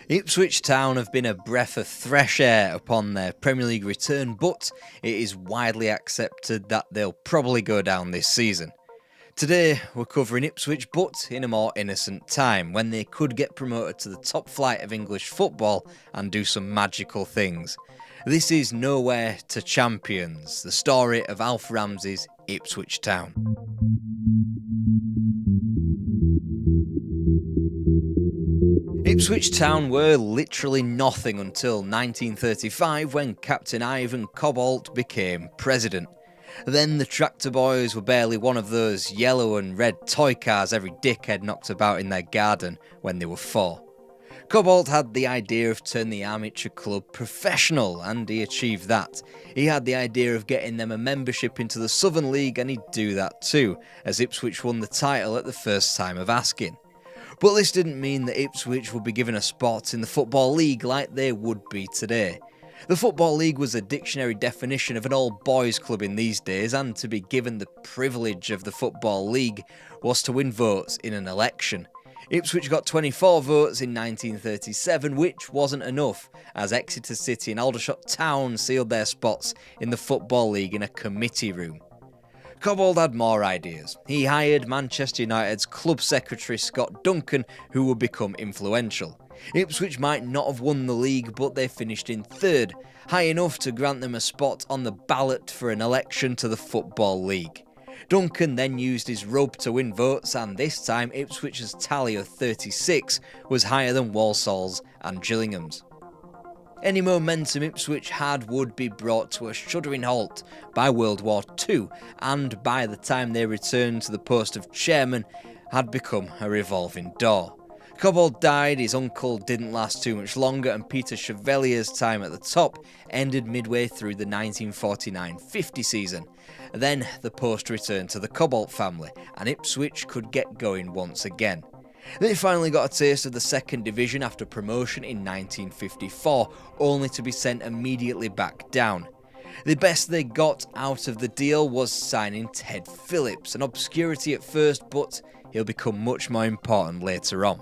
Ipswich Town have been a breath of fresh air upon their Premier League return, but it is widely accepted that they'll probably go down this season. Today we're covering Ipswich, but in a more innocent time, when they could get promoted to the top flight of English football and do some magical things. This is Nowhere to Champions, the story of Alf Ramsey's Ipswich Town. Ipswich Town were literally nothing until 1935 when Captain Ivan Cobbold became president. Then the tractor boys were barely one of those yellow and red toy cars every dickhead knocked about in their garden when they were 4. Cobbold had the idea of turning the amateur club professional, and he achieved that. He had the idea of getting them a membership into the Southern League, and he'd do that too, as Ipswich won the title at the first time of asking. But this didn't mean that Ipswich would be given a spot in the Football League like they would be today. The Football League was a dictionary definition of an all-boys club in these days, and to be given the privilege of the Football League was to win votes in an election. Ipswich got 24 votes in 1937, which wasn't enough, as Exeter City and Aldershot Town sealed their spots in the Football League in a committee room. Cobbold had more ideas. He hired Manchester United's club secretary Scott Duncan, who would become influential. Ipswich might not have won the league, but they finished in 3rd, high enough to grant them a spot on the ballot for an election to the Football League. Duncan then used his rub to win votes, and this time Ipswich's tally of 36 was higher than Walsall's and Gillingham's. Any momentum Ipswich had would be brought to a shuddering halt by World War II, and by the time they returned to the post of chairman, had become a revolving door. Cobbold died, his uncle didn't last too much longer, and Peter Chevalier's time at the top ended midway through the 1949-50 season. Then the post returned to the Cobbold family, and Ipswich could get going once again. They finally got a taste of the 2nd division after promotion in 1954, only to be sent immediately back down. The best they got out of the deal was signing Ted Phillips, an obscurity at first, but he'll become much more important later on.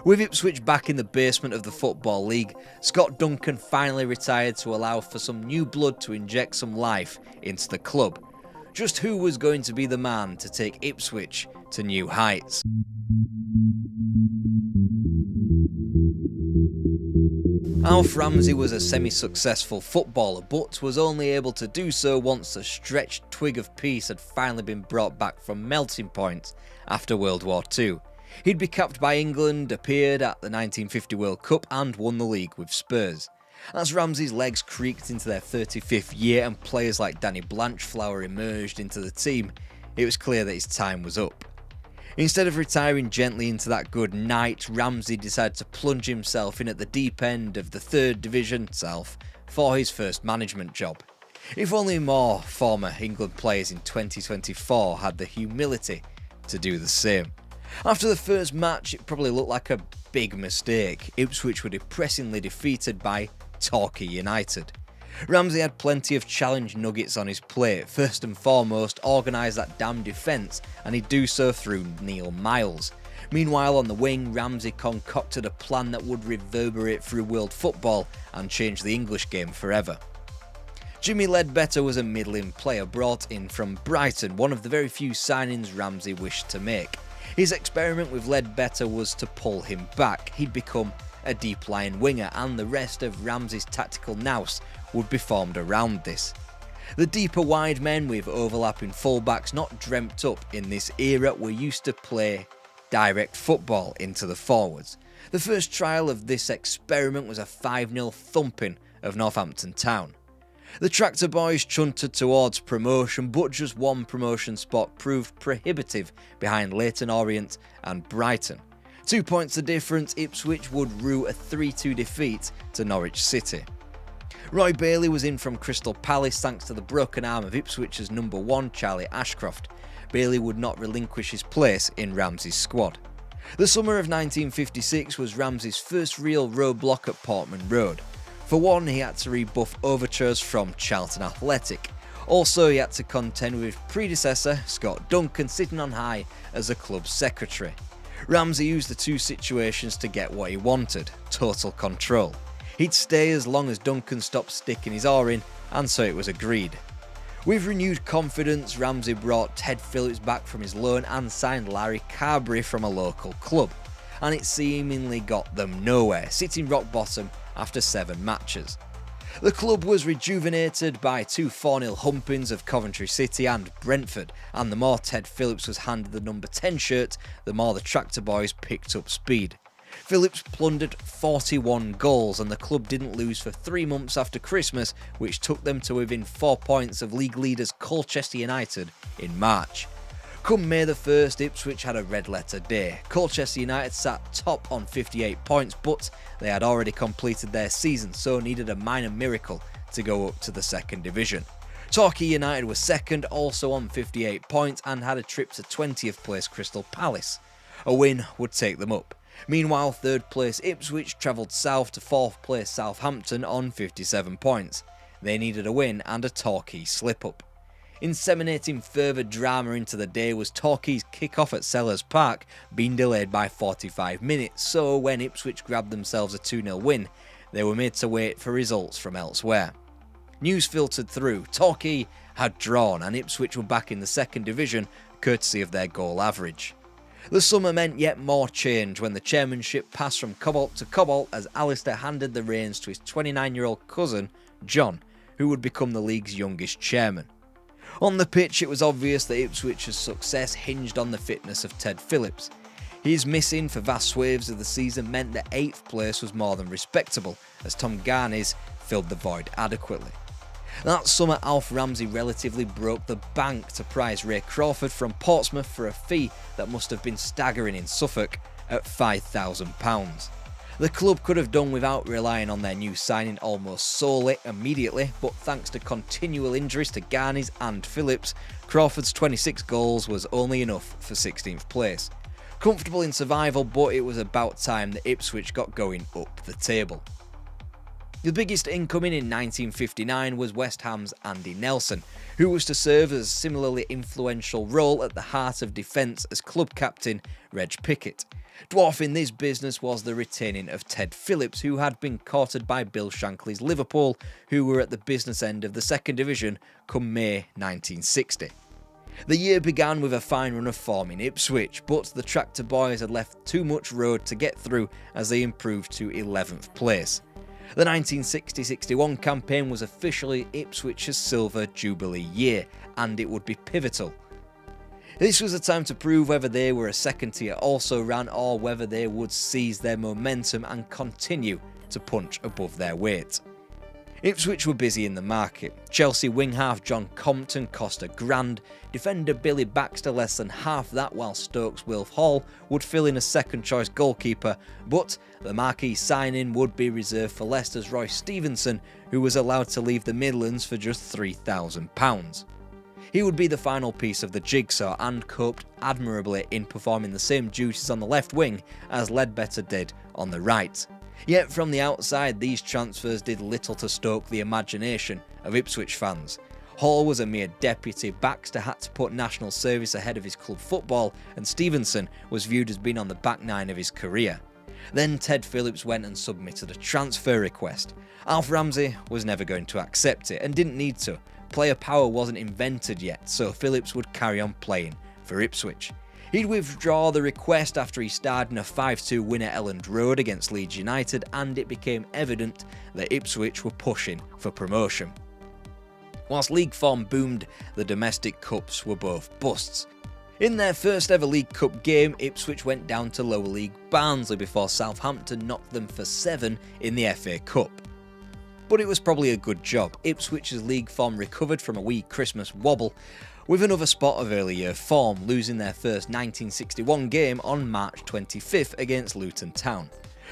With Ipswich back in the basement of the Football League, Scott Duncan finally retired to allow for some new blood to inject some life into the club. Just who was going to be the man to take Ipswich to new heights? Alf Ramsey was a semi-successful footballer, but was only able to do so once the stretched twig of peace had finally been brought back from melting point after World War II. He'd be capped by England, appeared at the 1950 World Cup and won the league with Spurs. As Ramsey's legs creaked into their 35th year and players like Danny Blanchflower emerged into the team, it was clear that his time was up. Instead of retiring gently into that good night, Ramsey decided to plunge himself in at the deep end of the 3rd division itself for his first management job. If only more former England players in 2024 had the humility to do the same. After the first match, it probably looked like a big mistake. Ipswich were depressingly defeated by Torquay United. Ramsey had plenty of challenge nuggets on his plate. First and foremost, organise that damn defence, and he'd do so through Neil Miles. Meanwhile, on the wing, Ramsey concocted a plan that would reverberate through world football and change the English game forever. Jimmy Ledbetter was a middling player brought in from Brighton, one of the very few signings Ramsey wished to make. His experiment with Ledbetter was to pull him back. He'd become a deep-lying winger, and the rest of Ramsey's tactical nous would be formed around this. The deeper wide men with overlapping fullbacks not dreamt up in this era were used to play direct football into the forwards. The first trial of this experiment was a 5-0 thumping of Northampton Town. The tractor boys chunted towards promotion, but just one promotion spot proved prohibitive behind Leyton Orient and Brighton. 2 points the difference, Ipswich would rue a 3-2 defeat to Norwich City. Roy Bailey was in from Crystal Palace thanks to the broken arm of Ipswich's number 1 Charlie Ashcroft. Bailey would not relinquish his place in Ramsey's squad. The summer of 1956 was Ramsey's first real roadblock at Portman Road. For one, he had to rebuff overtures from Charlton Athletic. Also, he had to contend with predecessor Scott Duncan sitting on high as the club's secretary. Ramsey used the two situations to get what he wanted: total control. He'd stay as long as Duncan stopped sticking his oar in, and so it was agreed. With renewed confidence, Ramsey brought Ted Phillips back from his loan and signed Larry Carberry from a local club, and it seemingly got them nowhere, sitting rock bottom after 7 matches. The club was rejuvenated by 2 4-0 humpings of Coventry City and Brentford, and the more Ted Phillips was handed the number 10 shirt, the more the Tractor Boys picked up speed. Phillips plundered 41 goals, and the club didn't lose for 3 months after Christmas, which took them to within 4 points of league leaders Colchester United in March. Come May the 1st, Ipswich had a red-letter day. Colchester United sat top on 58 points, but they had already completed their season, so needed a minor miracle to go up to the 2nd Division. Torquay United was second, also on 58 points, and had a trip to 20th place Crystal Palace. A win would take them up. Meanwhile, 3rd place Ipswich travelled south to 4th place Southampton on 57 points. They needed a win and a Torquay slip-up. Inseminating further drama into the day was Torquay's kick-off at Sellers Park being delayed by 45 minutes, so when Ipswich grabbed themselves a 2-0 win, they were made to wait for results from elsewhere. News filtered through: Torquay had drawn and Ipswich were back in the 2nd Division, courtesy of their goal average. The summer meant yet more change when the chairmanship passed from Cobbold to Cobbold as Alistair handed the reins to his 29-year-old cousin, John, who would become the league's youngest chairman. On the pitch, it was obvious that Ipswich's success hinged on the fitness of Ted Phillips. His missing for vast swathes of the season meant that 8th place was more than respectable, as Tom Garney's filled the void adequately. That summer, Alf Ramsey relatively broke the bank to prize Ray Crawford from Portsmouth for a fee that must have been staggering in Suffolk at £5,000. The club could have done without relying on their new signing almost solely immediately, but thanks to continual injuries to Garney's and Phillips, Crawford's 26 goals was only enough for 16th place. Comfortable in survival, but it was about time that Ipswich got going up the table. The biggest incoming in 1959 was West Ham's Andy Nelson, who was to serve as a similarly influential role at the heart of defence as club captain Reg Pickett. Dwarfing this business was the retaining of Ted Phillips, who had been courted by Bill Shankly's Liverpool, who were at the business end of the 2nd Division come May 1960. The year began with a fine run of form in Ipswich, but the Tractor Boys had left too much road to get through as they improved to 11th place. The 1960-61 campaign was officially Ipswich's Silver Jubilee year, and it would be pivotal. This was a time to prove whether they were a second-tier also-ran or whether they would seize their momentum and continue to punch above their weight. Ipswich were busy in the market. Chelsea wing-half John Compton cost £1,000, defender Billy Baxter less than half that, while Stoke's Wilf Hall would fill in a second-choice goalkeeper, but the marquee signing would be reserved for Leicester's Roy Stevenson, who was allowed to leave the Midlands for just £3,000. He would be the final piece of the jigsaw and coped admirably in performing the same duties on the left wing as Ledbetter did on the right. Yet from the outside, these transfers did little to stoke the imagination of Ipswich fans. Hall was a mere deputy, Baxter had to put national service ahead of his club football, and Stevenson was viewed as being on the back nine of his career. Then Ted Phillips went and submitted a transfer request. Alf Ramsey was never going to accept it, and didn't need to. Player power wasn't invented yet, so Phillips would carry on playing for Ipswich. He'd withdraw the request after he starred in a 5-2 win at Elland Road against Leeds United, and it became evident that Ipswich were pushing for promotion. Whilst league form boomed, the domestic cups were both busts. In their first ever League Cup game, Ipswich went down to lower league Barnsley before Southampton knocked them for 7 in the FA Cup. But it was probably a good job. Ipswich's league form recovered from a wee Christmas wobble, with another spot of early year form, losing their first 1961 game on March 25th against Luton Town.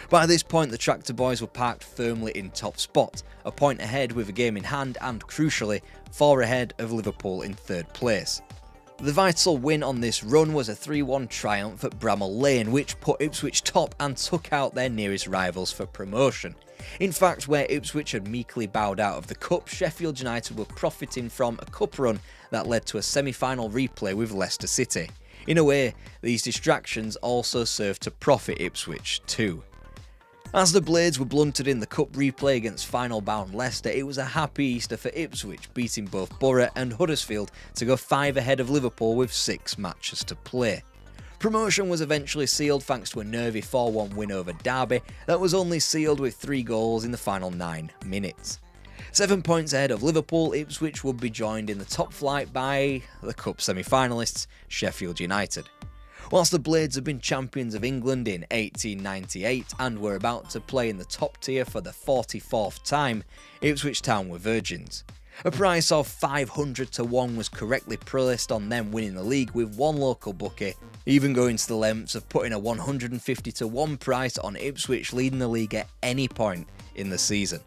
By this point, the Tractor Boys were parked firmly in top spot, a point ahead with a game in hand and, crucially, 4 ahead of Liverpool in 3rd place. The vital win on this run was a 3-1 triumph at Bramall Lane, which put Ipswich top and took out their nearest rivals for promotion. In fact, where Ipswich had meekly bowed out of the Cup, Sheffield United were profiting from a cup run that led to a semi-final replay with Leicester City. In a way, these distractions also served to profit Ipswich too. As the Blades were blunted in the cup replay against final-bound Leicester, it was a happy Easter for Ipswich, beating both Borough and Huddersfield to go 5 ahead of Liverpool with 6 matches to play. Promotion was eventually sealed thanks to a nervy 4-1 win over Derby that was only sealed with 3 goals in the final 9 minutes. 7 points ahead of Liverpool, Ipswich would be joined in the top flight by the cup semi-finalists, Sheffield United. Whilst the Blades had been champions of England in 1898 and were about to play in the top tier for the 44th time, Ipswich Town were virgins. A price of 500 to 1 was correctly placed on them winning the league, with one local bookie even going to the lengths of putting a 150 to 1 price on Ipswich leading the league at any point in the season.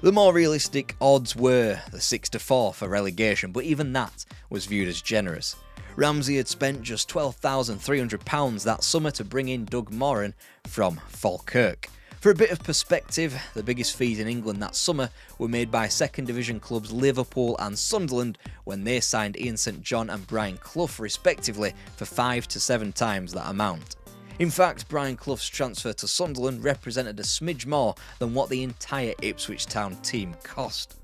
The more realistic odds were the 6 to 4 for relegation, but even that was viewed as generous. Ramsey had spent just £12,300 that summer to bring in Doug Moran from Falkirk. For a bit of perspective, the biggest fees in England that summer were made by second division clubs Liverpool and Sunderland when they signed Ian St John and Brian Clough respectively for 5 to 7 times that amount. In fact, Brian Clough's transfer to Sunderland represented a smidge more than what the entire Ipswich Town team cost.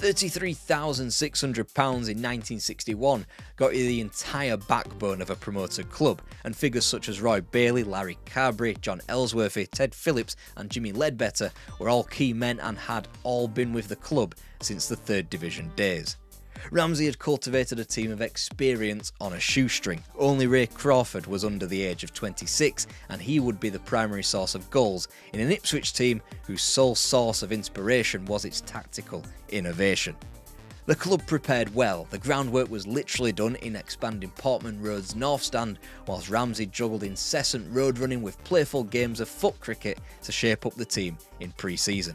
£33,600 in 1961 got you the entire backbone of a promoted club, and figures such as Roy Bailey, Larry Carberry, John Ellsworthy, Ted Phillips and Jimmy Ledbetter were all key men and had all been with the club since the 3rd Division days. Ramsey had cultivated a team of experience on a shoestring. Only Ray Crawford was under the age of 26, and he would be the primary source of goals in an Ipswich team whose sole source of inspiration was its tactical innovation. The club prepared well. The groundwork was literally done in expanding Portman Road's North Stand, whilst Ramsey juggled incessant road running with playful games of foot cricket to shape up the team in pre-season.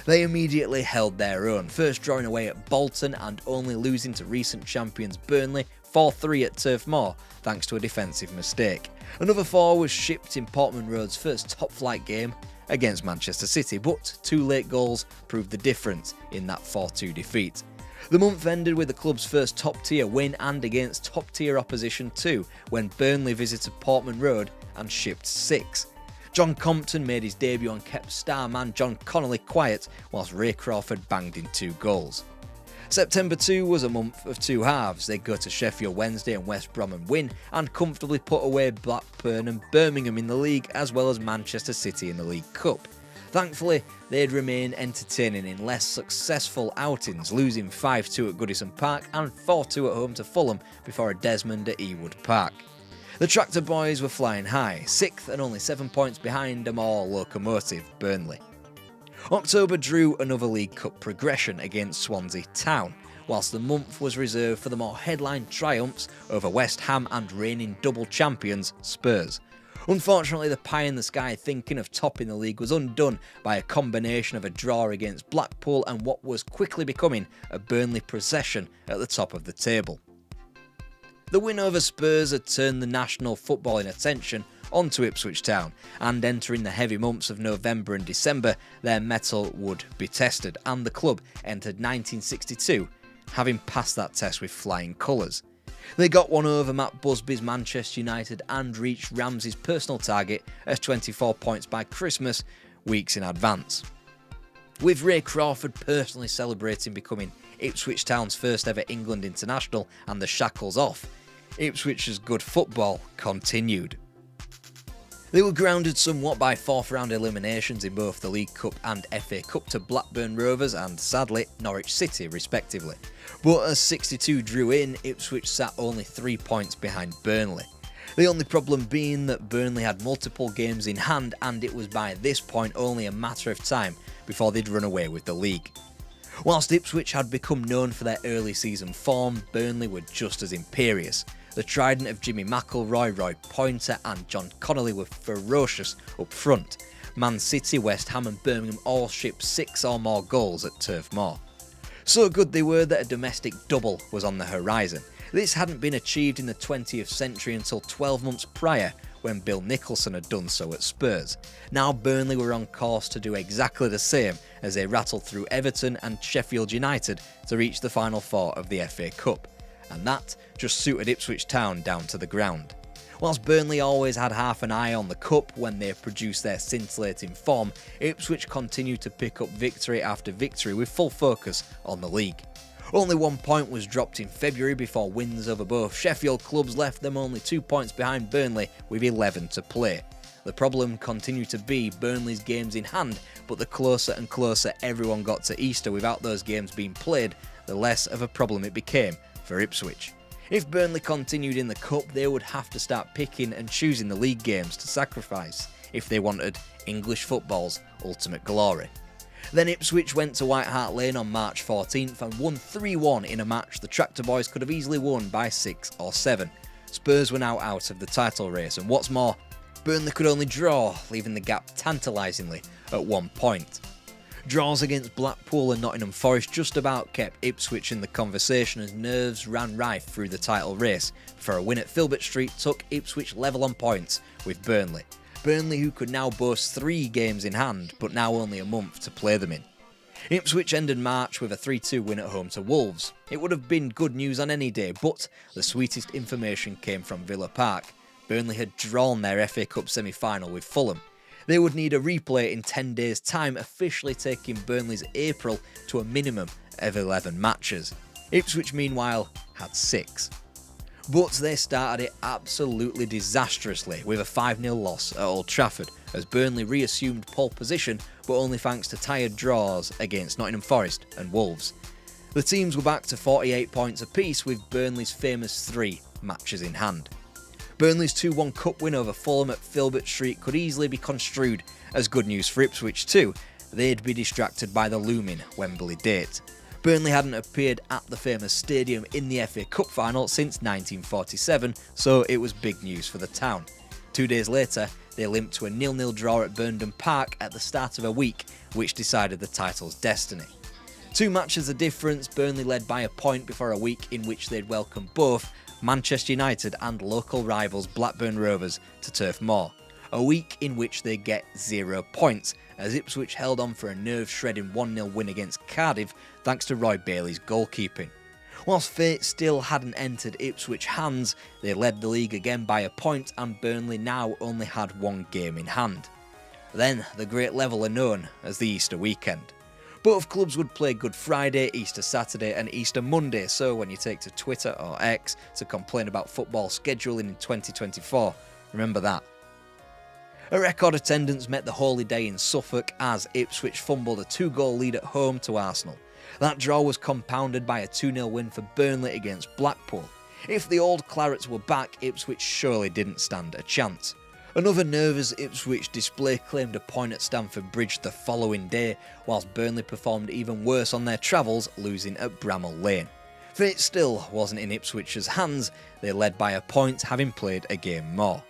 They immediately held their own, first drawing away at Bolton and only losing to recent champions Burnley 4-3 at Turf Moor thanks to a defensive mistake. Another 4 was shipped in Portman Road's first top-flight game against Manchester City, but 2 late goals proved the difference in that 4-2 defeat. The month ended with the club's first top-tier win and against top-tier opposition too, when Burnley visited Portman Road and shipped 6. John Compton made his debut and kept star man John Connolly quiet, whilst Ray Crawford banged in 2 goals. September 2 was a month of 2 halves. They'd go to Sheffield Wednesday and West Brom and win, and comfortably put away Blackburn and Birmingham in the league, as well as Manchester City in the League Cup. Thankfully, they'd remain entertaining in less successful outings, losing 5-2 at Goodison Park and 4-2 at home to Fulham before a Desmond at Ewood Park. The Tractor Boys were flying high, 6th and only 7 points behind a more locomotive Burnley. October drew another League Cup progression against Swansea Town, whilst the month was reserved for the more headline triumphs over West Ham and reigning double champions Spurs. Unfortunately, the pie-in-the-sky thinking of topping the league was undone by a combination of a draw against Blackpool and what was quickly becoming a Burnley procession at the top of the table. The win over Spurs had turned the national footballing attention onto Ipswich Town, and entering the heavy months of November and December, their mettle would be tested, and the club entered 1962, having passed that test with flying colours. They got one over Matt Busby's Manchester United and reached Ramsey's personal target of 24 points by Christmas, weeks in advance. With Ray Crawford personally celebrating becoming Ipswich Town's first ever England international and the shackles off, Ipswich's good football continued. They were grounded somewhat by 4th round eliminations in both the League Cup and FA Cup to Blackburn Rovers and, sadly, Norwich City respectively. But as 62 drew in, Ipswich sat only 3 points behind Burnley. The only problem being that Burnley had multiple games in hand, and it was by this point only a matter of time before they'd run away with the league. Whilst Ipswich had become known for their early season form, Burnley were just as imperious. The trident of Jimmy McIlroy, Roy Pointer and John Connolly were ferocious up front. Man City, West Ham and Birmingham all shipped 6 or more goals at Turf Moor. So good they were that a domestic double was on the horizon. This hadn't been achieved in the 20th century until 12 months prior, when Bill Nicholson had done so at Spurs. Now Burnley were on course to do exactly the same as they rattled through Everton and Sheffield United to reach the final 4 of the FA Cup. and that just suited Ipswich Town down to the ground. Whilst Burnley always had half an eye on the cup when they produced their scintillating form, Ipswich continued to pick up victory after victory with full focus on the league. Only 1 point was dropped in February before wins over both Sheffield clubs left them only 2 points behind Burnley with 11 to play. The problem continued to be Burnley's games in hand, but the closer and closer everyone got to Easter without those games being played, the less of a problem it became for Ipswich. If Burnley continued in the cup, they would have to start picking and choosing the league games to sacrifice if they wanted English football's ultimate glory. Then Ipswich went to White Hart Lane on March 14th and won 3-1 in a match the Tractor Boys could have easily won by 6 or 7. Spurs were now out of the title race, and what's more, Burnley could only draw, leaving the gap tantalisingly at 1 point. Draws against Blackpool and Nottingham Forest just about kept Ipswich in the conversation as nerves ran rife through the title race, for a win at Filbert Street took Ipswich level on points with Burnley. Burnley, who could now boast 3 games in hand, but now only a month to play them in. Ipswich ended March with a 3-2 win at home to Wolves. It would have been good news on any day, but the sweetest information came from Villa Park. Burnley had drawn their FA Cup semi-final with Fulham. They would need a replay in 10 days' time, officially taking Burnley's April to a minimum of 11 matches. Ipswich, meanwhile, had 6. But they started it absolutely disastrously with a 5-0 loss at Old Trafford, as Burnley reassumed pole position, but only thanks to tired draws against Nottingham Forest and Wolves. The teams were back to 48 points apiece with Burnley's famous 3 matches in hand. Burnley's 2-1 cup win over Fulham at Filbert Street could easily be construed as good news for Ipswich too. They'd be distracted by the looming Wembley date. Burnley hadn't appeared at the famous stadium in the FA Cup final since 1947, so it was big news for the town. 2 days later, they limped to a 0-0 draw at Burnden Park at the start of a week, which decided the title's destiny. 2 matches of difference, Burnley led by a point before a week in which they'd welcome both Manchester United and local rivals Blackburn Rovers to Turf Moor. A week in which they get 0 points, as Ipswich held on for a nerve-shredding 1-0 win against Cardiff thanks to Roy Bailey's goalkeeping. Whilst fate still hadn't entered Ipswich hands, they led the league again by a point, and Burnley now only had 1 game in hand. Then the great leveller known as the Easter weekend. Both clubs would play Good Friday, Easter Saturday and Easter Monday, so when you take to Twitter or X to complain about football scheduling in 2024, remember that. A record attendance met the holy day in Suffolk as Ipswich fumbled a 2-goal lead at home to Arsenal. That draw was compounded by a 2-0 win for Burnley against Blackpool. If the old Clarets were back, Ipswich surely didn't stand a chance. Another nervous Ipswich display claimed a point at Stamford Bridge the following day, whilst Burnley performed even worse on their travels, losing at Bramall Lane. Fate still wasn't in Ipswich's hands, they led by a point, having played a game more.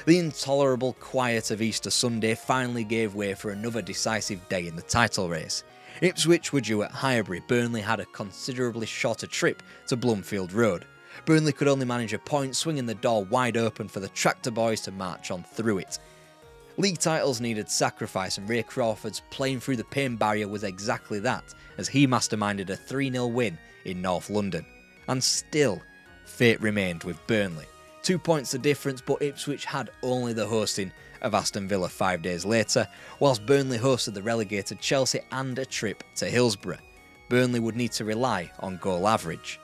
The intolerable quiet of Easter Sunday finally gave way for another decisive day in the title race. Ipswich were due at Highbury, Burnley had a considerably shorter trip to Blumfield Road. Burnley could only manage a point, swinging the door wide open for the Tractor Boys to march on through it. League titles needed sacrifice, and Ray Crawford's playing through the pain barrier was exactly that, as he masterminded a 3-0 win in North London. And still, fate remained with Burnley. 2 points the difference, but Ipswich had only the hosting of Aston Villa 5 days later, whilst Burnley hosted the relegated Chelsea and a trip to Hillsborough. Burnley would need to rely on goal average.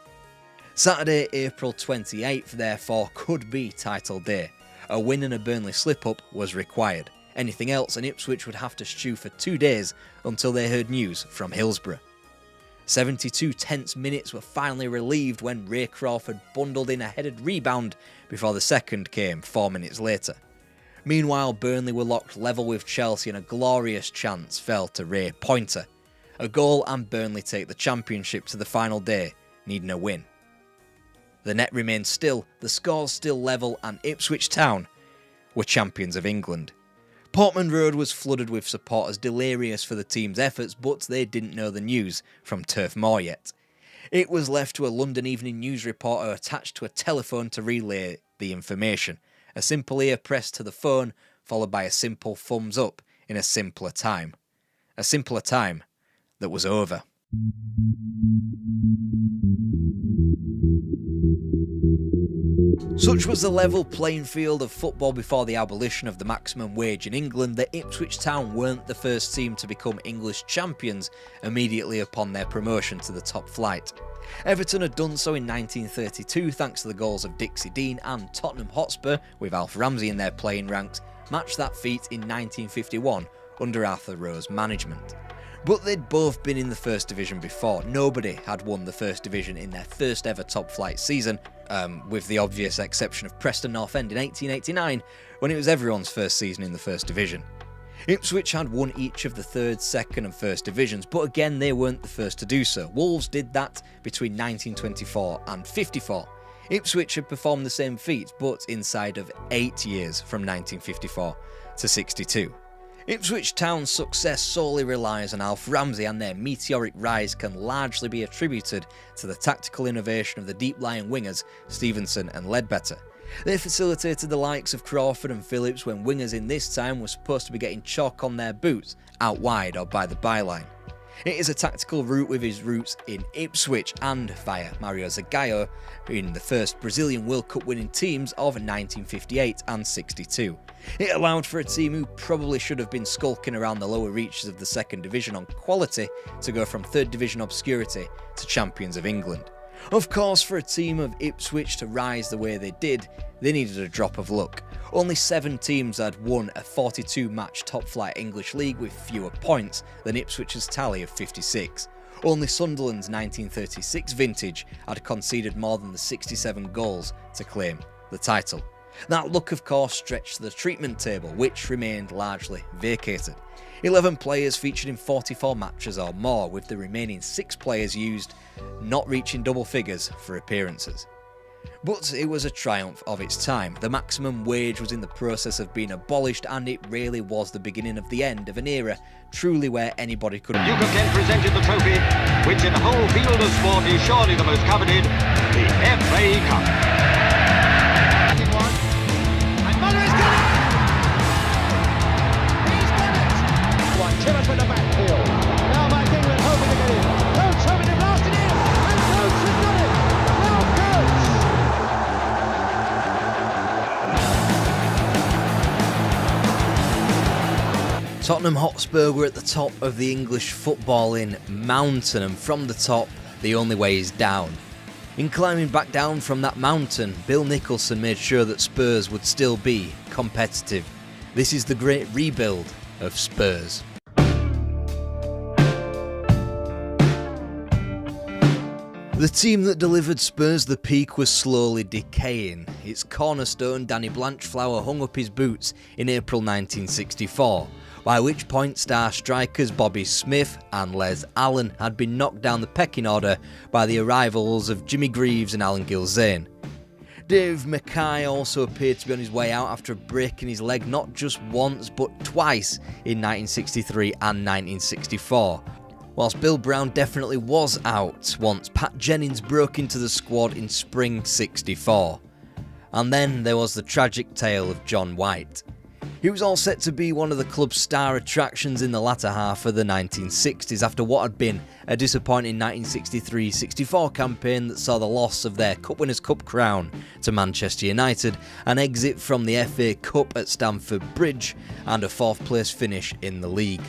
Saturday, April 28th, therefore, could be title day. A win and a Burnley slip-up was required. Anything else, and Ipswich would have to stew for 2 days until they heard news from Hillsborough. 72 tense minutes were finally relieved when Ray Crawford bundled in a headed rebound before the second came 4 minutes later. Meanwhile, Burnley were locked level with Chelsea and a glorious chance fell to Ray Pointer. A goal and Burnley take the championship to the final day, needing a win. The net remained still, the scores still level, and Ipswich Town were champions of England. Portman Road was flooded with supporters delirious for the team's efforts, but they didn't know the news from Turf Moor yet. It was left to a London Evening News reporter attached to a telephone to relay the information. A simple ear pressed to the phone, followed by a simple thumbs up in a simpler time. A simpler time that was over. Such was the level playing field of football before the abolition of the maximum wage in England that Ipswich Town weren't the first team to become English champions immediately upon their promotion to the top flight. Everton had done so in 1932 thanks to the goals of Dixie Dean, and Tottenham Hotspur, with Alf Ramsey in their playing ranks, matched that feat in 1951 under Arthur Rowe's management. But they'd both been in the First Division before. Nobody had won the First Division in their first ever top flight season, with the obvious exception of Preston North End in 1889, when it was everyone's first season in the First Division. Ipswich had won each of the third, second and first divisions, but again they weren't the first to do so. Wolves did that between 1924 and 54. Ipswich had performed the same feat, but inside of 8 years from 1954 to 62. Ipswich Town's success solely relies on Alf Ramsey, and their meteoric rise can largely be attributed to the tactical innovation of the deep-lying wingers Stevenson and Ledbetter. They facilitated the likes of Crawford and Phillips when wingers in this time were supposed to be getting chalk on their boots out wide or by the byline. It is a tactical route with his roots in Ipswich and via Mario Zagallo in the first Brazilian World Cup winning teams of 1958 and 62. It allowed for a team who probably should have been skulking around the lower reaches of the second division on quality to go from third division obscurity to champions of England. Of course, for a team of Ipswich to rise the way they did, they needed a drop of luck. Only 7 teams had won a 42-match top-flight English league with fewer points than Ipswich's tally of 56. Only Sunderland's 1936 vintage had conceded more than the 67 goals to claim the title. That luck, of course, stretched to the treatment table, which remained largely vacated. 11 players featured in 44 matches or more, with the remaining 6 players used not reaching double figures for appearances. But it was a triumph of its time. The maximum wage was in the process of being abolished, and it really was the beginning of the end of an era truly where anybody could... Duke of Kent presented the trophy, which in the whole field of sport is surely the most coveted, the FA Cup. Chiller from the backfield. Now Mike England hoping to get in. Coates hoping to blast it in. And Coates has got it. Well, Coates. Tottenham Hotspur were at the top of the English footballing mountain, and from the top, the only way is down. In climbing back down from that mountain, Bill Nicholson made sure that Spurs would still be competitive. This is the great rebuild of Spurs. The team that delivered Spurs the peak was slowly decaying. Its cornerstone, Danny Blanchflower, hung up his boots in April 1964, by which point star strikers Bobby Smith and Les Allen had been knocked down the pecking order by the arrivals of Jimmy Greaves and Alan Gilzane. Dave Mackay also appeared to be on his way out after breaking his leg not just once but twice in 1963 and 1964. Whilst Bill Brown definitely was out once Pat Jennings broke into the squad in spring 64. And then there was the tragic tale of John White. He was all set to be one of the club's star attractions in the latter half of the 1960s after what had been a disappointing 1963-64 campaign that saw the loss of their Cup Winners' Cup crown to Manchester United, an exit from the FA Cup at Stamford Bridge, and a 4th place finish in the league.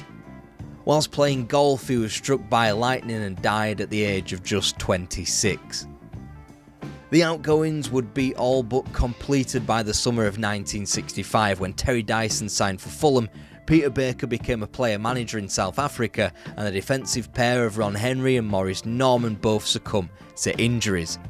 Whilst playing golf, he was struck by lightning and died at the age of just 26. The outgoings would be all but completed by the summer of 1965 when Terry Dyson signed for Fulham, Peter Baker became a player-manager in South Africa, and the defensive pair of Ron Henry and Maurice Norman both succumbed to injuries.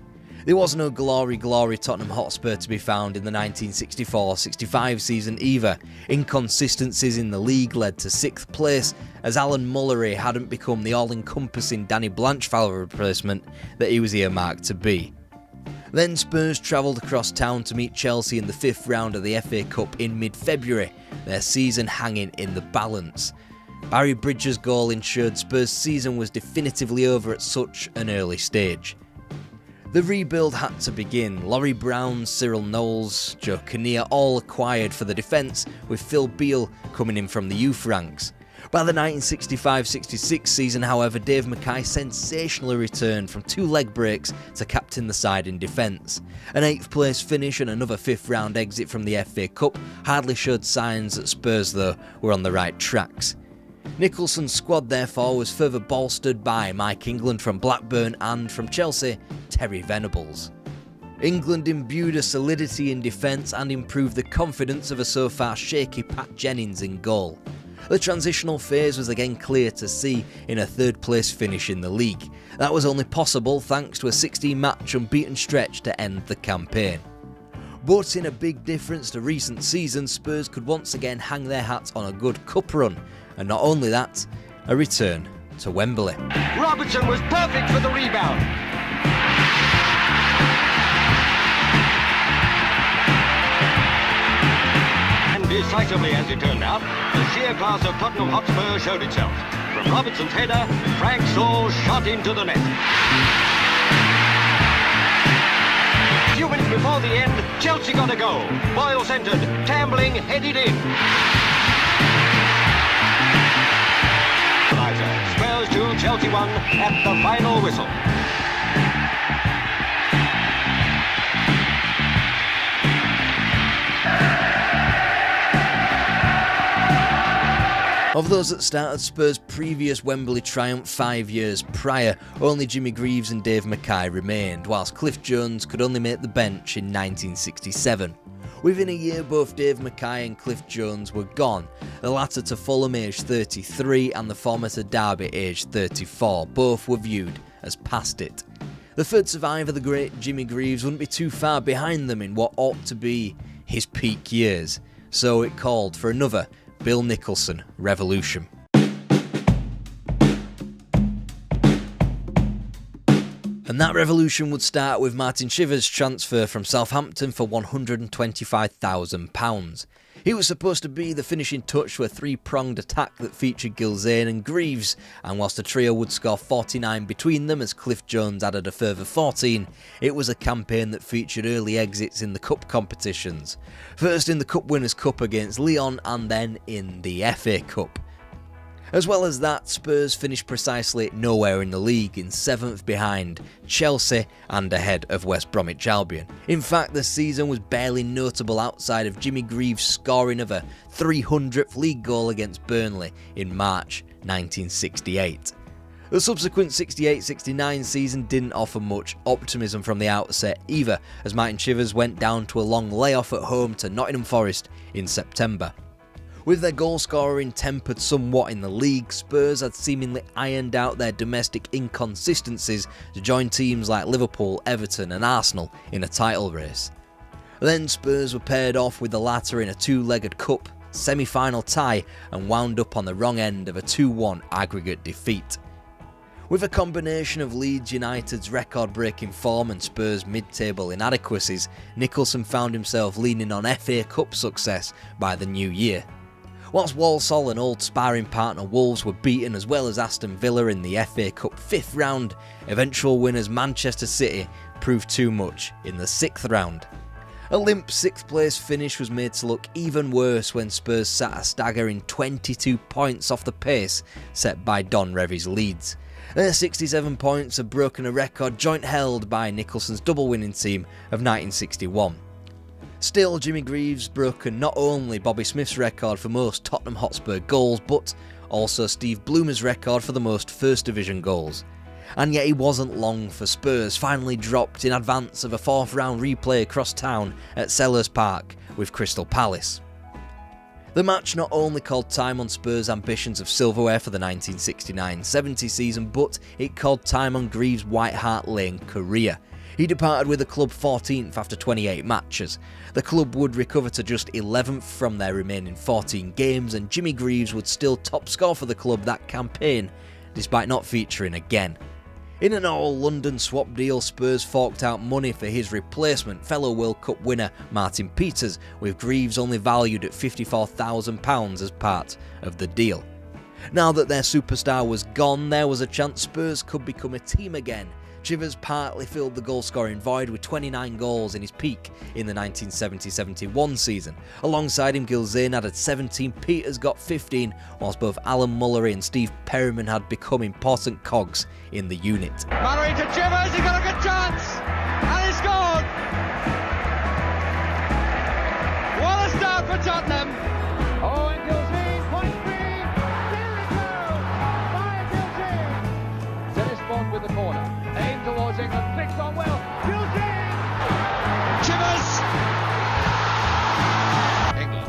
There was no glory Tottenham Hotspur to be found in the 1964-65 season either. Inconsistencies in the league led to 6th place, as Alan Mullery hadn't become the all-encompassing Danny Blanchflower replacement that he was earmarked to be. Then Spurs travelled across town to meet Chelsea in the 5th round of the FA Cup in mid-February, their season hanging in the balance. Barry Bridges' goal ensured Spurs' season was definitively over at such an early stage. The rebuild had to begin. Laurie Brown, Cyril Knowles, Joe Kinnear all acquired for the defence, with Phil Beale coming in from the youth ranks. By the 1965-66 season, however, Dave Mackay sensationally returned from 2 leg breaks to captain the side in defence. An 8th place finish and another 5th round exit from the FA Cup hardly showed signs that Spurs, though, were on the right tracks. Nicholson's squad, therefore, was further bolstered by Mike England from Blackburn and, from Chelsea, Terry Venables. England imbued a solidity in defence and improved the confidence of a so far shaky Pat Jennings in goal. The transitional phase was again clear to see in a 3rd place finish in the league. That was only possible thanks to a 16-match unbeaten stretch to end the campaign. But in a big difference to recent seasons, Spurs could once again hang their hats on a good cup run, and not only that, a return to Wembley. Robertson was perfect for the rebound. And decisively as it turned out, the sheer class of Tottenham Hotspur showed itself. From Robertson's header, Frank Saul shot into the net. A few minutes before the end, Chelsea got a goal. Boyle centred, Tambling headed in. Spurs 2, Chelsea 1 at the final whistle. Of those that started Spurs' previous Wembley triumph 5 years prior, only Jimmy Greaves and Dave Mackay remained, whilst Cliff Jones could only make the bench in 1967. Within a year, both Dave Mackay and Cliff Jones were gone, the latter to Fulham aged 33 and the former to Derby aged 34. Both were viewed as past it. The third survivor, the great Jimmy Greaves, wouldn't be too far behind them in what ought to be his peak years, so it called for another Bill Nicholson revolution. And that revolution would start with Martin Chivers' transfer from Southampton for £125,000. He was supposed to be the finishing touch to a 3-pronged attack that featured Gilzane and Greaves, and whilst the trio would score 49 between them as Cliff Jones added a further 14, it was a campaign that featured early exits in the cup competitions. First in the Cup Winners' Cup against Lyon and then in the FA Cup. As well as that, Spurs finished precisely nowhere in the league, in 7th behind Chelsea and ahead of West Bromwich Albion. In fact, the season was barely notable outside of Jimmy Greaves scoring of a 300th league goal against Burnley in March 1968. The subsequent 68-69 season didn't offer much optimism from the outset either, as Martin Chivers went down to a long layoff at home to Nottingham Forest in September. With their goal scoring tempered somewhat in the league, Spurs had seemingly ironed out their domestic inconsistencies to join teams like Liverpool, Everton and Arsenal in a title race. Then Spurs were paired off with the latter in a 2-legged cup semi-final tie and wound up on the wrong end of a 2-1 aggregate defeat. With a combination of Leeds United's record-breaking form and Spurs' mid-table inadequacies, Nicholson found himself leaning on FA Cup success by the new year. Whilst Walsall and old sparring partner Wolves were beaten, as well as Aston Villa in the FA Cup 5th round, eventual winners Manchester City proved too much in the 6th round. A limp 6th place finish was made to look even worse when Spurs sat a staggering 22 points off the pace set by Don Revie's Leeds. Their 67 points have broken a record joint held by Nicholson's double-winning team of 1961. Still, Jimmy Greaves broken not only Bobby Smith's record for most Tottenham Hotspur goals, but also Steve Bloomer's record for the most First Division goals. And yet he wasn't long for Spurs, finally dropped in advance of a 4th round replay across town at Sellers Park with Crystal Palace. The match not only called time on Spurs' ambitions of silverware for the 1969-70 season, but it called time on Greaves' White Hart Lane career. He departed with the club 14th after 28 matches. The club would recover to just 11th from their remaining 14 games, and Jimmy Greaves would still top score for the club that campaign, despite not featuring again. In an all-London swap deal, Spurs forked out money for his replacement, fellow World Cup winner Martin Peters, with Greaves only valued at £54,000 as part of the deal. Now that their superstar was gone, there was a chance Spurs could become a team again, Chivers partly filled the goal-scoring void with 29 goals in his peak in the 1970-71 season. Alongside him, Gilzane added 17, Peters got 15, whilst both Alan Mullery and Steve Perryman had become important cogs in the unit. Mullery to Chivers, he's got a good chance, and he scored! What a start for Tottenham! Oh, and Gilzane, point free! There it goes! By Gilzane! Dennis Bond with the corner. Aim towards England, flicked on well. Gilzane! Chivers! England.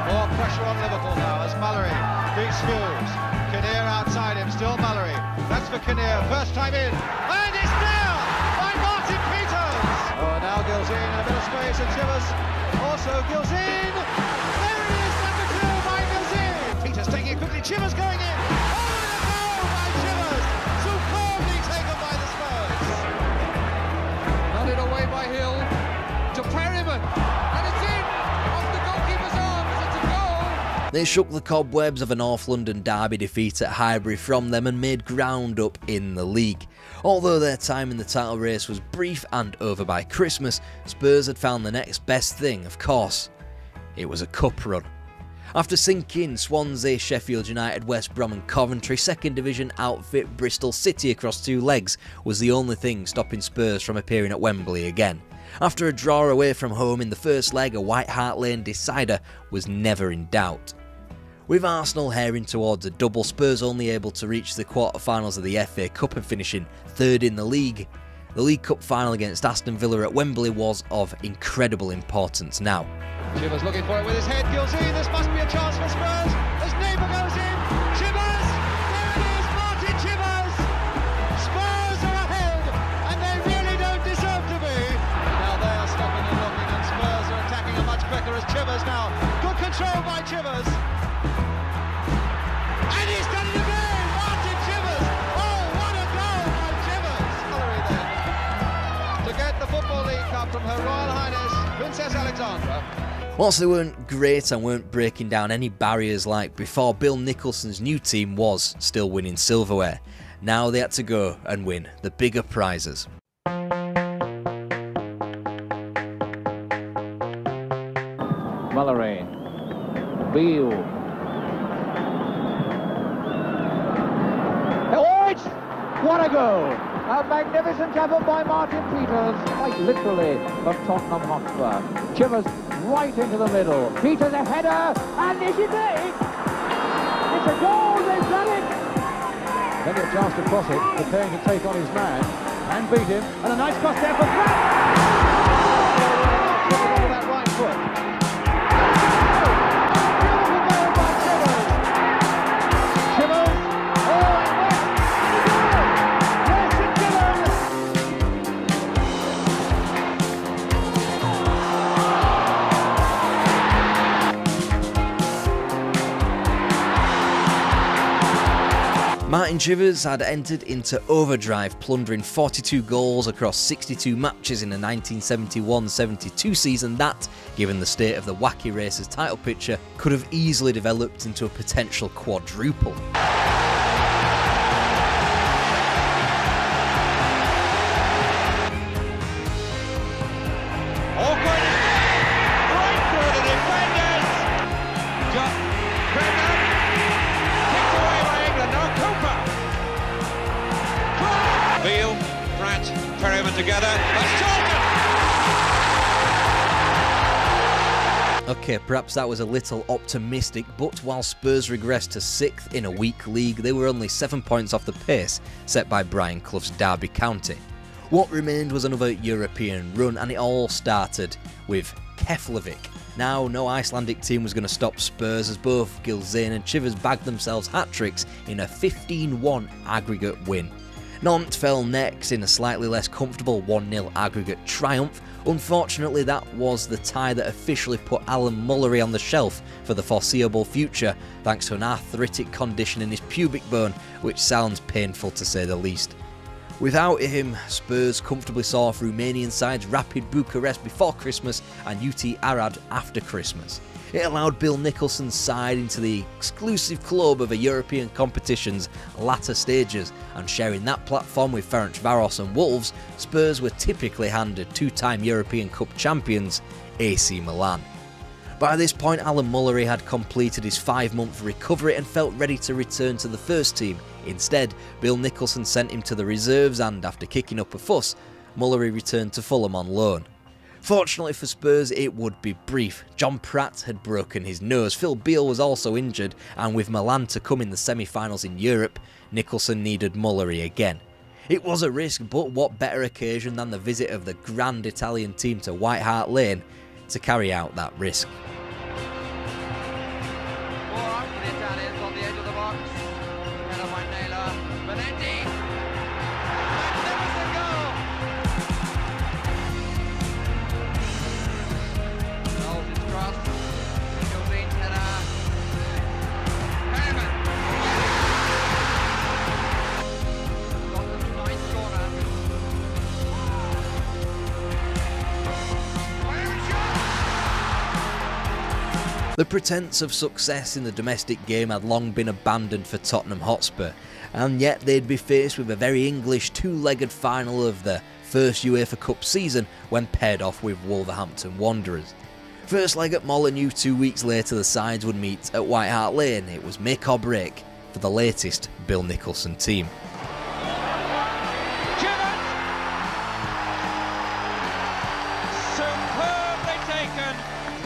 More pressure on Liverpool now as Mullery beats Hughes. Kinnear outside him, still Mullery. That's for Kinnear, first time in. And it's there by Martin Peters! Oh, now Gilzane in a bit of space and Chivers. Also Gilzane. There it is, number 2 by Gilzane. Peters taking it quickly, Chivers going in. Oh, and a goal by Chivers. Superbly taken by the Spurs. Nodded away by Hill to Perryman. And it's in. Off the goalkeeper's arms. It's a goal. They shook the cobwebs of a North London derby defeat at Highbury from them and made ground up in the league. Although their time in the title race was brief and over by Christmas, Spurs had found the next best thing, of course. It was a cup run. After sinking Swansea, Sheffield United, West Brom and Coventry, second division outfit Bristol City across 2 legs was the only thing stopping Spurs from appearing at Wembley again. After a draw away from home in the first leg, a White Hart Lane decider was never in doubt. With Arsenal herring towards a double, Spurs only able to reach the quarter-finals of the FA Cup and finishing 3rd in the league. The League Cup final against Aston Villa at Wembley was of incredible importance now. Chivers looking for it with his head. Gilzane, this must be a chance for Spurs. His neighbour goes in. Chivers! There it is, Martin Chivers! Spurs are ahead, and they really don't deserve to be. Now they are stopping and looking, and Spurs are attacking it much quicker as Chivers now. Good control by Chivers. And he's done it again! Martin Chivers! Oh, what a goal by Chivers! Mullery then to get the Football League Cup from Her Royal Highness Princess Alexandra. Whilst they weren't great and weren't breaking down any barriers like before, Bill Nicholson's new team was still winning silverware. Now they had to go and win the bigger prizes. Mullery. Beale. What a goal! A magnificent effort by Martin Peters, quite literally, of Tottenham Hotspur. Chivers right into the middle. Peters a header, and is it it? It's a goal, they've done it! Then a chance to cross it, preparing to take on his man, and beat him, and a nice cross there for Pratt! Oh, that right foot. Martin Chivers had entered into overdrive, plundering 42 goals across 62 matches in the 1971-72 season that, given the state of the wacky race's title picture, could have easily developed into a potential quadruple. Together. Okay, perhaps that was a little optimistic, but while Spurs regressed to 6th in a weak league, they were only 7 points off the pace set by Brian Clough's Derby County. What remained was another European run, and it all started with Keflavik. Now, no Icelandic team was going to stop Spurs as both Gilzane and Chivers bagged themselves hat-tricks in a 15-1 aggregate win. Nantes fell next in a slightly less comfortable 1-0 aggregate triumph. Unfortunately, that was the tie that officially put Alan Mullery on the shelf for the foreseeable future, thanks to an arthritic condition in his pubic bone, which sounds painful to say the least. Without him, Spurs comfortably saw off Romanian sides Rapid Bucharest before Christmas and UT Arad after Christmas. It allowed Bill Nicholson's side into the exclusive club of a European competition's latter stages, and sharing that platform with Ferencvaros and Wolves, Spurs were typically handed two-time European Cup champions AC Milan. By this point, Alan Mullery had completed his 5-month recovery and felt ready to return to the first team. Instead, Bill Nicholson sent him to the reserves and, after kicking up a fuss, Mullery returned to Fulham on loan. Fortunately for Spurs, it would be brief. John Pratt had broken his nose, Phil Beale was also injured, and with Milan to come in the semi-finals in Europe, Nicholson needed Mullery again. It was a risk, but what better occasion than the visit of the grand Italian team to White Hart Lane to carry out that risk. The pretence of success in the domestic game had long been abandoned for Tottenham Hotspur, and yet they'd be faced with a very English two-legged final of the first UEFA Cup season when paired off with Wolverhampton Wanderers. First leg at Molineux, 2 weeks later the sides would meet at White Hart Lane. It was make or break for the latest Bill Nicholson team.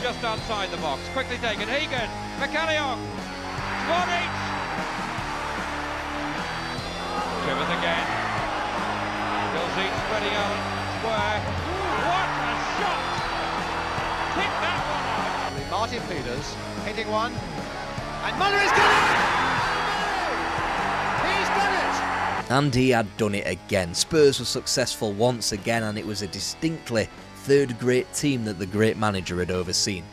Just outside the box, quickly taken, Egan, McCallion, one each. Chivers again, Gilzeet spreading out square, what a shot, hit that one out. Martin Peters hitting one, and Mullery's done it! He's done it! And he had done it again. Spurs were successful once again, and it was a distinctly third great team that the great manager had overseen.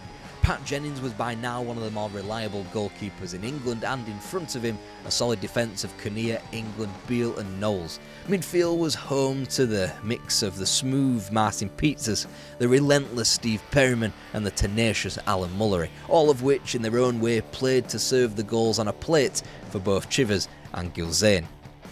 Pat Jennings was by now one of the more reliable goalkeepers in England, and in front of him a solid defence of Kinnear, England, Beale and Knowles. Midfield was home to the mix of the smooth Martin Peters, the relentless Steve Perryman and the tenacious Alan Mullery, all of which in their own way played to serve the goals on a plate for both Chivers and Gilzean.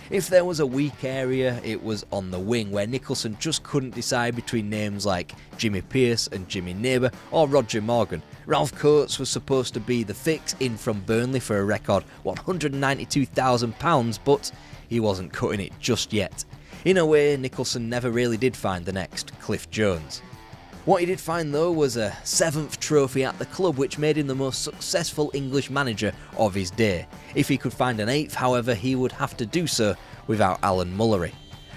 If there was a weak area, it was on the wing, where Nicholson just couldn't decide between names like Jimmy Pearce and Jimmy Neighbour or Roger Morgan. Ralph Coates was supposed to be the fix, in from Burnley for a record £192,000, but he wasn't cutting it just yet. In a way, Nicholson never really did find the next Cliff Jones. What he did find though was a 7th trophy at the club, which made him the most successful English manager of his day. If he could find an 8th, however, he would have to do so without Alan Mullery.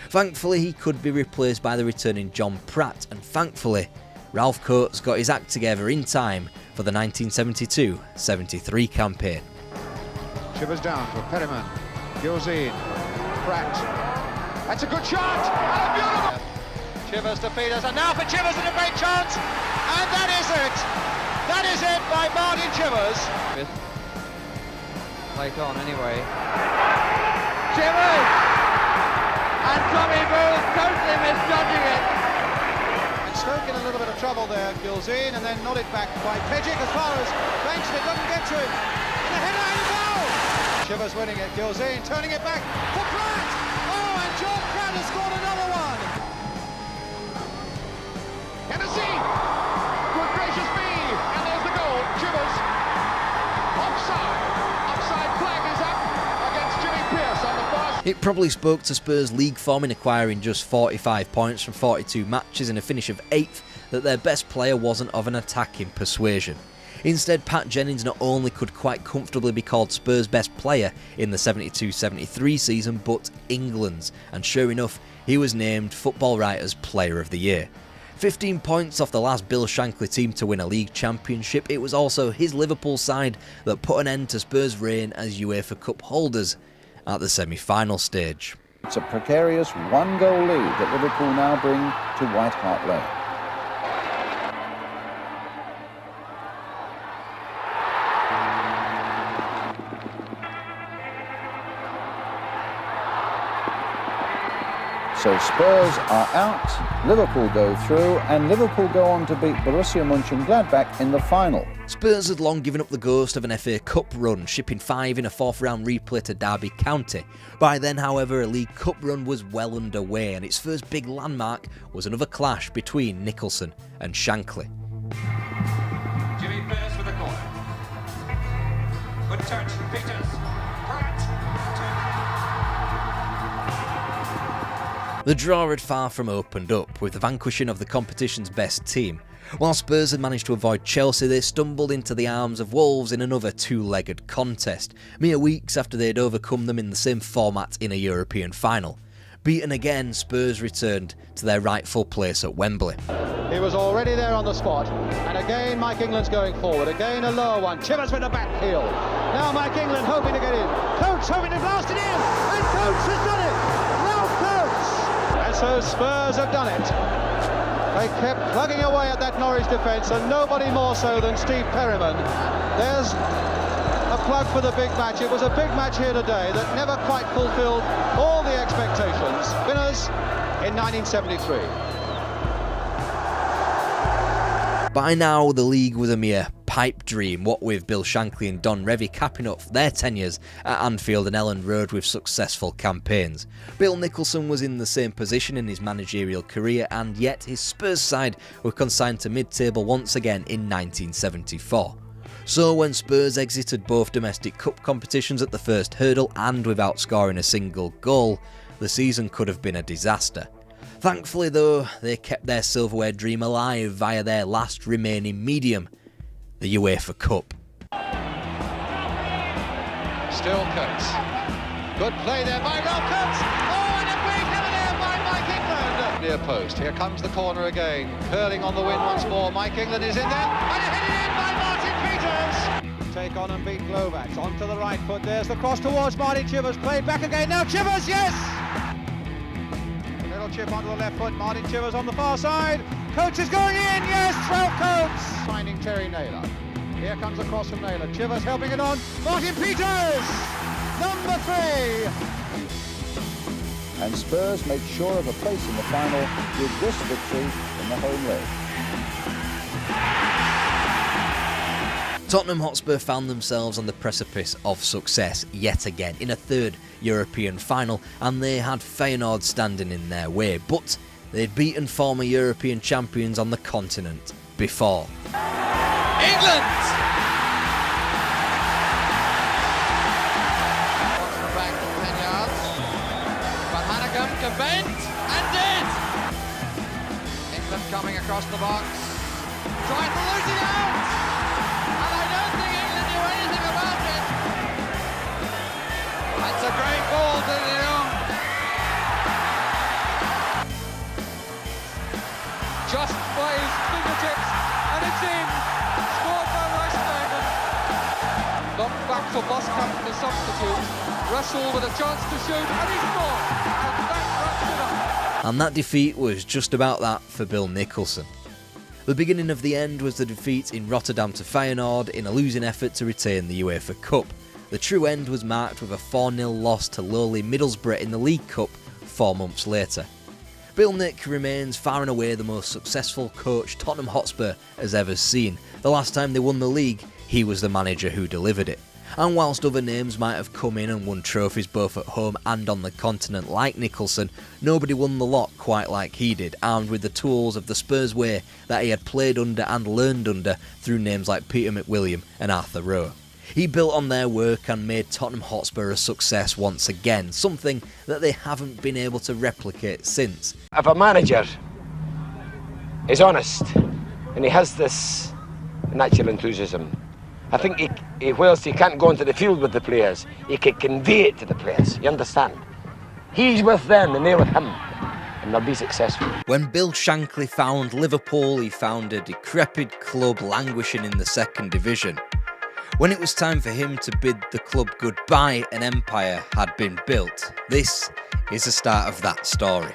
Thankfully, he could be replaced by the returning John Pratt, and thankfully, Ralph Coates got his act together in time for the 1972-73 campaign. Chivers down for Perryman, Gilzean, Pratt. That's a good shot! And a beautiful... Chivers to Peters, and now for Chivers and a great chance, and that is it! That is it by Martin Chivers. Late on anyway. Chivers! And Tommy Booth totally misjudging it. And Stoke in a little bit of trouble there, Gilzean, and then nodded back by Pidgeck as far as Banks, it doesn't get to him. And the header and goal! Chivers winning it, Gilzean turning it back for Pratt! Oh, and John Pratt has scored another one! Hennessy! Good gracious me! And there's the goal. Chivers. Offside. Offside flag is up against Jimmy Pearce on the first. It probably spoke to Spurs' league form in acquiring just 45 points from 42 matches and a finish of 8th that their best player wasn't of an attacking persuasion. Instead, Pat Jennings not only could quite comfortably be called Spurs' best player in the 72-73 season, but England's, and sure enough, he was named Football Writers' Player of the Year. 15 points off the last Bill Shankly team to win a league championship, it was also his Liverpool side that put an end to Spurs' reign as UEFA Cup holders at the semi-final stage. It's a precarious one-goal lead that Liverpool now bring to White Hart Lane. So Spurs are out, Liverpool go through, and Liverpool go on to beat Borussia Mönchengladbach in the final. Spurs had long given up the ghost of an FA Cup run, shipping 5 in a fourth-round replay to Derby County. By then, however, a League Cup run was well underway, and its first big landmark was another clash between Nicholson and Shankly. Jimmy Pierce with the corner. Good touch, Peters. The draw had far from opened up, with the vanquishing of the competition's best team. While Spurs had managed to avoid Chelsea, they stumbled into the arms of Wolves in another two-legged contest, mere weeks after they had overcome them in the same format in a European final. Beaten again, Spurs returned to their rightful place at Wembley. He was already there on the spot, and again Mike England's going forward, again a lower one, Chivers with the back heel. Now Mike England hoping to get in, Coates hoping to blast it in, and Coates has done it! And so Spurs have done it. They kept plugging away at that Norwich defence, and nobody more so than Steve Perryman. There's a plug for the big match. It was a big match here today that never quite fulfilled all the expectations. Winners in 1973. By now, the league was a mere pipe dream, what with Bill Shankly and Don Revie capping off their tenures at Anfield and Elland Road with successful campaigns. Bill Nicholson was in the same position in his managerial career, and yet his Spurs side were consigned to mid-table once again in 1974. So when Spurs exited both domestic cup competitions at the first hurdle and without scoring a single goal, the season could have been a disaster. Thankfully though, they kept their silverware dream alive via their last remaining medium, the UEFA Cup. Still Coates. Good play there by Ralph Coates. Oh, and a big header there by Mike England. Near post. Here comes the corner again. Curling on the win once more. Mike England is in there. And headed in by Martin Peters. Take on and beat Glovac. Onto the right foot. There's the cross towards Martin Chivers. Played back again. Now Chivers, yes! Little chip onto the left foot, Martin Chivers on the far side. Coates is going in, yes, Ralph Coates! Finding Terry Naylor. Here comes the cross from Naylor. Chivers helping it on. Martin Peters! Number 3! And Spurs make sure of a place in the final with this victory in the home leg. Tottenham Hotspur found themselves on the precipice of success yet again in a third European final, and they had Feyenoord standing in their way, but they'd beaten former European champions on the continent before. England! Wants the back 10 yards. But Hannegem can bend and did! England coming across the box. Trying to lose it out! And I don't think England knew anything about it. That's a great ball, Didier. Just by his fingertips, and it's in. Scored by Rice Diamond. Knocked back for Boskamp, the substitute. Russell with a chance to shoot, and he scored. And that wraps it up. And that defeat was just about that for Bill Nicholson. The beginning of the end was the defeat in Rotterdam to Feyenoord in a losing effort to retain the UEFA Cup. The true end was marked with a 4-0 loss to lowly Middlesbrough in the League Cup 4 months later. Bill Nick remains far and away the most successful coach Tottenham Hotspur has ever seen. The last time they won the league, he was the manager who delivered it. And whilst other names might have come in and won trophies both at home and on the continent like Nicholson, nobody won the lot quite like he did, armed with the tools of the Spurs way that he had played under and learned under through names like Peter McWilliam and Arthur Rowe. He built on their work and made Tottenham Hotspur a success once again, something that they haven't been able to replicate since. If a manager is honest and he has this natural enthusiasm, I think whilst he can't go into the field with the players, he can convey it to the players, you understand? He's with them and they're with him, and they'll be successful. When Bill Shankly found Liverpool, he found a decrepit club languishing in the second division. When it was time for him to bid the club goodbye, an empire had been built. This is the start of that story.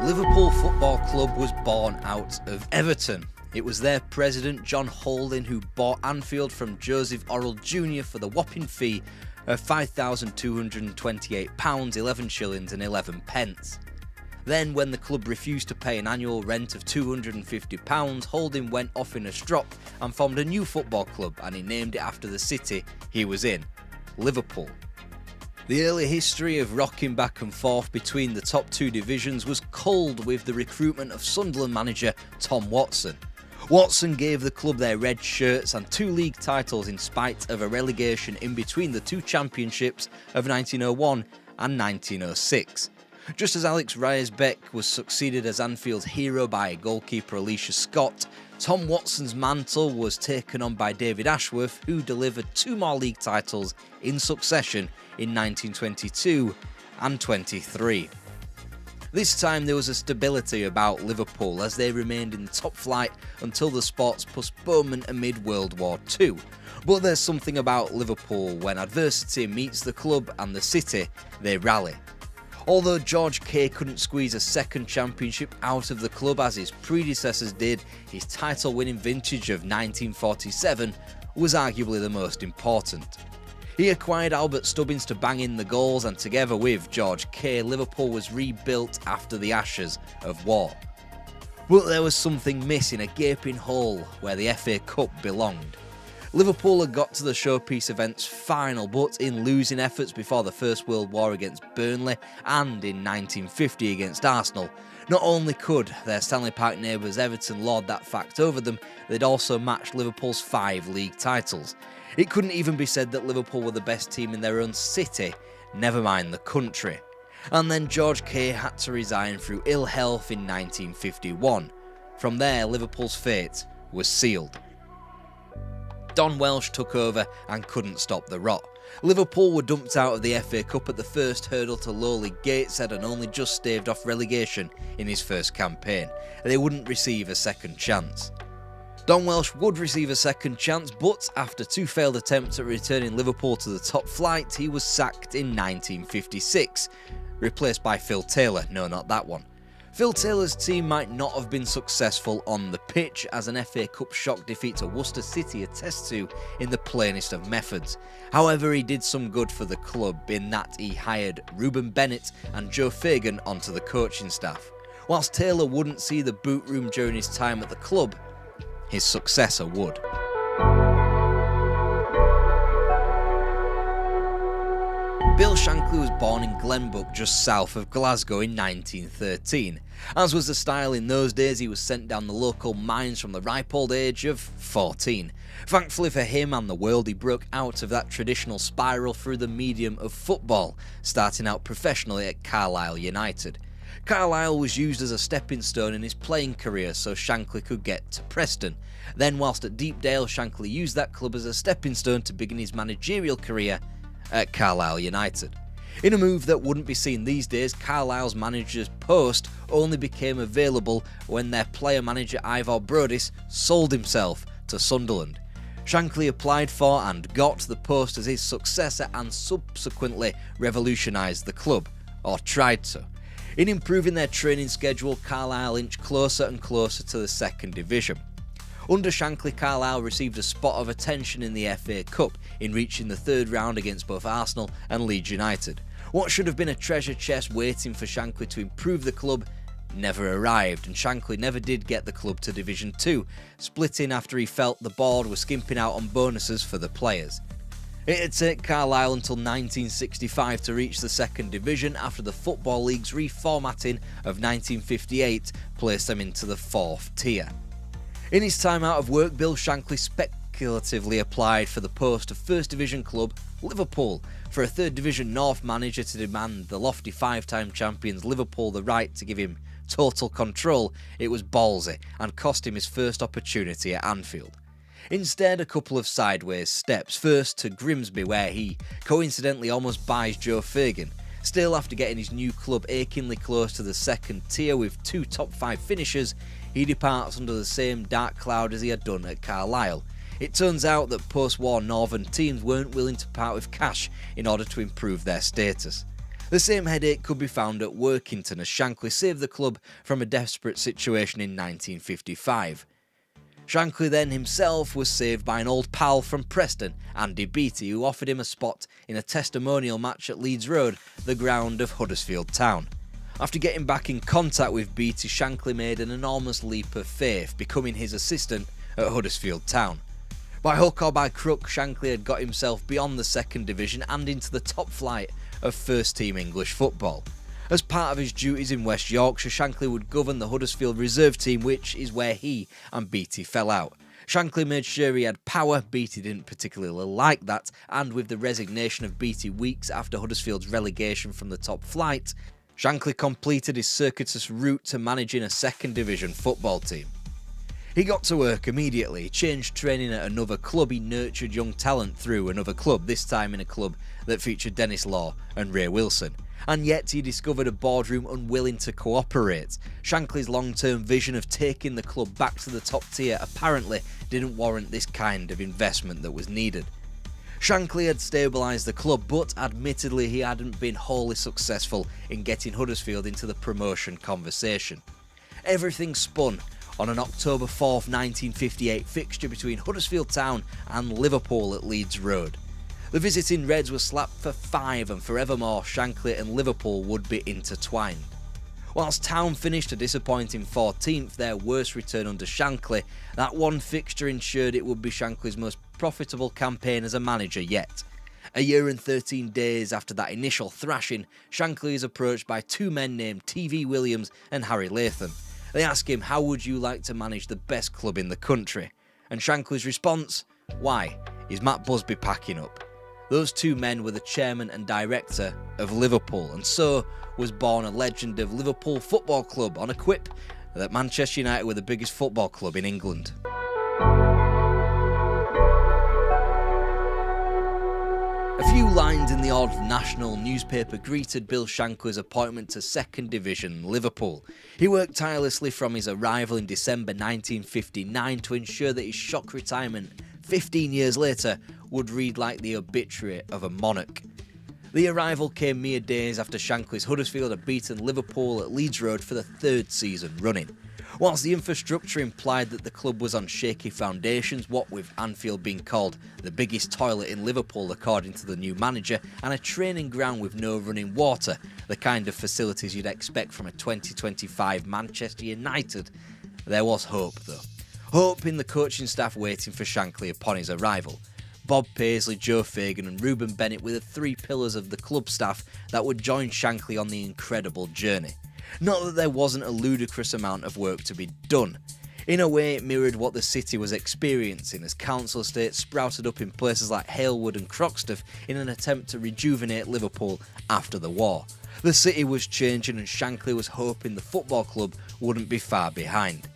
Liverpool Football Club was born out of Everton. It was their president, John Holding, who bought Anfield from Joseph Orrell Jr. for the whopping fee of £5,228, 11 shillings and 11 pence. Then, when the club refused to pay an annual rent of £250, Holding went off in a strop and formed a new football club, and he named it after the city he was in, Liverpool. The early history of rocking back and forth between the top two divisions was culled with the recruitment of Sunderland manager Tom Watson. Watson gave the club their red shirts and 2 league titles in spite of a relegation in between the 2 championships of 1901 and 1906. Just as Alex Ryersbeck was succeeded as Anfield's hero by goalkeeper Alicia Scott, Tom Watson's mantle was taken on by David Ashworth, who delivered 2 more league titles in succession in 1922 and 23. This time there was a stability about Liverpool as they remained in the top flight until the sport's postponement amid World War II. But there's something about Liverpool: when adversity meets the club and the city, they rally. Although George Kay couldn't squeeze a second championship out of the club as his predecessors did, his title-winning vintage of 1947 was arguably the most important. He acquired Albert Stubbins to bang in the goals, and together with George Kay, Liverpool was rebuilt after the ashes of war. But there was something missing, a gaping hole where the FA Cup belonged. Liverpool had got to the showpiece event's final, but in losing efforts before the First World War against Burnley and in 1950 against Arsenal, not only could their Stanley Park neighbours Everton lord that fact over them, they'd also matched Liverpool's 5 league titles. It couldn't even be said that Liverpool were the best team in their own city, never mind the country. And then George Kay had to resign through ill health in 1951. From there, Liverpool's fate was sealed. Don Welsh took over and couldn't stop the rot. Liverpool were dumped out of the FA Cup at the first hurdle to lowly Gateshead and only just staved off relegation in his first campaign. They wouldn't receive a second chance. Don Welsh would receive a second chance, but after 2 failed attempts at returning Liverpool to the top flight, he was sacked in 1956, replaced by Phil Taylor. No, not that one. Phil Taylor's team might not have been successful on the pitch, as an FA Cup shock defeat to Worcester City attests to in the plainest of methods. However, he did some good for the club in that he hired Ruben Bennett and Joe Fagan onto the coaching staff. Whilst Taylor wouldn't see the boot room during his time at the club, his successor would. Bill Shankly was born in Glenbrook, just south of Glasgow, in 1913. As was the style in those days, he was sent down the local mines from the ripe old age of 14. Thankfully for him and the world, he broke out of that traditional spiral through the medium of football, starting out professionally at Carlisle United. Carlisle was used as a stepping stone in his playing career so Shankly could get to Preston. Then, whilst at Deepdale, Shankly used that club as a stepping stone to begin his managerial career at Carlisle United. In a move that wouldn't be seen these days, Carlisle's manager's post only became available when their player-manager Ivor Brodis sold himself to Sunderland. Shankly applied for and got the post as his successor and subsequently revolutionised the club, or tried to. In improving their training schedule, Carlisle inched closer and closer to the second division. Under Shankly, Carlisle received a spot of attention in the FA Cup in reaching the 3rd round against both Arsenal and Leeds United. What should have been a treasure chest waiting for Shankly to improve the club never arrived, and Shankly never did get the club to Division 2, splitting after he felt the board was skimping out on bonuses for the players. It'd take Carlisle until 1965 to reach the 2nd Division after the Football League's reformatting of 1958 placed them into the 4th tier. In his time out of work, Bill Shankly speculatively applied for the post of 1st Division club Liverpool. For a 3rd Division North manager to demand the lofty 5-time champions Liverpool the right to give him total control, it was ballsy and cost him his first opportunity at Anfield. Instead, a couple of sideways steps. First to Grimsby, where he coincidentally almost buys Joe Fagan. Still, after getting his new club achingly close to the 2nd tier with 2 top 5 finishers, he departs under the same dark cloud as he had done at Carlisle. It turns out that post-war northern teams weren't willing to part with cash in order to improve their status. The same headache could be found at Workington as Shankly saved the club from a desperate situation in 1955. Shankly then himself was saved by an old pal from Preston, Andy Beattie, who offered him a spot in a testimonial match at Leeds Road, the ground of Huddersfield Town. After getting back in contact with Beattie, Shankly made an enormous leap of faith, becoming his assistant at Huddersfield Town. By hook or by crook, Shankly had got himself beyond the second division and into the top flight of first team English football. As part of his duties in West Yorkshire, Shankly would govern the Huddersfield reserve team, which is where he and Beattie fell out. Shankly made sure he had power. Beattie didn't particularly like that, and with the resignation of Beattie weeks after Huddersfield's relegation from the top flight, Shankly completed his circuitous route to managing a second division football team. He got to work immediately. He changed training at another club. He nurtured young talent through another club, this time in a club that featured Dennis Law and Ray Wilson. And yet he discovered a boardroom unwilling to cooperate. Shankly's long-term vision of taking the club back to the top tier apparently didn't warrant this kind of investment that was needed. Shankly had stabilised the club, but admittedly he hadn't been wholly successful in getting Huddersfield into the promotion conversation. Everything spun on an October 4th, 1958 fixture between Huddersfield Town and Liverpool at Leeds Road. The visiting Reds were slapped for 5, and forevermore Shankly and Liverpool would be intertwined. Whilst Town finished a disappointing 14th, their worst return under Shankly, that one fixture ensured it would be Shankly's most profitable campaign as a manager yet. A year and 13 days after that initial thrashing, Shankly is approached by two men named TV Williams and Harry Latham. They ask him, "How would you like to manage the best club in the country?" And Shankly's response, "Why, is Matt Busby packing up?" Those two men were the chairman and director of Liverpool, and so was born a legend of Liverpool Football Club on a quip that Manchester United were the biggest football club in England. A few lines in the odd national newspaper greeted Bill Shankly's appointment to second division Liverpool. He worked tirelessly from his arrival in December 1959 to ensure that his shock retirement 15 years later would read like the obituary of a monarch. The arrival came mere days after Shankly's Huddersfield had beaten Liverpool at Leeds Road for the third season running. Whilst the infrastructure implied that the club was on shaky foundations, what with Anfield being called the biggest toilet in Liverpool according to the new manager, and a training ground with no running water, the kind of facilities you'd expect from a 2025 Manchester United, there was hope though. Hope in the coaching staff waiting for Shankly upon his arrival. Bob Paisley, Joe Fagan and Ruben Bennett were the three pillars of the club staff that would join Shankly on the incredible journey. Not that there wasn't a ludicrous amount of work to be done. In a way, it mirrored what the city was experiencing as council estates sprouted up in places like Halewood and Croxteth in an attempt to rejuvenate Liverpool after the war. The city was changing and Shankly was hoping the football club wouldn't be far behind.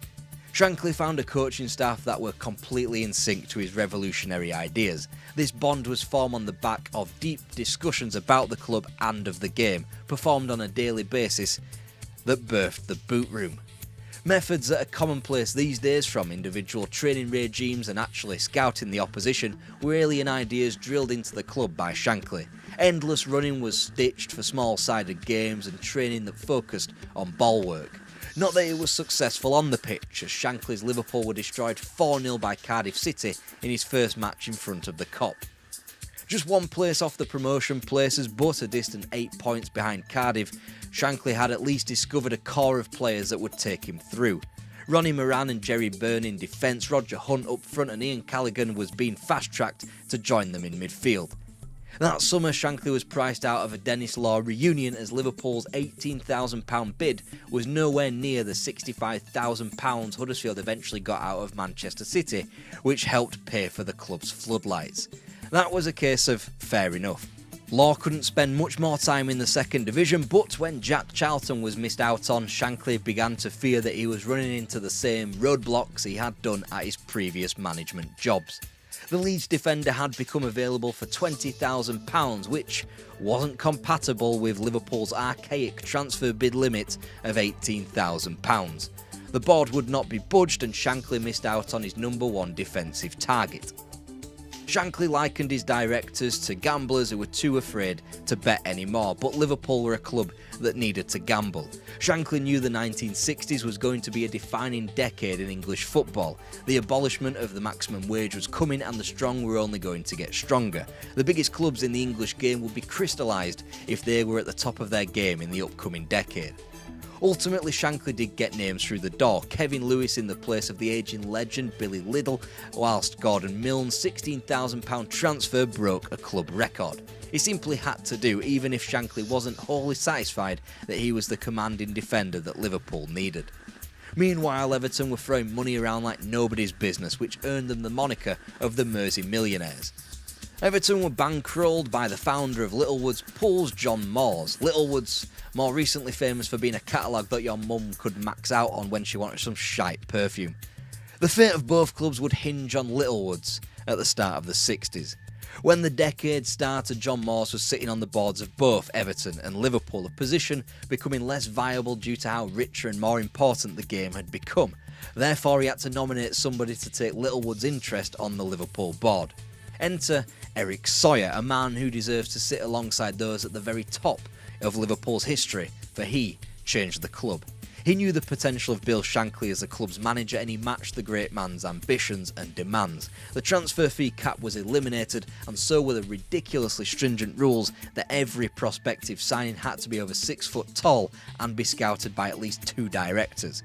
Shankly found a coaching staff that were completely in sync to his revolutionary ideas. This bond was formed on the back of deep discussions about the club and of the game, performed on a daily basis, that birthed the boot room. Methods that are commonplace these days, from individual training regimes and actually scouting the opposition, were alien ideas drilled into the club by Shankly. Endless running was stitched for small-sided games and training that focused on ball work. Not that it was successful on the pitch, as Shankly's Liverpool were destroyed 4-0 by Cardiff City in his first match in front of the Kop. Just one place off the promotion places, but a distant 8 points behind Cardiff, Shankly had at least discovered a core of players that would take him through. Ronnie Moran and Jerry Byrne in defence, Roger Hunt up front and Ian Callaghan was being fast-tracked to join them in midfield. That summer, Shankly was priced out of a Dennis Law reunion as Liverpool's £18,000 bid was nowhere near the £65,000 Huddersfield eventually got out of Manchester City, which helped pay for the club's floodlights. That was a case of fair enough. Law couldn't spend much more time in the second division, but when Jack Charlton was missed out on, Shankly began to fear that he was running into the same roadblocks he had done at his previous management jobs. The Leeds defender had become available for £20,000, which wasn't compatible with Liverpool's archaic transfer bid limit of £18,000. The board would not be budged and Shankly missed out on his number one defensive target. Shankly likened his directors to gamblers who were too afraid to bet anymore, but Liverpool were a club that needed to gamble. Shankly knew the 1960s was going to be a defining decade in English football. The abolishment of the maximum wage was coming and the strong were only going to get stronger. The biggest clubs in the English game would be crystallised if they were at the top of their game in the upcoming decade. Ultimately, Shankly did get names through the door, Kevin Lewis in the place of the ageing legend Billy Liddell, whilst Gordon Milne's £16,000 transfer broke a club record. He simply had to do, even if Shankly wasn't wholly satisfied that he was the commanding defender that Liverpool needed. Meanwhile, Everton were throwing money around like nobody's business, which earned them the moniker of the Mersey Millionaires. Everton were bankrolled by the founder of Littlewood's Pools, John Moores. Littlewood's more recently famous for being a catalogue that your mum could max out on when she wanted some shite perfume. The fate of both clubs would hinge on Littlewood's at the start of the 60s. When the decade started, John Moores was sitting on the boards of both Everton and Liverpool, a position becoming less viable due to how richer and more important the game had become. Therefore, he had to nominate somebody to take Littlewood's interest on the Liverpool board. Enter Eric Sawyer, a man who deserves to sit alongside those at the very top of Liverpool's history, for he changed the club. He knew the potential of Bill Shankly as the club's manager and he matched the great man's ambitions and demands. The transfer fee cap was eliminated and so were the ridiculously stringent rules that every prospective signing had to be over 6 foot tall and be scouted by at least 2 directors.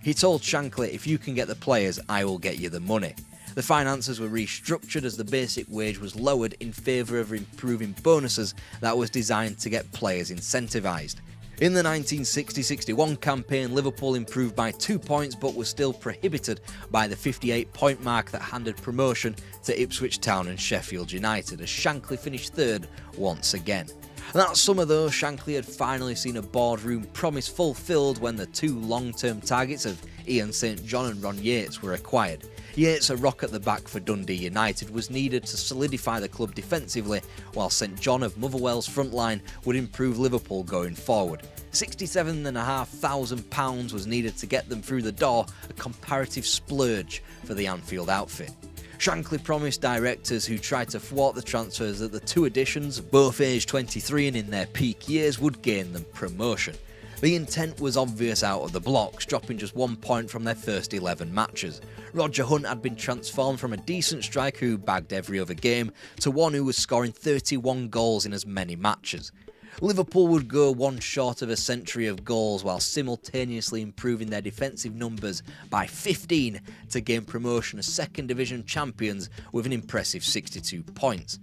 He told Shankly, "If you can get the players, I will get you the money." The finances were restructured as the basic wage was lowered in favour of improving bonuses that was designed to get players incentivised. In the 1960-61 campaign, Liverpool improved by 2 points but was still prohibited by the 58-point mark that handed promotion to Ipswich Town and Sheffield United, as Shankly finished third once again. That summer though, Shankly had finally seen a boardroom promise fulfilled when the 2 long-term targets of Ian St John and Ron Yates were acquired. Yates, a rock at the back for Dundee United, was needed to solidify the club defensively, while St John of Motherwell's front line would improve Liverpool going forward. £67,500 was needed to get them through the door, a comparative splurge for the Anfield outfit. Shankly promised directors who tried to thwart the transfers that the 2 additions, both aged 23 and in their peak years, would gain them promotion. The intent was obvious out of the blocks, dropping just 1 point from their first 11 matches. Roger Hunt had been transformed from a decent striker who bagged every other game to one who was scoring 31 goals in as many matches. Liverpool would go one short of a century of goals while simultaneously improving their defensive numbers by 15 to gain promotion as second division champions with an impressive 62 points.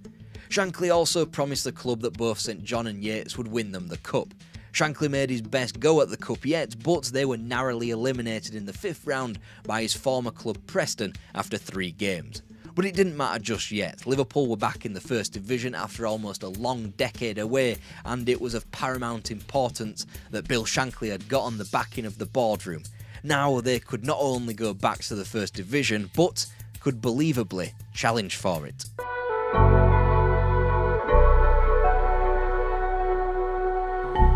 Shankly also promised the club that both St John and Yates would win them the cup. Shankly made his best go at the cup yet, but they were narrowly eliminated in the 5th round by his former club Preston after 3 games. But it didn't matter just yet. Liverpool were back in the First Division after almost a long decade away, and it was of paramount importance that Bill Shankly had gotten the backing of the boardroom. Now they could not only go back to the First Division, but could believably challenge for it.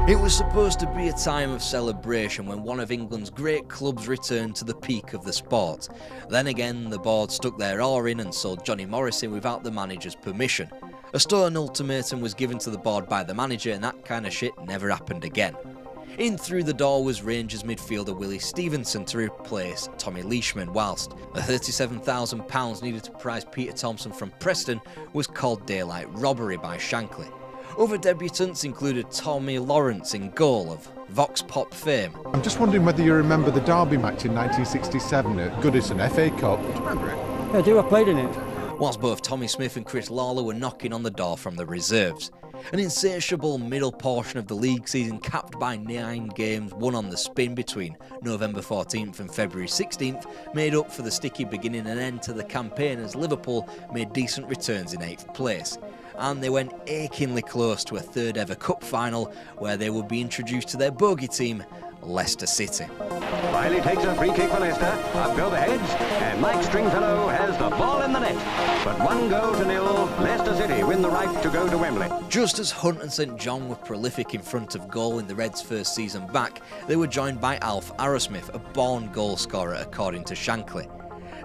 It was supposed to be a time of celebration when one of England's great clubs returned to the peak of the sport. Then again, the board stuck their oar in and sold Johnny Morrison without the manager's permission. A stern ultimatum was given to the board by the manager and that kind of shit never happened again. In through the door was Rangers midfielder Willie Stevenson to replace Tommy Leishman, whilst the £37,000 needed to prize Peter Thompson from Preston was called daylight robbery by Shankly. Other debutants included Tommy Lawrence in goal of Vox Pop fame. I'm just wondering whether you remember the Derby match in 1967 at Goodison FA Cup. Do you remember it? Yeah, I do. I played in it. Whilst both Tommy Smith and Chris Lawler were knocking on the door from the reserves. An insatiable middle portion of the league season capped by 9 games won on the spin between November 14th and February 16th made up for the sticky beginning and end to the campaign as Liverpool made decent returns in 8th place. And they went achingly close to a 3rd ever cup final where they would be introduced to their bogey team, Leicester City. Riley takes a free kick for Leicester. Up go the heads, and Mike Stringfellow has the ball in the net. But 1-0, Leicester City win the right to go to Wembley. Just as Hunt and St John were prolific in front of goal in the Reds' first season back, they were joined by Alf Arrowsmith, a born goal scorer according to Shankly.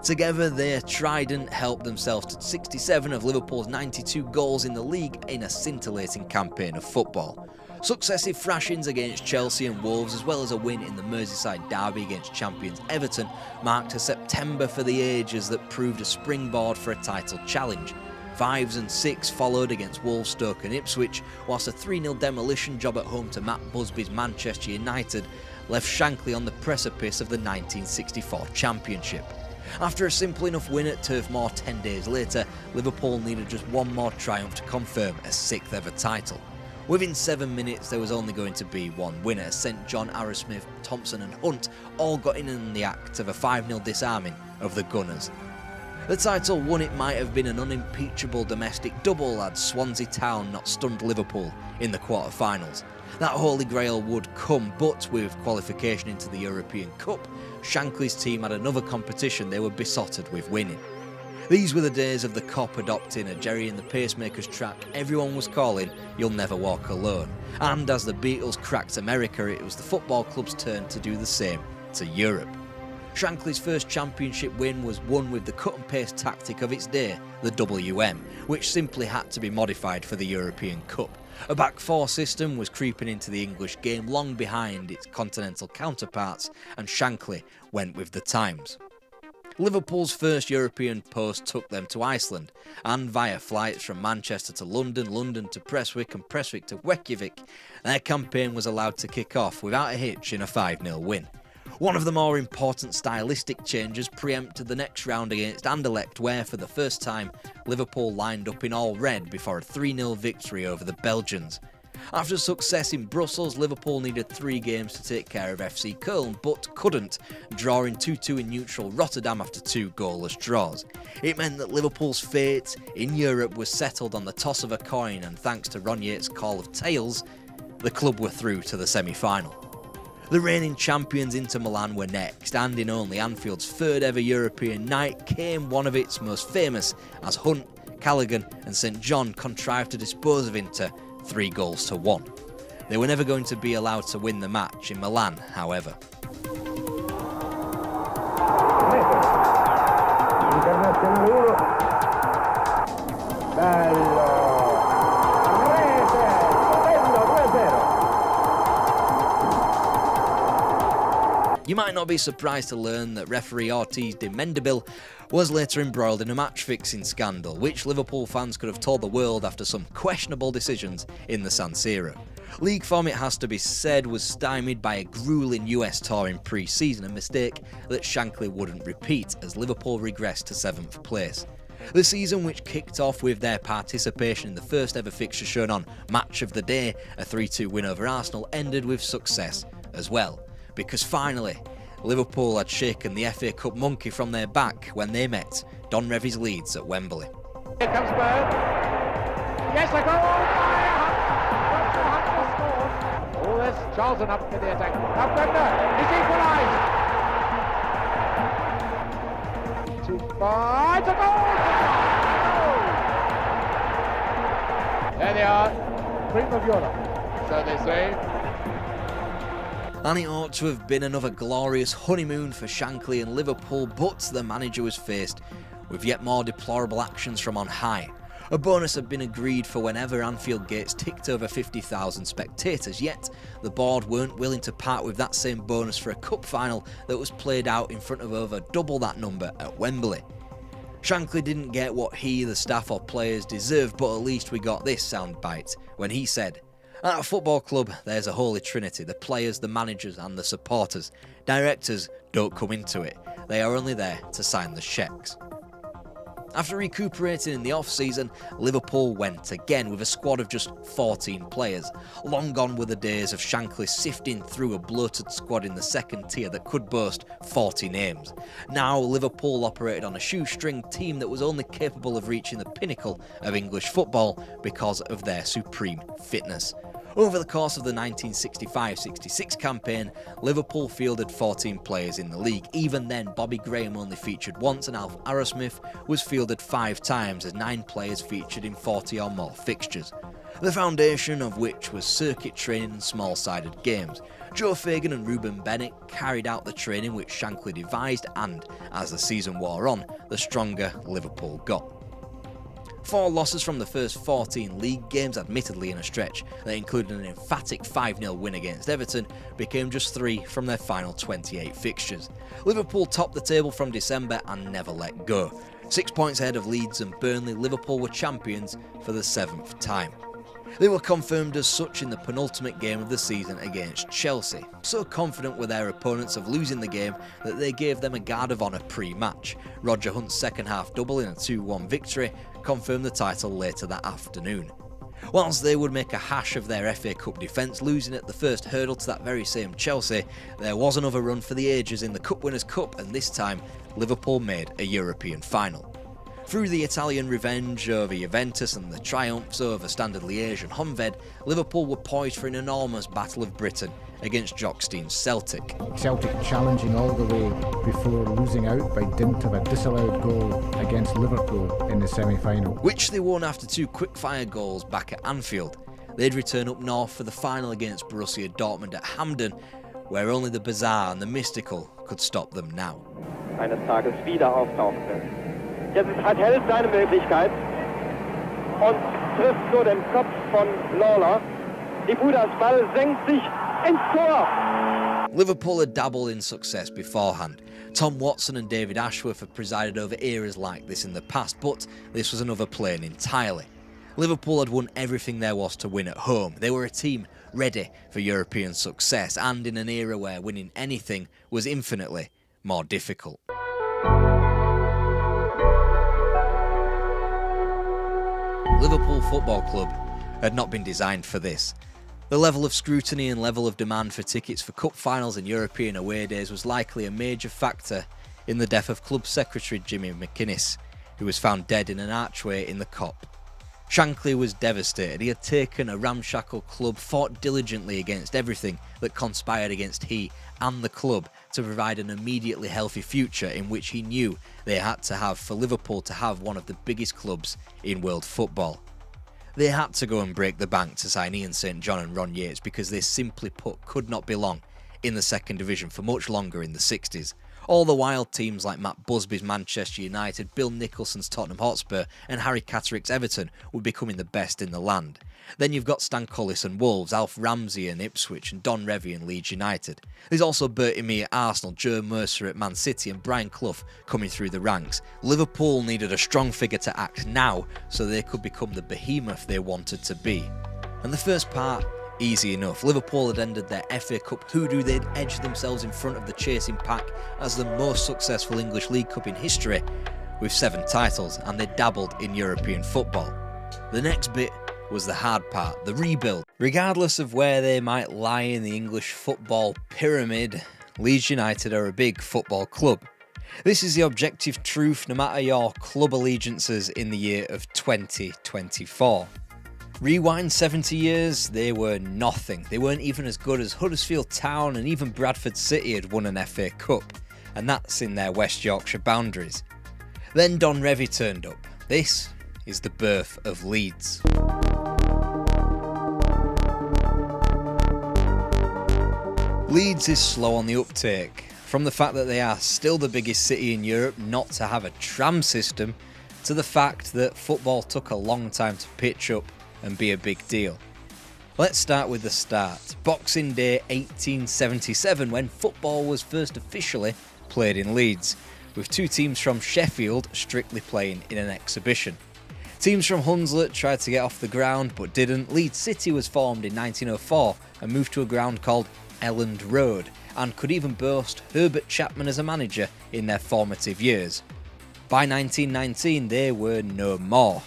Together, their trident helped themselves to 67 of Liverpool's 92 goals in the league in a scintillating campaign of football. Successive thrashings against Chelsea and Wolves, as well as a win in the Merseyside derby against champions Everton, marked a September for the ages that proved a springboard for a title challenge. 5s and 6 followed against Wolves, Stoke and Ipswich, whilst a 3-0 demolition job at home to Matt Busby's Manchester United left Shankly on the precipice of the 1964 Championship. After a simple enough win at Turf Moor 10 days later, Liverpool needed just one more triumph to confirm a 6th ever title. Within 7 minutes there was only going to be one winner. St John, Arrowsmith, Thompson and Hunt all got in the act of a 5-0 disarming of the Gunners. The title won it might have been an unimpeachable domestic double had Swansea Town not stunned Liverpool in the quarter-finals. That holy grail would come, but with qualification into the European Cup, Shankly's team had another competition they were besotted with winning. These were the days of the Kop adopting a Jerry and the Pacemakers track everyone was calling You'll Never Walk Alone, and as the Beatles cracked America, it was the football club's turn to do the same to Europe. Shankly's first championship win was won with the cut and paste tactic of its day, the WM, which simply had to be modified for the European Cup. A back four system was creeping into the English game long behind its continental counterparts, and Shankly went with the times. Liverpool's first European post took them to Iceland, and via flights from Manchester to London, London to Prestwick and Prestwick to Reykjavik, their campaign was allowed to kick off without a hitch in a 5-0 win. One of the more important stylistic changes preempted the next round against Anderlecht, where for the first time Liverpool lined up in all red before a 3-0 victory over the Belgians. After success in Brussels, Liverpool needed 3 games to take care of FC Köln, but couldn't, drawing 2-2 in neutral Rotterdam after 2 goalless draws. It meant that Liverpool's fate in Europe was settled on the toss of a coin, and thanks to Ron Yates' call of tails, the club were through to the semi-final. The reigning champions Inter Milan were next, and in only Anfield's 3rd ever European night came one of its most famous, as Hunt, Callaghan and St John contrived to dispose of Inter 3-1. They were never going to be allowed to win the match in Milan, however. You might not be surprised to learn that referee Ortiz de Mendeville was later embroiled in a match-fixing scandal, which Liverpool fans could have told the world after some questionable decisions in the San Siro. League form, it has to be said, was stymied by a gruelling US tour in pre-season, a mistake that Shankly wouldn't repeat as Liverpool regressed to 7th place. The season, which kicked off with their participation in the first ever fixture shown on Match of the Day, a 3-2 win over Arsenal, ended with success as well. Because finally, Liverpool had shaken the FA Cup monkey from their back when they met Don Revie's Leeds at Wembley. Here comes Bird. Yes, a goal! Hunt scored. Oh, there's Charlton up to the attack. Now Bremner, he's equalised. 2-5, it's a goal! There they are, cream of Europe, so they say. And it ought to have been another glorious honeymoon for Shankly and Liverpool, but the manager was faced with yet more deplorable actions from on high. A bonus had been agreed for whenever Anfield gates ticked over 50,000 spectators, yet the board weren't willing to part with that same bonus for a cup final that was played out in front of over double that number at Wembley. Shankly didn't get what he, the staff or players deserved, but at least we got this soundbite when he said, "At a football club, there's a holy trinity, the players, the managers and the supporters. Directors don't come into it. They are only there to sign the cheques." After recuperating in the off-season, Liverpool went again with a squad of just 14 players. Long gone were the days of Shankly sifting through a bloated squad in the second tier that could boast 40 names. Now Liverpool operated on a shoestring team that was only capable of reaching the pinnacle of English football because of their supreme fitness. Over the course of the 1965-66 campaign, Liverpool fielded 14 players in the league. Even then, Bobby Graham only featured once and Alf Arrowsmith was fielded 5 times as 9 players featured in 40 or more fixtures. the foundation of which was circuit training and small-sided games. Joe Fagan and Ruben Bennett carried out the training which Shankly devised, and, as the season wore on, the stronger Liverpool got. 4 losses from the first 14 league games, admittedly in a stretch that included an emphatic 5-0 win against Everton, became just 3 from their final 28 fixtures. Liverpool topped the table from December and never let go. 6 points ahead of Leeds and Burnley, Liverpool were champions for the 7th time. They were confirmed as such in the penultimate game of the season against Chelsea. So confident were their opponents of losing the game that they gave them a guard of honour pre-match. Roger Hunt's second half double in a 2-1 victory confirmed the title later that afternoon. Whilst they would make a hash of their FA Cup defence, losing at the first hurdle to that very same Chelsea, there was another run for the ages in the Cup Winners' Cup, and this time Liverpool made a European final. Through the Italian revenge over Juventus and the triumphs over Standard Liège and Honved, Liverpool were poised for an enormous Battle of Britain against Jock Stein's Celtic. Celtic challenging all the way before losing out by dint of a disallowed goal against Liverpool in the semi-final, which they won after 2 quick-fire goals back at Anfield. They'd return up north for the final against Borussia Dortmund at Hamden, where only the bizarre and the mystical could stop them now. Eines Tages wieder auftauchte. Jetzt hat HELP seine Möglichkeit und trifft nur den Kopf von Lawler. Die Budas Ball senkt sich ins Tor. Liverpool had dabbled in success beforehand. Tom Watson and David Ashworth had presided over eras like this in the past, but this was another plane entirely. Liverpool had won everything there was to win at home. They were a team ready for European success, and in an era where winning anything was infinitely more difficult. Liverpool Football Club had not been designed for this. The level of scrutiny and level of demand for tickets for cup finals and European away days was likely a major factor in the death of club secretary Jimmy McInnes, who was found dead in an archway in the Kop. Shankly was devastated. He had taken a ramshackle club, fought diligently against everything that conspired against he and the club to provide an immediately healthy future in which he knew they had to have for Liverpool to have one of the biggest clubs in world football. They had to go and break the bank to sign Ian St John and Ron Yates because they simply put could not belong in the second division for much longer in the 60s. All the while teams like Matt Busby's Manchester United, Bill Nicholson's Tottenham Hotspur and Harry Catterick's Everton were becoming the best in the land. Then you've got Stan Cullis and Wolves, Alf Ramsey and Ipswich and Don Revie and Leeds United. There's also Bertie Mee at Arsenal, Joe Mercer at Man City and Brian Clough coming through the ranks. Liverpool needed a strong figure to act now so they could become the behemoth they wanted to be. And the first part, easy enough. Liverpool had ended their FA Cup hoodoo. They'd edged themselves in front of the chasing pack as the most successful English League Cup in history with 7 titles, and they dabbled in European football. The next bit was the hard part, the rebuild. Regardless of where they might lie in the English football pyramid, Leeds United are a big football club. This is the objective truth no matter your club allegiances in the year of 2024. Rewind 70 years, they were nothing. They weren't even as good as Huddersfield Town, and even Bradford City had won an FA Cup, and that's in their West Yorkshire boundaries. Then Don Revie turned up. This is the birth of Leeds. Leeds is slow on the uptake, from the fact that they are still the biggest city in Europe not to have a tram system, to the fact that football took a long time to pitch up and be a big deal. Let's start with the start. Boxing Day 1877, when football was first officially played in Leeds, with 2 teams from Sheffield strictly playing in an exhibition. Teams from Hunslet tried to get off the ground but didn't. Leeds City was formed in 1904 and moved to a ground called Elland Road, and could even boast Herbert Chapman as a manager in their formative years. By 1919 they were no more.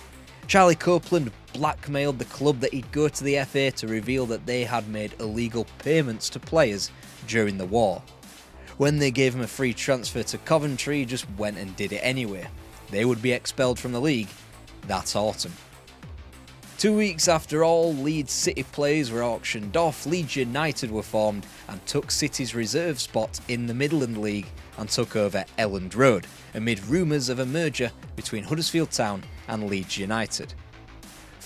Charlie Copeland blackmailed the club that he'd go to the FA to reveal that they had made illegal payments to players during the war. When they gave him a free transfer to Coventry, he just went and did it anyway. They would be expelled from the league that autumn. 2 weeks after all Leeds City players were auctioned off, Leeds United were formed and took City's reserve spot in the Midland League and took over Elland Road, amid rumours of a merger between Huddersfield Town and Leeds United.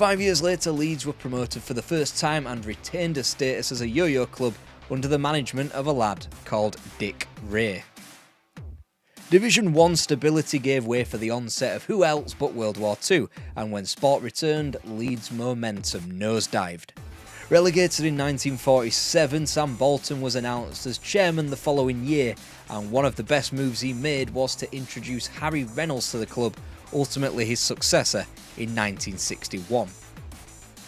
5 years later, Leeds were promoted for the first time and retained a status as a yo-yo club under the management of a lad called Dick Ray. Division 1 stability gave way for the onset of who else but World War II, and when sport returned, Leeds' momentum nosedived. Relegated in 1947, Sam Bolton was announced as chairman the following year, and one of the best moves he made was to introduce Harry Reynolds to the club, ultimately his successor in 1961.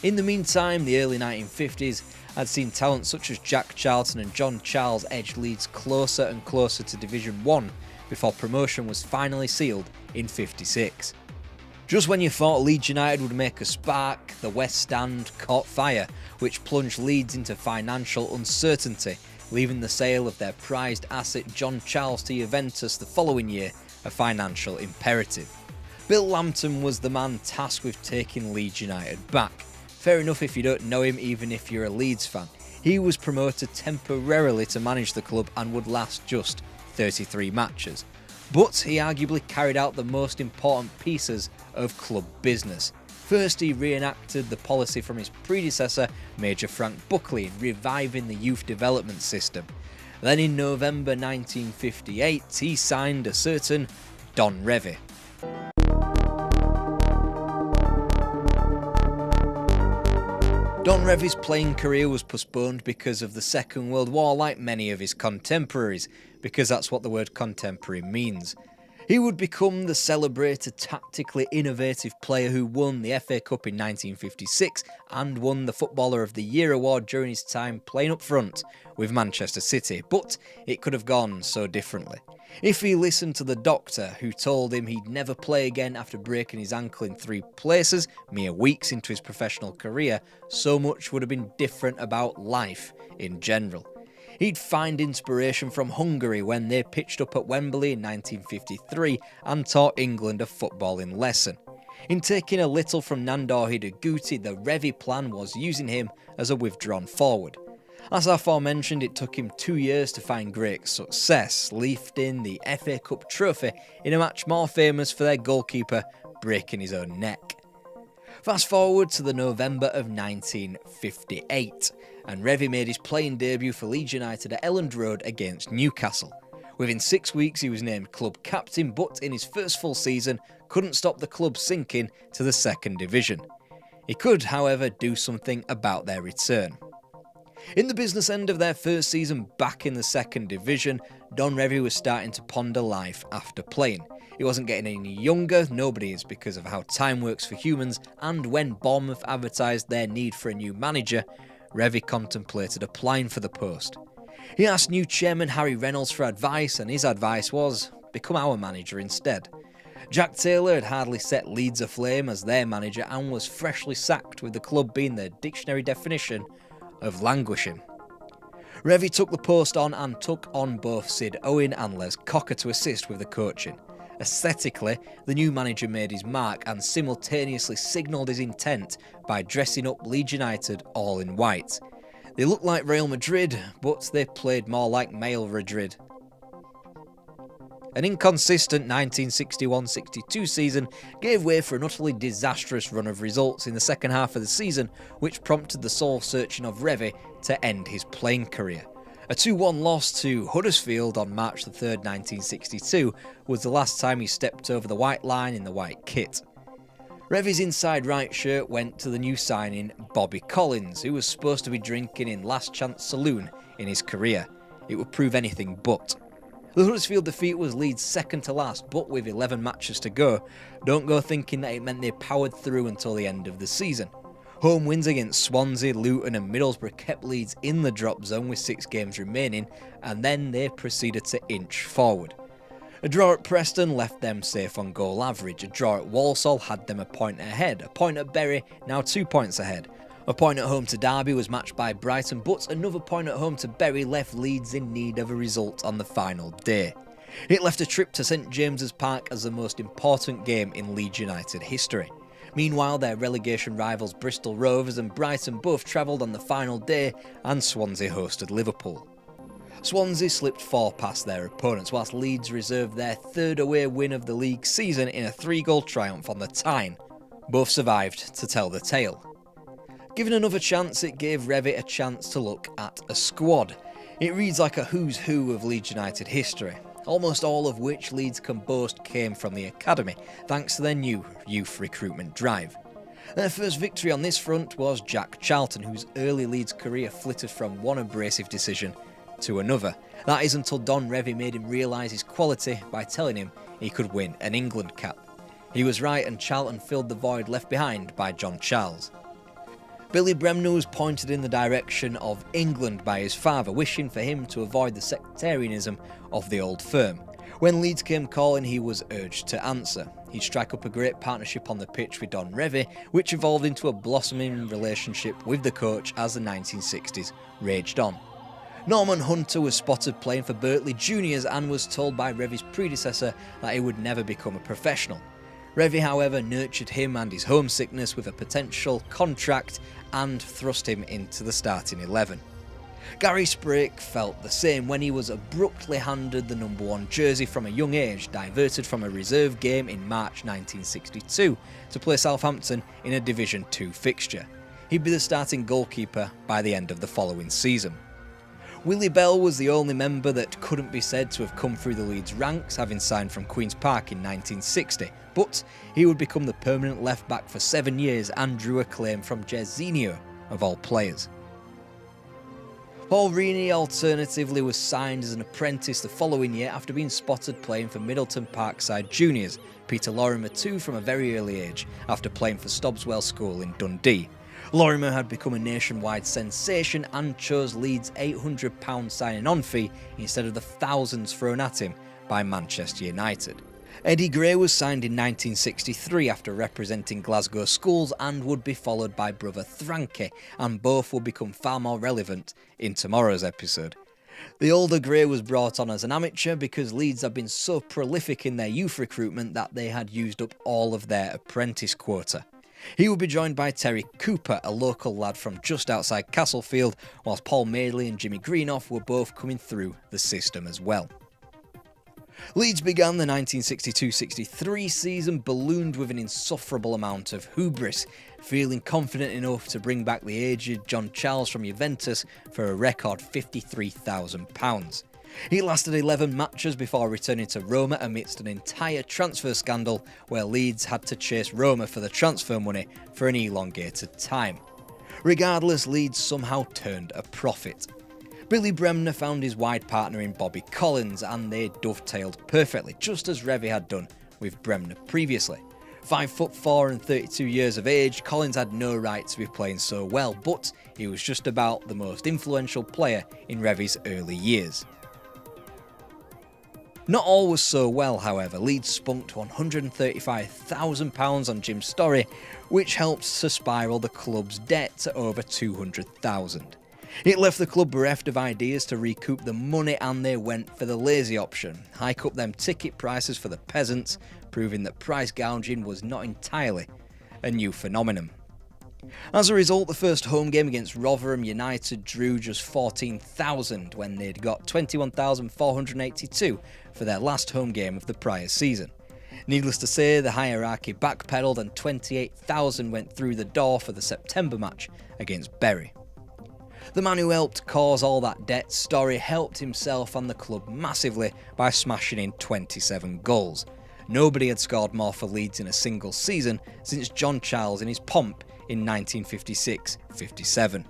In the meantime, the early 1950s had seen talent such as Jack Charlton and John Charles edge Leeds closer and closer to Division 1 before promotion was finally sealed in '56. Just when you thought Leeds United would make a spark, the West Stand caught fire, which plunged Leeds into financial uncertainty, leaving the sale of their prized asset John Charles to Juventus the following year a financial imperative. Bill Lambton was the man tasked with taking Leeds United back. Fair enough if you don't know him, even if you're a Leeds fan. He was promoted temporarily to manage the club and would last just 33 matches. But he arguably carried out the most important pieces of club business. First, he reenacted the policy from his predecessor, Major Frank Buckley, in reviving the youth development system. Then in November 1958, he signed a certain Don Revie. Don Revie's playing career was postponed because of the Second World War, like many of his contemporaries, because that's what the word contemporary means. He would become the celebrated, tactically innovative player who won the FA Cup in 1956 and won the Footballer of the Year award during his time playing up front with Manchester City, but it could have gone so differently. If he listened to the doctor, who told him he'd never play again after breaking his ankle in 3 places, mere weeks into his professional career, so much would have been different about life in general. He'd find inspiration from Hungary when they pitched up at Wembley in 1953 and taught England a footballing lesson. In taking a little from Nandor Hidegkuti, the Revie plan was using him as a withdrawn forward. As aforementioned, it took him 2 years to find great success, lifting the FA Cup trophy in a match more famous for their goalkeeper breaking his own neck. Fast forward to the November of 1958, and Revie made his playing debut for Leeds United at Elland Road against Newcastle. Within 6 weeks he was named club captain, but in his first full season couldn't stop the club sinking to the second division. He could, however, do something about their return. In the business end of their first season back in the second division, Don Revie was starting to ponder life after playing. He wasn't getting any younger, nobody is, because of how time works for humans, and when Bournemouth advertised their need for a new manager, Revie contemplated applying for the post. He asked new chairman Harry Reynolds for advice, and his advice was, become our manager instead. Jack Taylor had hardly set Leeds aflame as their manager and was freshly sacked, with the club being the dictionary definition of languishing. Revie took the post on and took on both Sid Owen and Les Cocker to assist with the coaching. Aesthetically, the new manager made his mark and simultaneously signalled his intent by dressing up Leeds United all in white. They looked like Real Madrid, but they played more like Male Madrid. An inconsistent 1961-62 season gave way for an utterly disastrous run of results in the second half of the season, which prompted the soul-searching of Revie to end his playing career. A 2-1 loss to Huddersfield on March 3rd, 1962 was the last time he stepped over the white line in the white kit. Revie's inside right shirt went to the new signing Bobby Collins, who was supposed to be drinking in Last Chance Saloon in his career. It would prove anything but. The Huddersfield defeat was Leeds' second to last, but with 11 matches to go, don't go thinking that it meant they powered through until the end of the season. Home wins against Swansea, Luton and Middlesbrough kept Leeds in the drop zone with 6 games remaining, and then they proceeded to inch forward. A draw at Preston left them safe on goal average, a draw at Walsall had them a point ahead, a point at Bury now 2 points ahead. A point at home to Derby was matched by Brighton, but another point at home to Bury left Leeds in need of a result on the final day. It left a trip to St James's Park as the most important game in Leeds United history. Meanwhile, their relegation rivals Bristol Rovers and Brighton both travelled on the final day, and Swansea hosted Liverpool. Swansea slipped 4 past their opponents, whilst Leeds reserved their 3rd away win of the league season in a 3-goal triumph on the Tyne. Both survived to tell the tale. Given another chance, it gave Revit a chance to look at a squad. It reads like a who's who of Leeds United history, almost all of which Leeds can boast came from the academy, thanks to their new youth recruitment drive. Their first victory on this front was Jack Charlton, whose early Leeds career flitted from one abrasive decision to another. That is until Don Revie made him realise his quality by telling him he could win an England cap. He was right, and Charlton filled the void left behind by John Charles. Billy Bremner was pointed in the direction of England by his father, wishing for him to avoid the sectarianism of the old firm. When Leeds came calling, he was urged to answer. He'd strike up a great partnership on the pitch with Don Revie, which evolved into a blossoming relationship with the coach as the 1960s raged on. Norman Hunter was spotted playing for Birtley Juniors and was told by Revie's predecessor that he would never become a professional. Revie, however, nurtured him and his homesickness with a potential contract and thrust him into the starting 11. Gary Sprake felt the same when he was abruptly handed the number 1 jersey from a young age, diverted from a reserve game in March 1962 to play Southampton in a Division 2 fixture. He'd be the starting goalkeeper by the end of the following season. Willie Bell was the only member that couldn't be said to have come through the Leeds ranks, having signed from Queen's Park in 1960, but he would become the permanent left-back for 7 years and drew acclaim from Jairzinho, of all players. Paul Reaney alternatively was signed as an apprentice the following year after being spotted playing for Middleton Parkside Juniors, Peter Lorimer too from a very early age, after playing for Stobswell School in Dundee. Lorimer had become a nationwide sensation and chose Leeds' £800 signing-on fee instead of the thousands thrown at him by Manchester United. Eddie Gray was signed in 1963 after representing Glasgow Schools and would be followed by brother Thranke, and both would become far more relevant in tomorrow's episode. The older Gray was brought on as an amateur because Leeds had been so prolific in their youth recruitment that they had used up all of their apprentice quota. He would be joined by Terry Cooper, a local lad from just outside Castlefield, whilst Paul Madeley and Jimmy Greenough were both coming through the system as well. Leeds began the 1962-63 season ballooned with an insufferable amount of hubris, feeling confident enough to bring back the aged John Charles from Juventus for a record £53,000. He lasted 11 matches before returning to Roma amidst an entire transfer scandal where Leeds had to chase Roma for the transfer money for an elongated time. Regardless, Leeds somehow turned a profit. Billy Bremner found his wide partner in Bobby Collins and they dovetailed perfectly, just as Revie had done with Bremner previously. 5'4" and 32 years of age, Collins had no right to be playing so well, but he was just about the most influential player in Revie's early years. Not all was so well, however. Leeds spunked £135,000 on Jim Storey, which helped to spiral the club's debt to over £200,000. It left the club bereft of ideas to recoup the money and they went for the lazy option, hike up them ticket prices for the peasants, proving that price gouging was not entirely a new phenomenon. As a result, the first home game against Rotherham United drew just 14,000 when they'd got 21,482 for their last home game of the prior season. Needless to say, the hierarchy backpedaled and 28,000 went through the door for the September match against Bury. The man who helped cause all that debt, Storey, helped himself and the club massively by smashing in 27 goals. Nobody had scored more for Leeds in a single season since John Charles in his pomp in 1956-57.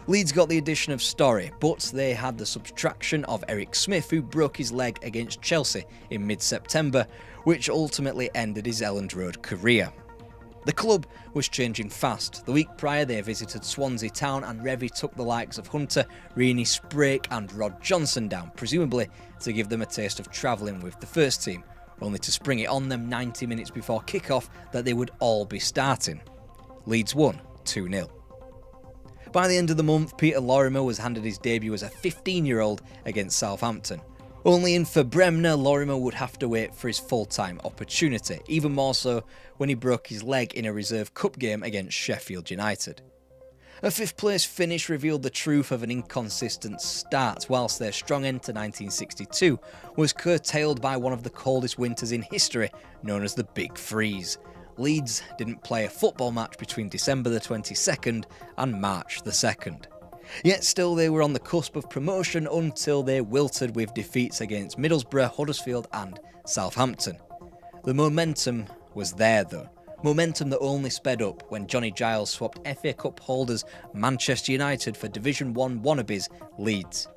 Leeds got the addition of Storey, but they had the subtraction of Eric Smith, who broke his leg against Chelsea in mid-September, which ultimately ended his Elland Road career. The club was changing fast. The week prior they visited Swansea Town and Revie took the likes of Hunter, Reaney, Sprake and Rod Johnson down, presumably to give them a taste of travelling with the first team, only to spring it on them 90 minutes before kick-off that they would all be starting. Leeds won 2-0. By the end of the month, Peter Lorimer was handed his debut as a 15-year-old against Southampton. Only in for Bremner, Lorimer would have to wait for his full-time opportunity, even more so when he broke his leg in a reserve cup game against Sheffield United. A fifth-place finish revealed the truth of an inconsistent start, whilst their strong end to 1962 was curtailed by one of the coldest winters in history, known as the Big Freeze. Leeds didn't play a football match between December the 22nd and March the 2nd. Yet still they were on the cusp of promotion until they wilted with defeats against Middlesbrough, Huddersfield and Southampton. The momentum was there though. Momentum that only sped up when Johnny Giles swapped FA Cup holders Manchester United for Division 1 wannabes Leeds.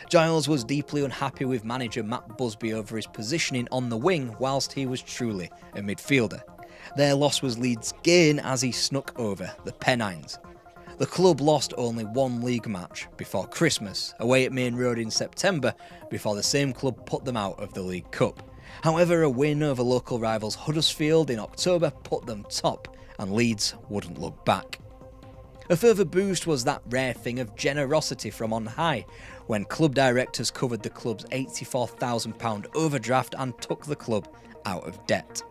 Giles was deeply unhappy with manager Matt Busby over his positioning on the wing whilst he was truly a midfielder. Their loss was Leeds' gain as he snuck over the Pennines. The club lost only one league match before Christmas, away at Main Road in September, before the same club put them out of the League Cup. However, a win over local rivals Huddersfield in October put them top, and Leeds wouldn't look back. A further boost was that rare thing of generosity from on high, when club directors covered the club's £84,000 overdraft and took the club out of debt.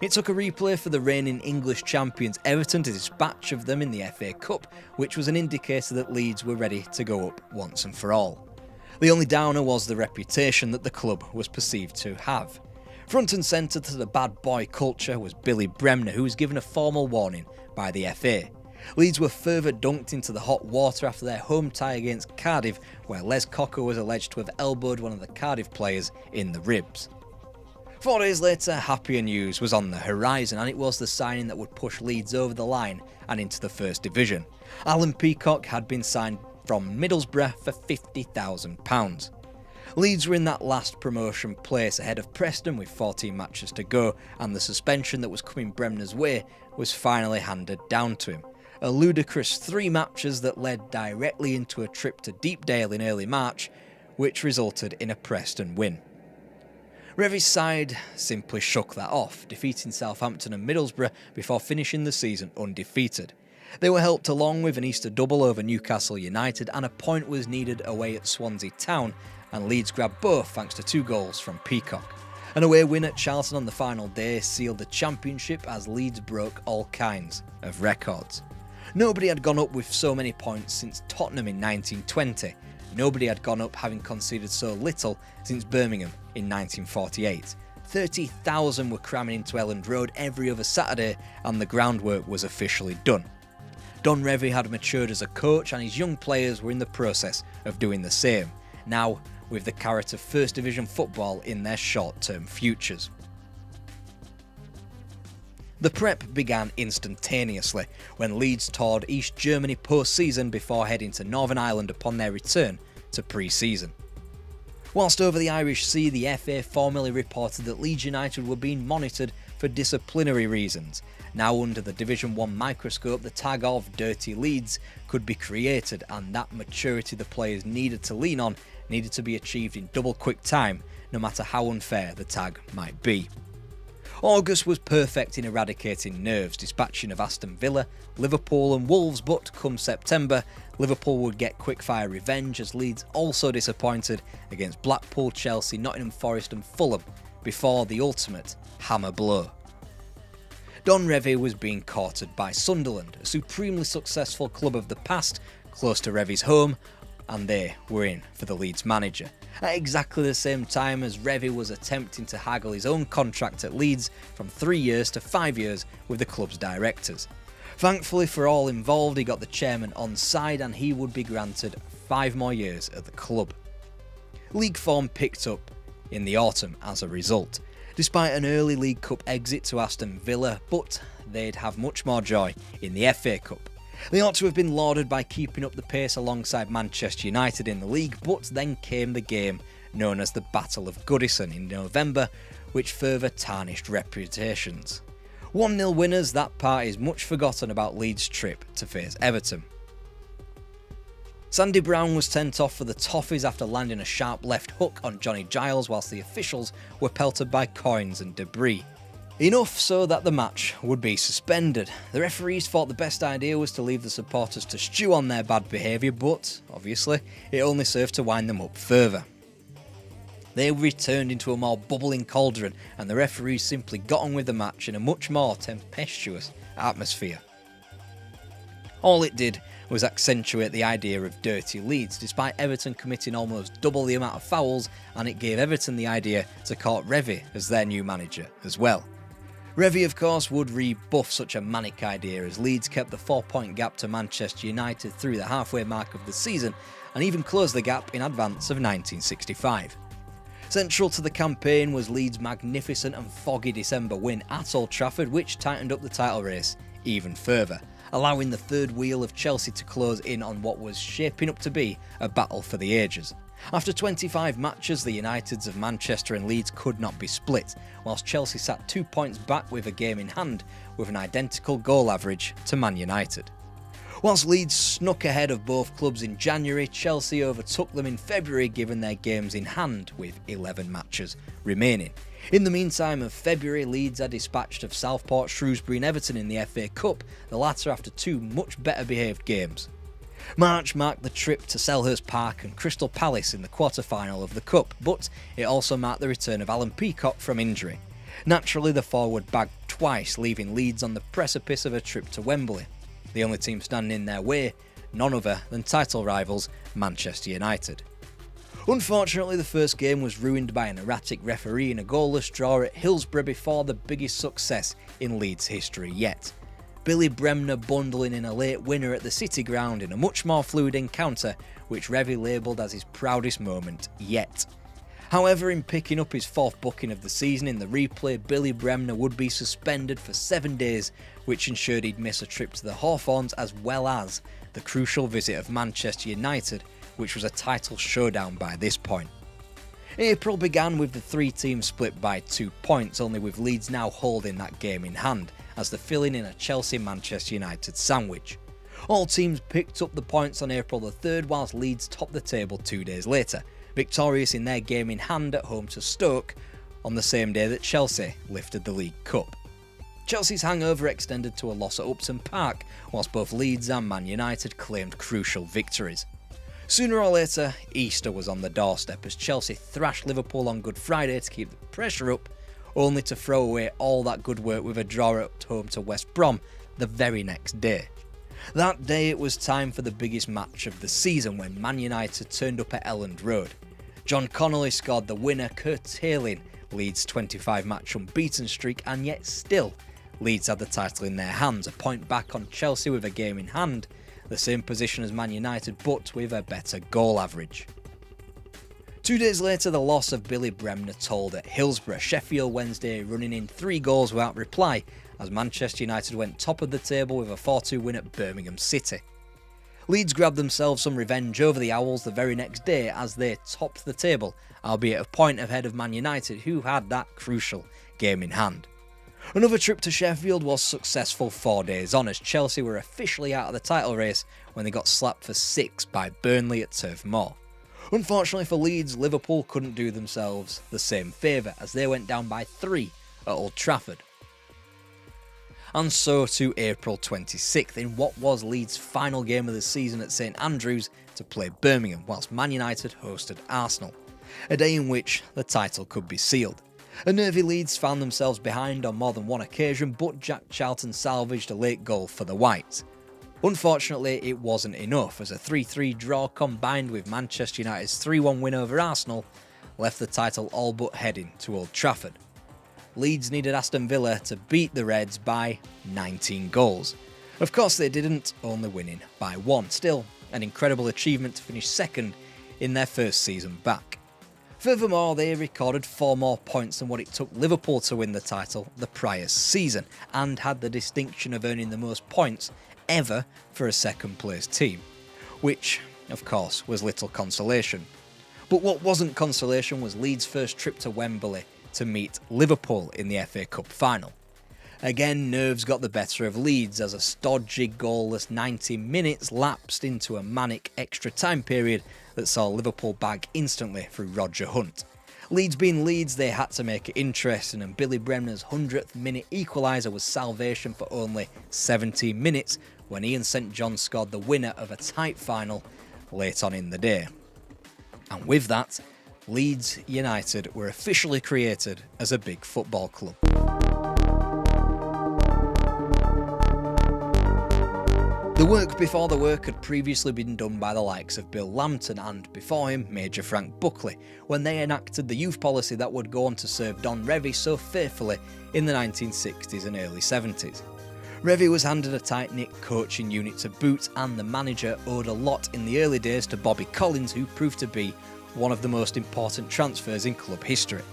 It took a replay for the reigning English champions Everton to dispatch of them in the FA Cup, which was an indicator that Leeds were ready to go up once and for all. The only downer was the reputation that the club was perceived to have. Front and centre to the bad boy culture was Billy Bremner, who was given a formal warning by the FA. Leeds were further dunked into the hot water after their home tie against Cardiff, where Les Cocker was alleged to have elbowed one of the Cardiff players in the ribs. 4 days later, happier news was on the horizon, and it was the signing that would push Leeds over the line and into the First Division. Alan Peacock had been signed from Middlesbrough for £50,000. Leeds were in that last promotion place ahead of Preston with 14 matches to go, and the suspension that was coming Bremner's way was finally handed down to him. A ludicrous 3 matches that led directly into a trip to Deepdale in early March, which resulted in a Preston win. Revy's side simply shook that off, defeating Southampton and Middlesbrough before finishing the season undefeated. They were helped along with an Easter double over Newcastle United, and a point was needed away at Swansea Town, and Leeds grabbed both thanks to 2 goals from Peacock. An away win at Charlton on the final day sealed the championship as Leeds broke all kinds of records. Nobody had gone up with so many points since Tottenham in 1920. Nobody had gone up having conceded so little since Birmingham in 1948. 30,000 were cramming into Elland Road every other Saturday, and the groundwork was officially done. Don Revie had matured as a coach, and his young players were in the process of doing the same, now with the carrot of First Division football in their short-term futures. The prep began instantaneously when Leeds toured East Germany post-season before heading to Northern Ireland upon their return to pre-season. Whilst over the Irish Sea, the FA formally reported that Leeds United were being monitored for disciplinary reasons. Now under the Division 1 microscope, the tag of Dirty Leeds could be created, and that maturity the players needed to lean on needed to be achieved in double quick time, no matter how unfair the tag might be. August was perfect in eradicating nerves, dispatching of Aston Villa, Liverpool and Wolves, but come September, Liverpool would get quickfire revenge as Leeds also disappointed against Blackpool, Chelsea, Nottingham Forest and Fulham before the ultimate hammer blow. Don Revie was being courted by Sunderland, a supremely successful club of the past, close to Revie's home, and they were in for the Leeds manager. At exactly the same time as Revie was attempting to haggle his own contract at Leeds from 3 years to 5 years with the club's directors. Thankfully for all involved, he got the chairman on side and he would be granted 5 more years at the club. League form picked up in the autumn as a result, despite an early League Cup exit to Aston Villa, but they'd have much more joy in the FA Cup. They ought to have been lauded by keeping up the pace alongside Manchester United in the league, but then came the game known as the Battle of Goodison in November, which further tarnished reputations. 1-0 winners, that part is much forgotten about Leeds' trip to face Everton. Sandy Brown was sent off for the Toffees after landing a sharp left hook on Johnny Giles, whilst the officials were pelted by coins and debris. Enough so that the match would be suspended. The referees thought the best idea was to leave the supporters to stew on their bad behaviour, but obviously it only served to wind them up further. They returned into a more bubbling cauldron, and the referees simply got on with the match in a much more tempestuous atmosphere. All it did was accentuate the idea of dirty Leeds, despite Everton committing almost double the amount of fouls, and it gave Everton the idea to court Revie as their new manager as well. Revie, of course, would rebuff such a manic idea as Leeds kept the 4-point gap to Manchester United through the halfway mark of the season and even closed the gap in advance of 1965. Central to the campaign was Leeds' magnificent and foggy December win at Old Trafford, which tightened up the title race even further, allowing the third wheel of Chelsea to close in on what was shaping up to be a battle for the ages. After 25 matches, the Uniteds of Manchester and Leeds could not be split, whilst Chelsea sat 2 points back with a game in hand with an identical goal average to Man United. Whilst Leeds snuck ahead of both clubs in January, Chelsea overtook them in February given their games in hand with 11 matches remaining. In the meantime of February, Leeds are dispatched of Southport, Shrewsbury and Everton in the FA Cup, the latter after 2 much better behaved games. March marked the trip to Selhurst Park and Crystal Palace in the quarter-final of the Cup, but it also marked the return of Alan Peacock from injury. Naturally, the forward bagged twice, leaving Leeds on the precipice of a trip to Wembley. The only team standing in their way, none other than title rivals Manchester United. Unfortunately, the first game was ruined by an erratic referee in a goalless draw at Hillsborough before the biggest success in Leeds history yet. Billy Bremner bundling in a late winner at the City Ground in a much more fluid encounter, which Revie labelled as his proudest moment yet. However, in picking up his 4th booking of the season in the replay, Billy Bremner would be suspended for 7 days, which ensured he'd miss a trip to the Hawthorns as well as the crucial visit of Manchester United, which was a title showdown by this point. April began with the 3 teams split by 2 points, only with Leeds now holding that game in hand, as they're filling in a Chelsea-Manchester United sandwich. All teams picked up the points on April the 3rd, whilst Leeds topped the table 2 days later, victorious in their game in hand at home to Stoke on the same day that Chelsea lifted the League Cup. Chelsea's hangover extended to a loss at Upton Park, whilst both Leeds and Man United claimed crucial victories. Sooner or later, Easter was on the doorstep as Chelsea thrashed Liverpool on Good Friday to keep the pressure up, only to throw away all that good work with a draw at home to West Brom the very next day. That day it was time for the biggest match of the season when Man United turned up at Elland Road. John Connolly scored the winner, curtailing Leeds' 25-match unbeaten streak, and yet still Leeds had the title in their hands, a point back on Chelsea with a game in hand, the same position as Man United but with a better goal average. 2 days later, the loss of Billy Bremner told at Hillsborough, Sheffield Wednesday running in 3 goals without reply as Manchester United went top of the table with a 4-2 win at Birmingham City. Leeds grabbed themselves some revenge over the Owls the very next day as they topped the table, albeit a point ahead of Man United, who had that crucial game in hand. Another trip to Sheffield was successful 4 days on as Chelsea were officially out of the title race when they got slapped for 6 by Burnley at Turf Moor. Unfortunately for Leeds, Liverpool couldn't do themselves the same favour as they went down by 3 at Old Trafford. And so to April 26th in what was Leeds' final game of the season at St Andrews to play Birmingham, whilst Man United hosted Arsenal. A day in which the title could be sealed. A nervy Leeds found themselves behind on more than one occasion, but Jack Charlton salvaged a late goal for the Whites. Unfortunately, it wasn't enough, as a 3-3 draw combined with Manchester United's 3-1 win over Arsenal left the title all but heading to Old Trafford. Leeds needed Aston Villa to beat the Reds by 19 goals. Of course they didn't, only winning by 1. Still, an incredible achievement to finish second in their first season back. Furthermore, they recorded 4 more points than what it took Liverpool to win the title the prior season, and had the distinction of earning the most points ever for a second place team, which, of course, was little consolation. But what wasn't consolation was Leeds' first trip to Wembley to meet Liverpool in the FA Cup final. Again, nerves got the better of Leeds as a stodgy, goalless 90 minutes lapsed into a manic extra time period that saw Liverpool bag instantly through Roger Hunt. Leeds being Leeds, they had to make it interesting, and Billy Bremner's 100th minute equaliser was salvation for only 17 minutes when Ian St John scored the winner of a tight final late on in the day. And with that, Leeds United were officially created as a big football club. The work before the work had previously been done by the likes of Bill Lambton and, before him, Major Frank Buckley, when they enacted the youth policy that would go on to serve Don Revie so faithfully in the 1960s and early 70s. Revie was handed a tight-knit coaching unit to boot, and the manager owed a lot in the early days to Bobby Collins, who proved to be one of the most important transfers in club history.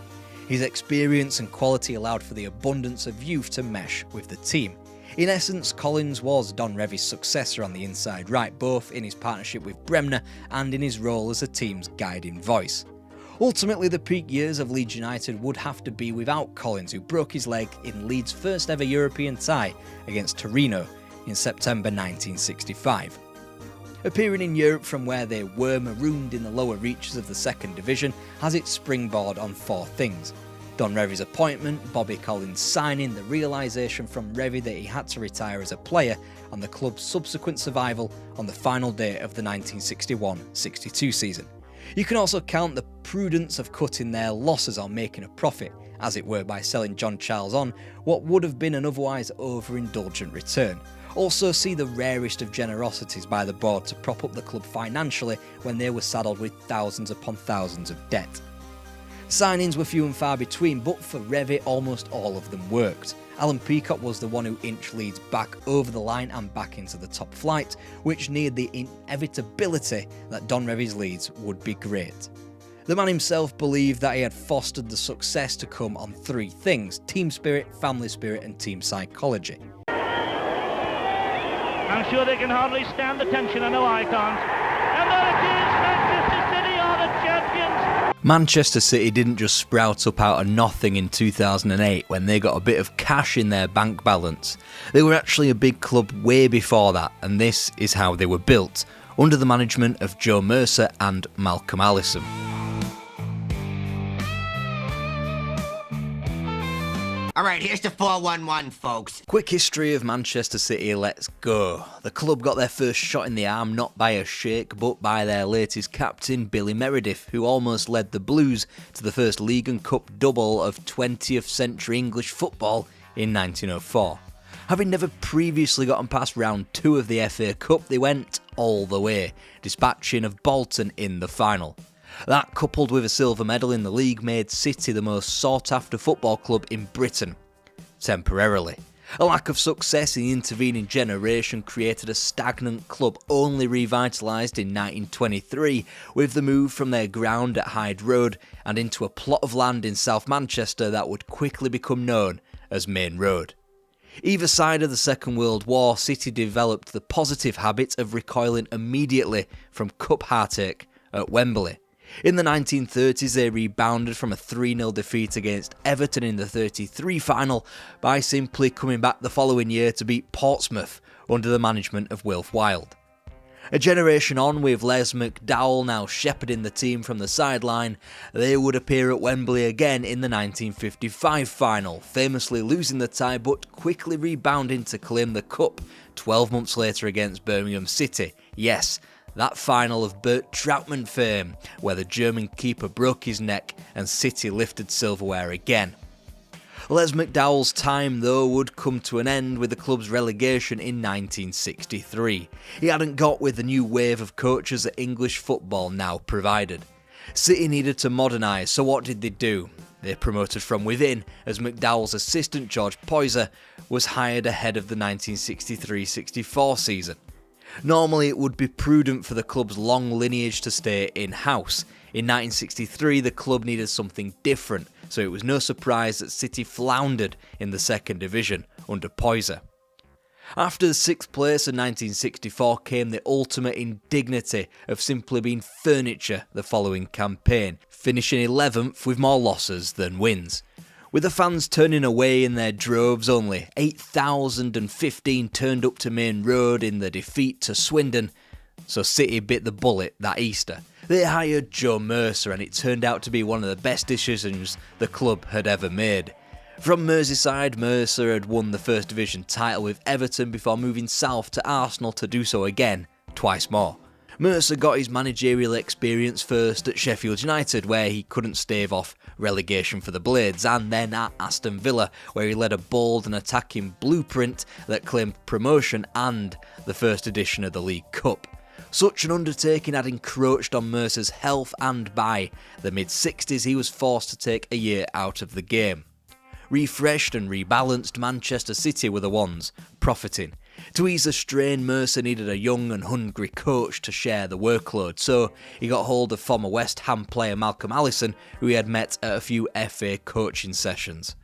His experience and quality allowed for the abundance of youth to mesh with the team. In essence, Collins was Don Revie's successor on the inside right, both in his partnership with Bremner and in his role as the team's guiding voice. Ultimately, the peak years of Leeds United would have to be without Collins, who broke his leg in Leeds' first ever European tie against Torino in September 1965. Appearing in Europe from where they were marooned in the lower reaches of the second division has its springboard on four things: Don Revie's appointment, Bobby Collins' signing, the realisation from Revie that he had to retire as a player, and the club's subsequent survival on the final day of the 1961-62 season. You can also count the prudence of cutting their losses or making a profit, as it were, by selling John Charles on what would have been an otherwise overindulgent return. Also see the rarest of generosities by the board to prop up the club financially when they were saddled with thousands upon thousands of debt. Signings were few and far between, but for Revie almost all of them worked. Alan Peacock was the one who inched Leeds back over the line and back into the top flight, which neared the inevitability that Don Revie's Leeds would be great. The man himself believed that he had fostered the success to come on three things: team spirit, family spirit and team psychology. I'm sure they can hardly stand the tension, I know I can't. And there it is, Manchester City are the champions! Manchester City didn't just sprout up out of nothing in 2008 when they got a bit of cash in their bank balance. They were actually a big club way before that, and this is how they were built, under the management of Joe Mercer and Malcolm Allison. Alright, here's the 4-1-1, folks. Quick history of Manchester City, let's go. The club got their first shot in the arm not by a sheikh but by their latest captain, Billy Meredith, who almost led the Blues to the first League and Cup double of 20th century English football in 1904. Having never previously gotten past round 2 of the FA Cup, they went all the way, dispatching of Bolton in the final. That, coupled with a silver medal in the league, made City the most sought-after football club in Britain. Temporarily. A lack of success in the intervening generation created a stagnant club, only revitalised in 1923 with the move from their ground at Hyde Road and into a plot of land in South Manchester that would quickly become known as Main Road. Either side of the Second World War, City developed the positive habit of recoiling immediately from cup heartache at Wembley. In the 1930s, they rebounded from a 3-0 defeat against Everton in the 33 final by simply coming back the following year to beat Portsmouth under the management of Wilf Wilde. A generation on, with Les McDowell now shepherding the team from the sideline, they would appear at Wembley again in the 1955 final, famously losing the tie but quickly rebounding to claim the cup 12 months later against Birmingham City. Yes, that final of Bert Trautmann fame, where the German keeper broke his neck and City lifted silverware again. Les McDowell's time, though, would come to an end with the club's relegation in 1963. He hadn't got with the new wave of coaches that English football now provided. City needed to modernise, so what did they do? They promoted from within, as McDowell's assistant George Poyser was hired ahead of the 1963-64 season. Normally it would be prudent for the club's long lineage to stay in-house. In 1963 the club needed something different, so it was no surprise that City floundered in the second division under Poyser. After the 6th place in 1964 came the ultimate indignity of simply being furniture the following campaign, finishing 11th with more losses than wins. With the fans turning away in their droves, only 8,015 turned up to Main Road in the defeat to Swindon, so City bit the bullet that Easter. They hired Joe Mercer, and it turned out to be one of the best decisions the club had ever made. From Merseyside, Mercer had won the First Division title with Everton before moving south to Arsenal to do so again, twice more. Mercer got his managerial experience first at Sheffield United, where he couldn't stave off relegation for the Blades, and then at Aston Villa, where he led a bold and attacking blueprint that claimed promotion and the first edition of the League Cup. Such an undertaking had encroached on Mercer's health, and by the mid-60s he was forced to take a year out of the game. Refreshed and rebalanced, Manchester City were the ones profiting. To ease the strain, Mercer needed a young and hungry coach to share the workload, so he got hold of former West Ham player Malcolm Allison, who he had met at a few FA coaching sessions.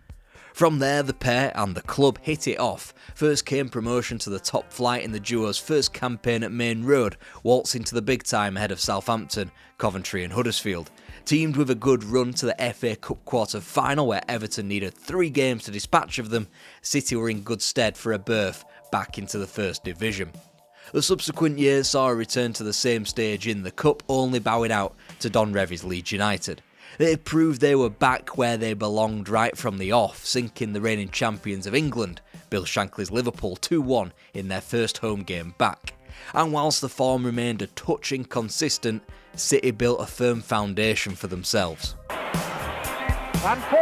From there, the pair and the club hit it off. First came promotion to the top flight in the duo's first campaign at Main Road, waltzing to the big time ahead of Southampton, Coventry and Huddersfield. Teamed with a good run to the FA Cup quarter-final, where Everton needed 3 games to dispatch of them, City were in good stead for a berth back into the First Division. The subsequent years saw a return to the same stage in the Cup, only bowing out to Don Revie's Leeds United. They proved they were back where they belonged right from the off, sinking the reigning champions of England, Bill Shankly's Liverpool, 2-1 in their first home game back. And whilst the form remained a touch inconsistent, City built a firm foundation for themselves. And 4.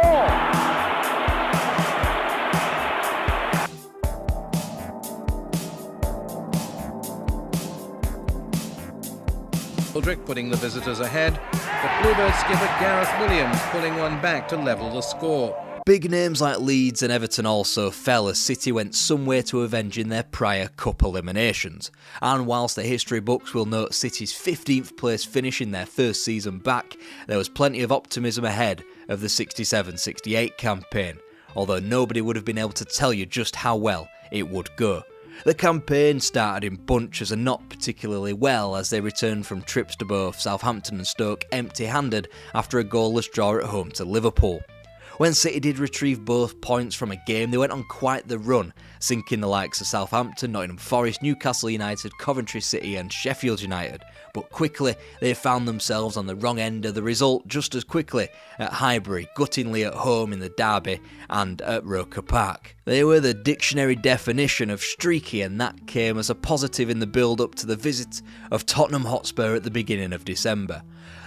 Aldrich putting the visitors ahead, but Bluebird skipper Gareth Williams pulling one back to level the score. Big names like Leeds and Everton also fell as City went some way to avenging their prior cup eliminations. And whilst the history books will note City's 15th place finish in their first season back, there was plenty of optimism ahead of the 67-68 campaign, although nobody would have been able to tell you just how well it would go. The campaign started in bunches and not particularly well, as they returned from trips to both Southampton and Stoke empty-handed after a goalless draw at home to Liverpool. When City did retrieve both points from a game, they went on quite the run, sinking the likes of Southampton, Nottingham Forest, Newcastle United, Coventry City and Sheffield United. But quickly they found themselves on the wrong end of the result just as quickly at Highbury, guttingly at home in the derby and at Roker Park. They were the dictionary definition of streaky, and that came as a positive in the build-up to the visit of Tottenham Hotspur at the beginning of December.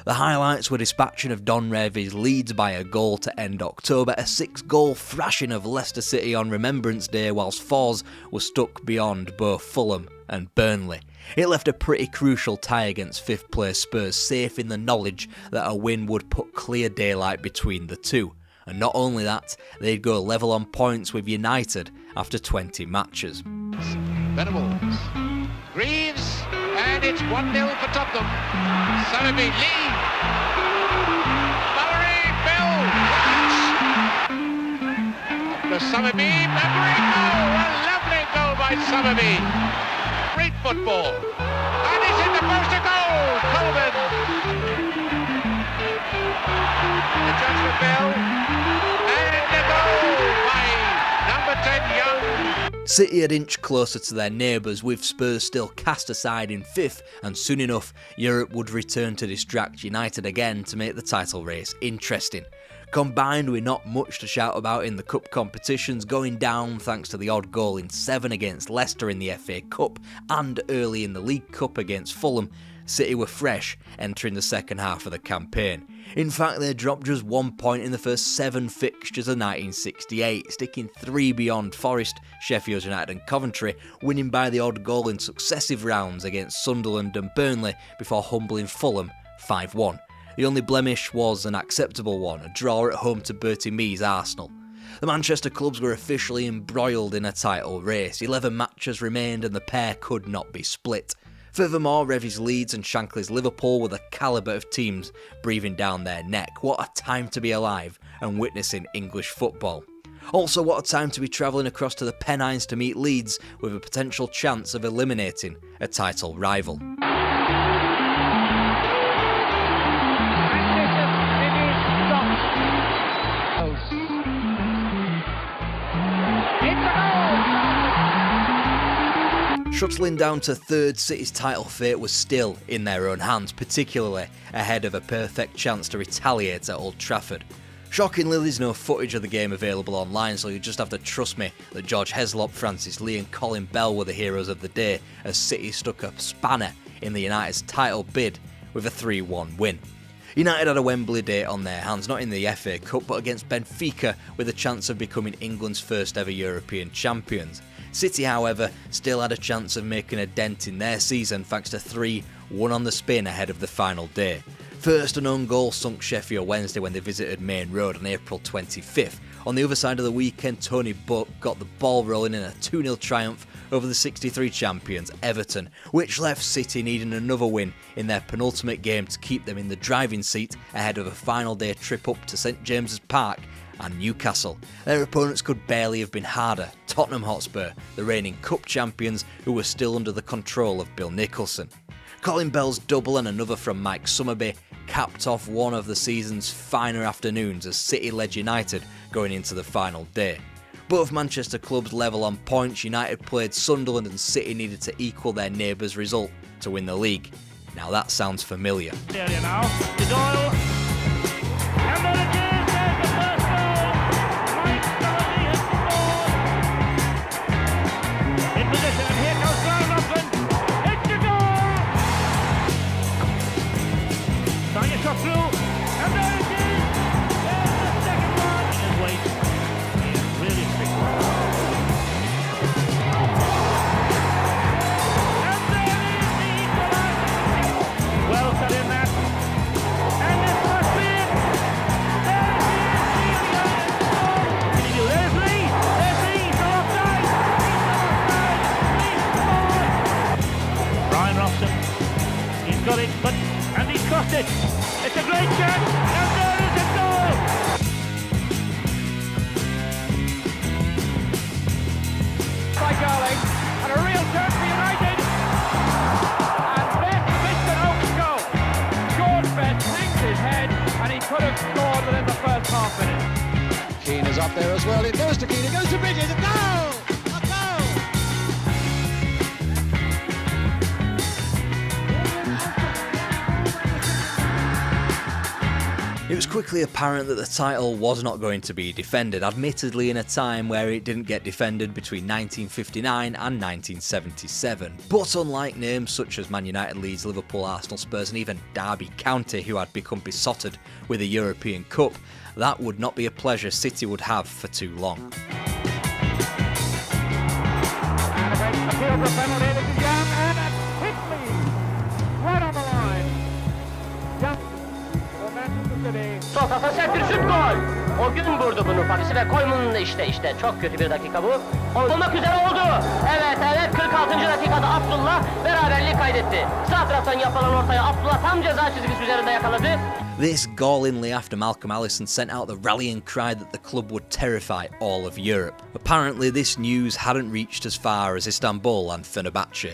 The highlights were dispatching of Don Revie's Leeds by a goal to end October, a 6-goal thrashing of Leicester City on Remembrance Day, whilst Fours were stuck beyond both Fulham and Burnley. It left a pretty crucial tie against 5th place Spurs, safe in the knowledge that a win would put clear daylight between the two. And not only that, they'd go level on points with United after 20 matches. Venables, Greaves, and it's 1-0 for Tottenham. Sowerby, Lee, Mallory, Bell, the Sowerby, Mallory, a lovely goal by Sowerby. Great football, and it's in the post, a goal, Coleman. The chance for Bell, and a goal by number 10, Young. City had inched closer to their neighbours, with Spurs still cast aside in 5th, and soon enough Europe would return to distract United again to make the title race interesting. Combined with not much to shout about in the cup competitions, going down thanks to the odd goal in 7 against Leicester in the FA Cup and early in the League Cup against Fulham, City were fresh entering the second half of the campaign. In fact, they dropped just 1 point in the first 7 fixtures of 1968, sticking 3 beyond Forest, Sheffield United and Coventry, winning by the odd goal in successive rounds against Sunderland and Burnley before humbling Fulham 5-1. The only blemish was an acceptable one, a draw at home to Bertie Mee's Arsenal. The Manchester clubs were officially embroiled in a title race. 11 matches remained and the pair could not be split. Furthermore, Revie's Leeds and Shankly's Liverpool were the calibre of teams breathing down their neck. What a time to be alive and witnessing English football. Also, what a time to be travelling across to the Pennines to meet Leeds with a potential chance of eliminating a title rival. Shuttling down to 3rd, City's title fate was still in their own hands, particularly ahead of a perfect chance to retaliate at Old Trafford. Shockingly, there's no footage of the game available online, so you just have to trust me that George Heslop, Francis Lee and Colin Bell were the heroes of the day, as City stuck a spanner in the United's title bid with a 3-1 win. United had a Wembley date on their hands, not in the FA Cup but against Benfica, with a chance of becoming England's first ever European champions. City, however, still had a chance of making a dent in their season thanks to 3-1 on the spin ahead of the final day. First, an own goal sunk Sheffield Wednesday when they visited Main Road on April 25th. On the other side of the weekend, Tony Buck got the ball rolling in a 2-0 triumph over the 63 champions Everton, which left City needing another win in their penultimate game to keep them in the driving seat ahead of a final day trip up to St James's Park and Newcastle. Their opponents could barely have been harder: Tottenham Hotspur, the reigning cup champions, who were still under the control of Bill Nicholson. Colin Bell's double and another from Mike Summerby capped off one of the season's finer afternoons as City led United going into the final day. Both Manchester clubs level on points. United played Sunderland and City needed to equal their neighbours' result to win the league. Now that sounds familiar. There you now, to Doyle. And there it is, there's the first goal. Mike Summerby has scored. In position, and here comes Graham Ruffin. It's the goal. Tanya shot through, and there it is. There's the second one. In his weight, he's really strict. And there is the equaliser. Well cut in that. And this must be it. There it is. There's Lee. There's Lee. He's not offside. He's not offside. He's scored. Brian Robson. He's got it, and he's crossed it. It's a great chance. And there is a goal. By Garling. And a real chance for United. And Ben missed an open goal. George Ben hangs his head, and he could have scored within the first half minute. Keane is up there as well. It goes to Keane. It goes to Bridges. A goal! A goal! It was quickly apparent that the title was not going to be defended, admittedly in a time where it didn't get defended between 1959 and 1977. But unlike names such as Man United, Leeds, Liverpool, Arsenal, Spurs and even Derby County, who had become besotted with a European Cup, that would not be a pleasure City would have for too long. And a great appeal for a penalty. This is Young, and a hit lead. Right on the line. Young for Manchester City. Sokakta sert bir şut gol. O gün vurdu bunu Paris'i ve Koymun'un işte çok kötü bir dakika bu. Olmak üzere oldu. Evet 46. dakikada Abdullah beraberliği kaydetti. Sağ taraftan yapılan ortaya Abdullah tam ceza çizgisi üzerinde yakaladı. This goal inly after Malcolm Allison sent out the rallying cry that the club would terrify all of Europe. Apparently this news hadn't reached as far as Istanbul and Fenerbahce.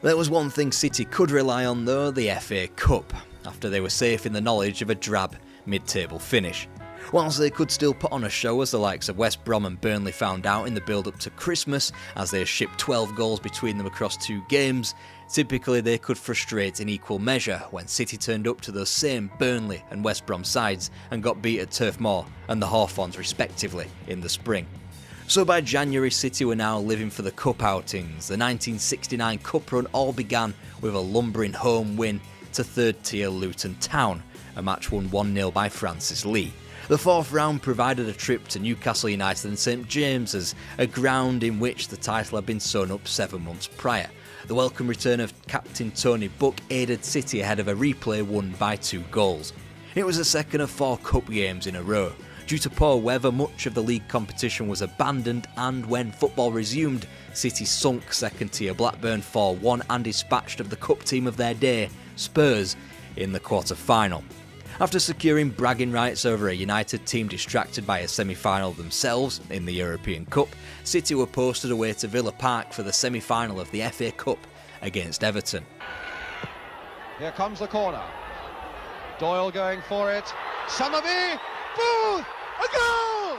There was one thing City could rely on though: the FA Cup, after they were safe in the knowledge of a drab mid-table finish. Whilst they could still put on a show, as the likes of West Brom and Burnley found out in the build-up to Christmas, as they shipped 12 goals between them across 2 games, typically they could frustrate in equal measure when City turned up to those same Burnley and West Brom sides and got beat at Turf Moor and the Hawthorns respectively in the spring. So by January, City were now living for the cup outings. The 1969 cup run all began with a lumbering home win to third-tier Luton Town, a match won 1-0 by Francis Lee. The fourth round provided a trip to Newcastle United and St James's, a ground in which the title had been sewn up 7 months prior. The welcome return of captain Tony Buck aided City ahead of a replay won by 2 goals. It was the second of 4 cup games in a row. Due to poor weather, much of the league competition was abandoned, and when football resumed, City sunk second-tier Blackburn 4-1 and dispatched of the cup team of their day, Spurs, in the quarter-final. After securing bragging rights over a United team distracted by a semi-final themselves in the European Cup, City were posted away to Villa Park for the semi-final of the FA Cup against Everton. Here comes the corner. Doyle going for it. Summerby! Booth! A goal!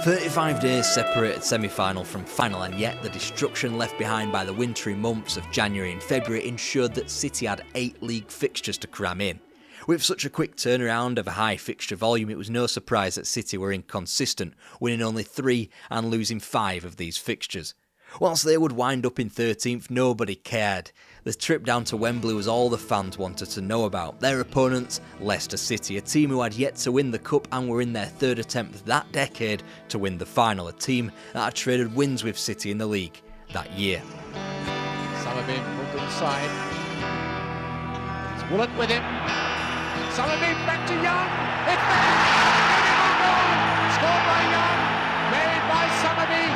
35 days separated semi-final from final, and yet the destruction left behind by the wintry months of January and February ensured that City had 8 league fixtures to cram in. With such a quick turnaround of a high fixture volume, it was no surprise that City were inconsistent, winning only 3 and losing 5 of these fixtures. Whilst they would wind up in 13th, nobody cared. The trip down to Wembley was all the fans wanted to know about. Their opponents, Leicester City, a team who had yet to win the Cup and were in their third attempt that decade to win the final, a team that had traded wins with City in the league that year. Summerby pulled inside. It's Willett with him. Summerby back to Young. It's there! Scored by Young. Made by Summerby.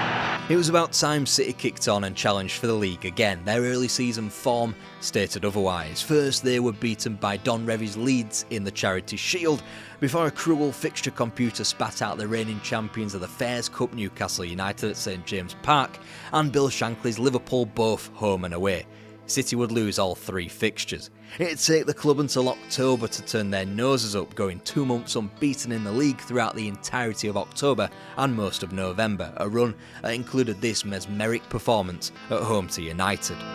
It was about time City kicked on and challenged for the league again. Their early season form stated otherwise. First, they were beaten by Don Revie's Leeds in the Charity Shield, before a cruel fixture computer spat out the reigning champions of the Fairs Cup, Newcastle United at St James Park, and Bill Shankly's Liverpool, both home and away. City would lose all 3 fixtures. It'd take the club until October to turn their noses up, going 2 months unbeaten in the league throughout the entirety of October and most of November, a run that included this mesmeric performance at home to United. And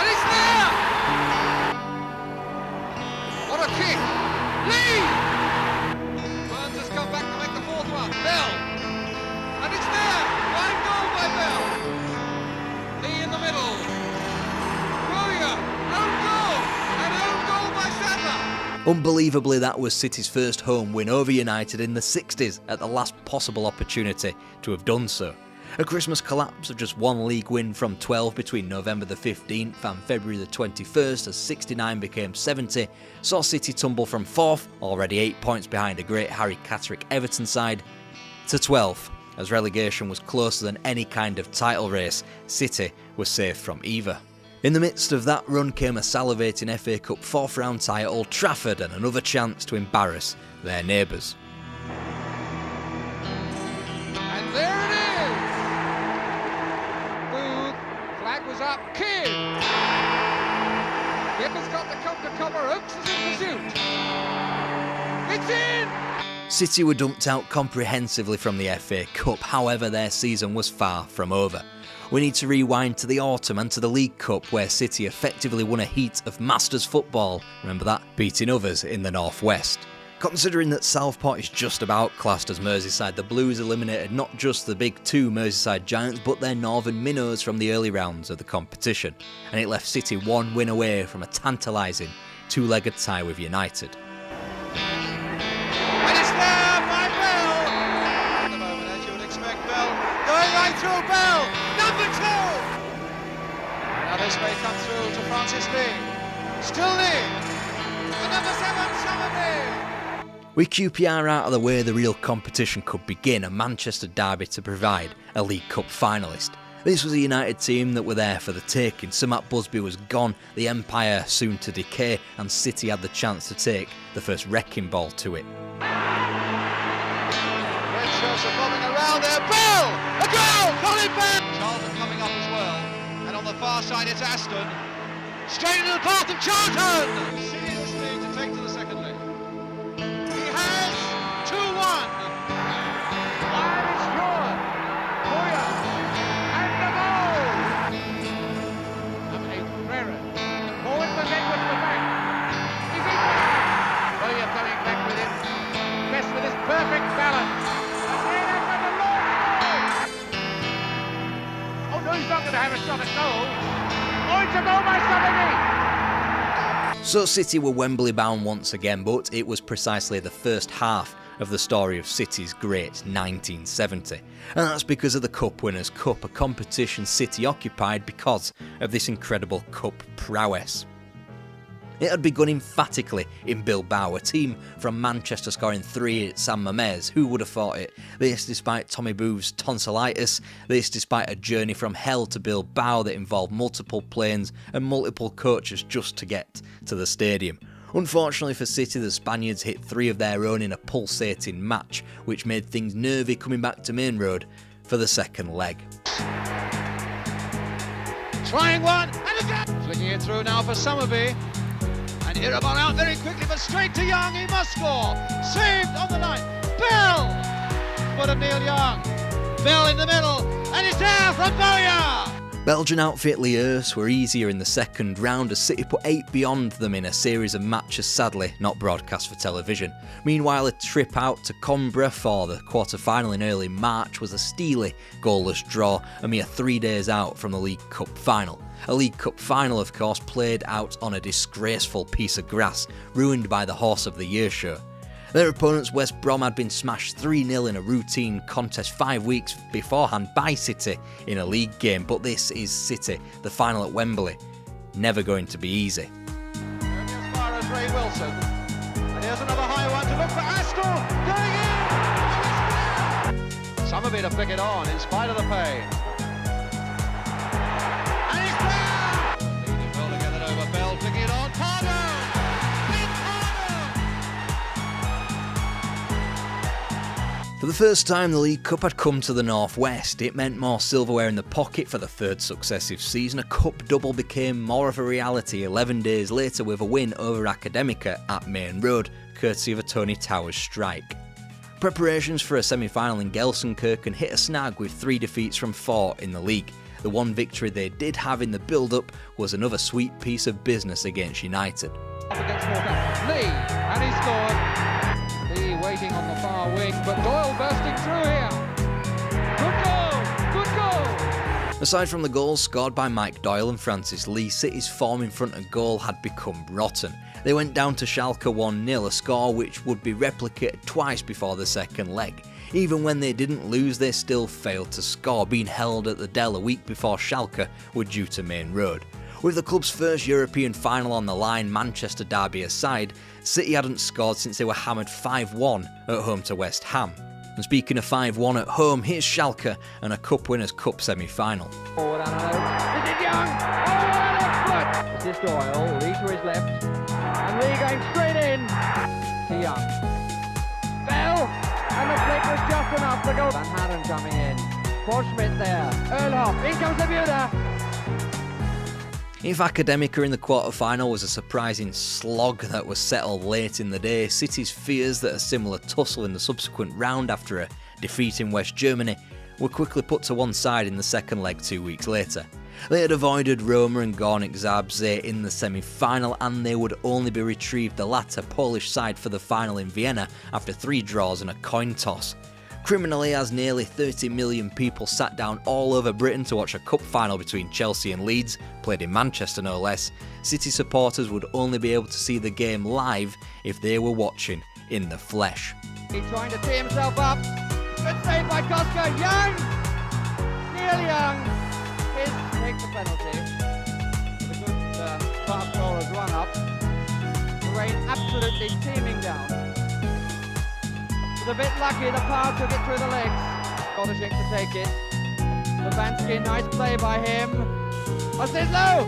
it's there! What a kick! Lee! Burns has come back to make the 4th one. Bell! And it's there! Fine goal by Bell! Lee in the middle. Royer, own goal, and own goal by Sadler. Unbelievably, that was City's first home win over United in the 60s at the last possible opportunity to have done so. A Christmas collapse of just 1 league win from 12 between November the 15th and February the 21st as 69 became 70 saw City tumble from 4th, already 8 points behind a great Harry Catterick Everton side, to 12th. As relegation was closer than any kind of title race, City was safe from either. In the midst of that run came a salivating FA Cup 4th round tie at Old Trafford and another chance to embarrass their neighbours. And there it is! Booth, flag was up, Kidd! Gibbons got the cup to cover, Oakes is in pursuit! It's in! City were dumped out comprehensively from the FA Cup, however their season was far from over. We need to rewind to the autumn and to the League Cup where City effectively won a heat of Masters football, remember that, beating others in the North West. Considering that Southport is just about classed as Merseyside, the Blues eliminated not just the big 2 Merseyside giants but their northern minnows from the early rounds of the competition, and it left City 1 win away from a tantalising 2-legged tie with United. And it's there by Bell! At the moment, as you would expect, Bell going right through Bell! Number 2! Now this may come through to Francis Lee. Still Lee! The number 7, Summerby! With QPR out of the way, the real competition could begin, a Manchester derby to provide a League Cup finalist. This was a United team that were there for the taking. Sir Matt Busby was gone, the empire soon to decay, and City had the chance to take the first wrecking ball to it. Red shirts are bobbing around there. Bell! A goal! Colin Bell! Charlton coming up as well. And on the far side it's Aston. Straight into the path of Charlton! Seriously to take to the second leg. He has 2-1. Wide is Jordan. Boyer. And the goal! Number 8, Ferreira. Forward for Ledward to the back. He's in there. Boyer coming back with him. Best with his perfect balance. And then over the long goal. Oh no, he's not going to have a shot at goal. Oh, it's a goal by Summerby. So City were Wembley bound once again, but it was precisely the first half of the story of City's great 1970. And that's because of the Cup Winners' Cup, a competition City occupied because of this incredible cup prowess. It had begun emphatically in Bilbao, a team from Manchester scoring 3 at San Mamés. Who would have thought it? This despite Tommy Booth's tonsillitis, this despite a journey from hell to Bilbao that involved multiple planes and multiple coaches just to get to the stadium. Unfortunately for City, the Spaniards hit 3 of their own in a pulsating match, which made things nervy coming back to Main Road for the second leg. Trying one, and again! Flicking it through now for Summerby. And Irabon out very quickly, but straight to Young, he must score! Saved on the line, Bell! But of Neil Young. Bell in the middle, and it's there from Bowyer! Belgian outfit ЛИНКС were easier in the second round as City put 8 beyond them in a series of matches sadly not broadcast for television. Meanwhile, a trip out to Coimbra for the quarter-final in early March was a steely goalless draw a mere 3 days out from the League Cup final. A League Cup final, of course, played out on a disgraceful piece of grass, ruined by the Horse of the Year show. Their opponents, West Brom, had been smashed 3-0 in a routine contest 5 weeks beforehand by City in a league game, but this is City, the final at Wembley. Never going to be easy. As far as Ray Wilson. And here's another high one to look for Astle, going in! Somerby to pick it on in spite of the pain. And he's there! Leading well to get it over, Bell picking it on, Pardo! For the first time, the League Cup had come to the Northwest. It meant more silverware in the pocket for the third successive season. A cup double became more of a reality 11 days later with a win over Academica at Main Road, courtesy of a Tony Towers strike. Preparations for a semi-final in Gelsenkirchen hit a snag with 3 defeats from 4 in the league. The one victory they did have in the build-up was another sweet piece of business against United. Up against Walker. Lee, and he scored. Lee waiting on the far wing, but Doyle bursting through here. Good goal! Good goal! Aside from the goals scored by Mike Doyle and Francis Lee, City's form in front of goal had become rotten. They went down to Schalke 1-0, a score which would be replicated twice before the second leg. Even when they didn't lose, they still failed to score, being held at the Dell a week before Schalke were due to Main Road. With the club's first European final on the line, Manchester derby aside, City hadn't scored since they were hammered 5-1 at home to West Ham. And speaking of 5-1 at home, here's Schalke and a Cup Winners' Cup semi-final. Forward and out. This is Young. Oh, left foot. This is Doyle. Lee to his left. And Lee going straight in to Young. Bell. And the flick was just enough to go. Van Haren coming in. Paul Schmidt there. Earlhoff. In comes the Buda. If Academica in the quarter-final was a surprising slog that was settled late in the day, City's fears that a similar tussle in the subsequent round after a defeat in West Germany were quickly put to one side in the second leg 2 weeks later. They had avoided Roma and Górnik Zabrze in the semi-final, and they would only be retrieved the latter Polish side for the final in Vienna after 3 draws and a coin toss. Criminally, as nearly 30 million people sat down all over Britain to watch a cup final between Chelsea and Leeds, played in Manchester no less, City supporters would only be able to see the game live if they were watching in the flesh. He's trying to tee himself up. Good save by Koska. Young! Neil Young takes the penalty. With a good fast bowler's run up. The rain absolutely teeming down. A bit lucky, the power took it through the legs. Kodashik to take it. Levansky, nice play by him. Osislo!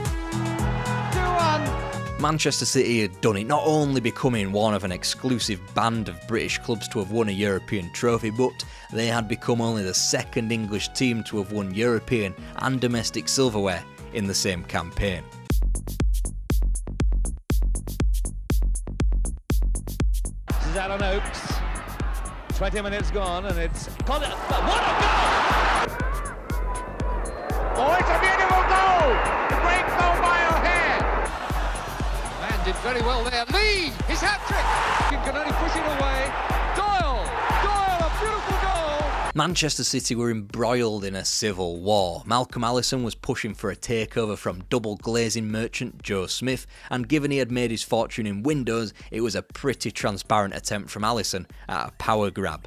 2-1. Manchester City had done it, not only becoming one of an exclusive band of British clubs to have won a European trophy, but they had become only the second English team to have won European and domestic silverware in the same campaign. This is Alan Oakes. 20 minutes gone and it's... What a goal! Oh, it's a beautiful goal! A great goal by O'Hare! Man did very well there. Lee! His hat-trick! He can only push it away. Doyle! Doyle, a beautiful goal! Manchester City were embroiled in a civil war. Malcolm Allison was pushing for a takeover from double glazing merchant Joe Smith, and given he had made his fortune in windows, it was a pretty transparent attempt from Allison at a power grab.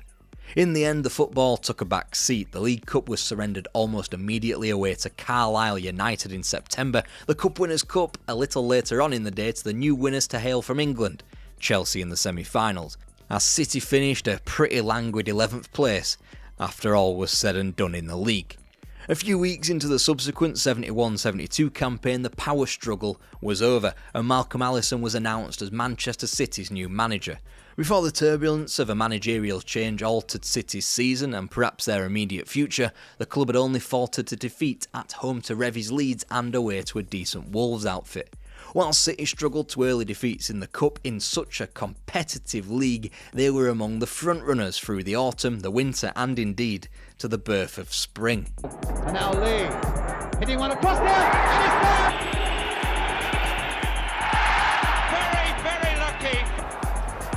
In the end, the football took a back seat. The League Cup was surrendered almost immediately away to Carlisle United in September, the Cup Winners' Cup a little later on in the day to the new winners to hail from England, Chelsea in the semi-finals, as City finished a pretty languid 11th place after all was said and done in the league. A few weeks into the subsequent 71-72 campaign, the power struggle was over and Malcolm Allison was announced as Manchester City's new manager. Before the turbulence of a managerial change altered City's season and perhaps their immediate future, the club had only faltered to defeat at home to Revy's Leeds and away to a decent Wolves outfit. While City struggled to early defeats in the Cup in such a competitive league, they were among the front-runners through the autumn, the winter and indeed to the birth of spring. And now Lee. Hitting one across there, and it's there! Very, very lucky.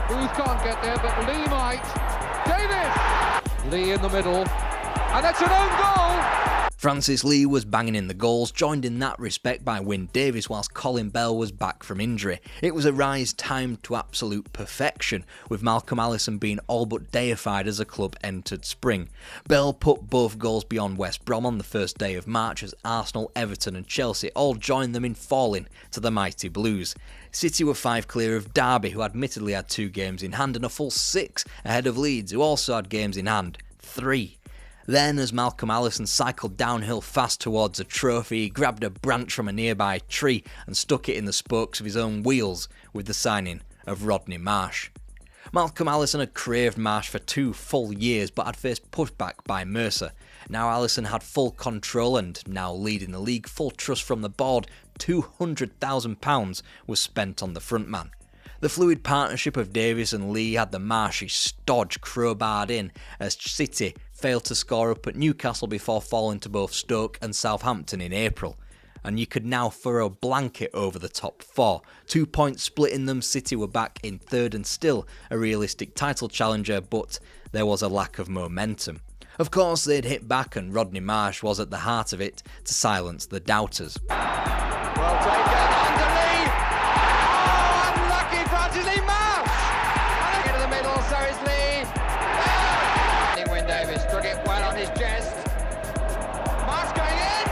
Booth can't get there, but Lee might. Davis! Lee in the middle, and that's an own goal! Francis Lee was banging in the goals, joined in that respect by Wyn Davies whilst Colin Bell was back from injury. It was a rise timed to absolute perfection, with Malcolm Allison being all but deified as the club entered spring. Bell put both goals beyond West Brom on the first day of March as Arsenal, Everton and Chelsea all joined them in falling to the mighty Blues. City were 5 clear of Derby, who admittedly had 2 games in hand, and a full 6 ahead of Leeds, who also had games in hand, 3. Then, as Malcolm Allison cycled downhill fast towards a trophy, he grabbed a branch from a nearby tree and stuck it in the spokes of his own wheels with the signing of Rodney Marsh. Malcolm Allison had craved Marsh for 2 full years but had faced pushback by Mercer. Now Allison had full control and, now leading the league, full trust from the board. £200,000 was spent on the frontman. The fluid partnership of Davies and Lee had the Marshy stodge crowbarred in as City failed to score up at Newcastle before falling to both Stoke and Southampton in April. And you could now throw a blanket over the top 4. 2 points splitting them, City were back in 3rd and still a realistic title challenger, but there was a lack of momentum. Of course they'd hit back and Rodney Marsh was at the heart of it to silence the doubters. Well taken, under Lee! Oh, unlucky Francis Lee Marsh! Into the middle, so is Lee. Oh! Wyn Davies took it well on his chest. Marsh going in!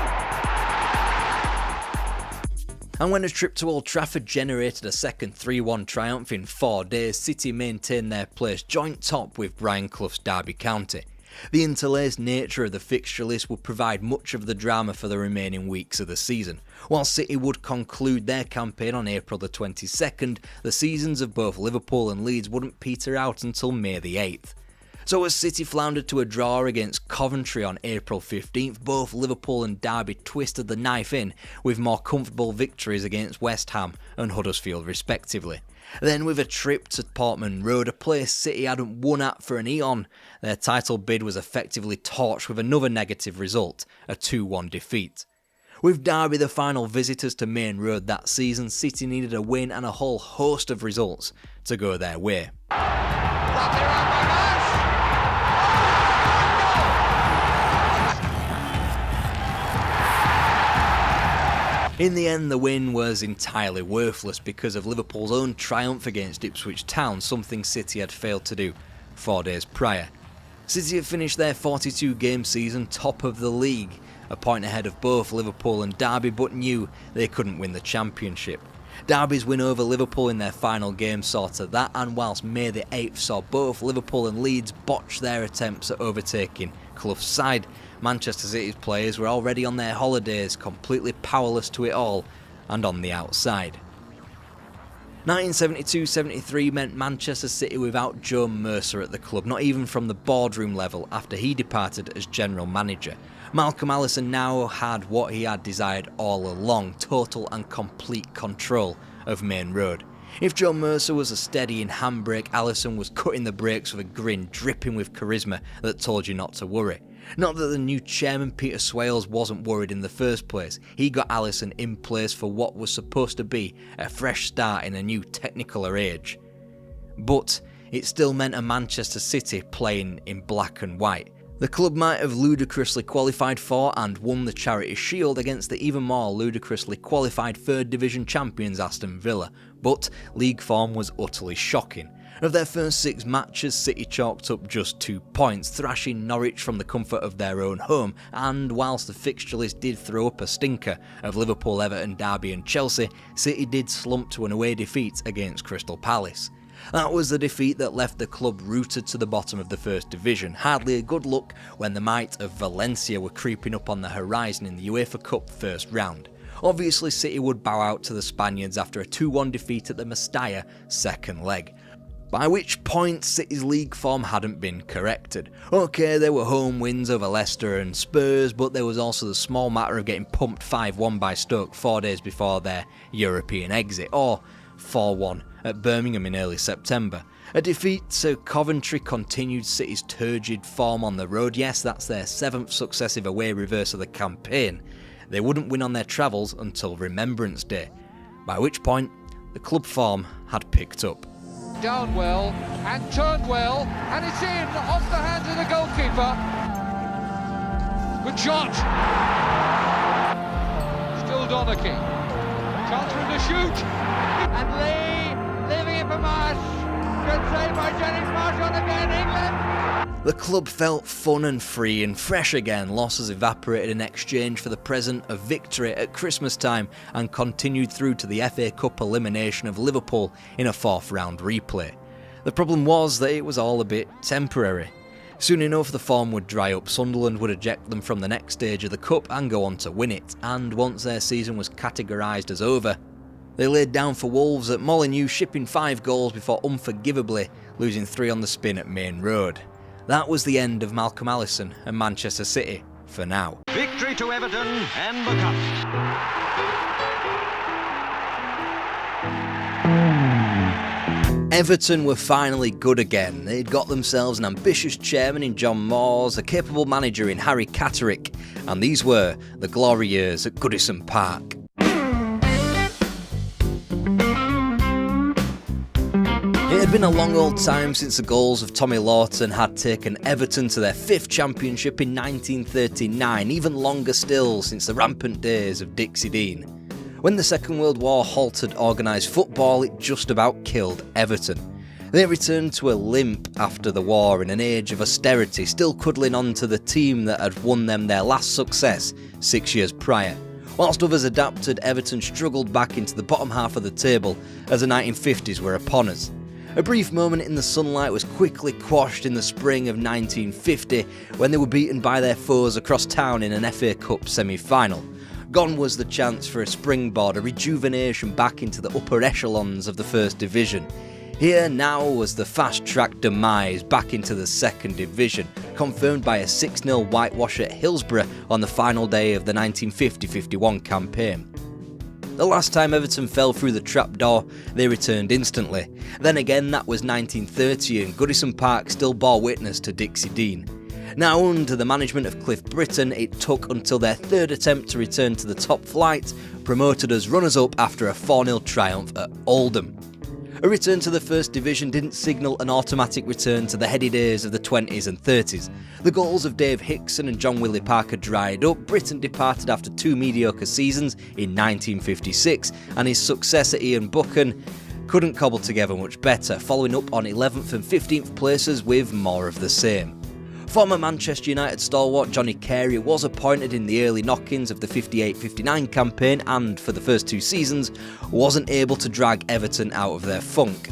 And when a trip to Old Trafford generated a second 3-1 triumph in 4 days, City maintained their place joint top with Brian Clough's Derby County. The interlaced nature of the fixture list would provide much of the drama for the remaining weeks of the season. While City would conclude their campaign on April the 22nd, the seasons of both Liverpool and Leeds wouldn't peter out until May the 8th. So as City floundered to a draw against Coventry on April 15th, both Liverpool and Derby twisted the knife in with more comfortable victories against West Ham and Huddersfield respectively. Then with a trip to Portman Road, a place City hadn't won at for an eon, their title bid was effectively torched with another negative result, a 2-1 defeat. With Derby the final visitors to Main Road that season, City needed a win and a whole host of results to go their way. In the end, the win was entirely worthless because of Liverpool's own triumph against Ipswich Town, something City had failed to do 4 days prior. City had finished their 42-game season top of the league, a point ahead of both Liverpool and Derby, but knew they couldn't win the championship. Derby's win over Liverpool in their final game saw to that, and whilst May the 8th saw both Liverpool and Leeds botch their attempts at overtaking Clough's side, Manchester City's players were already on their holidays, completely powerless to it all and on the outside. 1972-73 meant Manchester City without Joe Mercer at the club, not even from the boardroom level after he departed as general manager. Malcolm Allison now had what he had desired all along, total and complete control of Main Road. If Joe Mercer was a steadying handbrake, Allison was cutting the brakes with a grin dripping with charisma that told you not to worry. Not that the new chairman Peter Swales wasn't worried in the first place, he got Allison in place for what was supposed to be a fresh start in a new technicolor age. But it still meant a Manchester City playing in black and white. The club might have ludicrously qualified for and won the Charity Shield against the even more ludicrously qualified 3rd Division champions Aston Villa, but league form was utterly shocking. Of their first 6 matches, City chalked up just 2 points, thrashing Norwich from the comfort of their own home, and whilst the fixture list did throw up a stinker of Liverpool, Everton, Derby and Chelsea, City did slump to an away defeat against Crystal Palace. That was the defeat that left the club rooted to the bottom of the 1st Division, hardly a good look when the might of Valencia were creeping up on the horizon in the UEFA Cup first round. Obviously City would bow out to the Spaniards after a 2-1 defeat at the Mestalla second leg. By which point City's league form hadn't been corrected. Okay, there were home wins over Leicester and Spurs, but there was also the small matter of getting pumped 5-1 by Stoke 4 days before their European exit, or 4-1 at Birmingham in early September. A defeat to Coventry continued City's turgid form on the road. Yes, that's their 7th successive away reverse of the campaign. they wouldn't win on their travels until Remembrance Day, by which point the club form had picked up. Down well and turned well, and it's in off the hands of the goalkeeper. Good shot. Still Donachie. Chance for him to shoot. And Lee leaving it for Marsh. Good save by Jennings. Marsh on again, England. The club felt fun and free and fresh again. Losses evaporated in exchange for the present of victory at Christmas time and continued through to the FA Cup elimination of Liverpool in a 4th round replay. The problem was that it was all a bit temporary. Soon enough the form would dry up, Sunderland would eject them from the next stage of the Cup and go on to win it, and once their season was categorised as over, they laid down for Wolves at Molineux, shipping 5 goals before unforgivably losing 3 on the spin at Main Road. That was the end of Malcolm Allison and Manchester City for now. Victory to Everton and the Cup. Everton were finally good again. They'd got themselves an ambitious chairman in John Moores, a capable manager in Harry Catterick, and these were the glory years at Goodison Park. It had been a long old time since the goals of Tommy Lawton had taken Everton to their 5th championship in 1939, even longer still since the rampant days of Dixie Dean. When the Second World War halted organised football, it just about killed Everton. They returned to a limp after the war in an age of austerity, still cuddling on to the team that had won them their last success 6 years prior. Whilst others adapted, Everton struggled back into the bottom half of the table as the 1950s were upon us. A brief moment in the sunlight was quickly quashed in the spring of 1950 when they were beaten by their foes across town in an FA Cup semi-final. Gone was the chance for a springboard, a rejuvenation back into the upper echelons of the First Division. Here now was the fast-track demise back into the Second Division, confirmed by a 6-0 whitewash at Hillsborough on the final day of the 1950-51 campaign. The last time Everton fell through the trapdoor, they returned instantly. Then again, that was 1930 and Goodison Park still bore witness to Dixie Dean. Now, under the management of Cliff Britton, it took until their 3rd attempt to return to the top flight, promoted as runners-up after a 4-0 triumph at Oldham. A return to the First Division didn't signal an automatic return to the heady days of the 20s and 30s. The goals of Dave Hickson and John Willie Parker dried up, Britton departed after 2 mediocre seasons in 1956, and his successor Ian Buchan couldn't cobble together much better, following up on 11th and 15th places with more of the same. Former Manchester United stalwart Johnny Carey was appointed in the early knock-ins of the 58-59 campaign and, for the first 2 seasons, wasn't able to drag Everton out of their funk.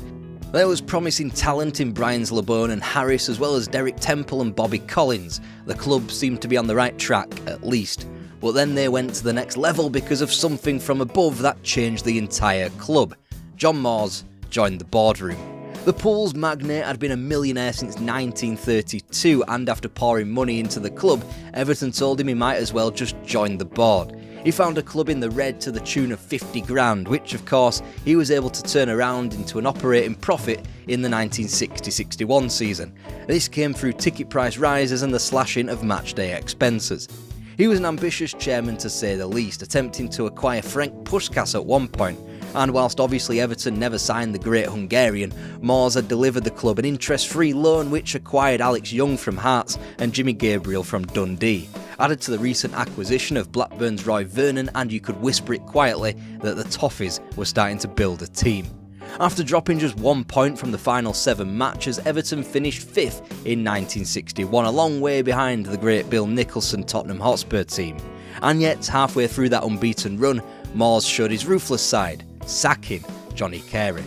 There was promising talent in Brians LeBone and Harris, as well as Derek Temple and Bobby Collins. The club seemed to be on the right track, at least. But then they went to the next level because of something from above that changed the entire club. John Moores joined the boardroom. The Pools magnate had been a millionaire since 1932, and after pouring money into the club, Everton told him he might as well just join the board. He found a club in the red to the tune of 50 grand, which of course he was able to turn around into an operating profit in the 1960-61 season. This came through ticket price rises and the slashing of matchday expenses. He was an ambitious chairman to say the least, attempting to acquire Frank Puskas at one point. And whilst obviously Everton never signed the great Hungarian, Moores had delivered the club an interest-free loan which acquired Alex Young from Hearts and Jimmy Gabriel from Dundee. Added to the recent acquisition of Blackburn's Roy Vernon, and you could whisper it quietly that the Toffees were starting to build a team. After dropping just 1 point from the final 7 matches, Everton finished 5th in 1961, a long way behind the great Bill Nicholson Tottenham Hotspur team. And yet, halfway through that unbeaten run, Moores showed his ruthless side, sacking Johnny Carey.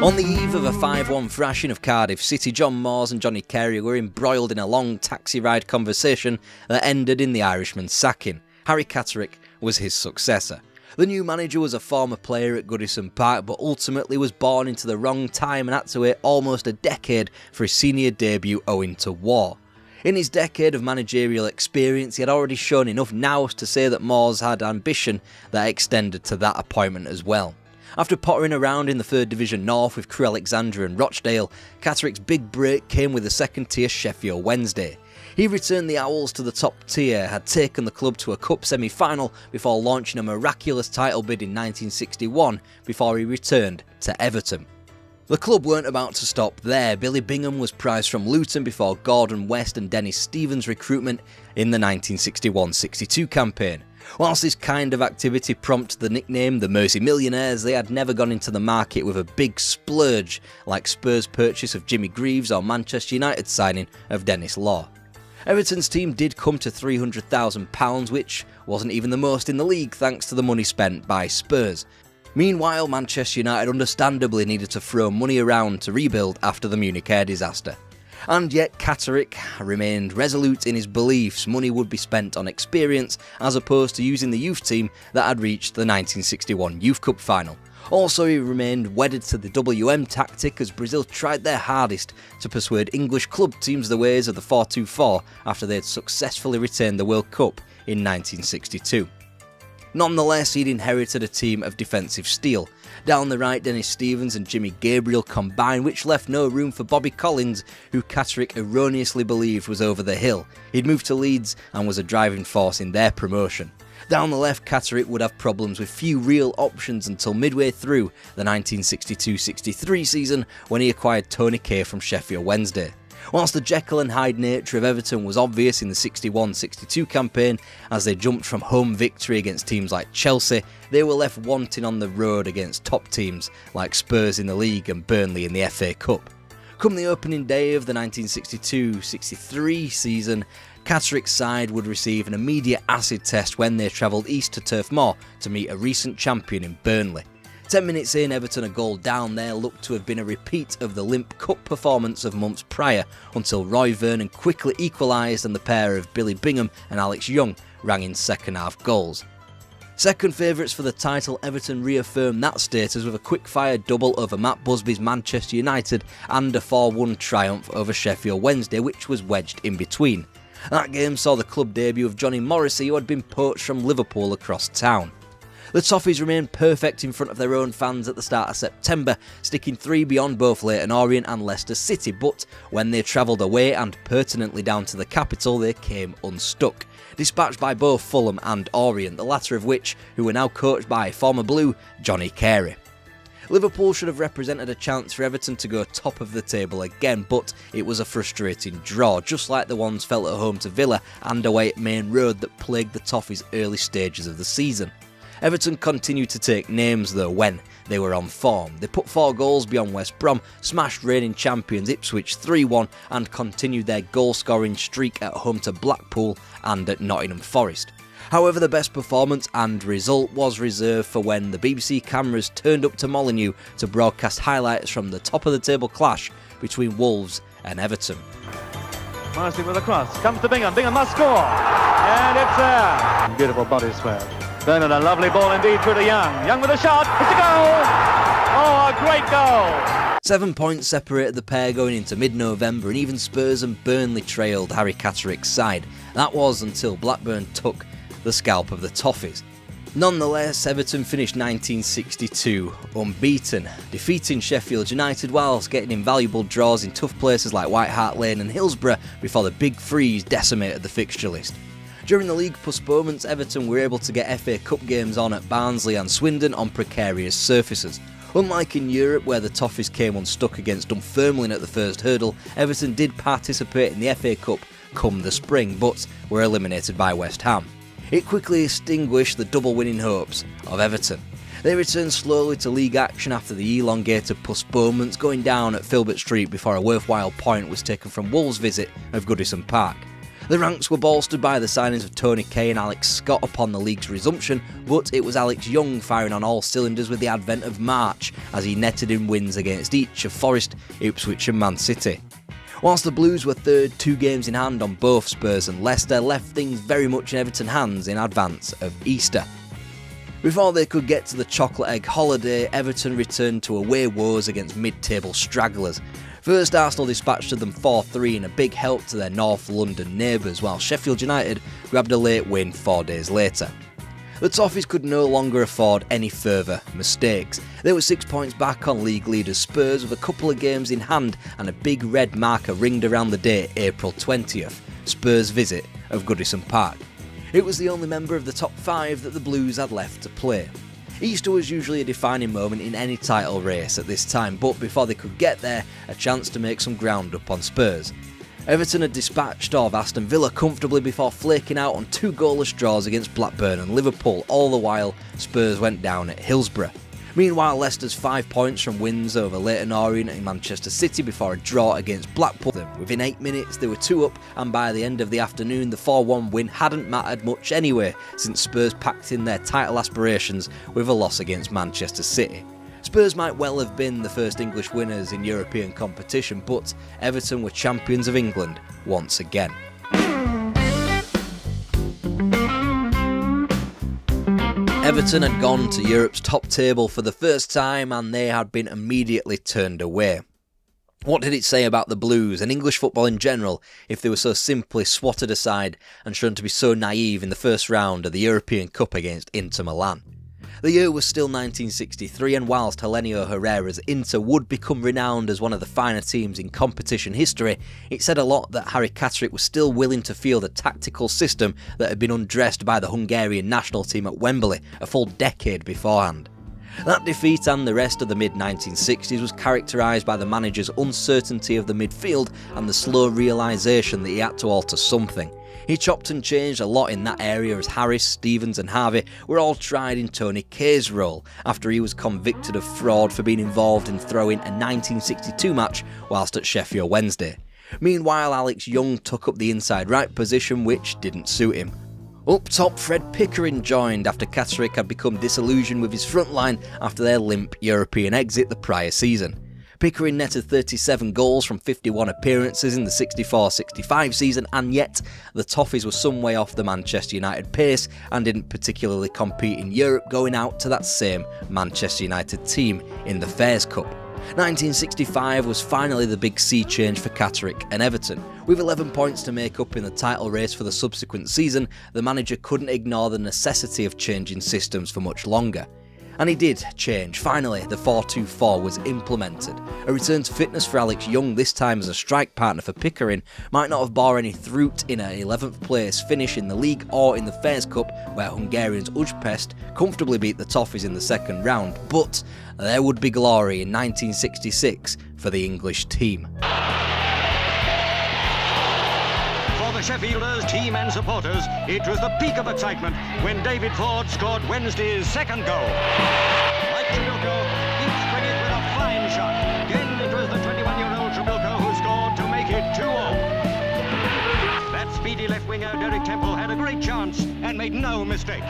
On the eve of a 5-1 thrashing of Cardiff City, John Moores and Johnny Carey were embroiled in a long taxi ride conversation that ended in the Irishman's sacking. Harry Catterick was his successor. The new manager was a former player at Goodison Park, but ultimately was born into the wrong time and had to wait almost a decade for his senior debut owing to war. In his decade of managerial experience, he had already shown enough nous to say that Moores had ambition that extended to that appointment as well. After pottering around in the 3rd Division North with Crewe Alexandra and Rochdale, Catterick's big break came with the 2nd tier Sheffield Wednesday. He returned the Owls to the top tier, had taken the club to a cup semi-final before launching a miraculous title bid in 1961 before he returned to Everton. The club weren't about to stop there. Billy Bingham was prized from Luton before Gordon West and Dennis Stevens' recruitment in the 1961-62 campaign. Whilst this kind of activity prompted the nickname the Mersey Millionaires, they had never gone into the market with a big splurge like Spurs' purchase of Jimmy Greaves or Manchester United's signing of Dennis Law. Everton's team did come to £300,000, which wasn't even the most in the league thanks to the money spent by Spurs. Meanwhile, Manchester United understandably needed to throw money around to rebuild after the Munich air disaster. And yet Catterick remained resolute in his beliefs money would be spent on experience as opposed to using the youth team that had reached the 1961 Youth Cup final. Also, he remained wedded to the WM tactic as Brazil tried their hardest to persuade English club teams the ways of the 4-2-4 after they had successfully retained the World Cup in 1962. Nonetheless, he'd inherited a team of defensive steel. Down the right, Dennis Stevens and Jimmy Gabriel combined, which left no room for Bobby Collins, who Catterick erroneously believed was over the hill. He'd moved to Leeds and was a driving force in their promotion. Down the left, Catterick would have problems with few real options until midway through the 1962-63 season when he acquired Tony Kay from Sheffield Wednesday. Whilst the Jekyll and Hyde nature of Everton was obvious in the 61-62 campaign, as they jumped from home victory against teams like Chelsea, they were left wanting on the road against top teams like Spurs in the league and Burnley in the FA Cup. Come the opening day of the 1962-63 season, Catterick's side would receive an immediate acid test when they travelled east to Turf Moor to meet a recent champion in Burnley. 10 minutes in, Everton a goal down there looked to have been a repeat of the limp cup performance of months prior until Roy Vernon quickly equalised and the pair of Billy Bingham and Alex Young rang in second half goals. Second favourites for the title, Everton reaffirmed that status with a quick-fire double over Matt Busby's Manchester United and a 4-1 triumph over Sheffield Wednesday, which was wedged in between. That game saw the club debut of Johnny Morrissey, who had been poached from Liverpool across town. The Toffees remained perfect in front of their own fans at the start of September, sticking 3 beyond both Leyton Orient and Leicester City, but when they travelled away and pertinently down to the capital, they came unstuck. Dispatched by both Fulham and Orient, the latter of which who were now coached by former Blue Johnny Carey. Liverpool should have represented a chance for Everton to go top of the table again, but it was a frustrating draw, just like the ones felt at home to Villa and away at Main Road that plagued the Toffees early stages of the season. Everton continued to take names though when they were on form. They put 4 goals beyond West Brom, smashed reigning champions Ipswich 3-1 and continued their goal-scoring streak at home to Blackpool and at Nottingham Forest. However, the best performance and result was reserved for when the BBC cameras turned up to Molineux to broadcast highlights from the top of the table clash between Wolves and Everton. Morrissey with a cross, comes to Bingham, Bingham must score, and it's there. Beautiful body sweat. Vernon, a lovely ball indeed through to Young. Young with a shot, it's a goal! Oh, a great goal! 7 points separated the pair going into mid-November, and even Spurs and Burnley trailed Harry Catterick's side. That was until Blackburn took the scalp of the Toffees. Nonetheless, Everton finished 1962 unbeaten, defeating Sheffield United whilst getting invaluable draws in tough places like White Hart Lane and Hillsborough before the Big Freeze decimated the fixture list. During the league postponements, Everton were able to get FA Cup games on at Barnsley and Swindon on precarious surfaces. Unlike in Europe, where the Toffees came unstuck against Dunfermline at the first hurdle, Everton did participate in the FA Cup come the spring, but were eliminated by West Ham. It quickly extinguished the double winning hopes of Everton. They returned slowly to league action after the elongated postponements, going down at Filbert Street before a worthwhile point was taken from Wolves' visit of Goodison Park. The ranks were bolstered by the signings of Tony Kay and Alex Scott upon the league's resumption, but it was Alex Young firing on all cylinders with the advent of March, as he netted in wins against each of Forest, Ipswich and Man City. Whilst the Blues were third, 2 games in hand on both Spurs and Leicester left things very much in Everton hands in advance of Easter. Before they could get to the chocolate egg holiday, Everton returned to away woes against mid-table stragglers. First, Arsenal dispatched them 4-3 in a big help to their North London neighbours, while Sheffield United grabbed a late win 4 days later. The Toffees could no longer afford any further mistakes. They were 6 points back on league leaders Spurs with a couple of games in hand and a big red marker ringed around the date April 20th, Spurs' visit of Goodison Park. It was the only member of the top 5 that the Blues had left to play. Easter was usually a defining moment in any title race at this time, but before they could get there, a chance to make some ground up on Spurs. Everton had dispatched of Aston Villa comfortably before flaking out on 2 goalless draws against Blackburn and Liverpool, all the while Spurs went down at Hillsborough. Meanwhile, Leicester's 5 points from wins over Leyton Orient and Manchester City before a draw against Blackpool. Within 8 minutes they were 2 up, and by the end of the afternoon the 4-1 win hadn't mattered much anyway, since Spurs packed in their title aspirations with a loss against Manchester City. Spurs might well have been the first English winners in European competition, but Everton were champions of England once again. Everton had gone to Europe's top table for the first time and they had been immediately turned away. What did it say about the Blues and English football in general if they were so simply swatted aside and shown to be so naive in the first round of the European Cup against Inter Milan? The year was still 1963, and whilst Helenio Herrera's Inter would become renowned as one of the finer teams in competition history, it said a lot that Harry Catterick was still willing to field a tactical system that had been undressed by the Hungarian national team at Wembley a full decade beforehand. That defeat and the rest of the mid-1960s was characterised by the manager's uncertainty of the midfield and the slow realisation that he had to alter something. He chopped and changed a lot in that area as Harris, Stevens and Harvey were all tried in Tony Kaye's role after he was convicted of fraud for being involved in throwing a 1962 match whilst at Sheffield Wednesday. Meanwhile, Alex Young took up the inside right position, which didn't suit him. Up top, Fred Pickering joined after Catterick had become disillusioned with his front line after their limp European exit the prior season. Pickering netted 37 goals from 51 appearances in the 64-65 season, and yet the Toffees were some way off the Manchester United pace and didn't particularly compete in Europe, going out to that same Manchester United team in the Fairs Cup. 1965 was finally the big sea change for Catterick and Everton. With 11 points to make up in the title race for the subsequent season, the manager couldn't ignore the necessity of changing systems for much longer. And he did change. Finally, the 4-2-4 was implemented. A return to fitness for Alex Young, this time as a strike partner for Pickering, might not have bore any fruit in an 11th place finish in the league or in the Fairs Cup, where Hungarians Ujpest comfortably beat the Toffees in the second round, but there would be glory in 1966 for the English team. Sheffielders, team and supporters, it was the peak of excitement when David Ford scored Wednesday's second goal. Like Trebilco, he sprang it with a fine shot. Again, it was the 21-year-old Trebilco who scored to make it 2-0. That speedy left winger, Derek Temple, had a great chance and made no mistake.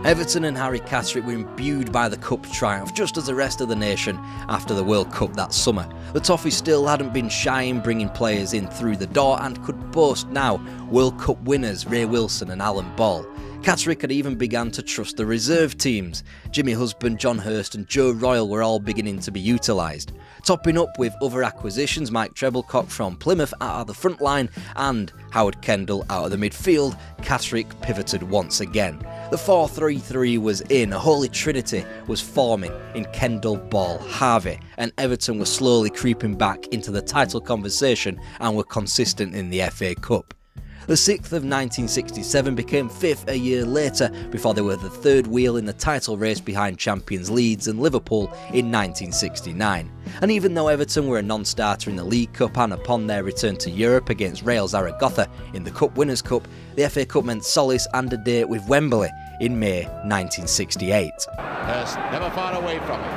Everton and Harry Catterick were imbued by the Cup triumph, just as the rest of the nation after the World Cup that summer. The Toffees still hadn't been shy in bringing players in through the door and could boast now World Cup winners Ray Wilson and Alan Ball. Catterick had even begun to trust the reserve teams. Jimmy Husband, John Hurst and Joe Royal were all beginning to be utilised. Topping up with other acquisitions, Mike Treblecock from Plymouth out of the front line and Howard Kendall out of the midfield, Catterick pivoted once again. The 4-3-3 was in, a holy trinity was forming in Kendall, Ball, Harvey, and Everton were slowly creeping back into the title conversation and were consistent in the FA Cup. The 6th of 1967 became 5th a year later before they were the third wheel in the title race behind champions Leeds and Liverpool in 1969. And even though Everton were a non-starter in the League Cup and upon their return to Europe against Real Zaragoza in the Cup Winners' Cup, the FA Cup meant solace and a date with Wembley in May 1968. Hurst never far away from it.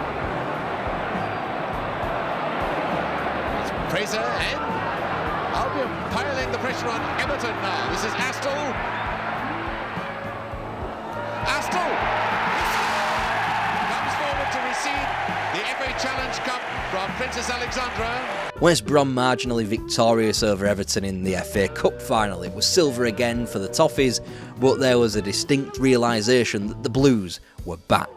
It's Fraser and Albion piling the pressure on Everton now. This is Astle. Astle comes forward to receive the FA Challenge Cup from Princess Alexandra. West Brom marginally victorious over Everton in the FA Cup final. It was silver again for the Toffees, but there was a distinct realisation that the Blues were back.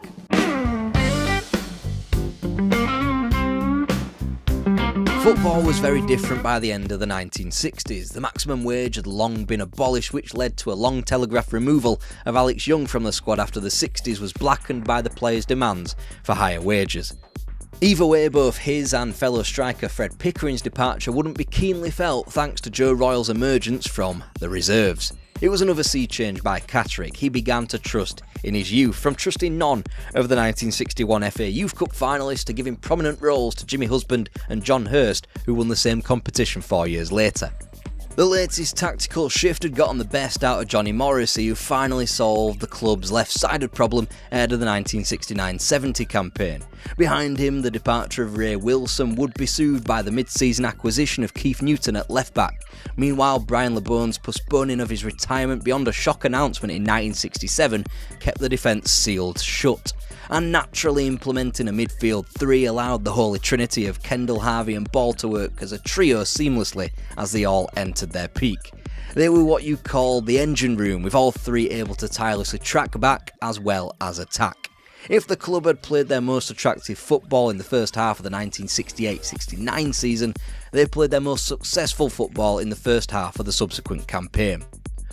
Football was very different by the end of the 1960s. The maximum wage had long been abolished, which led to a long telegraphed removal of Alex Young from the squad after the 60s was blackened by the players' demands for higher wages. Either way, both his and fellow striker Fred Pickering's departure wouldn't be keenly felt thanks to Joe Royal's emergence from the reserves. It was another sea change by Catterick. He began to trust in his youth, from trusting none of the 1961 FA Youth Cup finalists to giving prominent roles to Jimmy Husband and John Hurst, who won the same competition 4 years later. The latest tactical shift had gotten the best out of Johnny Morrissey, who finally solved the club's left-sided problem ahead of the 1969-70 campaign. Behind him, the departure of Ray Wilson would be soothed by the mid-season acquisition of Keith Newton at left-back. Meanwhile, Brian LeBone's postponing of his retirement beyond a shock announcement in 1967 kept the defence sealed shut. And naturally implementing a midfield three allowed the holy trinity of Kendall, Harvey and Ball to work as a trio seamlessly as they all entered their peak. They were what you call the engine room, with all three able to tirelessly track back as well as attack. If the club had played their most attractive football in the first half of the 1968-69 season, they played their most successful football in the first half of the subsequent campaign.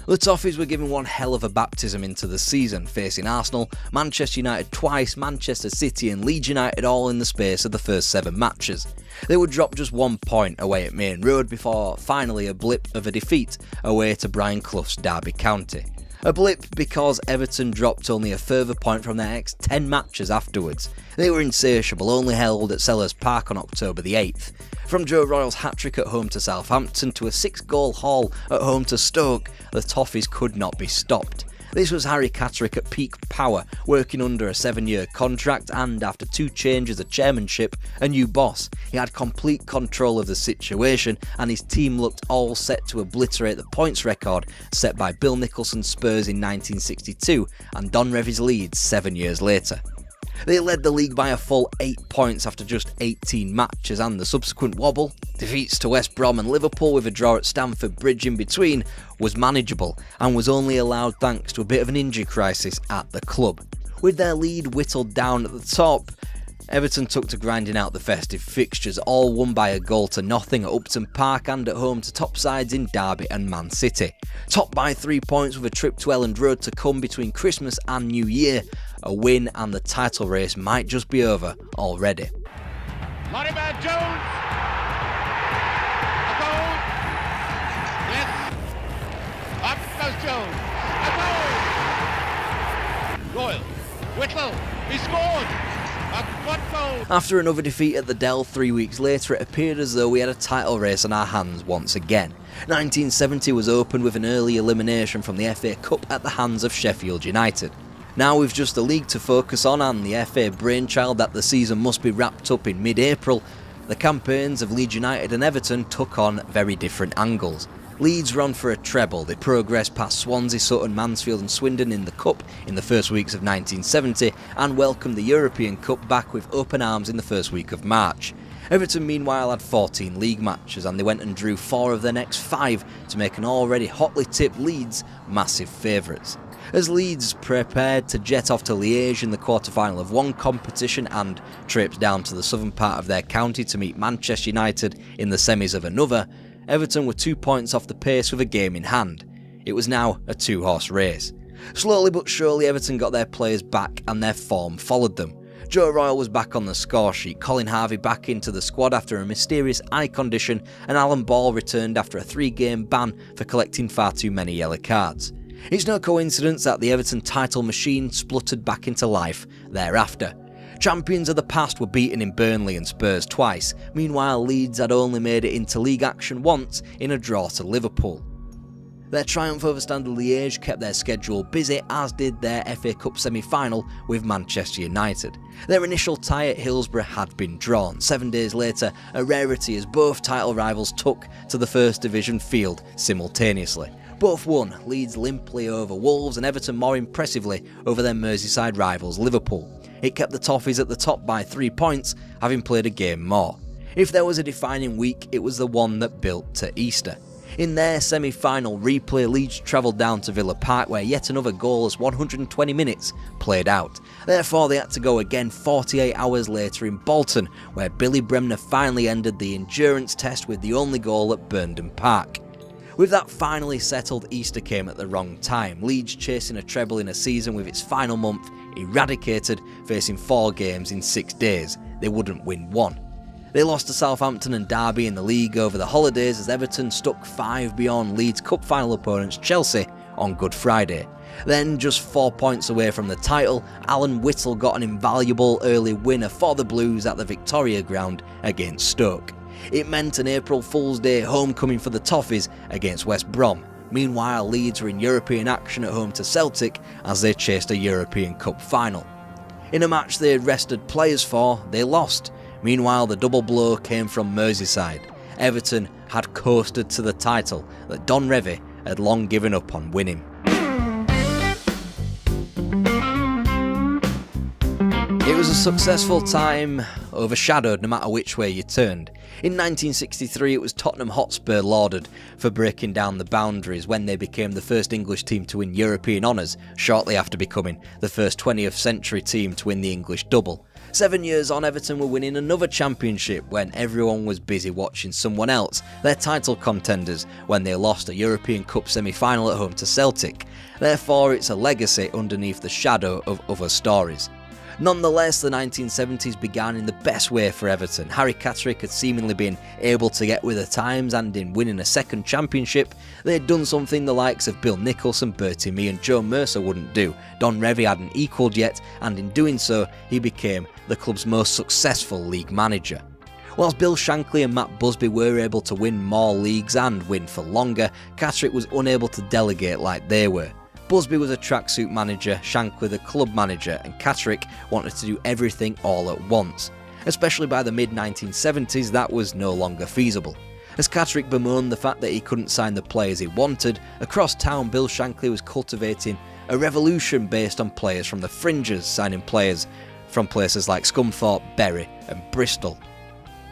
The Toffees were given one hell of a baptism into the season, facing Arsenal, Manchester United twice, Manchester City and Leeds United all in the space of the first 7 matches. They would drop just 1 point away at Main Road before finally a blip of a defeat away to Brian Clough's Derby County. A blip because Everton dropped only a further point from their next 10 matches afterwards. They were insatiable, only held at Sellers Park on October the 8th. From Joe Royal's hat-trick at home to Southampton to a 6-goal haul at home to Stoke, the Toffees could not be stopped. This was Harry Catterick at peak power, working under a 7-year contract and, after 2 changes of chairmanship, a new boss. He had complete control of the situation and his team looked all set to obliterate the points record set by Bill Nicholson's Spurs in 1962 and Don Revie's Leeds 7 years later. They led the league by a full 8 points after just 18 matches, and the subsequent wobble, defeats to West Brom and Liverpool with a draw at Stamford Bridge in between, was manageable and was only allowed thanks to a bit of an injury crisis at the club. With their lead whittled down at the top, Everton took to grinding out the festive fixtures, all won by 1-0 at Upton Park and at home to top sides in Derby and Man City. Topped by 3 points with a trip to Elland Road to come between Christmas and New Year, a win and the title race might just be over already. Mortimer Jones! A goal! Yes! Up goes Jones! A goal! Royal! Whittle! He scored! A good goal! After another defeat at the Dell 3 weeks later, it appeared as though we had a title race on our hands once again. 1970 was opened with an early elimination from the FA Cup at the hands of Sheffield United. Now with just the league to focus on and the FA brainchild that the season must be wrapped up in mid-April, the campaigns of Leeds United and Everton took on very different angles. Leeds were on for a treble. They progressed past Swansea, Sutton, Mansfield and Swindon in the Cup in the first weeks of 1970 and welcomed the European Cup back with open arms in the first week of March. Everton meanwhile had 14 league matches and they went and drew 4 of their next 5 to make an already hotly tipped Leeds massive favourites. As Leeds prepared to jet off to Liège in the quarter-final of one competition and traipse down to the southern part of their county to meet Manchester United in the semis of another, Everton were 2 points off the pace with a game in hand. It was now a 2-horse race. Slowly but surely Everton got their players back and their form followed them. Joe Royal was back on the score sheet, Colin Harvey back into the squad after a mysterious eye condition, and Alan Ball returned after a 3-game ban for collecting far too many yellow cards. It's no coincidence that the Everton title machine spluttered back into life thereafter. Champions of the past were beaten in Burnley and Spurs twice, meanwhile Leeds had only made it into league action once in a draw to Liverpool. Their triumph over Standard Liège kept their schedule busy, as did their FA Cup semi-final with Manchester United. Their initial tie at Hillsborough had been drawn. 7 days later, a rarity as both title rivals took to the First Division field simultaneously. Both won, Leeds limply over Wolves and Everton more impressively over their Merseyside rivals Liverpool. It kept the Toffees at the top by 3 points, having played a game more. If there was a defining week, it was the one that built to Easter. In their semi-final replay, Leeds travelled down to Villa Park where yet another goalless 120 minutes played out. Therefore they had to go again 48 hours later in Bolton, where Billy Bremner finally ended the endurance test with the only goal at Burnden Park. With that finally settled, Easter came at the wrong time, Leeds chasing a treble in a season with its final month eradicated, facing 4 games in 6 days. They wouldn't win one. They lost to Southampton and Derby in the league over the holidays as Everton stuck 5 beyond Leeds' cup final opponents Chelsea on Good Friday. Then, just 4 points away from the title, Alan Whittle got an invaluable early winner for the Blues at the Victoria Ground against Stoke. It meant an April Fool's Day homecoming for the Toffees against West Brom. Meanwhile, Leeds were in European action at home to Celtic as they chased a European Cup final. In a match they had rested players for, they lost. Meanwhile, the double blow came from Merseyside. Everton had coasted to the title that Don Revie had long given up on winning. It was a successful time, overshadowed no matter which way you turned. In 1963 it was Tottenham Hotspur lauded for breaking down the boundaries when they became the first English team to win European honours, shortly after becoming the first 20th century team to win the English double. 7 years on, Everton were winning another championship when everyone was busy watching someone else, their title contenders, when they lost a European Cup semi-final at home to Celtic. Therefore, it's a legacy underneath the shadow of other stories. Nonetheless, the 1970s began in the best way for Everton. Harry Catterick had seemingly been able to get with the times, and in winning a second championship, they had done something the likes of Bill Nicholson, Bertie Mee and Joe Mercer wouldn't do. Don Revie hadn't equalled yet, and in doing so, he became the club's most successful league manager. Whilst Bill Shankly and Matt Busby were able to win more leagues and win for longer, Catterick was unable to delegate like they were. Busby was a tracksuit manager, Shankly the club manager, and Catterick wanted to do everything all at once. Especially by the mid-1970s, that was no longer feasible. As Catterick bemoaned the fact that he couldn't sign the players he wanted, across town Bill Shankly was cultivating a revolution based on players from the fringes, signing players from places like Scunthorpe, Bury and Bristol.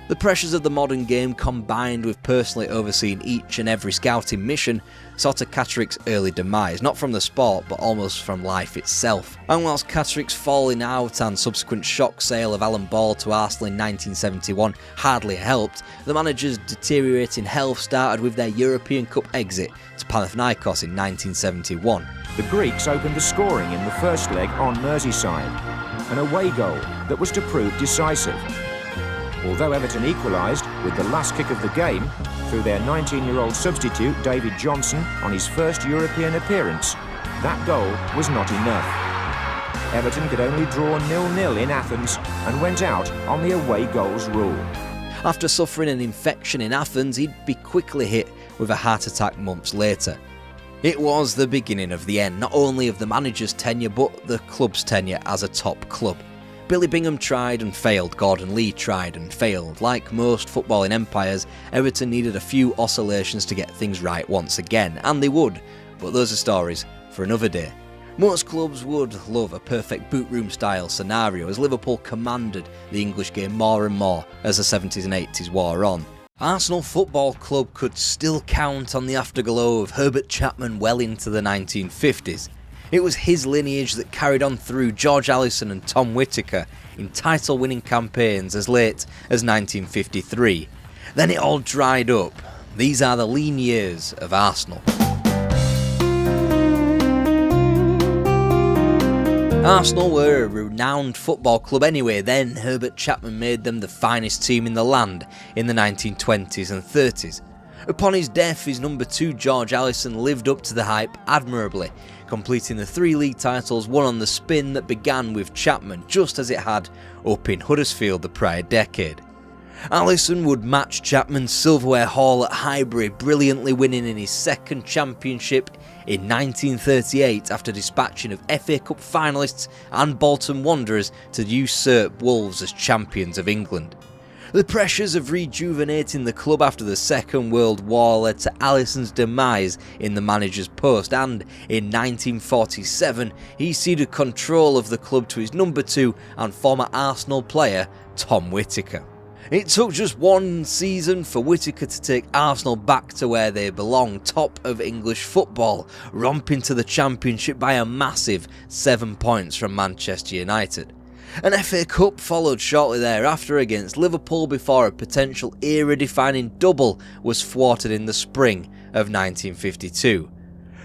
The pressures of the modern game, combined with personally overseeing each and every scouting mission, saw to Catterick's early demise, not from the sport but almost from life itself. And whilst Catterick's falling out and subsequent shock sale of Alan Ball to Arsenal in 1971 hardly helped, the manager's deteriorating health started with their European Cup exit to Panathinaikos in 1971. The Greeks opened the scoring in the first leg on Merseyside, an away goal that was to prove decisive. Although Everton equalised with the last kick of the game through their 19-year-old substitute David Johnson on his first European appearance, that goal was not enough. Everton could only draw 0-0 in Athens and went out on the away goals rule. After suffering an infection in Athens, he'd be quickly hit with a heart attack months later. It was the beginning of the end, not only of the manager's tenure but the club's tenure as a top club. Billy Bingham tried and failed, Gordon Lee tried and failed. Like most footballing empires, Everton needed a few oscillations to get things right once again, and they would, but those are stories for another day. Most clubs would love a perfect boot room style scenario, as Liverpool commanded the English game more and more as the 70s and 80s wore on. Arsenal Football Club could still count on the afterglow of Herbert Chapman well into the 1950s. It was his lineage that carried on through George Allison and Tom Whittaker in title-winning campaigns as late as 1953. Then it all dried up. These are the lean years of Arsenal. Arsenal were a renowned football club anyway. Then Herbert Chapman made them the finest team in the land in the 1920s and 30s. Upon his death, his number 2 George Allison lived up to the hype admirably, completing the 3 league titles won on the spin that began with Chapman, just as it had up in Huddersfield the prior decade. Allison would match Chapman's silverware haul at Highbury, brilliantly winning in his second championship in 1938 after dispatching of FA Cup finalists and Bolton Wanderers to usurp Wolves as champions of England. The pressures of rejuvenating the club after the Second World War led to Allison's demise in the manager's post, and in 1947 he ceded control of the club to his number 2 and former Arsenal player Tom Whittaker. It took just one season for Whittaker to take Arsenal back to where they belong, top of English football, romping to the Championship by a massive 7 points from Manchester United. An FA Cup followed shortly thereafter against Liverpool before a potential era-defining double was thwarted in the spring of 1952.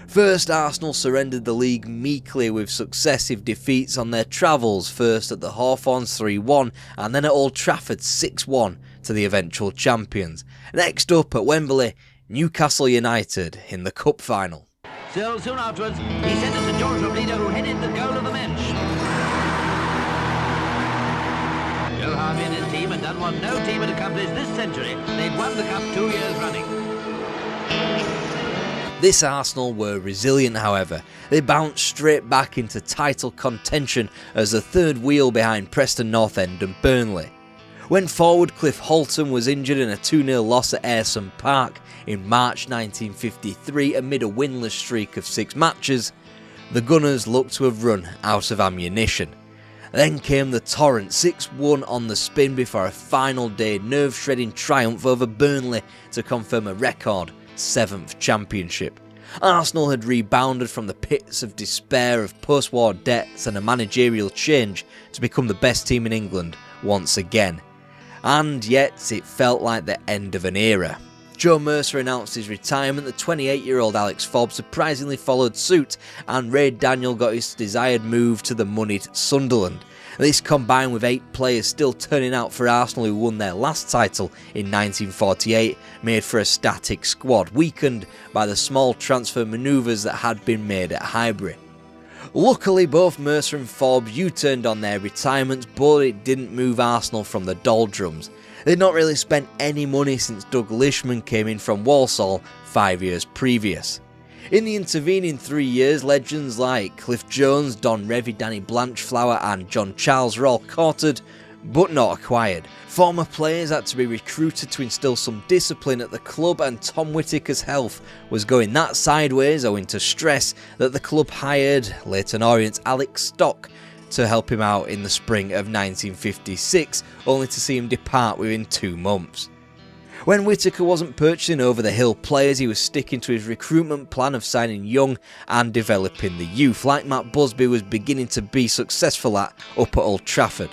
First, Arsenal surrendered the league meekly with successive defeats on their travels, first at the Hawthorns 3-1 and then at Old Trafford 6-1 to the eventual champions. Next up at Wembley, Newcastle United in the cup final. So soon afterwards, he sent it to George Robledo, who headed the goal of the bench. Joe Harvey and his team had done what no team had accomplished this century. They'd won the cup 2 years running. This Arsenal were resilient, however. They bounced straight back into title contention as the third wheel behind Preston North End and Burnley. When forward Cliff Holton was injured in a 2-0 loss at Ayresome Park in March 1953 amid a winless streak of 6 matches, the Gunners looked to have run out of ammunition. Then came the torrent, 6-1 on the spin before a final day nerve-shredding triumph over Burnley to confirm a record 7th championship. Arsenal had rebounded from the pits of despair of post-war debts and a managerial change to become the best team in England once again. And yet it felt like the end of an era. Joe Mercer announced his retirement, the 28-year-old Alex Fobb surprisingly followed suit, and Ray Daniel got his desired move to the moneyed Sunderland. This combined with 8 players still turning out for Arsenal who won their last title in 1948 made for a static squad, weakened by the small transfer manoeuvres that had been made at Highbury. Luckily, both Mercer and Forbes U-turned on their retirements, but it didn't move Arsenal from the doldrums. They'd not really spent any money since Doug Lishman came in from Walsall 5 years previous. In the intervening 3 years, legends like Cliff Jones, Don Revie, Danny Blanchflower and John Charles were all courted, but not acquired. Former players had to be recruited to instill some discipline at the club, and Tom Whittaker's health was going that sideways owing to stress that the club hired Leyton Orient's Alex Stock to help him out in the spring of 1956, only to see him depart within 2 months. When Whittaker wasn't purchasing over-the-hill players, he was sticking to his recruitment plan of signing young and developing the youth, like Matt Busby was beginning to be successful at up at Old Trafford.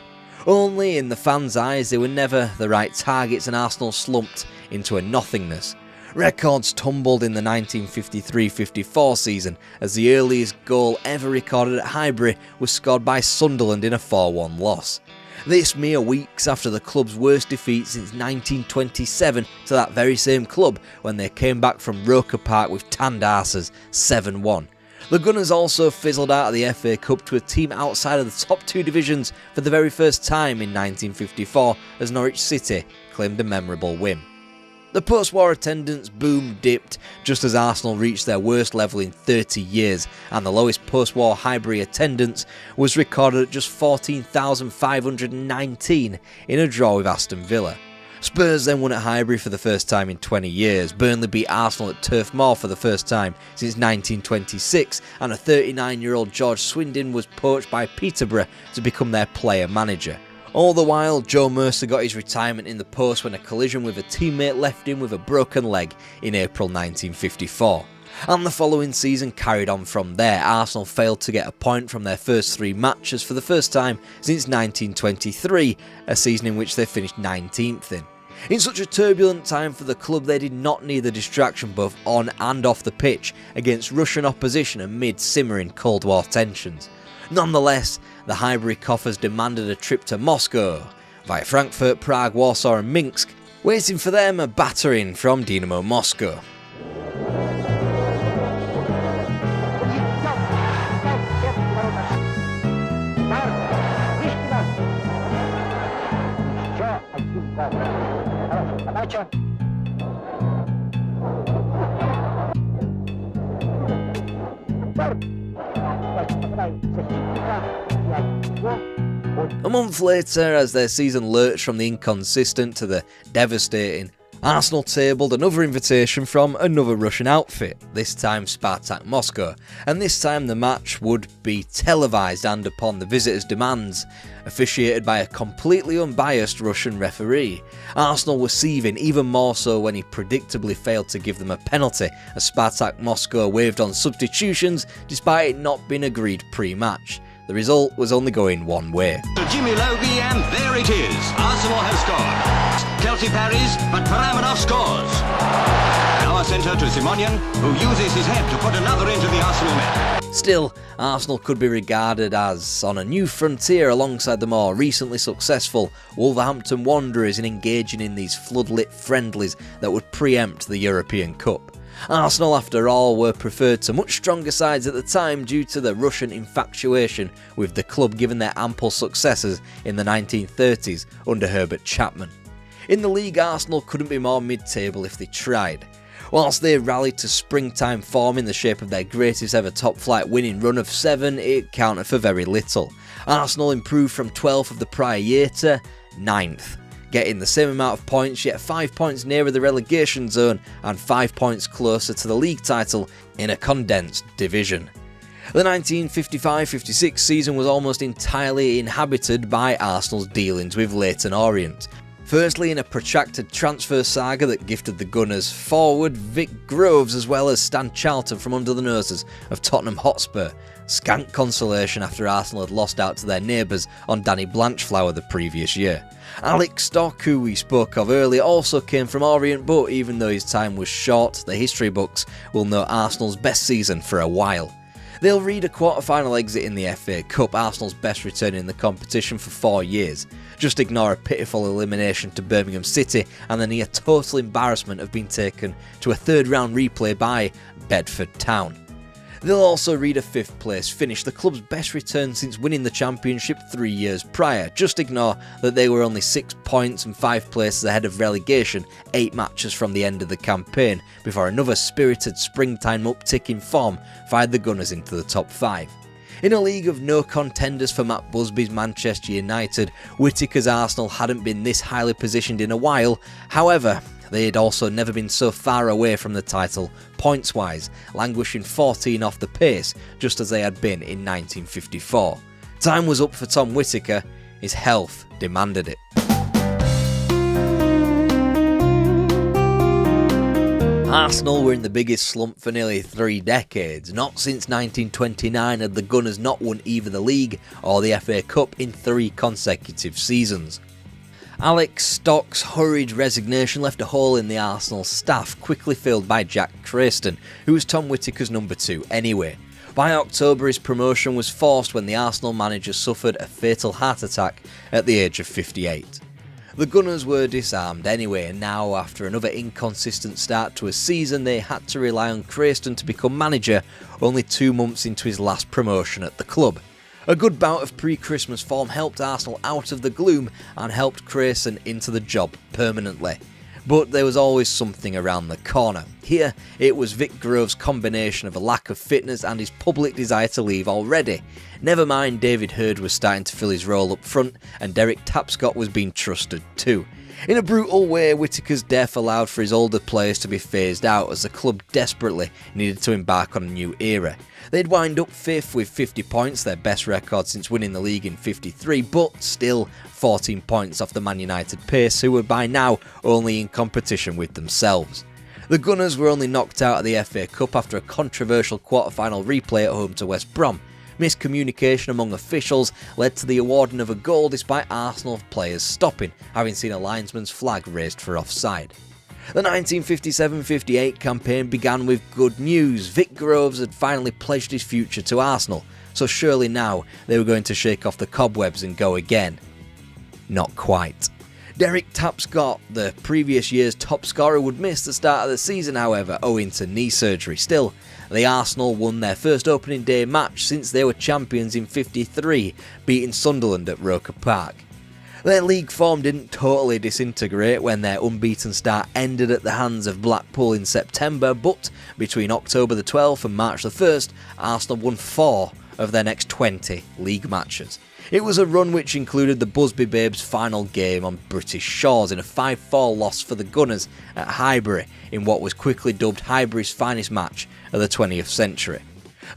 Only in the fans' eyes they were never the right targets, and Arsenal slumped into a nothingness. Records tumbled in the 1953-54 season as the earliest goal ever recorded at Highbury was scored by Sunderland in a 4-1 loss. This mere weeks after the club's worst defeat since 1927 to that very same club when they came back from Roker Park with tanned arses 7-1. The Gunners also fizzled out of the FA Cup to a team outside of the top 2 divisions for the very first time in 1954 as Norwich City claimed a memorable win. The post-war attendance boom dipped just as Arsenal reached their worst level in 30 years, and the lowest post-war Highbury attendance was recorded at just 14,519 in a draw with Aston Villa. Spurs then won at Highbury for the first time in 20 years, Burnley beat Arsenal at Turf Moor for the first time since 1926, and a 39-year-old George Swindon was poached by Peterborough to become their player-manager. All the while, Joe Mercer got his retirement in the post when a collision with a teammate left him with a broken leg in April 1954. And the following season carried on from there. Arsenal failed to get a point from their first 3 matches for the first time since 1923, a season in which they finished 19th in. In such a turbulent time for the club, they did not need the distraction both on and off the pitch against Russian opposition amid simmering Cold War tensions. Nonetheless, the Highbury Coffers demanded a trip to Moscow, via Frankfurt, Prague, Warsaw and Minsk, waiting for them a battering from Dynamo Moscow. A month later, as their season lurched from the inconsistent to the devastating, Arsenal tabled another invitation from another Russian outfit, this time Spartak Moscow, and this time the match would be televised and, upon the visitors' demands, officiated by a completely unbiased Russian referee. Arsenal were seething, even more so when he predictably failed to give them a penalty, as Spartak Moscow waved on substitutions despite it not being agreed pre-match. The result was only going one way. Jimmy Logie, and there it is. Arsenal have scored. Kelsey parries, but Paramanov scores. Now a centre to Simonian, who uses his head to put another into the Arsenal net. Still, Arsenal could be regarded as on a new frontier alongside the more recently successful Wolverhampton Wanderers in engaging in these floodlit friendlies that would preempt the European Cup. Arsenal, after all, were preferred to much stronger sides at the time due to the Russian infatuation with the club given their ample successes in the 1930s under Herbert Chapman. In the league, Arsenal couldn't be more mid-table if they tried. Whilst they rallied to springtime form in the shape of their greatest ever top-flight winning run of 7, it counted for very little. Arsenal improved from 12th of the prior year to 9th. Getting the same amount of points, yet 5 points nearer the relegation zone and 5 points closer to the league title in a condensed division. The 1955-56 season was almost entirely inhabited by Arsenal's dealings with Leyton Orient. Firstly, in a protracted transfer saga that gifted the Gunners forward Vic Groves as well as Stan Charlton from under the noses of Tottenham Hotspur. Scant consolation after Arsenal had lost out to their neighbours on Danny Blanchflower the previous year. Alex Stock, who we spoke of earlier, also came from Orient, but even though his time was short, the history books will note Arsenal's best season for a while. They'll read a quarter-final exit in the FA Cup, Arsenal's best return in the competition for 4 years. Just ignore a pitiful elimination to Birmingham City and the near total embarrassment of being taken to a third-round replay by Bedford Town. They'll also read a 5th place finish, the club's best return since winning the championship 3 years prior. Just ignore that they were only 6 points and 5 places ahead of relegation 8 matches from the end of the campaign, before another spirited springtime uptick in form fired the Gunners into the top 5. In a league of no contenders for Matt Busby's Manchester United, Whittaker's Arsenal hadn't been this highly positioned in a while. However, they had also never been so far away from the title, points-wise, languishing 14 off the pace, just as they had been in 1954. Time was up for Tom Whittaker, his health demanded it. Arsenal were in the biggest slump for nearly 3 decades. Not since 1929 had the Gunners not won either the league or the FA Cup in 3 consecutive seasons. Alex Stock's hurried resignation left a hole in the Arsenal staff, quickly filled by Jack Preston, who was Tom Whittaker's number 2 anyway. By October, his promotion was forced when the Arsenal manager suffered a fatal heart attack at the age of 58. The Gunners were disarmed anyway, and now, after another inconsistent start to a season, they had to rely on Preston to become manager only 2 months into his last promotion at the club. A good bout of pre-Christmas form helped Arsenal out of the gloom and helped Preston into the job permanently. But there was always something around the corner. Here, it was Vic Groves' combination of a lack of fitness and his public desire to leave already. Never mind, David Hurd was starting to fill his role up front, and Derek Tapscott was being trusted too. In a brutal way, Whittaker's death allowed for his older players to be phased out as the club desperately needed to embark on a new era. They'd wind up 5th with 50 points, their best record since winning the league in 53, but still 14 points off the Man United pace, who were by now only in competition with themselves. The Gunners were only knocked out of the FA Cup after a controversial quarter-final replay at home to West Brom. Miscommunication among officials led to the awarding of a goal despite Arsenal players stopping, having seen a linesman's flag raised for offside. The 1957-58 campaign began with good news. Vic Groves had finally pledged his future to Arsenal, so surely now they were going to shake off the cobwebs and go again. Not quite. Derek Tapscott, the previous year's top scorer, would miss the start of the season, however, owing to knee surgery. Still, the Arsenal won their first opening day match since they were champions in 53, beating Sunderland at Roker Park. Their league form didn't totally disintegrate when their unbeaten start ended at the hands of Blackpool in September, but between October the 12th and March the 1st, Arsenal won 4 of their next 20 league matches. It was a run which included the Busby Babes' final game on British shores in a 5-4 loss for the Gunners at Highbury in what was quickly dubbed Highbury's finest match of the 20th century.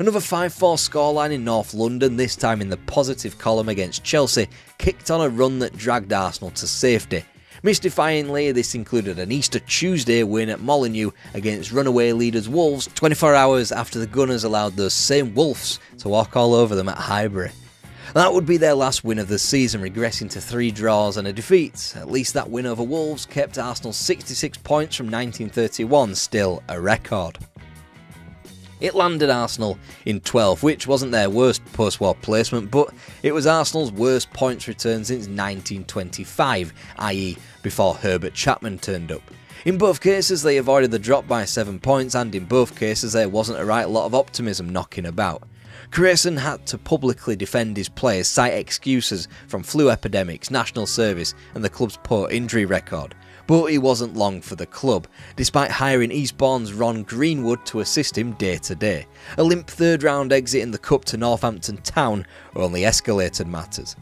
Another 5-4 scoreline in North London, this time in the positive column against Chelsea, kicked on a run that dragged Arsenal to safety. Mystifyingly, this included an Easter Tuesday win at Molineux against runaway leaders Wolves 24 hours after the Gunners allowed those same Wolves to walk all over them at Highbury. That would be their last win of the season, regressing to 3 draws and a defeat. At least that win over Wolves kept Arsenal's 66 points from 1931 still a record. It landed Arsenal in 12th, which wasn't their worst post-war placement, but it was Arsenal's worst points return since 1925, i.e. before Herbert Chapman turned up. In both cases they avoided the drop by 7 points, and in both cases there wasn't a right lot of optimism knocking about. Preston had to publicly defend his players, cite excuses from flu epidemics, national service and the club's poor injury record. But he wasn't long for the club, despite hiring Eastbourne's Ron Greenwood to assist him day to day. A limp third-round exit in the Cup to Northampton Town only escalated matters.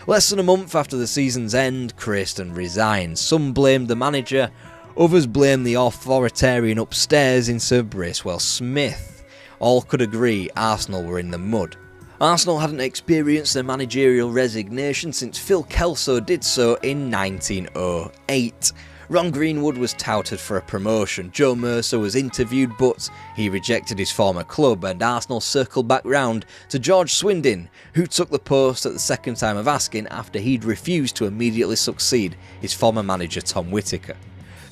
Less than a month after the season's end, Preston resigned. Some blamed the manager, others blamed the authoritarian upstairs in Sir Bracewell Smith. All could agree Arsenal were in the mud. Arsenal hadn't experienced a managerial resignation since Phil Kelso did so in 1908. Ron Greenwood was touted for a promotion, Joe Mercer was interviewed but he rejected his former club, and Arsenal circled back round to George Swindon, who took the post at the second time of asking after he'd refused to immediately succeed his former manager Tom Whittaker.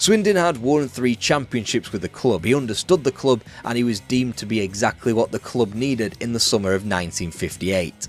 Swindon had won 3 championships with the club, he understood the club and he was deemed to be exactly what the club needed in the summer of 1958.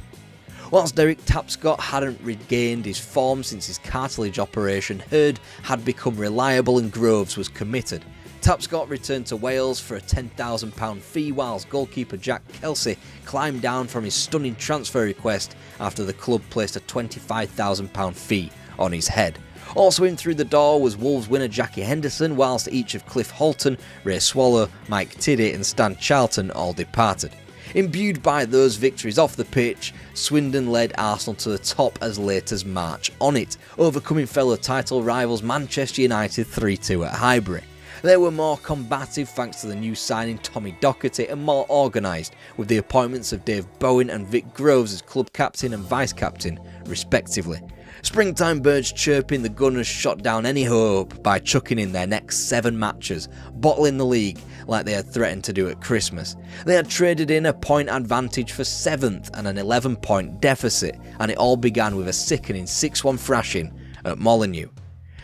Whilst Derek Tapscott hadn't regained his form since his cartilage operation, Hurd had become reliable and Groves was committed. Tapscott returned to Wales for a £10,000 fee, whilst goalkeeper Jack Kelsey climbed down from his stunning transfer request after the club placed a £25,000 fee on his head. Also in through the door was Wolves winner Jackie Henderson, whilst each of Cliff Holton, Ray Swallow, Mike Tiddy and Stan Charlton all departed. Imbued by those victories off the pitch, Swindon led Arsenal to the top as late as March on it, overcoming fellow title rivals Manchester United 3-2 at Highbury. They were more combative thanks to the new signing Tommy Docherty and more organised, with the appointments of Dave Bowen and Vic Groves as club captain and vice captain, respectively. Springtime birds chirping, the Gunners shot down any hope by chucking in their next 7 matches, bottling the league like they had threatened to do at Christmas. They had traded in a point advantage for 7th and an 11-point deficit, and it all began with a sickening 6-1 thrashing at Molineux.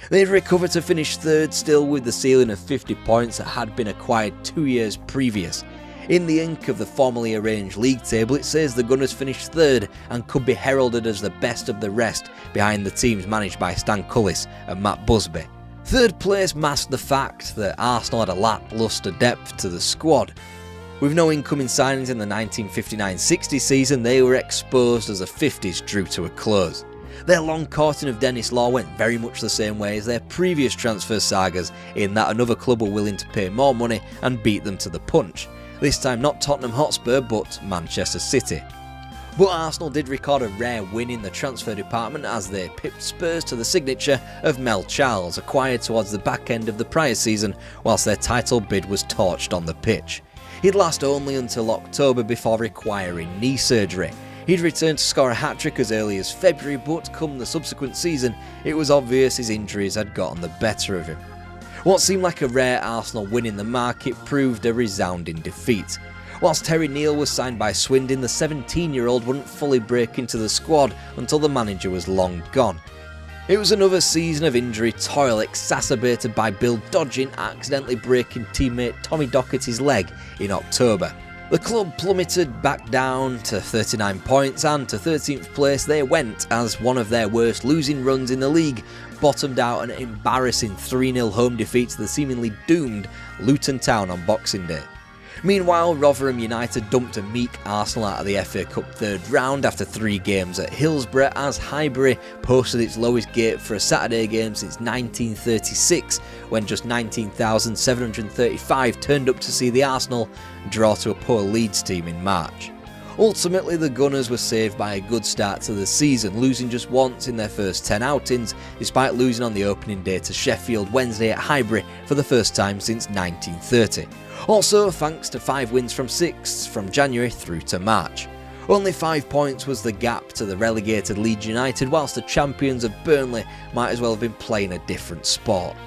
They'd recovered to finish 3rd, still with the ceiling of 50 points that had been acquired 2 years previous. In the ink of the formally arranged league table, it says the Gunners finished 3rd and could be heralded as the best of the rest behind the teams managed by Stan Cullis and Matt Busby. 3rd place masked the fact that Arsenal had a lacklustre depth to the squad. With no incoming signings in the 1959-60 season, they were exposed as the 50s drew to a close. Their long courting of Dennis Law went very much the same way as their previous transfer sagas, in that another club were willing to pay more money and beat them to the punch. This time not Tottenham Hotspur but Manchester City. But Arsenal did record a rare win in the transfer department as they pipped Spurs to the signature of Mel Charles, acquired towards the back end of the prior season whilst their title bid was torched on the pitch. He'd last only until October before requiring knee surgery. He'd returned to score a hat-trick as early as February, but come the subsequent season it was obvious his injuries had gotten the better of him. What seemed like a rare Arsenal win in the market proved a resounding defeat. Whilst Terry Neal was signed by Swindon, the 17-year-old wouldn't fully break into the squad until the manager was long gone. It was another season of injury toil exacerbated by Bill Dodgin accidentally breaking teammate Tommy Docherty's leg in October. The club plummeted back down to 39 points, and to 13th place they went as one of their worst losing runs in the league bottomed out an embarrassing 3-0 home defeat to the seemingly doomed Luton Town on Boxing Day. Meanwhile, Rotherham United dumped a meek Arsenal out of the FA Cup 3rd round after 3 games at Hillsborough, as Highbury posted its lowest gate for a Saturday game since 1936, when just 19,735 turned up to see the Arsenal draw to a poor Leeds team in March. Ultimately, the Gunners were saved by a good start to the season, losing just once in their first 10 outings, despite losing on the opening day to Sheffield Wednesday at Highbury for the first time since 1930. Also, thanks to 5 wins from 6 from January through to March. Only 5 points was the gap to the relegated Leeds United, whilst the champions of Burnley might as well have been playing a different sport.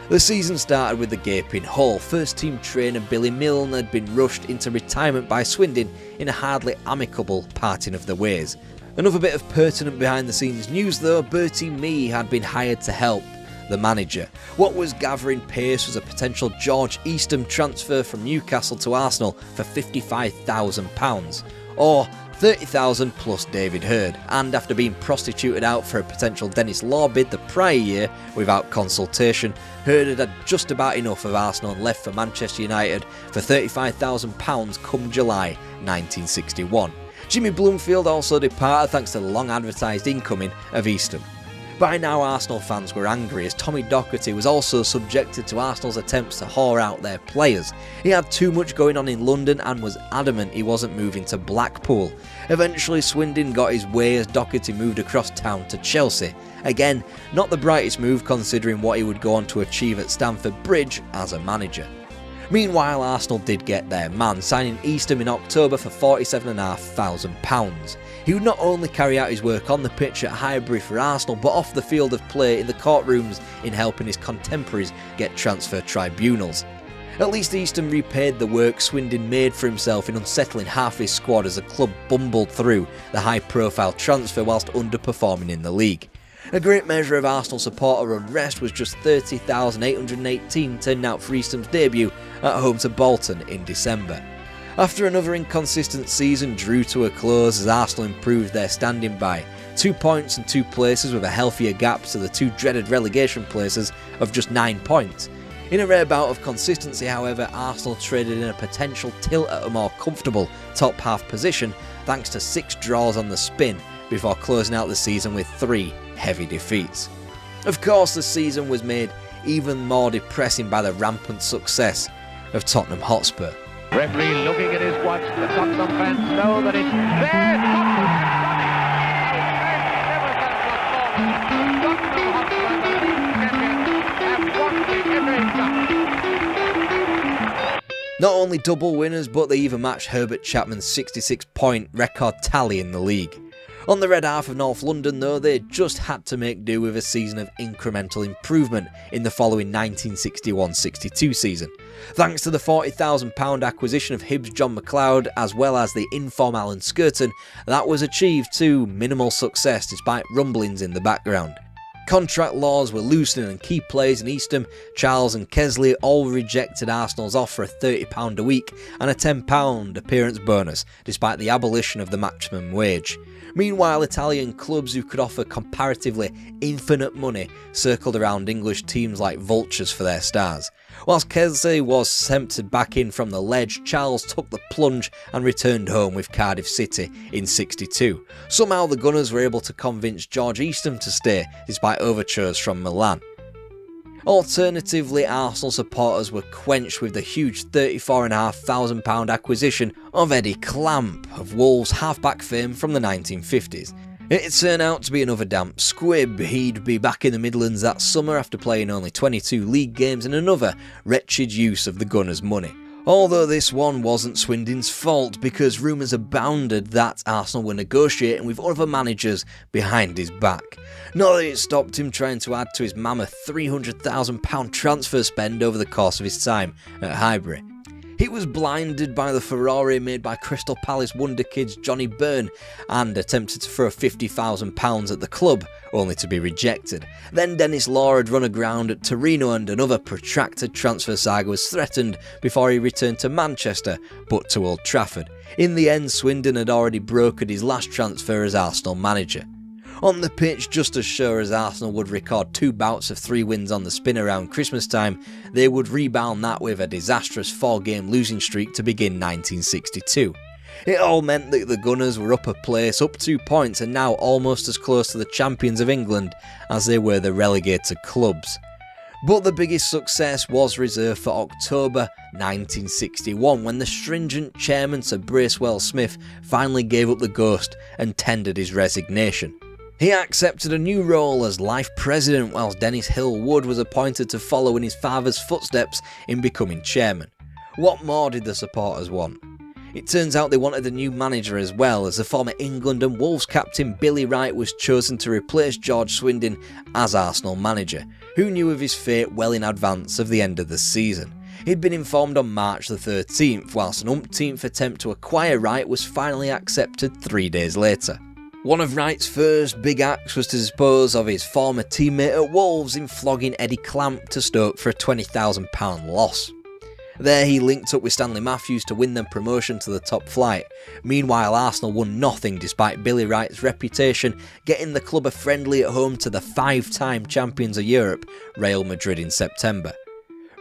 The season started with the gaping hole. First team trainer Billy Milne had been rushed into retirement by Swindon in a hardly amicable parting of the ways. Another bit of pertinent behind the scenes news though, Bertie Mee had been hired to help the manager. What was gathering pace was a potential George Eastham transfer from Newcastle to Arsenal for £55,000, or £30,000 plus David Hurd, and after being prostituted out for a potential Dennis Law bid the prior year without consultation, Hurd had just about enough of Arsenal and left for Manchester United for £35,000 come July 1961. Jimmy Bloomfield also departed thanks to the long advertised incoming of Eastham. By now Arsenal fans were angry as Tommy Docherty was also subjected to Arsenal's attempts to whore out their players. He had too much going on in London and was adamant he wasn't moving to Blackpool. Eventually Swindon got his way as Docherty moved across town to Chelsea. Again, not the brightest move considering what he would go on to achieve at Stamford Bridge as a manager. Meanwhile, Arsenal did get their man, signing Eastham in October for £47,500. He would not only carry out his work on the pitch at Highbury for Arsenal, but off the field of play in the courtrooms in helping his contemporaries get transfer tribunals. At least Eastham repaid the work Swindon made for himself in unsettling half his squad as the club bumbled through the high-profile transfer whilst underperforming in the league. A great measure of Arsenal supporter unrest was just 30,818 turning out for Eastham's debut at home to Bolton in December. After another inconsistent season drew to a close as Arsenal improved their standing by 2 points and 2 places with a healthier gap to the 2 dreaded relegation places of just 9 points. In a rare bout of consistency, however, Arsenal traded in a potential tilt at a more comfortable top half position thanks to 6 draws on the spin before closing out the season with 3 heavy defeats. Of course, the season was made even more depressing by the rampant success of Tottenham Hotspur. Referee looking at his watch. The Tottenham fans know that it's there. Not only double winners, but they even matched Herbert Chapman's 66-point record tally in the league. On the red half of North London though, they just had to make do with a season of incremental improvement in the following 1961-62 season. Thanks to the £40,000 acquisition of Hibs' John McLeod as well as the inform Alan Skirton, that was achieved to minimal success despite rumblings in the background. Contract laws were loosening and key players in Eastham, Charles and Kesley all rejected Arsenal's offer of £30 a week and a £10 appearance bonus, despite the abolition of the maximum wage. Meanwhile, Italian clubs who could offer comparatively infinite money circled around English teams like vultures for their stars. Whilst Kesley was tempted back in from the ledge, Charles took the plunge and returned home with Cardiff City in '62. Somehow the Gunners were able to convince George Eastham to stay, despite overtures from Milan. Alternatively, Arsenal supporters were quenched with the huge £34,500 acquisition of Eddie Clamp of Wolves halfback fame from the 1950s. It turned out to be another damp squib. He'd be back in the Midlands that summer after playing only 22 league games and another wretched use of the Gunners' money. Although this one wasn't Swindon's fault because rumours abounded that Arsenal were negotiating with other managers behind his back. Not that it stopped him trying to add to his mammoth £300,000 transfer spend over the course of his time at Highbury. He was blinded by the furore made by Crystal Palace wonder kids Johnny Byrne and attempted to throw £50,000 at the club, only to be rejected. Then Dennis Law had run aground at Torino and another protracted transfer saga was threatened before he returned to Manchester, but to Old Trafford. In the end, Swindon had already brokered his last transfer as Arsenal manager. On the pitch, just as sure as Arsenal would record 2 bouts of 3 wins on the spin around Christmas time, they would rebound that with a disastrous 4-game losing streak to begin 1962. It all meant that the Gunners were up a place, up 2 points, and now almost as close to the champions of England as they were the relegated clubs. But the biggest success was reserved for October 1961, when the stringent chairman Sir Bracewell Smith finally gave up the ghost and tendered his resignation. He accepted a new role as life president, whilst Dennis Hill Wood was appointed to follow in his father's footsteps in becoming chairman. What more did the supporters want? It turns out they wanted a new manager as well, as the former England and Wolves captain Billy Wright was chosen to replace George Swindon as Arsenal manager, who knew of his fate well in advance of the end of the season. He'd been informed on March the 13th, whilst an umpteenth attempt to acquire Wright was finally accepted 3 days later. One of Wright's first big acts was to dispose of his former teammate at Wolves in flogging Eddie Clamp to Stoke for a £20,000 loss. There he linked up with Stanley Matthews to win them promotion to the top flight. Meanwhile, Arsenal won nothing despite Billy Wright's reputation getting the club a friendly at home to the 5-time champions of Europe, Real Madrid, in September.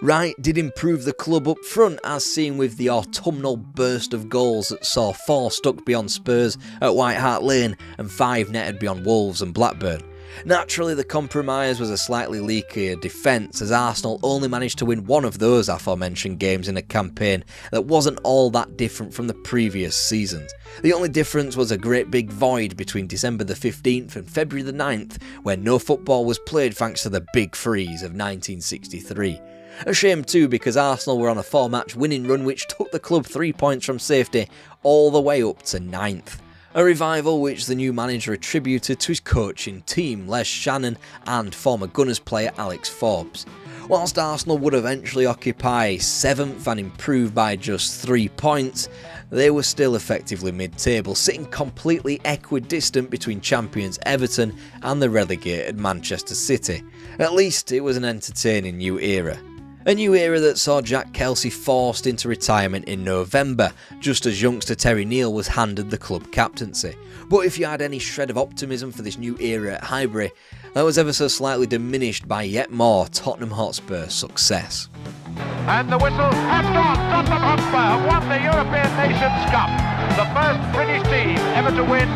Wright did improve the club up front, as seen with the autumnal burst of goals that saw 4 stuck beyond Spurs at White Hart Lane and 5 netted beyond Wolves and Blackburn. Naturally, the compromise was a slightly leakier defence, as Arsenal only managed to win one of those aforementioned games in a campaign that wasn't all that different from the previous seasons. The only difference was a great big void between December the 15th and February the 9th, where no football was played thanks to the big freeze of 1963. A shame too, because Arsenal were on a 4-match winning run which took the club 3 points from safety all the way up to 9th. A revival which the new manager attributed to his coaching team, Les Shannon, and former Gunners player Alex Forbes. Whilst Arsenal would eventually occupy 7th and improve by just 3 points, they were still effectively mid-table, sitting completely equidistant between champions Everton and the relegated Manchester City. At least it was an entertaining new era. A new era that saw Jack Kelsey forced into retirement in November, just as youngster Terry Neal was handed the club captaincy. But if you had any shred of optimism for this new era at Highbury, that was ever so slightly diminished by yet more Tottenham Hotspur success. And the whistle has gone. Tottenham Hotspur have won the European Nations Cup, the first British team ever to win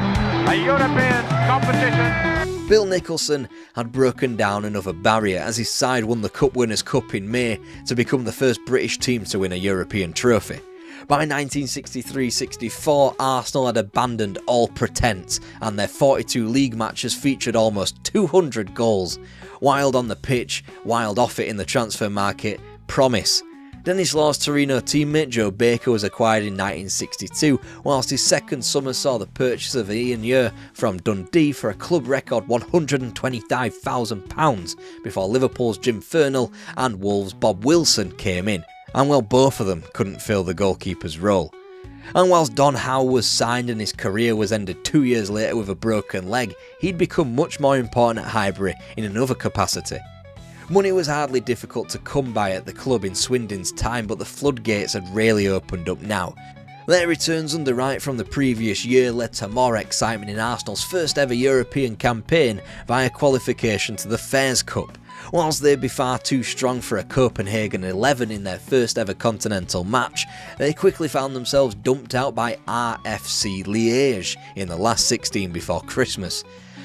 a European competition. Bill Nicholson had broken down another barrier as his side won the Cup Winners' Cup in May to become the first British team to win a European trophy. By 1963-64, Arsenal had abandoned all pretense, and their 42 league matches featured almost 200 goals. Wild on the pitch, wild off it in the transfer market, promise. Dennis Law's Torino teammate Joe Baker was acquired in 1962, whilst his second summer saw the purchase of Ian Ure from Dundee for a club record £125,000 before Liverpool's Jim Furnell and Wolves' Bob Wilson came in, and well, both of them couldn't fill the goalkeeper's role. And whilst Don Howe was signed and his career was ended 2 years later with a broken leg, he'd become much more important at Highbury in another capacity. Money was hardly difficult to come by at the club in Swindon's time, but the floodgates had really opened up now. Their returns under Wright from the previous year led to more excitement in Arsenal's first ever European campaign via qualification to the Fairs Cup. Whilst they'd be far too strong for a Copenhagen 11 in their first ever continental match, they quickly found themselves dumped out by RFC Liège in the last 16 before Christmas.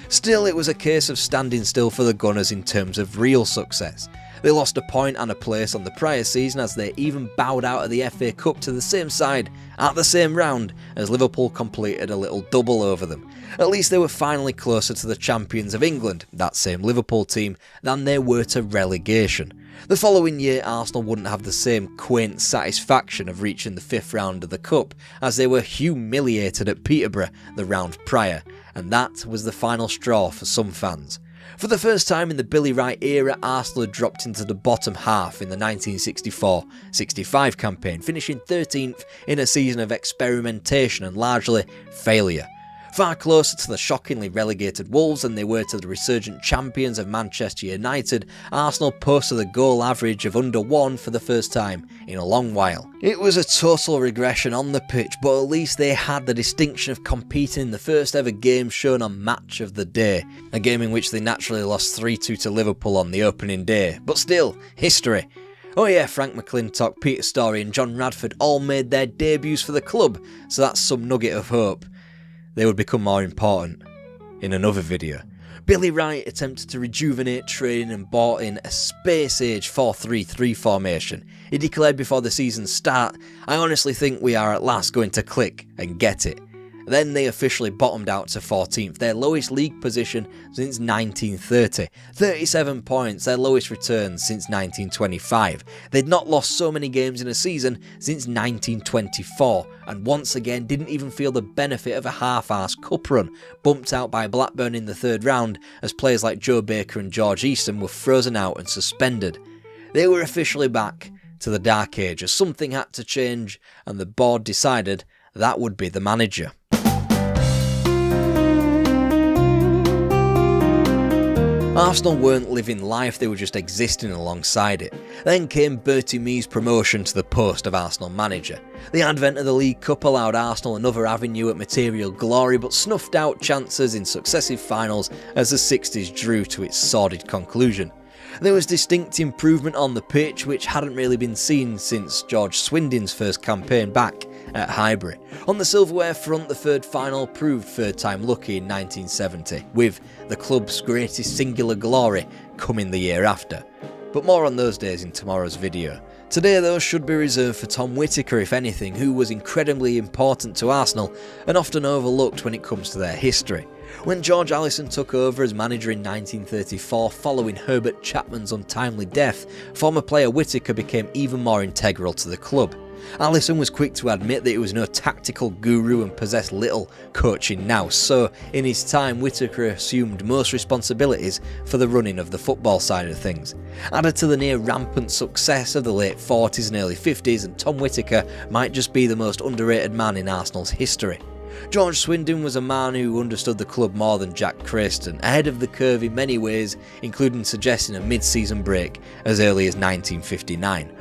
Still, it was a case of standing still for the Gunners in terms of real success. They lost a point and a place on the prior season, as they even bowed out of the FA Cup to the same side at the same round as Liverpool completed a little double over them. At least they were finally closer to the champions of England, that same Liverpool team, than they were to relegation. The following year, Arsenal wouldn't have the same quaint satisfaction of reaching the 5th round of the Cup, as they were humiliated at Peterborough the round prior, and that was the final straw for some fans. For the first time in the Billy Wright era, Arsenal had dropped into the bottom half in the 1964-65 campaign, finishing 13th in a season of experimentation and largely failure. Far closer to the shockingly relegated Wolves than they were to the resurgent champions of Manchester United, Arsenal posted a goal average of under 1 for the first time in a long while. It was a total regression on the pitch, but at least they had the distinction of competing in the first ever game shown on Match of the Day, a game in which they naturally lost 3-2 to Liverpool on the opening day, but still, history. Oh yeah, Frank McClintock, Peter Storey and John Radford all made their debuts for the club, so that's some nugget of hope. They would become more important in another video. Billy Wright attempted to rejuvenate training and brought in a space-age 4-3-3 formation. He declared before the season's start, "I honestly think we are at last going to click and get it." Then they officially bottomed out to 14th, their lowest league position since 1930. 37 points, their lowest return since 1925. They'd not lost so many games in a season since 1924, and once again didn't even feel the benefit of a half-arsed cup run, bumped out by Blackburn in the third round as players like Joe Baker and George Easton were frozen out and suspended. They were officially back to the dark age as something had to change, and the board decided that would be the manager. Arsenal weren't living life, they were just existing alongside it. Then came Bertie Mee's promotion to the post of Arsenal manager. The advent of the League Cup allowed Arsenal another avenue at material glory, but snuffed out chances in successive finals as the 60s drew to its sordid conclusion. There was distinct improvement on the pitch, which hadn't really been seen since George Swindon's first campaign back at Highbury. On the silverware front, the third final proved third time lucky in 1970, with the club's greatest singular glory coming the year after. But more on those days in tomorrow's video. Today though should be reserved for Tom Whittaker if anything, who was incredibly important to Arsenal and often overlooked when it comes to their history. When George Allison took over as manager in 1934 following Herbert Chapman's untimely death, former player Whittaker became even more integral to the club. Allison was quick to admit that he was no tactical guru and possessed little coaching nous, so in his time Whittaker assumed most responsibilities for the running of the football side of things. Added to the near rampant success of the late 40s and early 50s, and Tom Whittaker might just be the most underrated man in Arsenal's history. George Swindon was a man who understood the club more than Jack Preston, ahead of the curve in many ways, including suggesting a mid-season break as early as 1959.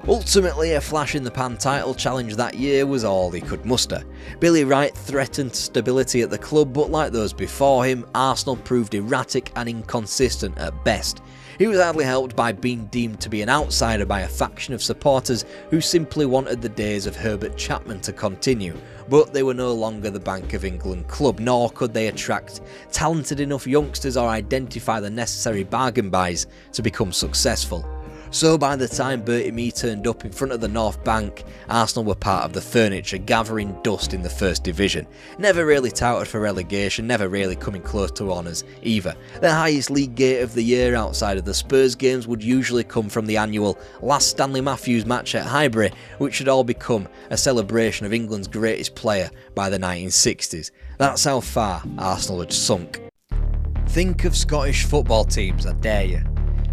Ultimately, a flash-in-the-pan title challenge that year was all he could muster. Billy Wright threatened stability at the club, but like those before him, Arsenal proved erratic and inconsistent at best. He was hardly helped by being deemed to be an outsider by a faction of supporters who simply wanted the days of Herbert Chapman to continue, but they were no longer the Bank of England club, nor could they attract talented enough youngsters or identify the necessary bargain buys to become successful. So by the time Bertie Mee turned up in front of the North Bank, Arsenal were part of the furniture, gathering dust in the First Division. Never really touted for relegation, never really coming close to honours either. The highest league gate of the year outside of the Spurs games would usually come from the annual last Stanley Matthews match at Highbury, which had all become a celebration of England's greatest player by the 1960s. That's how far Arsenal had sunk. Think of Scottish football teams, I dare you.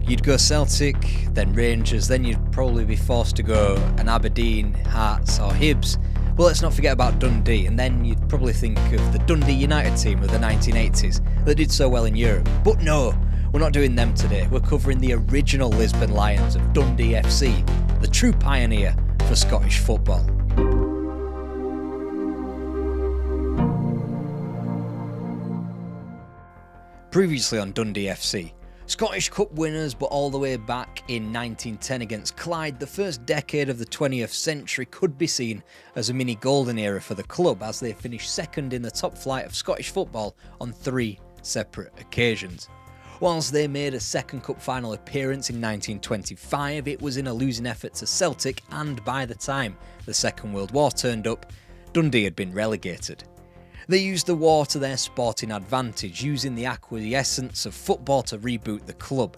You'd go Celtic, then Rangers, then you'd probably be forced to go an Aberdeen, Hearts or Hibs. But let's not forget about Dundee, and then you'd probably think of the Dundee United team of the 1980s that did so well in Europe. But no, we're not doing them today. We're covering the original Lisbon Lions of Dundee FC, the true pioneer for Scottish football. Previously on Dundee FC, Scottish Cup winners, but all the way back in 1910 against Clyde, the first decade of the 20th century could be seen as a mini golden era for the club as they finished second in the top flight of Scottish football on 3 separate occasions. Whilst they made a second cup final appearance in 1925, it was in a losing effort to Celtic, and by the time the Second World War turned up, Dundee had been relegated. They used the war to their sporting advantage, using the acquiescence of football to reboot the club.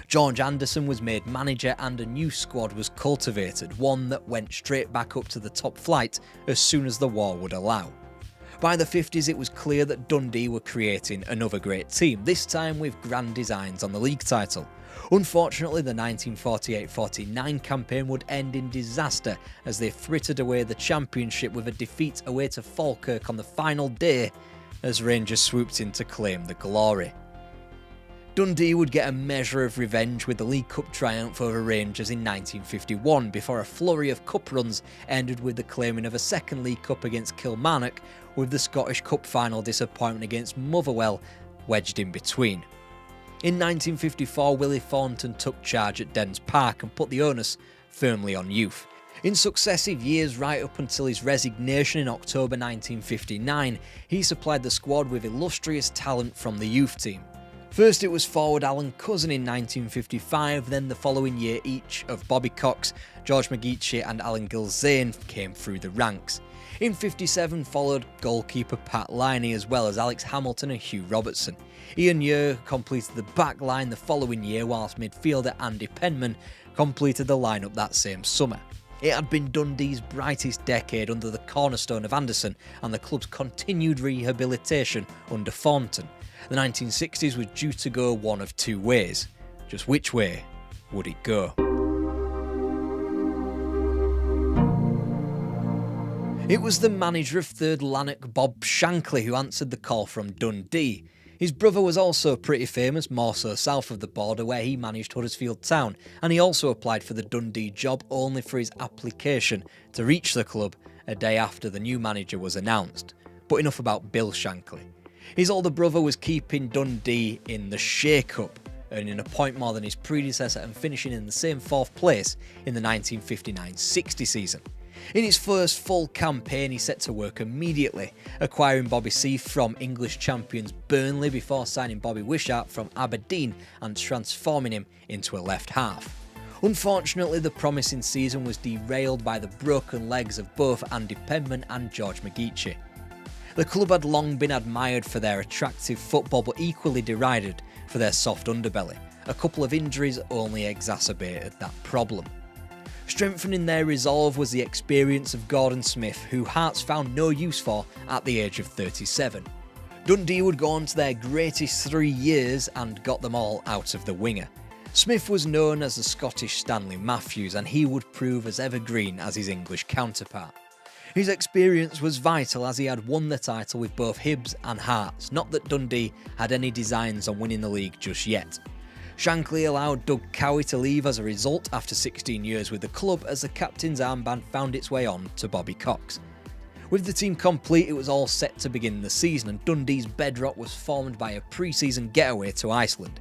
George Anderson was made manager and a new squad was cultivated, one that went straight back up to the top flight as soon as the war would allow. By the 50s it was clear that Dundee were creating another great team, this time with grand designs on the league title. Unfortunately, the 1948-49 campaign would end in disaster as they frittered away the championship with a defeat away to Falkirk on the final day as Rangers swooped in to claim the glory. Dundee would get a measure of revenge with the League Cup triumph over Rangers in 1951 before a flurry of cup runs ended with the claiming of a second League Cup against Kilmarnock, with the Scottish Cup final disappointment against Motherwell wedged in between. In 1954, Willie Thornton took charge at Dens Park and put the onus firmly on youth. In successive years, right up until his resignation in October 1959, he supplied the squad with illustrious talent from the youth team. First it was forward Alan Cousin in 1955, then the following year each of Bobby Cox, George McGeechee and Alan Gilzane came through the ranks. In 57 followed goalkeeper Pat Liney as well as Alex Hamilton and Hugh Robertson. Ian Ure completed the back line the following year, whilst midfielder Andy Penman completed the lineup that same summer. It had been Dundee's brightest decade under the cornerstone of Anderson and the club's continued rehabilitation under Thornton. The 1960s was due to go one of two ways. Just which way would it go? It was the manager of 3rd Lanark, Bob Shankly, who answered the call from Dundee. His brother was also pretty famous, more so south of the border, where he managed Huddersfield Town, and he also applied for the Dundee job only for his application to reach the club a day after the new manager was announced. But enough about Bill Shankly. His older brother was keeping Dundee in the Shea Cup, earning a point more than his predecessor and finishing in the same 4th place in the 1959-60 season. In his first full campaign, he set to work immediately, acquiring Bobby C from English champions Burnley before signing Bobby Wishart from Aberdeen and transforming him into a left half. Unfortunately, the promising season was derailed by the broken legs of both Andy Penman and George McGeechee. The club had long been admired for their attractive football, but equally derided for their soft underbelly. A couple of injuries only exacerbated that problem. Strengthening their resolve was the experience of Gordon Smith, who Hearts found no use for at the age of 37. Dundee would go on to their greatest 3 years and got them all out of the winger. Smith was known as the Scottish Stanley Matthews, and he would prove as evergreen as his English counterpart. His experience was vital as he had won the title with both Hibs and Hearts, not that Dundee had any designs on winning the league just yet. Shankly allowed Doug Cowie to leave as a result after 16 years with the club, as the captain's armband found its way on to Bobby Cox. With the team complete, it was all set to begin the season, and Dundee's bedrock was formed by a pre-season getaway to Iceland.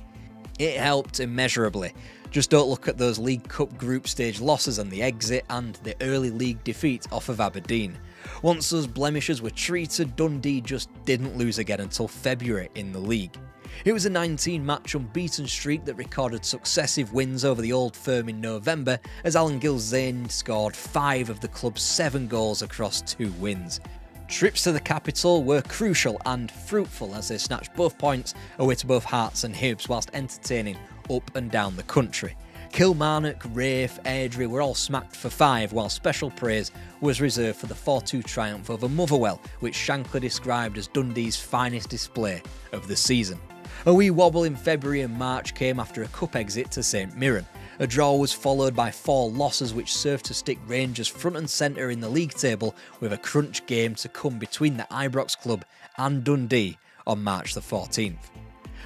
It helped immeasurably. Just don't look at those League Cup group stage losses and the exit and the early league defeat off of Aberdeen. Once those blemishes were treated, Dundee just didn't lose again until February in the league. It was a 19-match unbeaten streak that recorded successive wins over the old firm in November, as Alan Gilzane scored 5 of the club's 7 goals across 2 wins. Trips to the capital were crucial and fruitful as they snatched both points away to both Hearts and Hibs whilst entertaining up and down the country. Kilmarnock, Rafe, Airdrie were all smacked for 5, while special praise was reserved for the 4-2 triumph over Motherwell, which Shankly described as Dundee's finest display of the season. A wee wobble in February and March came after a cup exit to St Mirren. A draw was followed by 4 losses, which served to stick Rangers front and centre in the league table, with a crunch game to come between the Ibrox club and Dundee on March the 14th.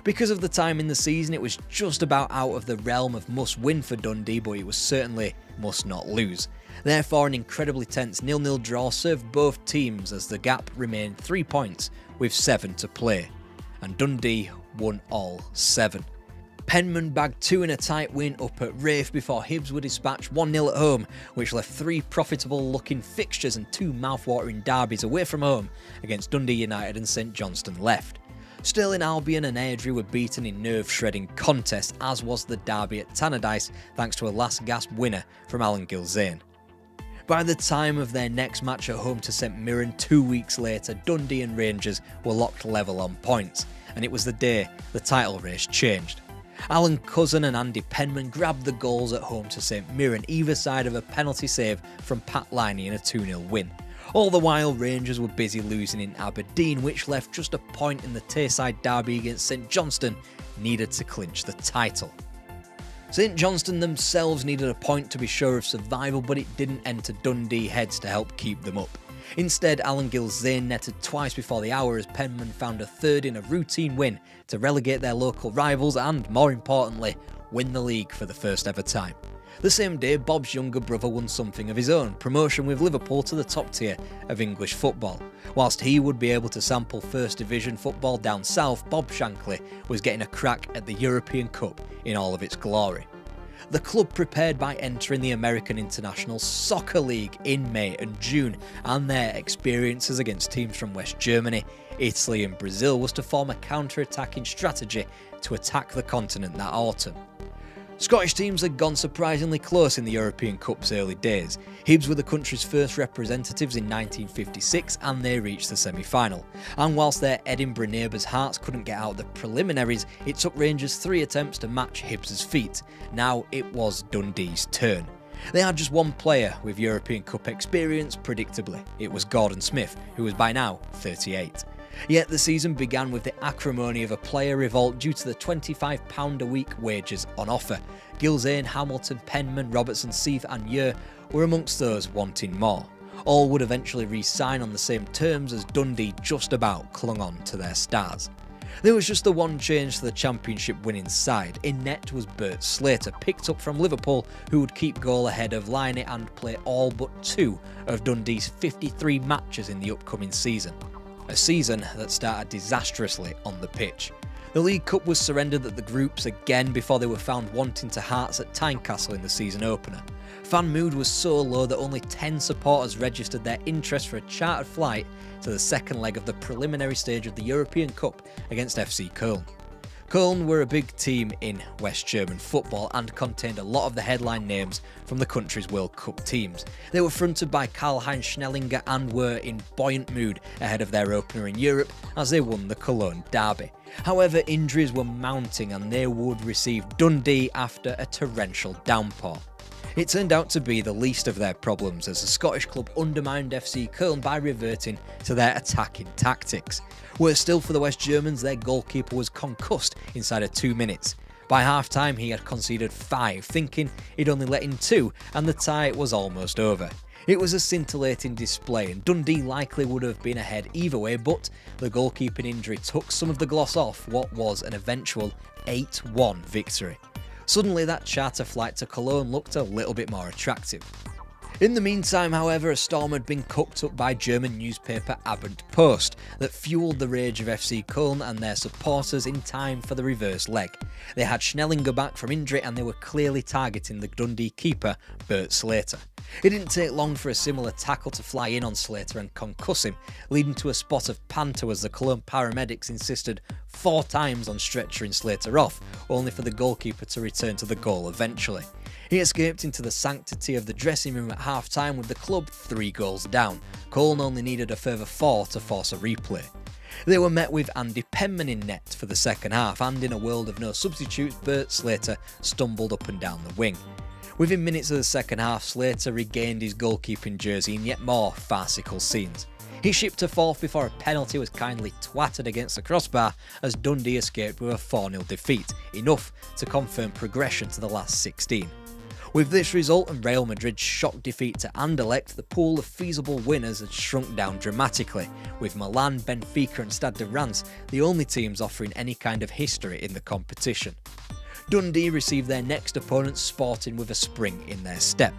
Because of the time in the season, it was just about out of the realm of must win for Dundee, but it was certainly must not lose. Therefore, an incredibly tense 0-0 draw served both teams, as the gap remained 3 points with 7 to play, and Dundee won all 7. Penman bagged 2 in a tight win up at Rafe before Hibs were dispatched 1-0 at home, which left 3 profitable-looking fixtures and 2 mouth-watering derbies away from home against Dundee United and St Johnstone left. Stirling Albion and Airdrie were beaten in nerve-shredding contest, as was the derby at Tannadice, thanks to a last-gasp winner from Alan Gilzane. By the time of their next match at home to St Mirren 2 weeks later, Dundee and Rangers were locked level on points, and it was the day the title race changed. Alan Cousin and Andy Penman grabbed the goals at home to St Mirren, either side of a penalty save from Pat Liney in a 2-0 win. All the while, Rangers were busy losing in Aberdeen, which left just a point in the Tayside derby against St Johnstone, needed to clinch the title. St Johnstone themselves needed a point to be sure of survival, but it didn't enter Dundee heads to help keep them up. Instead, Alan Gilzane netted twice before the hour as Penman found a third in a routine win to relegate their local rivals and, more importantly, win the league for the first ever time. The same day, Bob's younger brother won something of his own, promotion with Liverpool to the top tier of English football. Whilst he would be able to sample First Division football down south, Bob Shankly was getting a crack at the European Cup in all of its glory. The club prepared by entering the American International Soccer League in May and June, and their experiences against teams from West Germany, Italy and Brazil was to form a counter-attacking strategy to attack the continent that autumn. Scottish teams had gone surprisingly close in the European Cup's early days. Hibs were the country's first representatives in 1956 and they reached the semi-final. And whilst their Edinburgh neighbours' Hearts couldn't get out of the preliminaries, it took Rangers 3 attempts to match Hibs' feat. Now it was Dundee's turn. They had just one player with European Cup experience, predictably. It was Gordon Smith, who was by now 38. Yet the season began with the acrimony of a player revolt due to the £25 a week wages on offer. Gilzane, Hamilton, Penman, Robertson, Seath and Ure were amongst those wanting more. All would eventually re-sign on the same terms as Dundee just about clung on to their stars. There was just the one change to the championship winning side. In net was Bert Slater, picked up from Liverpool, who would keep goal ahead of Liney and play all but 2 of Dundee's 53 matches in the upcoming season. A season that started disastrously on the pitch. The League Cup was surrendered at the groups again before they were found wanting to Hearts at Tynecastle in the season opener. Fan mood was so low that only 10 supporters registered their interest for a chartered flight to the second leg of the preliminary stage of the European Cup against FC Köln. Köln were a big team in West German football and contained a lot of the headline names from the country's World Cup teams. They were fronted by Karl-Heinz Schnellinger and were in buoyant mood ahead of their opener in Europe as they won the Cologne derby. However, injuries were mounting and they would receive Dundee after a torrential downpour. It turned out to be the least of their problems as the Scottish club undermined FC Köln by reverting to their attacking tactics. Worse still for the West Germans, their goalkeeper was concussed inside of 2 minutes. By half-time he had conceded 5, thinking he'd only let in 2 and the tie was almost over. It was a scintillating display and Dundee likely would have been ahead either way, but the goalkeeping injury took some of the gloss off what was an eventual 8-1 victory. Suddenly that charter flight to Cologne looked a little bit more attractive. In the meantime, however, a storm had been cooked up by German newspaper ABOUT Post that fueled the rage of FC Köln and their supporters in time for the reverse leg. They had Schnellinger back from injury and they were clearly targeting the Dundee keeper, Bert Slater. It didn't take long for a similar tackle to fly in on Slater and concuss him, leading to a spot of panto as the Cologne paramedics insisted 4 times on stretchering Slater off, only for the goalkeeper to return to the goal eventually. He escaped into the sanctity of the dressing room at half-time with the club 3 goals down. Köln only needed a further 4 to force a replay. They were met with Andy Penman in net for the second half, and in a world of no substitutes, Bert Slater stumbled up and down the wing. Within minutes of the second half, Slater regained his goalkeeping jersey in yet more farcical scenes. He shipped a fourth before a penalty was kindly twatted against the crossbar as Dundee escaped with a 4-0 defeat, enough to confirm progression to the last 16. With this result and Real Madrid's shock defeat to Anderlecht, the pool of feasible winners had shrunk down dramatically, with Milan, Benfica and Stade de Reims the only teams offering any kind of history in the competition. Dundee received their next opponents Sporting with a spring in their step.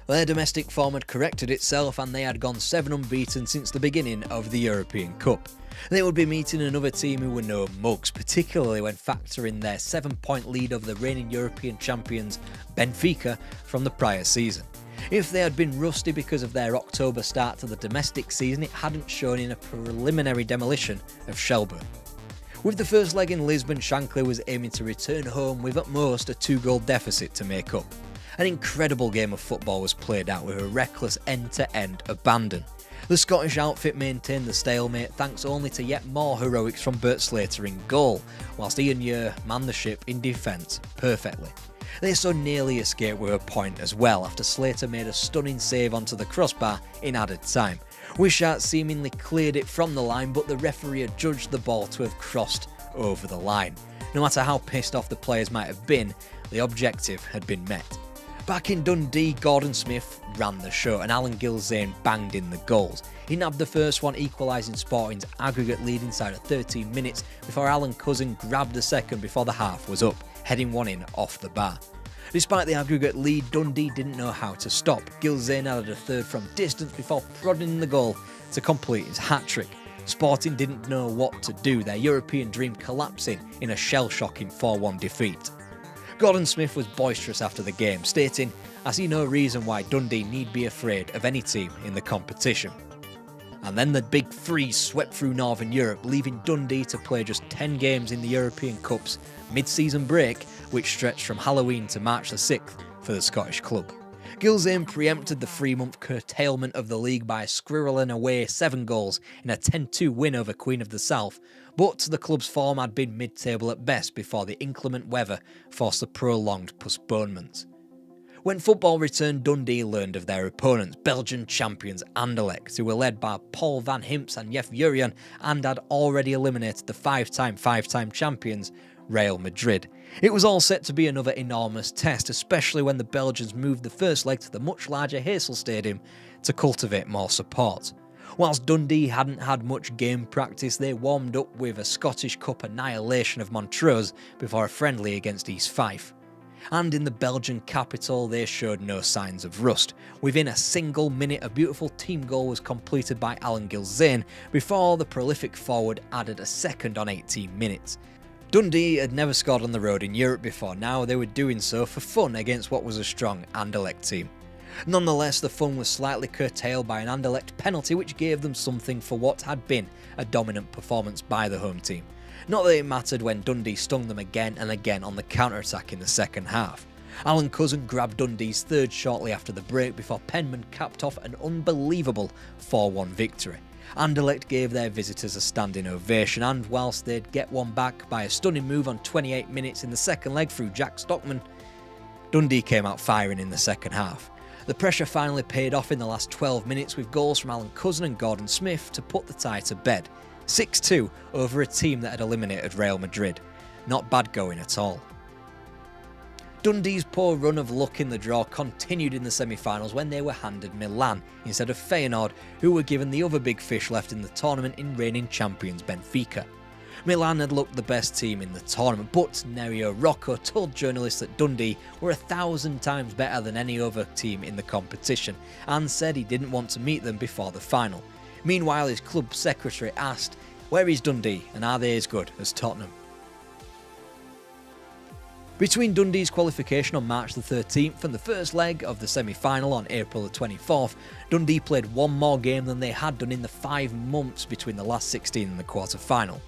Their domestic form had corrected itself and they had gone 7 unbeaten since the beginning of the European Cup. They would be meeting another team who were no mugs, particularly when factoring their 7-point lead over the reigning European champions Benfica from the prior season. If they had been rusty because of their October start to the domestic season, it hadn't shown in a preliminary demolition of Shelburne. With the first leg in Lisbon, Shankly was aiming to return home with at most a 2-goal deficit to make up. An incredible game of football was played out with a reckless end-to-end abandon. The Scottish outfit maintained the stalemate thanks only to yet more heroics from Bert Slater in goal, whilst Ian Ure manned the ship in defence perfectly. They so nearly escaped with a point as well after Slater made a stunning save onto the crossbar in added time. Wishart seemingly cleared it from the line, but the referee had judged the ball to have crossed over the line. No matter how pissed off the players might have been, the objective had been met. Back in Dundee, Gordon Smith ran the show and Alan Gilzane banged in the goals. He nabbed the first one, equalising Sporting's aggregate lead inside of 13 minutes before Alan Cousin grabbed the second before the half was up, heading one in off the bar. Despite the aggregate lead, Dundee didn't know how to stop. Gilzane added a third from distance before prodding in the goal to complete his hat-trick. Sporting didn't know what to do, their European dream collapsing in a shell-shocking 4-1 defeat. Gordon Smith was boisterous after the game, stating, "I see no reason why Dundee need be afraid of any team in the competition." And then the big freeze swept through Northern Europe, leaving Dundee to play just 10 games in the European Cup's mid-season break, which stretched from Halloween to March the 6th for the Scottish club. Gilzean preempted the 3-month curtailment of the league by squirreling away 7 goals in a 10-2 win over Queen of the South, but the club's form had been mid-table at best before the inclement weather forced the prolonged postponement. When football returned, Dundee learned of their opponents, Belgian champions Anderlecht, who were led by Paul van Himps and Jeff Jurjen and had already eliminated the 5-time champions Real Madrid. It was all set to be another enormous test, especially when the Belgians moved the first leg to the much larger Heysel Stadium to cultivate more support. Whilst Dundee hadn't had much game practice, they warmed up with a Scottish Cup annihilation of Montrose before a friendly against East Fife. And in the Belgian capital, they showed no signs of rust. Within a single minute, a beautiful team goal was completed by Alan Gilzean before the prolific forward added a second on 18 minutes. Dundee had never scored on the road in Europe before. Now they were doing so for fun against what was a strong Anderlecht team. Nonetheless, the fun was slightly curtailed by an Anderlecht penalty, which gave them something for what had been a dominant performance by the home team. Not that it mattered when Dundee stung them again and again on the counter-attack in the second half. Alan Cousin grabbed Dundee's third shortly after the break before Penman capped off an unbelievable 4-1 victory. Anderlecht gave their visitors a standing ovation, and whilst they'd get one back by a stunning move on 28 minutes in the second leg through Jack Stockman, Dundee came out firing in the second half. The pressure finally paid off in the last 12 minutes with goals from Alan Cousin and Gordon Smith to put the tie to bed. 6-2 over a team that had eliminated Real Madrid. Not bad going at all. Dundee's poor run of luck in the draw continued in the semi-finals when they were handed Milan instead of Feyenoord, who were given the other big fish left in the tournament in reigning champions Benfica. Milan had looked the best team in the tournament, but Nerio Rocco told journalists that Dundee were 1,000 times better than any other team in the competition and said he didn't want to meet them before the final. Meanwhile, his club secretary asked, "Where is Dundee and are they as good as Tottenham?" Between Dundee's qualification on March the 13th and the first leg of the semi-final on April the 24th, Dundee played one more game than they had done in the 5 months between the last 16 and the quarter-final.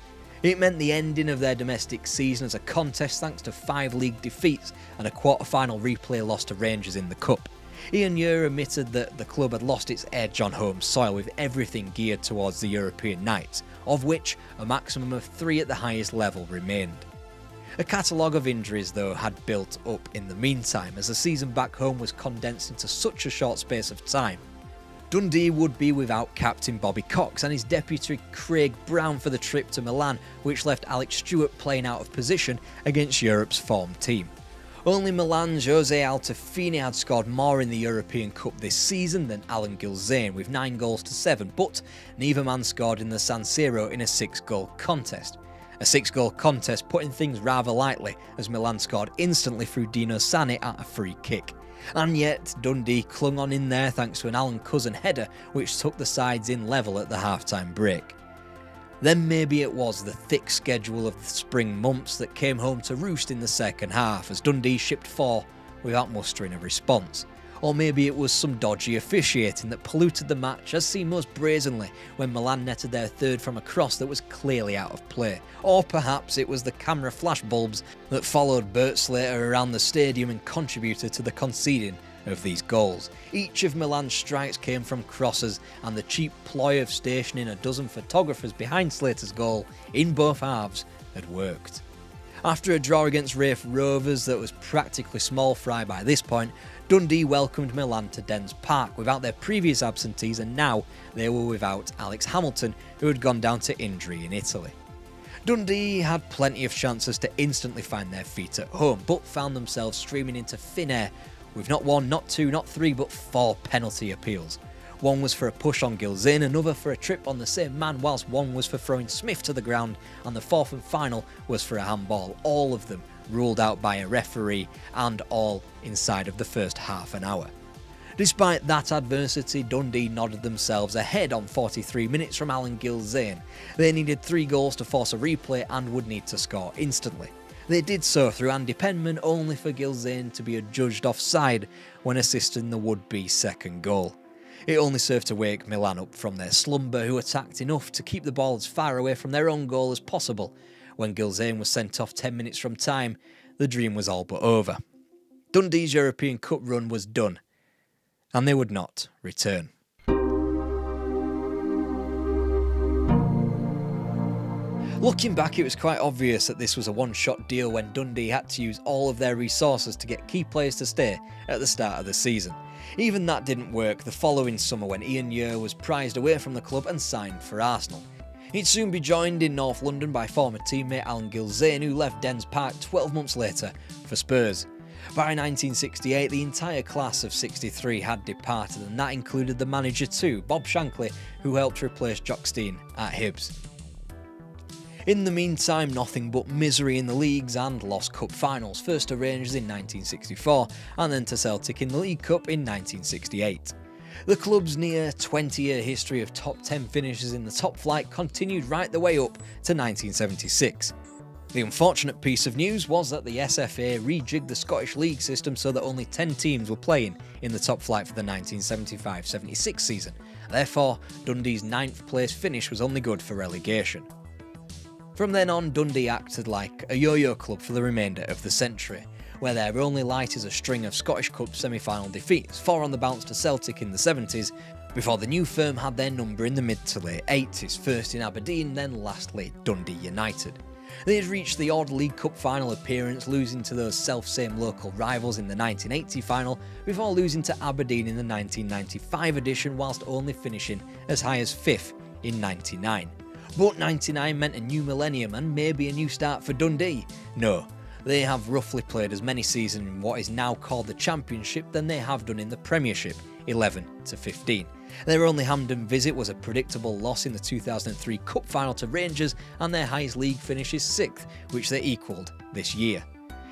It meant the ending of their domestic season as a contest thanks to 5 league defeats and a quarter-final replay loss to Rangers in the Cup. Ian Ure admitted that the club had lost its edge on home soil with everything geared towards the European nights, of which a maximum of 3 at the highest level remained. A catalogue of injuries, though, had built up in the meantime as the season back home was condensed into such a short space of time. Dundee would be without captain Bobby Cox and his deputy Craig Brown for the trip to Milan, which left Alex Stewart playing out of position against Europe's formed team. Only Milan's Jose Altafini had scored more in the European Cup this season than Alan Gilzean with 9 goals to 7, but neither man scored in the San Siro in a 6-goal contest. A 6-goal contest putting things rather lightly as Milan scored instantly through Dino Sani at a free kick. And yet Dundee clung on in there thanks to an Alan Cousin header which took the sides in level at the half-time break. Then maybe it was the thick schedule of the spring months that came home to roost in the second half as Dundee shipped 4 without mustering a response. Or maybe it was some dodgy officiating that polluted the match as seen most brazenly when Milan netted their third from a cross that was clearly out of play. Or perhaps it was the camera flash bulbs that followed Bert Slater around the stadium and contributed to the conceding of these goals. Each of Milan's strikes came from crosses, and the cheap ploy of stationing a dozen photographers behind Slater's goal in both halves had worked. After a draw against Rafe Rovers that was practically small fry by this point, Dundee welcomed Milan to Dens Park without their previous absentees, and now they were without Alex Hamilton, who had gone down to injury in Italy. Dundee had plenty of chances to instantly find their feet at home, but found themselves streaming into thin air with not 1, not 2, not 3, but 4 penalty appeals. One was for a push on Gilzean, another for a trip on the same man, whilst one was for throwing Smith to the ground, and the 4th and final was for a handball, all of them ruled out by a referee, and all inside of the first half an hour. Despite that adversity, Dundee nodded themselves ahead on 43 minutes from Alan Gilzean. They needed 3 goals to force a replay and would need to score instantly. They did so through Andy Penman, only for Gilzane to be adjudged offside when assisting the would-be second goal. It only served to wake Milan up from their slumber, who attacked enough to keep the ball as far away from their own goal as possible. When Gilzane was sent off 10 minutes from time, the dream was all but over. Dundee's European Cup run was done, and they would not return. Looking back, it was quite obvious that this was a one-shot deal when Dundee had to use all of their resources to get key players to stay at the start of the season. Even that didn't work the following summer when Ian Ure was prized away from the club and signed for Arsenal. He'd soon be joined in North London by former teammate Alan Gilzane, who left Dens Park 12 months later for Spurs. By 1968, the entire class of 63 had departed, and that included the manager too, Bob Shankly, who helped replace Jock Stein at Hibs. In the meantime, nothing but misery in the leagues and lost cup finals, first to Rangers in 1964 and then to Celtic in the League Cup in 1968. The club's near 20-year history of top 10 finishes in the top flight continued right the way up to 1976. The unfortunate piece of news was that the SFA rejigged the Scottish League system so that only 10 teams were playing in the top flight for the 1975-76 season. Therefore, Dundee's 9th place finish was only good for relegation. From then on, Dundee acted like a yo-yo club for the remainder of the century, where their only light is a string of Scottish Cup semi-final defeats, 4 on the bounce to Celtic in the 70s, before the new firm had their number in the mid to late 80s, first in Aberdeen, then lastly Dundee United. They had reached the odd League Cup final appearance, losing to those self-same local rivals in the 1980 final, before losing to Aberdeen in the 1995 edition, whilst only finishing as high as 5th in 99. But 99 meant a new millennium and maybe a new start for Dundee. No, they have roughly played as many seasons in what is now called the Championship than they have done in the Premiership, 11 to 15. Their only Hampden visit was a predictable loss in the 2003 Cup final to Rangers, and their highest league finish is 6th, which they equalled this year.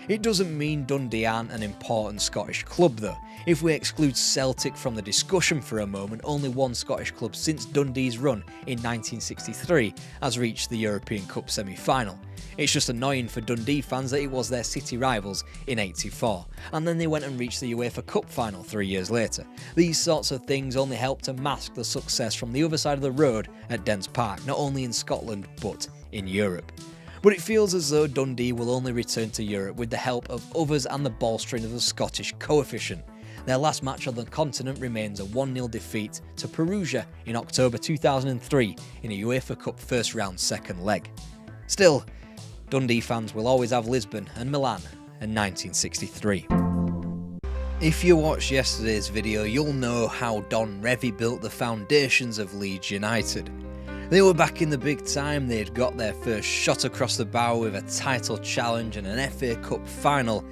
It doesn't mean Dundee aren't an important Scottish club though. If we exclude Celtic from the discussion for a moment, only one Scottish club since Dundee's run in 1963 has reached the European Cup semi-final. It's just annoying for Dundee fans that it was their city rivals in '84, and then they went and reached the UEFA Cup final 3 years later. These sorts of things only help to mask the success from the other side of the road at Dens Park, not only in Scotland but in Europe. But it feels as though Dundee will only return to Europe with the help of others and the bolstering of the Scottish coefficient. Their last match on the continent remains a 1-0 defeat to Perugia in October 2003 in a UEFA Cup first round second leg. Still, Dundee fans will always have Lisbon and Milan and 1963. If you watched yesterday's video, you'll know how Don Revie built the foundations of Leeds United. They were back in the big time, they'd got their first shot across the bow with a title challenge and an FA Cup final,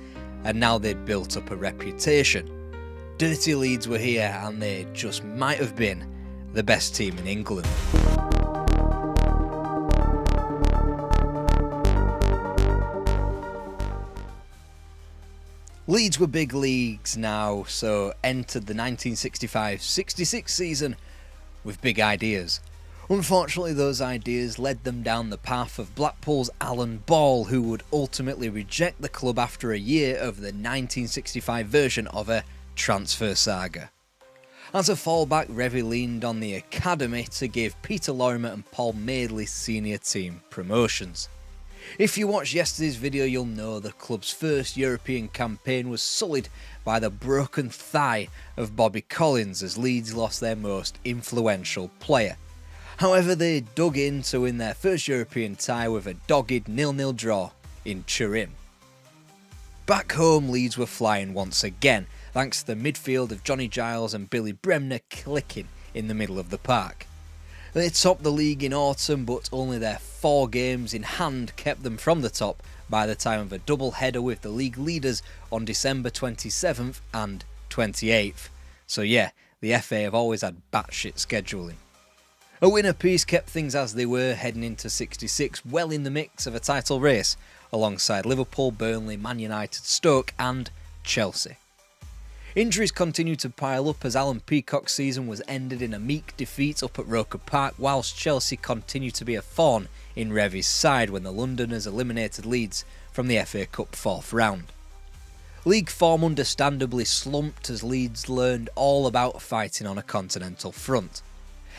and now they'd built up a reputation. Dirty Leeds were here, and they just might have been the best team in England. Leeds were big leagues now, so entered the 1965-66 season with big ideas. Unfortunately, those ideas led them down the path of Blackpool's Alan Ball, who would ultimately reject the club after a year of the 1965 version of a transfer saga. As a fallback, Revie leaned on the academy to give Peter Lorimer and Paul Madeley senior team promotions. If you watched yesterday's video, you'll know the club's first European campaign was sullied by the broken thigh of Bobby Collins as Leeds lost their most influential player. However, they dug in to win their first European tie with a dogged 0-0 draw in Turin. Back home, Leeds were flying once again, thanks to the midfield of Johnny Giles and Billy Bremner clicking in the middle of the park. They topped the league in autumn, but only their 4 games in hand kept them from the top by the time of a double header with the league leaders on December 27th and 28th. So yeah, the FA have always had batshit scheduling. A win apiece kept things as they were heading into 66, well in the mix of a title race, alongside Liverpool, Burnley, Man United, Stoke and Chelsea. Injuries continued to pile up as Alan Peacock's season was ended in a meek defeat up at Roker Park, whilst Chelsea continued to be a thorn in Revy's side when the Londoners eliminated Leeds from the FA Cup 4th round. League form understandably slumped as Leeds learned all about fighting on a continental front.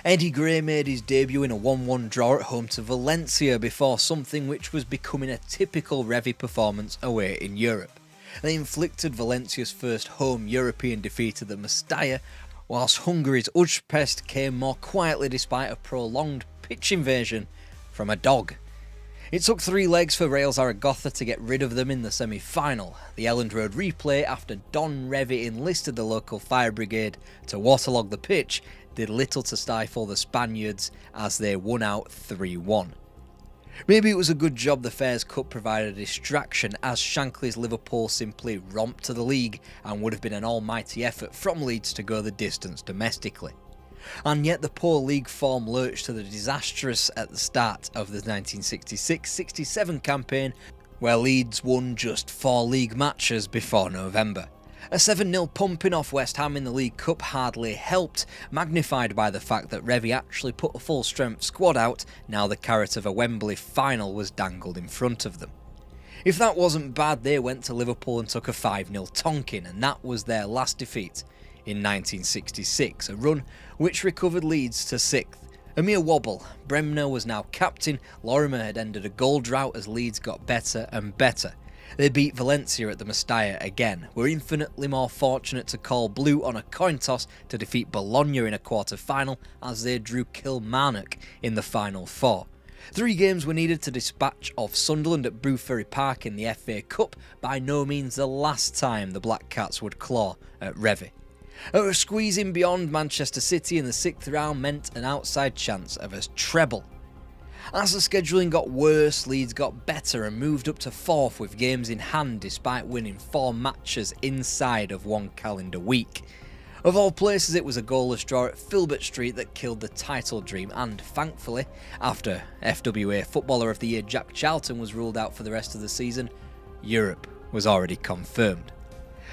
Eddie Gray made his debut in a 1-1 draw at home to Valencia before something which was becoming a typical Revy performance away in Europe. They inflicted Valencia's first home European defeat at the Mestalla, whilst Hungary's Újpest came more quietly despite a prolonged pitch invasion from a dog. It took 3 legs for Real Zaragoza to get rid of them in the semi-final. The Elland Road replay, after Don Revy enlisted the local fire brigade to waterlog the pitch, did little to stifle the Spaniards as they won out 3-1. Maybe it was a good job the Fairs Cup provided a distraction, as Shankly's Liverpool simply romped to the league and would have been an almighty effort from Leeds to go the distance domestically. And yet the poor league form lurched to the disastrous at the start of the 1966-67 campaign, where Leeds won just 4 league matches before November. A 7-0 pumping off West Ham in the League Cup hardly helped, magnified by the fact that Revy actually put a full-strength squad out now the carrot of a Wembley final was dangled in front of them. If that wasn't bad, they went to Liverpool and took a 5-0 tonking, and that was their last defeat in 1966, a run which recovered Leeds to 6th. A mere wobble, Bremner was now captain, Lorimer had ended a goal drought as Leeds got better and better. They beat Valencia at the Mestalla again, were infinitely more fortunate to call blue on a coin toss to defeat Bologna in a quarter-final as they drew Kilmarnock in the final 4. 3 games were needed to dispatch off Sunderland at Brewferry Park in the FA Cup, by no means the last time the Black Cats would claw at Revy. A squeezing beyond Manchester City in the 6th round meant an outside chance of a treble. As the scheduling got worse, Leeds got better and moved up to 4th with games in hand despite winning 4 matches inside of 1 calendar week. Of all places, it was a goalless draw at Filbert Street that killed the title dream, and thankfully, after FWA Footballer of the Year Jack Charlton was ruled out for the rest of the season, Europe was already confirmed.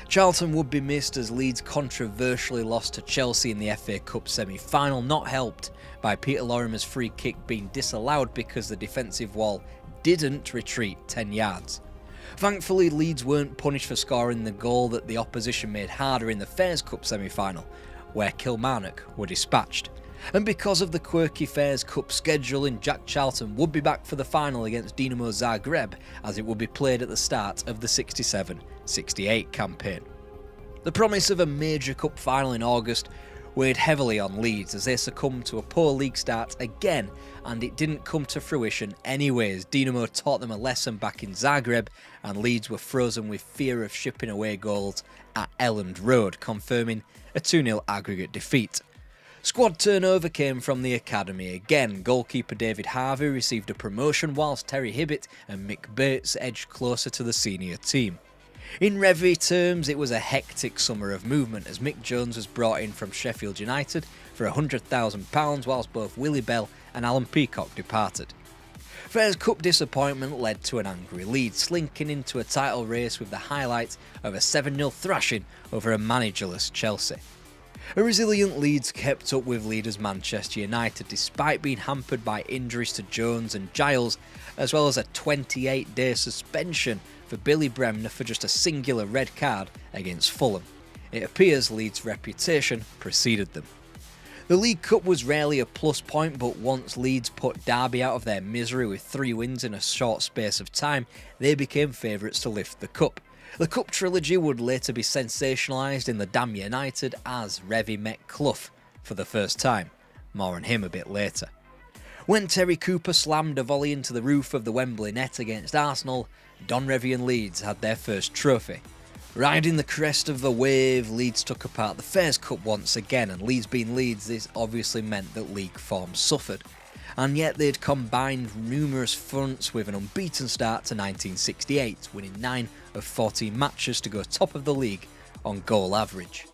Charlton would be missed as Leeds controversially lost to Chelsea in the FA Cup semi-final, not helped by Peter Lorimer's free kick being disallowed because the defensive wall didn't retreat 10 yards. Thankfully, Leeds weren't punished for scoring the goal that the opposition made harder in the Fairs Cup semi-final, where Kilmarnock were dispatched. And because of the quirky Fairs Cup scheduling, Jack Charlton would be back for the final against Dinamo Zagreb, as it would be played at the start of the 67-68 campaign. The promise of a major cup final in August weighed heavily on Leeds as they succumbed to a poor league start again, and it didn't come to fruition anyways. Dinamo taught them a lesson back in Zagreb, and Leeds were frozen with fear of shipping away goals at Elland Road, confirming a 2-0 aggregate defeat. Squad turnover came from the academy again. Goalkeeper David Harvey received a promotion, whilst Terry Hibbett and Mick Bates edged closer to the senior team. In Revy terms, it was a hectic summer of movement as Mick Jones was brought in from Sheffield United for £100,000, whilst both Willie Bell and Alan Peacock departed. Fairs Cup disappointment led to an angry Leeds, slinking into a title race with the highlight of a 7-0 thrashing over a managerless Chelsea. A resilient Leeds kept up with leaders Manchester United despite being hampered by injuries to Jones and Giles, as well as a 28-day suspension for Billy Bremner for just a singular red card against Fulham. It appears Leeds' reputation preceded them. The League Cup was rarely a plus point, but once Leeds put Derby out of their misery with 3 wins in a short space of time, they became favourites to lift the cup. The Cup trilogy would later be sensationalised in the Damn United as Revy met Clough for the first time. More on him a bit later. When Terry Cooper slammed a volley into the roof of the Wembley net against Arsenal, Don Revy and Leeds had their first trophy. Riding the crest of the wave, Leeds took apart the Fairs Cup once again, and Leeds being Leeds, this obviously meant that league form suffered. And yet they'd combined numerous fronts with an unbeaten start to 1968, winning 9 of 14 matches to go top of the league on goal average.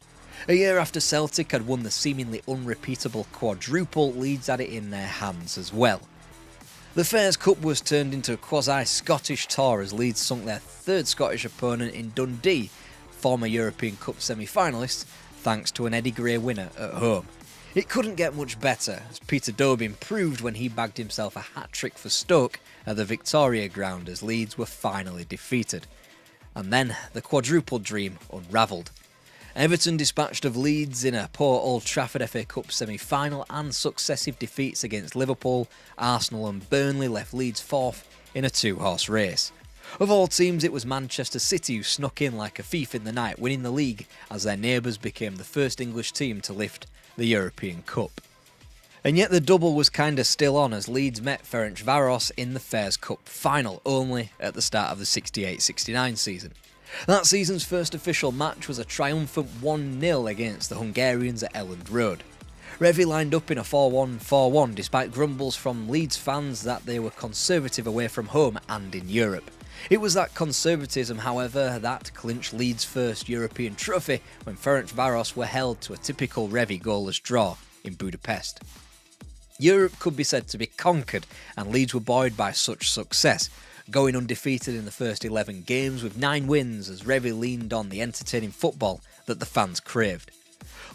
A year after Celtic had won the seemingly unrepeatable quadruple, Leeds had it in their hands as well. The Fairs Cup was turned into a quasi-Scottish tour as Leeds sunk their 3rd Scottish opponent in Dundee former European Cup semi-finalists, thanks to an Eddie Gray winner at home. It couldn't get much better, as Peter Dobin proved when he bagged himself a hat-trick for Stoke at the Victoria ground as Leeds were finally defeated. And then the quadruple dream unravelled. Everton dispatched of Leeds in a poor Old Trafford FA Cup semi-final, and successive defeats against Liverpool, Arsenal and Burnley left Leeds fourth in a two-horse race. Of all teams, it was Manchester City who snuck in like a thief in the night, winning the league as their neighbours became the first English team to lift the European Cup. And yet the double was kinda still on as Leeds met Ferencvaros in the Fairs Cup final, only at the start of the 68-69 season. That season's first official match was a triumphant 1-0 against the Hungarians at Elland Road. Revie lined up in a 4-1-4-1 despite grumbles from Leeds fans that they were conservative away from home and in Europe. It was that conservatism, however, that clinched Leeds' first European trophy when Ferencvaros were held to a typical Revie goalless draw in Budapest. Europe could be said to be conquered, and Leeds were buoyed by such success, going undefeated in the first 11 games with 9 wins as Revie leaned on the entertaining football that the fans craved.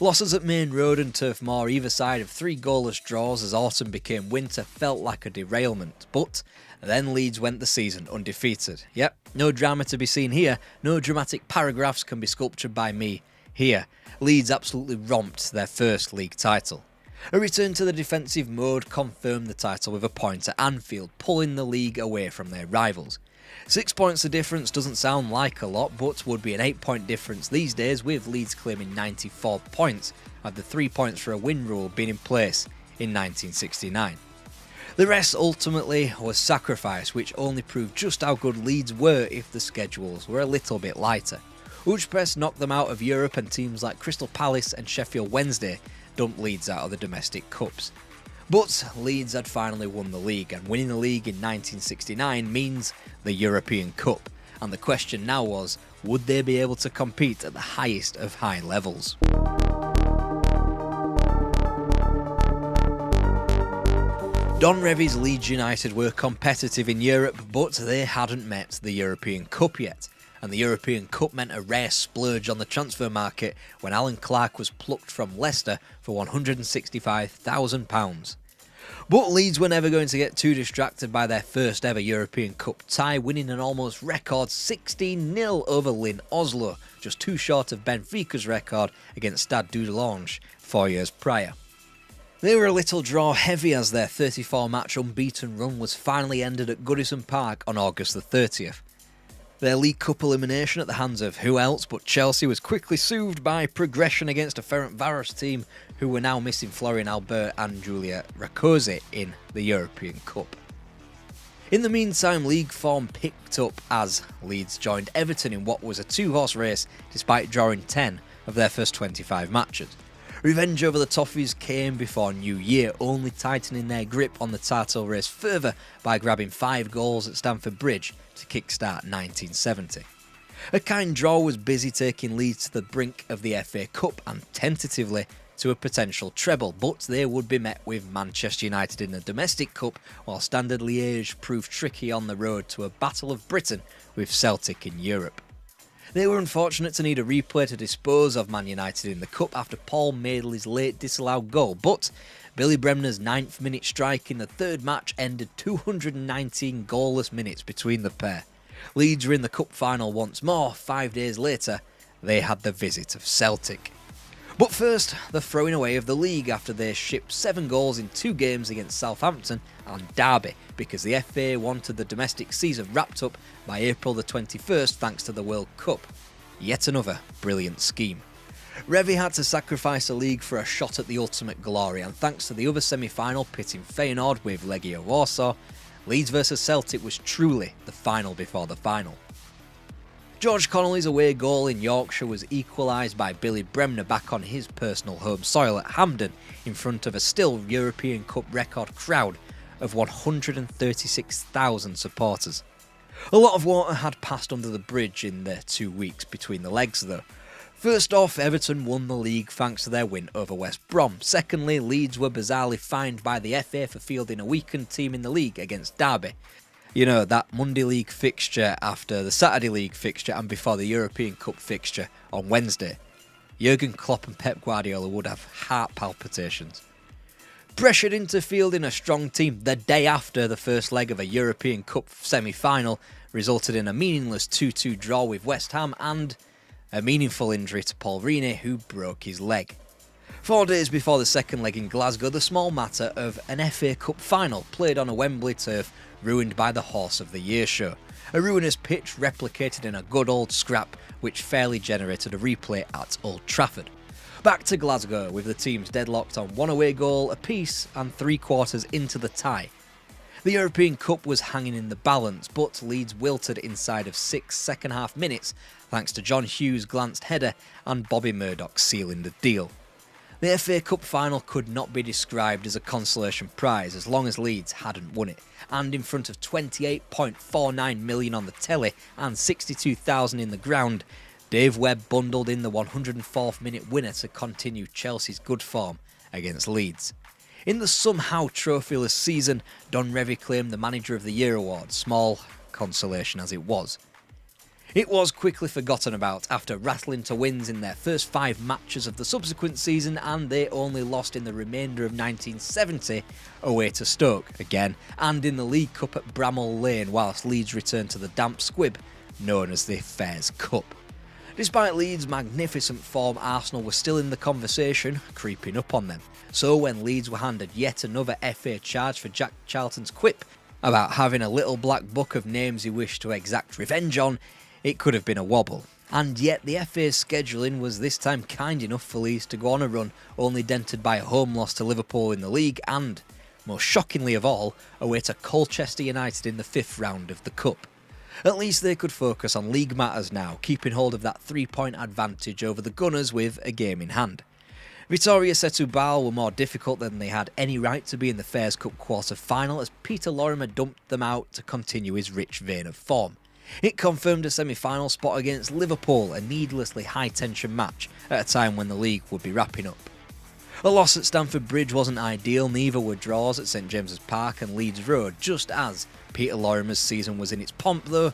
Losses at Main Road and Turf Moor either side of 3 goalless draws as autumn became winter felt like a derailment, but then Leeds went the season undefeated. Yep, no drama to be seen here, no dramatic paragraphs can be sculptured by me here. Leeds absolutely romped their first league title. A return to the defensive mode confirmed the title with a point at Anfield, pulling the league away from their rivals. 6 points of difference doesn't sound like a lot, but would be an 8-point difference these days, with Leeds claiming 94 points, with the 3 points for a win rule being in place in 1969. The rest ultimately was sacrifice, which only proved just how good Leeds were if the schedules were a little bit lighter. Ujpres knocked them out of Europe, and teams like Crystal Palace and Sheffield Wednesday dumped Leeds out of the domestic cups. But Leeds had finally won the league, and winning the league in 1969 means the European Cup, and the question now was, would they be able to compete at the highest of high levels? Don Revie's Leeds United were competitive in Europe, but they hadn't met the European Cup yet, and the European Cup meant a rare splurge on the transfer market when Alan Clark was plucked from Leicester for £165,000. But Leeds were never going to get too distracted by their first ever European Cup tie, winning an almost record 16-0 over Lyn Oslo, just too short of Benfica's record against Stade Dudelange 4 years prior. They were a little draw heavy as their 34-match unbeaten run was finally ended at Goodison Park on August the 30th. Their League Cup elimination at the hands of who else but Chelsea was quickly soothed by progression against a Ferencvaros team who were now missing Florian Albert and Julia Rakosi in the European Cup. In the meantime, league form picked up as Leeds joined Everton in what was a 2-horse race despite drawing 10 of their first 25 matches. Revenge over the Toffees came before New Year, only tightening their grip on the title race further by grabbing 5 goals at Stamford Bridge to kickstart 1970. A kind draw was busy taking Leeds to the brink of the FA Cup and tentatively to a potential treble, but they would be met with Manchester United in the domestic cup, while Standard Liège proved tricky on the road to a Battle of Britain with Celtic in Europe. They were unfortunate to need a replay to dispose of Man United in the cup after Paul Madeley's late disallowed goal, but Billy Bremner's 9th minute strike in the third match ended 219 goalless minutes between the pair. Leeds were in the cup final once more. 5 days later, they had the visit of Celtic. But first, the throwing away of the league after they shipped 7 goals in 2 games against Southampton and Derby because the FA wanted the domestic season wrapped up by April the 21st thanks to the World Cup. Yet another brilliant scheme. Revie had to sacrifice the league for a shot at the ultimate glory, and thanks to the other semi-final pitting Feyenoord with Legia Warsaw, Leeds vs Celtic was truly the final before the final. George Connolly's away goal in Yorkshire was equalised by Billy Bremner back on his personal home soil at Hampden in front of a still European Cup record crowd of 136,000 supporters. A lot of water had passed under the bridge in the 2 weeks between the legs though. First off, Everton won the league thanks to their win over West Brom. Secondly, Leeds were bizarrely fined by the FA for fielding a weakened team in the league against Derby. You know, that Monday League fixture after the Saturday League fixture and before the European Cup fixture on Wednesday. Jurgen Klopp and Pep Guardiola would have heart palpitations. Pressured into fielding a strong team the day after the first leg of a European Cup semi-final resulted in a meaningless 2-2 draw with West Ham and a meaningful injury to Paul Reaney, who broke his leg. 4 days before the second leg in Glasgow, the small matter of an FA Cup final played on a Wembley turf ruined by the Horse of the Year show. A ruinous pitch replicated in a good old scrap which fairly generated a replay at Old Trafford. Back to Glasgow with the teams deadlocked on one away goal apiece and 3/4 into the tie. The European Cup was hanging in the balance, but Leeds wilted inside of 6 second-half minutes thanks to John Hughes' glanced header and Bobby Murdoch sealing the deal. The FA Cup final could not be described as a consolation prize as long as Leeds hadn't won it, and in front of 28.49 million on the telly and 62,000 in the ground, Dave Webb bundled in the 104th minute winner to continue Chelsea's good form against Leeds. In the somehow trophyless season, Don Revie claimed the Manager of the Year award, small consolation as it was. It was quickly forgotten about after rattling to wins in their first 5 matches of the subsequent season, and they only lost in the remainder of 1970 away to Stoke again, and in the League Cup at Bramall Lane whilst Leeds returned to the damp squib known as the Fairs Cup. Despite Leeds' magnificent form, Arsenal were still in the conversation, creeping up on them. So when Leeds were handed yet another FA charge for Jack Charlton's quip about having a little black book of names he wished to exact revenge on, it could have been a wobble. And yet the FA's scheduling was this time kind enough for Leeds to go on a run, only dented by a home loss to Liverpool in the league and, most shockingly of all, away to Colchester United in the 5th round of the Cup. At least they could focus on league matters now, keeping hold of that 3-point advantage over the Gunners with a game in hand. Vitoria Setúbal were more difficult than they had any right to be in the Fairs Cup quarter-final as Peter Lorimer dumped them out to continue his rich vein of form. It confirmed a semi-final spot against Liverpool, a needlessly high-tension match at a time when the league would be wrapping up. A loss at Stamford Bridge wasn't ideal, neither were draws at St James's Park and Leeds Road, just as Peter Lorimer's season was in its pomp though.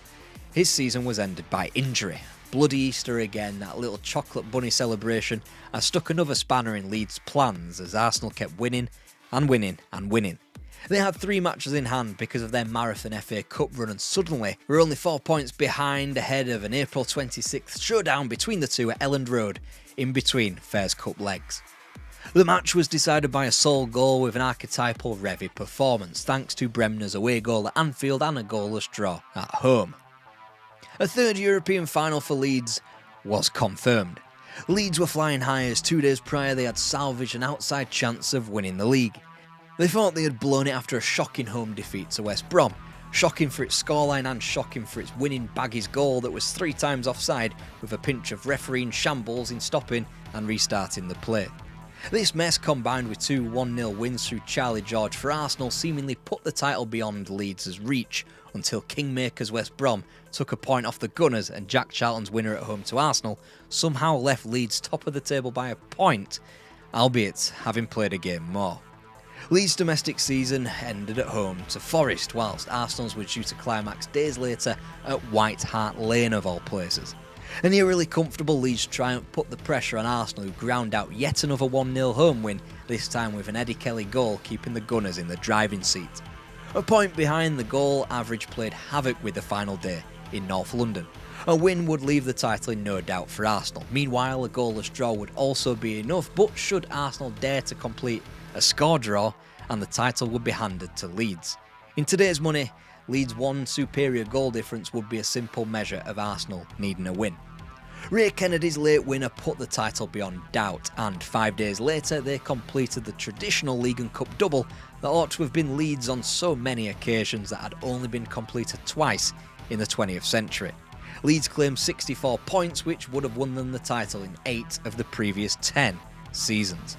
His season was ended by injury. Bloody Easter again, that little chocolate bunny celebration has stuck another spanner in Leeds' plans as Arsenal kept winning and winning and winning. They had 3 matches in hand because of their marathon FA Cup run and suddenly were only 4 points behind ahead of an April 26th showdown between the two at Elland Road in between Fairs Cup legs. The match was decided by a sole goal with an archetypal Revie performance thanks to Bremner's away goal at Anfield and a goalless draw at home. A 3rd European final for Leeds was confirmed. Leeds were flying high as 2 days prior they had salvaged an outside chance of winning the league. They thought they had blown it after a shocking home defeat to West Brom, shocking for its scoreline and shocking for its winning Baggies goal that was 3 times offside with a pinch of refereeing shambles in stopping and restarting the play. This mess combined with 2 1-0 wins through Charlie George for Arsenal seemingly put the title beyond Leeds' reach until Kingmakers West Brom took a point off the Gunners and Jack Charlton's winner at home to Arsenal somehow left Leeds top of the table by a point, albeit having played a game more. Leeds' domestic season ended at home to Forest whilst Arsenal's were due to climax days later at White Hart Lane of all places. An eerily comfortable Leeds triumph put the pressure on Arsenal who ground out yet another 1-0 home win, this time with an Eddie Kelly goal keeping the Gunners in the driving seat. A point behind the goal average played havoc with the final day in North London. A win would leave the title in no doubt for Arsenal. Meanwhile, a goalless draw would also be enough, but should Arsenal dare to complete a score draw, and the title would be handed to Leeds. In today's money, Leeds' 1 superior goal difference would be a simple measure of Arsenal needing a win. Ray Kennedy's late winner put the title beyond doubt, and 5 days later they completed the traditional League and Cup double that ought to have been Leeds on so many occasions that had only been completed twice in the 20th century. Leeds claimed 64 points, which would have won them the title in 8 of the previous 10 seasons.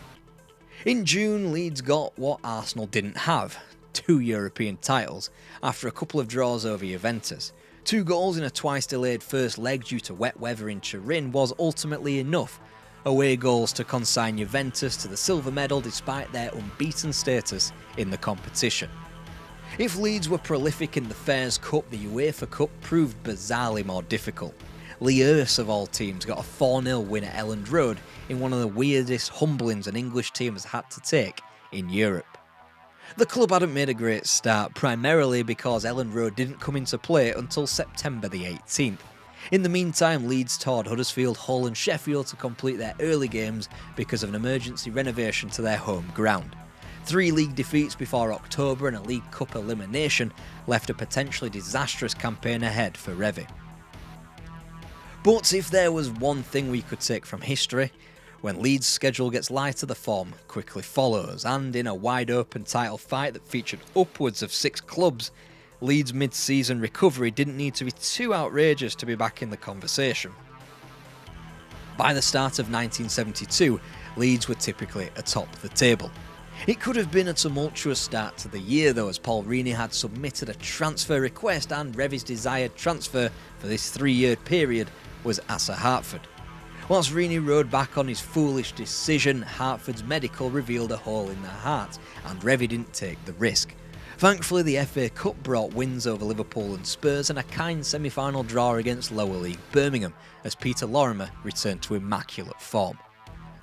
In June, Leeds got what Arsenal didn't have, 2 European titles, after a couple of draws over Juventus. 2 goals in a twice-delayed first leg due to wet weather in Turin was ultimately enough. Away goals to consign Juventus to the silver medal despite their unbeaten status in the competition. If Leeds were prolific in the Fairs Cup, the UEFA Cup proved bizarrely more difficult. Lee Erse of all teams got a 4-0 win at Elland Road in one of the weirdest humblings an English team has had to take in Europe. The club hadn't made a great start, primarily because Elland Road didn't come into play until September the 18th. In the meantime, Leeds toured Huddersfield, Hull and Sheffield to complete their early games because of an emergency renovation to their home ground. 3 league defeats before October and a League Cup elimination left a potentially disastrous campaign ahead for Revie. But if there was one thing we could take from history, when Leeds' schedule gets lighter, the form quickly follows, and in a wide-open title fight that featured upwards of 6 clubs, Leeds' mid-season recovery didn't need to be too outrageous to be back in the conversation. By the start of 1972, Leeds were typically atop the table. It could have been a tumultuous start to the year though, as Paul Reaney had submitted a transfer request and Revie's desired transfer for this 3-year period was Asa Hartford. Whilst Reaney rode back on his foolish decision, Hartford's medical revealed a hole in their heart, and Revie didn't take the risk. Thankfully, the FA Cup brought wins over Liverpool and Spurs and a kind semi-final draw against lower league Birmingham, as Peter Lorimer returned to immaculate form.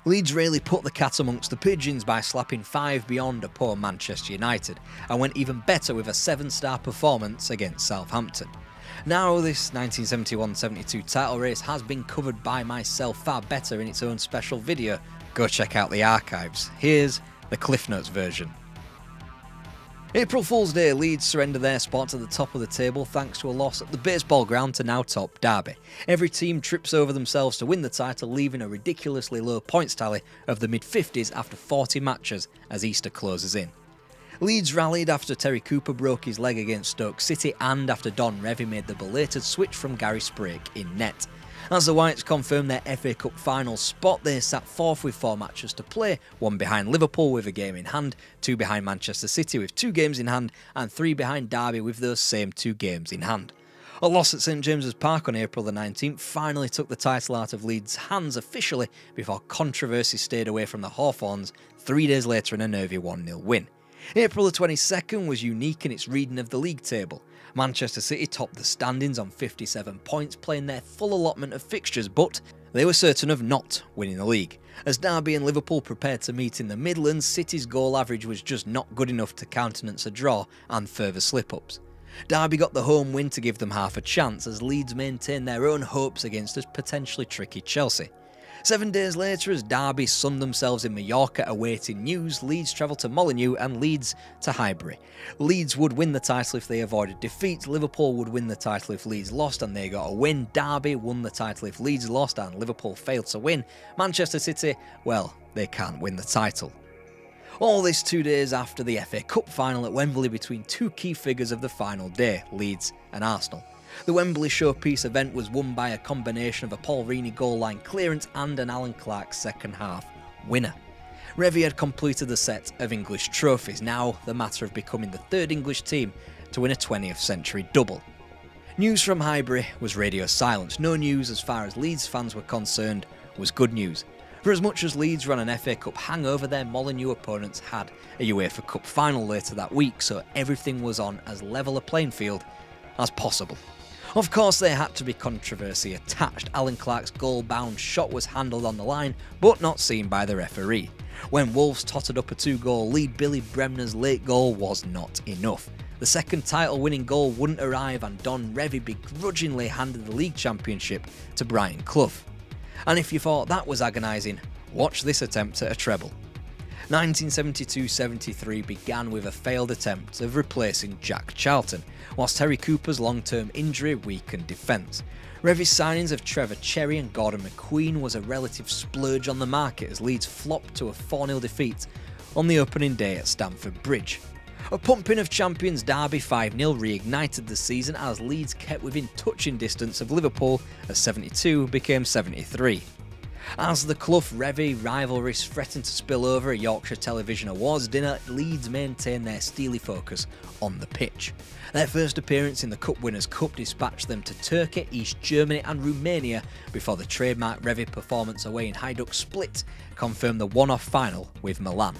Leeds really put the cat amongst the pigeons by slapping 5 beyond a poor Manchester United, and went even better with a 7-star performance against Southampton. Now, this 1971-72 title race has been covered by myself far better in its own special video. Go check out the archives. Here's the Cliff Notes version. April Fool's Day, Leeds surrender their spot at the top of the table thanks to a loss at the baseball ground to now top Derby. Every team trips over themselves to win the title, leaving a ridiculously low points tally of the mid-50s after 40 matches as Easter closes in. Leeds rallied after Terry Cooper broke his leg against Stoke City and after Don Revie made the belated switch from Gary Sprake in net. As the Whites confirmed their FA Cup final spot, they sat 4th with 4 matches to play, 1 behind Liverpool with a game in hand, 2 behind Manchester City with 2 games in hand, and 3 behind Derby with those same 2 games in hand. A loss at St James's Park on April the 19th finally took the title out of Leeds' hands officially before controversy stayed away from the Hawthorns 3 days later in a nervy 1-0 win. April the 22nd was unique in its reading of the league table. Manchester City topped the standings on 57 points, playing their full allotment of fixtures, but they were certain of not winning the league. As Derby and Liverpool prepared to meet in the Midlands, City's goal average was just not good enough to countenance a draw and further slip-ups. Derby got the home win to give them half a chance, as Leeds maintained their own hopes against a potentially tricky Chelsea. 7 days later, as Derby sunned themselves in Mallorca awaiting news, Leeds travelled to Molineux and Leeds to Highbury. Leeds would win the title if they avoided defeat, Liverpool would win the title if Leeds lost and they got a win, Derby won the title if Leeds lost and Liverpool failed to win, Manchester City, well, they can't win the title. All this 2 days after the FA Cup final at Wembley between 2 key figures of the final day, Leeds and Arsenal. The Wembley showpiece event was won by a combination of a Paul Reaney goal line clearance and an Alan Clark second half winner. Revie had completed the set of English trophies, now the matter of becoming the 3rd English team to win a 20th century double. News from Highbury was radio silence. No news as far as Leeds fans were concerned was good news. For as much as Leeds ran an FA Cup hangover, their Molineux opponents had a UEFA Cup final later that week, so everything was on as level a playing field as possible. Of course, there had to be controversy attached. Alan Clark's goal-bound shot was handled on the line, but not seen by the referee. When Wolves tottered up a 2-goal lead, Billy Bremner's late goal was not enough. The second title-winning goal wouldn't arrive, and Don Revie begrudgingly handed the league championship to Brian Clough. And if you thought that was agonising, watch this attempt at a treble. 1972-73 began with a failed attempt of replacing Jack Charlton, whilst Terry Cooper's long-term injury weakened defence. Revie's signings of Trevor Cherry and Gordon McQueen was a relative splurge on the market as Leeds flopped to a 4-0 defeat on the opening day at Stamford Bridge. A pumping of champions Derby 5-0 reignited the season as Leeds kept within touching distance of Liverpool as 72 became 73. As the Clough-Revie rivalry threatened to spill over a Yorkshire Television Awards dinner, Leeds maintained their steely focus on the pitch. Their first appearance in the Cup Winners' Cup dispatched them to Turkey, East Germany and Romania before the trademark Revie performance away in Hajduk Split confirmed the one-off final with Milan.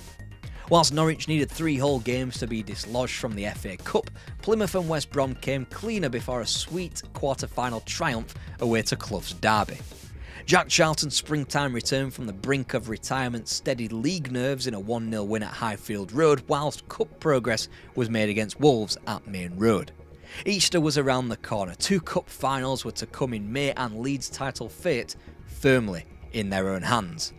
Whilst Norwich needed 3 whole games to be dislodged from the FA Cup, Plymouth and West Brom came cleaner before a sweet quarter-final triumph away to Clough's Derby. Jack Charlton's springtime return from the brink of retirement steadied league nerves in a 1-0 win at Highfield Road, whilst cup progress was made against Wolves at Main Road. Easter was around the corner, 2 cup finals were to come in May and Leeds' title fate firmly in their own hands.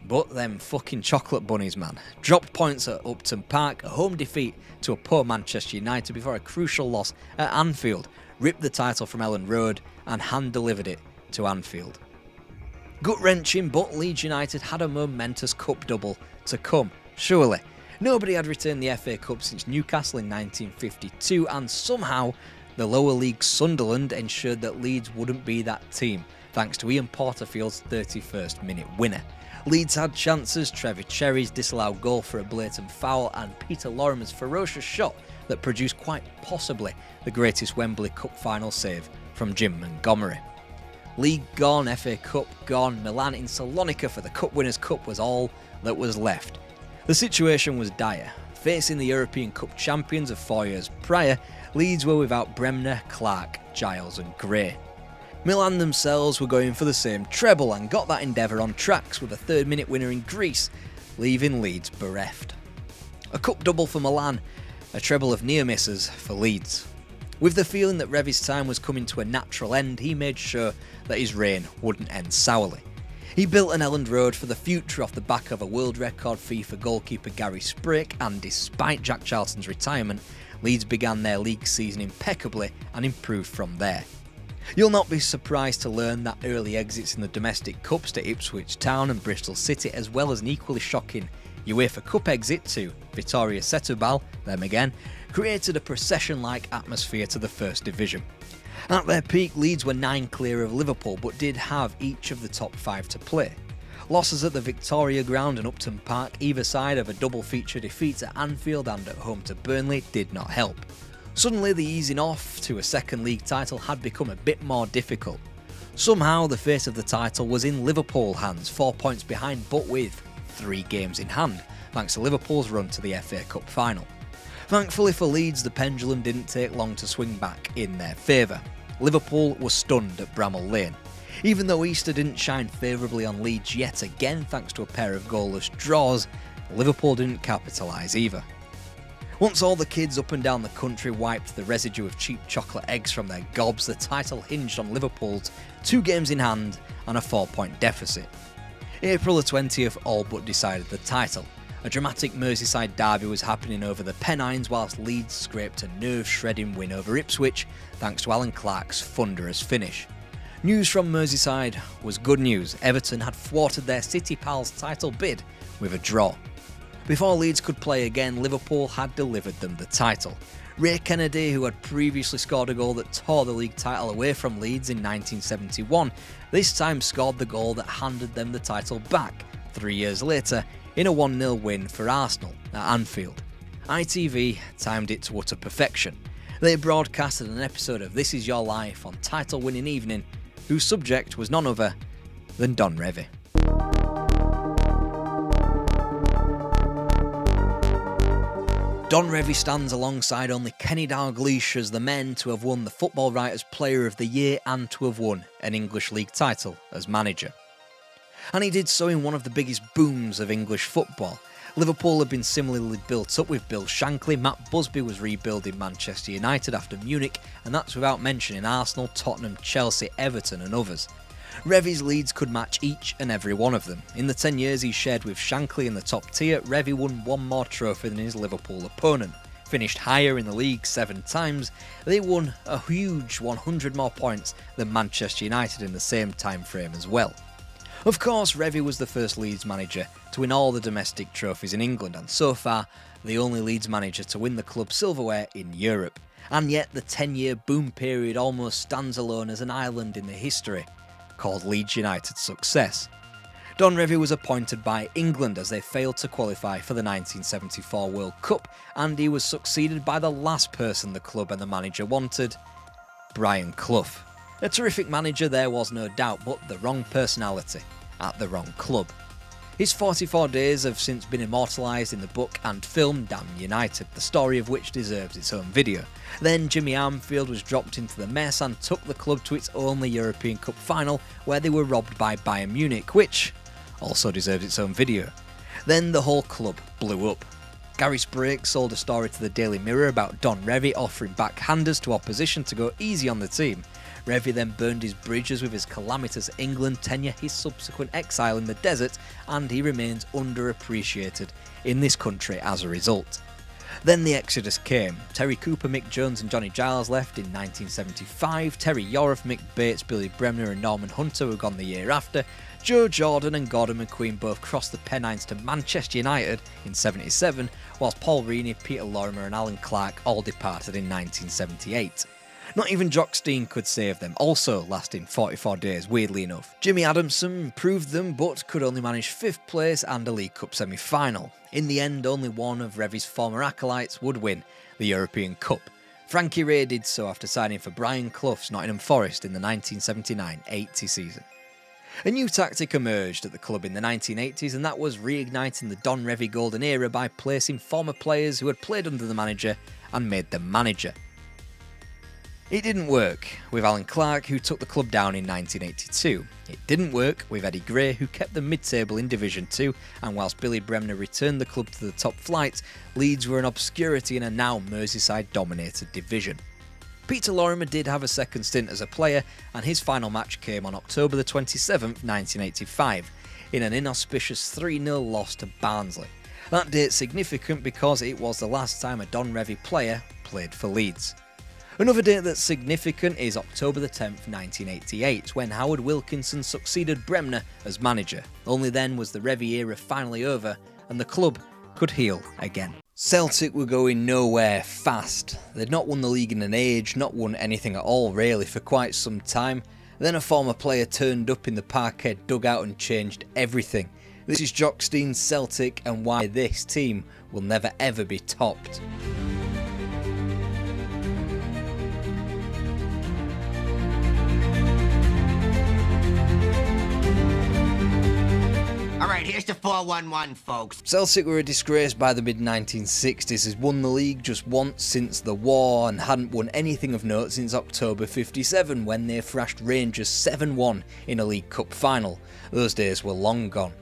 But them fucking chocolate bunnies, man. Dropped points at Upton Park, a home defeat to a poor Manchester United before a crucial loss at Anfield, ripped the title from Ellen Road and hand-delivered it to Anfield. Gut-wrenching, but Leeds United had a momentous cup double to come, surely. Nobody had returned the FA Cup since Newcastle in 1952, and somehow the lower league Sunderland ensured that Leeds wouldn't be that team, thanks to Ian Porterfield's 31st minute winner. Leeds had chances, Trevor Cherry's disallowed goal for a blatant foul, and Peter Lorimer's ferocious shot that produced quite possibly the greatest Wembley Cup final save from Jim Montgomery. League gone, FA Cup gone, Milan in Salonika for the Cup Winners' Cup was all that was left. The situation was dire. Facing the European Cup champions of 4 years prior, Leeds were without Bremner, Clark, Giles and Gray. Milan themselves were going for the same treble and got that endeavour on tracks with a 3rd minute winner in Greece, leaving Leeds bereft. A cup double for Milan, a treble of near misses for Leeds. With the feeling that Revy's time was coming to a natural end, he made sure that his reign wouldn't end sourly. He built an Elland Road for the future off the back of a world record fee for goalkeeper Gary Sprake, and despite Jack Charlton's retirement, Leeds began their league season impeccably and improved from there. You'll not be surprised to learn that early exits in the domestic cups to Ipswich Town and Bristol City, as well as an equally shocking UEFA Cup exit to Vittoria Setúbal, them again, created a procession-like atmosphere to the First Division. At their peak, Leeds were 9 clear of Liverpool, but did have each of the top 5 to play. Losses at the Victoria Ground and Upton Park, either side of a double feature defeats at Anfield and at home to Burnley, did not help. Suddenly the easing off to a second league title had become a bit more difficult. Somehow the fate of the title was in Liverpool hands, 4 points behind but with 3 games in hand, thanks to Liverpool's run to the FA Cup final. Thankfully for Leeds, the pendulum didn't take long to swing back in their favour. Liverpool was stunned at Bramall Lane. Even though Easter didn't shine favourably on Leeds yet again thanks to a pair of goalless draws, Liverpool didn't capitalise either. Once all the kids up and down the country wiped the residue of cheap chocolate eggs from their gobs, the title hinged on Liverpool's 2 games in hand and a 4-point deficit. April the 20th all but decided the title. A dramatic Merseyside derby was happening over the Pennines whilst Leeds scraped a nerve-shredding win over Ipswich thanks to Alan Clark's thunderous finish. News from Merseyside was good news. Everton had thwarted their City Pals title bid with a draw. Before Leeds could play again, Liverpool had delivered them the title. Ray Kennedy, who had previously scored a goal that tore the league title away from Leeds in 1971, this time scored the goal that handed them the title back 3 years later in a 1-0 win for Arsenal at Anfield. ITV timed it to utter perfection. They broadcasted an episode of This Is Your Life on title-winning evening, whose subject was none other than Don Revie. Don Revie stands alongside only Kenny Dalglish as the men to have won the Football Writers' Player of the Year and to have won an English League title as manager. And he did so in one of the biggest booms of English football. Liverpool had been similarly built up with Bill Shankly, Matt Busby was rebuilding Manchester United after Munich, and that's without mentioning Arsenal, Tottenham, Chelsea, Everton and others. Revie's Leeds could match each and every one of them. In the 10 years he shared with Shankly in the top tier, Revie won 1 more trophy than his Liverpool opponent. Finished higher in the league 7 times, they won a huge 100 more points than Manchester United in the same time frame as well. Of course, Revie was the first Leeds manager to win all the domestic trophies in England and so far the only Leeds manager to win the club silverware in Europe. And yet the 10-year boom period almost stands alone as an island in the history called Leeds United's success. Don Revie was appointed by England as they failed to qualify for the 1974 World Cup, and he was succeeded by the last person the club and the manager wanted, Brian Clough. A terrific manager there was no doubt, but the wrong personality at the wrong club. His 44 days have since been immortalised in the book and film Damn United, the story of which deserves its own video. Then Jimmy Armfield was dropped into the mess and took the club to its only European Cup final, where they were robbed by Bayern Munich, which also deserves its own video. Then the whole club blew up. Gary Sprake sold a story to the Daily Mirror about Don Revie offering backhanders to opposition to go easy on the team. Revie then burned his bridges with his calamitous England tenure, his subsequent exile in the desert, and he remains underappreciated in this country as a result. Then the exodus came. Terry Cooper, Mick Jones and Johnny Giles left in 1975, Terry Yorath, Mick Bates, Billy Bremner and Norman Hunter were gone the year after, Joe Jordan and Gordon McQueen both crossed the Pennines to Manchester United in 77, whilst Paul Reaney, Peter Lorimer and Alan Clark all departed in 1978. Not even Jock Stein could save them, also lasting 44 days, weirdly enough. Jimmy Adamson improved them, but could only manage 5th place and a League Cup semi-final. In the end, only one of Revie's former acolytes would win the European Cup. Frankie Ray did so after signing for Brian Clough's Nottingham Forest in the 1979-80 season. A new tactic emerged at the club in the 1980s, and that was reigniting the Don Revie golden era by placing former players who had played under the manager and made them manager. It didn't work with Alan Clark, who took the club down in 1982. It didn't work with Eddie Gray, who kept them mid-table in Division 2, and whilst Billy Bremner returned the club to the top flight, Leeds were in obscurity in a now Merseyside-dominated division. Peter Lorimer did have a second stint as a player, and his final match came on October the 27th, 1985, in an inauspicious 3-0 loss to Barnsley. That date's significant because it was the last time a Don Revie player played for Leeds. Another date that's significant is October the 10th, 1988, when Howard Wilkinson succeeded Bremner as manager. Only then was the Revie era finally over and the club could heal again. Celtic were going nowhere fast. They'd not won the league in an age, not won anything at all really for quite some time. Then a former player turned up in the Parkhead dugout and changed everything. This is Jock Stein's Celtic and why this team will never ever be topped. Alright, here's the 4-1-1, folks. Celtic were a disgrace by the mid-1960s, has won the league just once since the war and hadn't won anything of note since October 57 when they thrashed Rangers 7-1 in a League Cup final. Those days were long gone.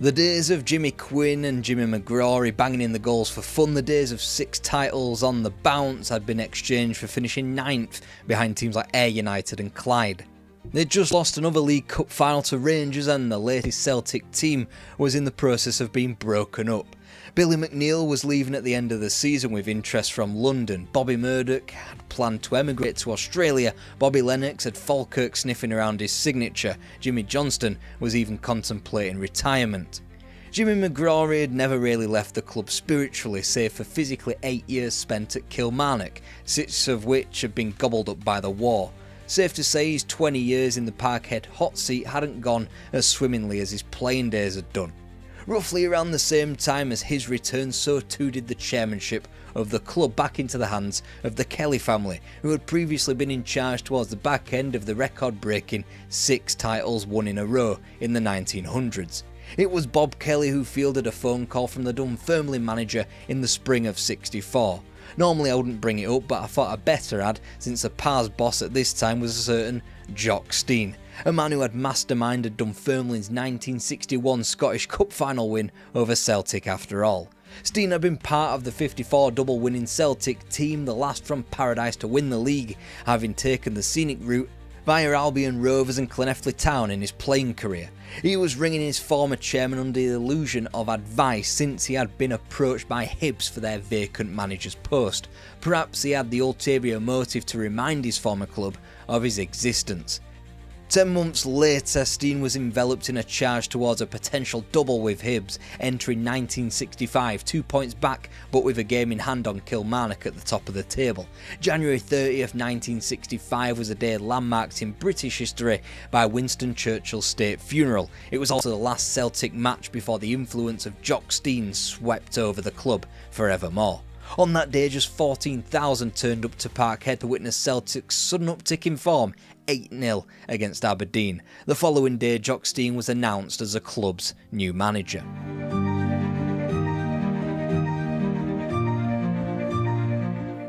The days of Jimmy Quinn and Jimmy McGrory banging in the goals for fun, the days of 6 titles on the bounce had been exchanged for finishing 9th behind teams like Ayr United and Clyde. They'd just lost another League Cup final to Rangers and the latest Celtic team was in the process of being broken up. Billy McNeil was leaving at the end of the season with interest from London. Bobby Murdoch had planned to emigrate to Australia. Bobby Lennox had Falkirk sniffing around his signature. Jimmy Johnston was even contemplating retirement. Jimmy McGrory had never really left the club spiritually, save for physically 8 years spent at Kilmarnock, 6 of which had been gobbled up by the war. Safe to say his 20 years in the Parkhead hot seat hadn't gone as swimmingly as his playing days had done. Roughly around the same time as his return, so too did the chairmanship of the club back into the hands of the Kelly family, who had previously been in charge towards the back end of the record-breaking 6 titles won in a row in the 1900s. It was Bob Kelly who fielded a phone call from the Dunfermline manager in the spring of '64. Normally I wouldn't bring it up, but I thought I'd better add, since the Pars boss at this time was a certain Jock Stein, a man who had masterminded Dunfermline's 1961 Scottish Cup final win over Celtic after all. Stein had been part of the 54 double winning Celtic team, the last from paradise to win the league, having taken the scenic route via Albion Rovers and Llanelli Town in his playing career. He was ringing his former chairman under the illusion of advice since he had been approached by Hibs for their vacant manager's post. Perhaps he had the ulterior motive to remind his former club of his existence. 10 months later, Stein was enveloped in a charge towards a potential double with Hibs, entering 1965, 2 points back but with a game in hand on Kilmarnock at the top of the table. January 30th, 1965 was a day landmarked in British history by Winston Churchill's state funeral. It was also the last Celtic match before the influence of Jock Stein swept over the club forevermore. On that day, just 14,000 turned up to Parkhead to witness Celtic's sudden uptick in form 8-0 against Aberdeen. The following day, Jock Stein was announced as the club's new manager.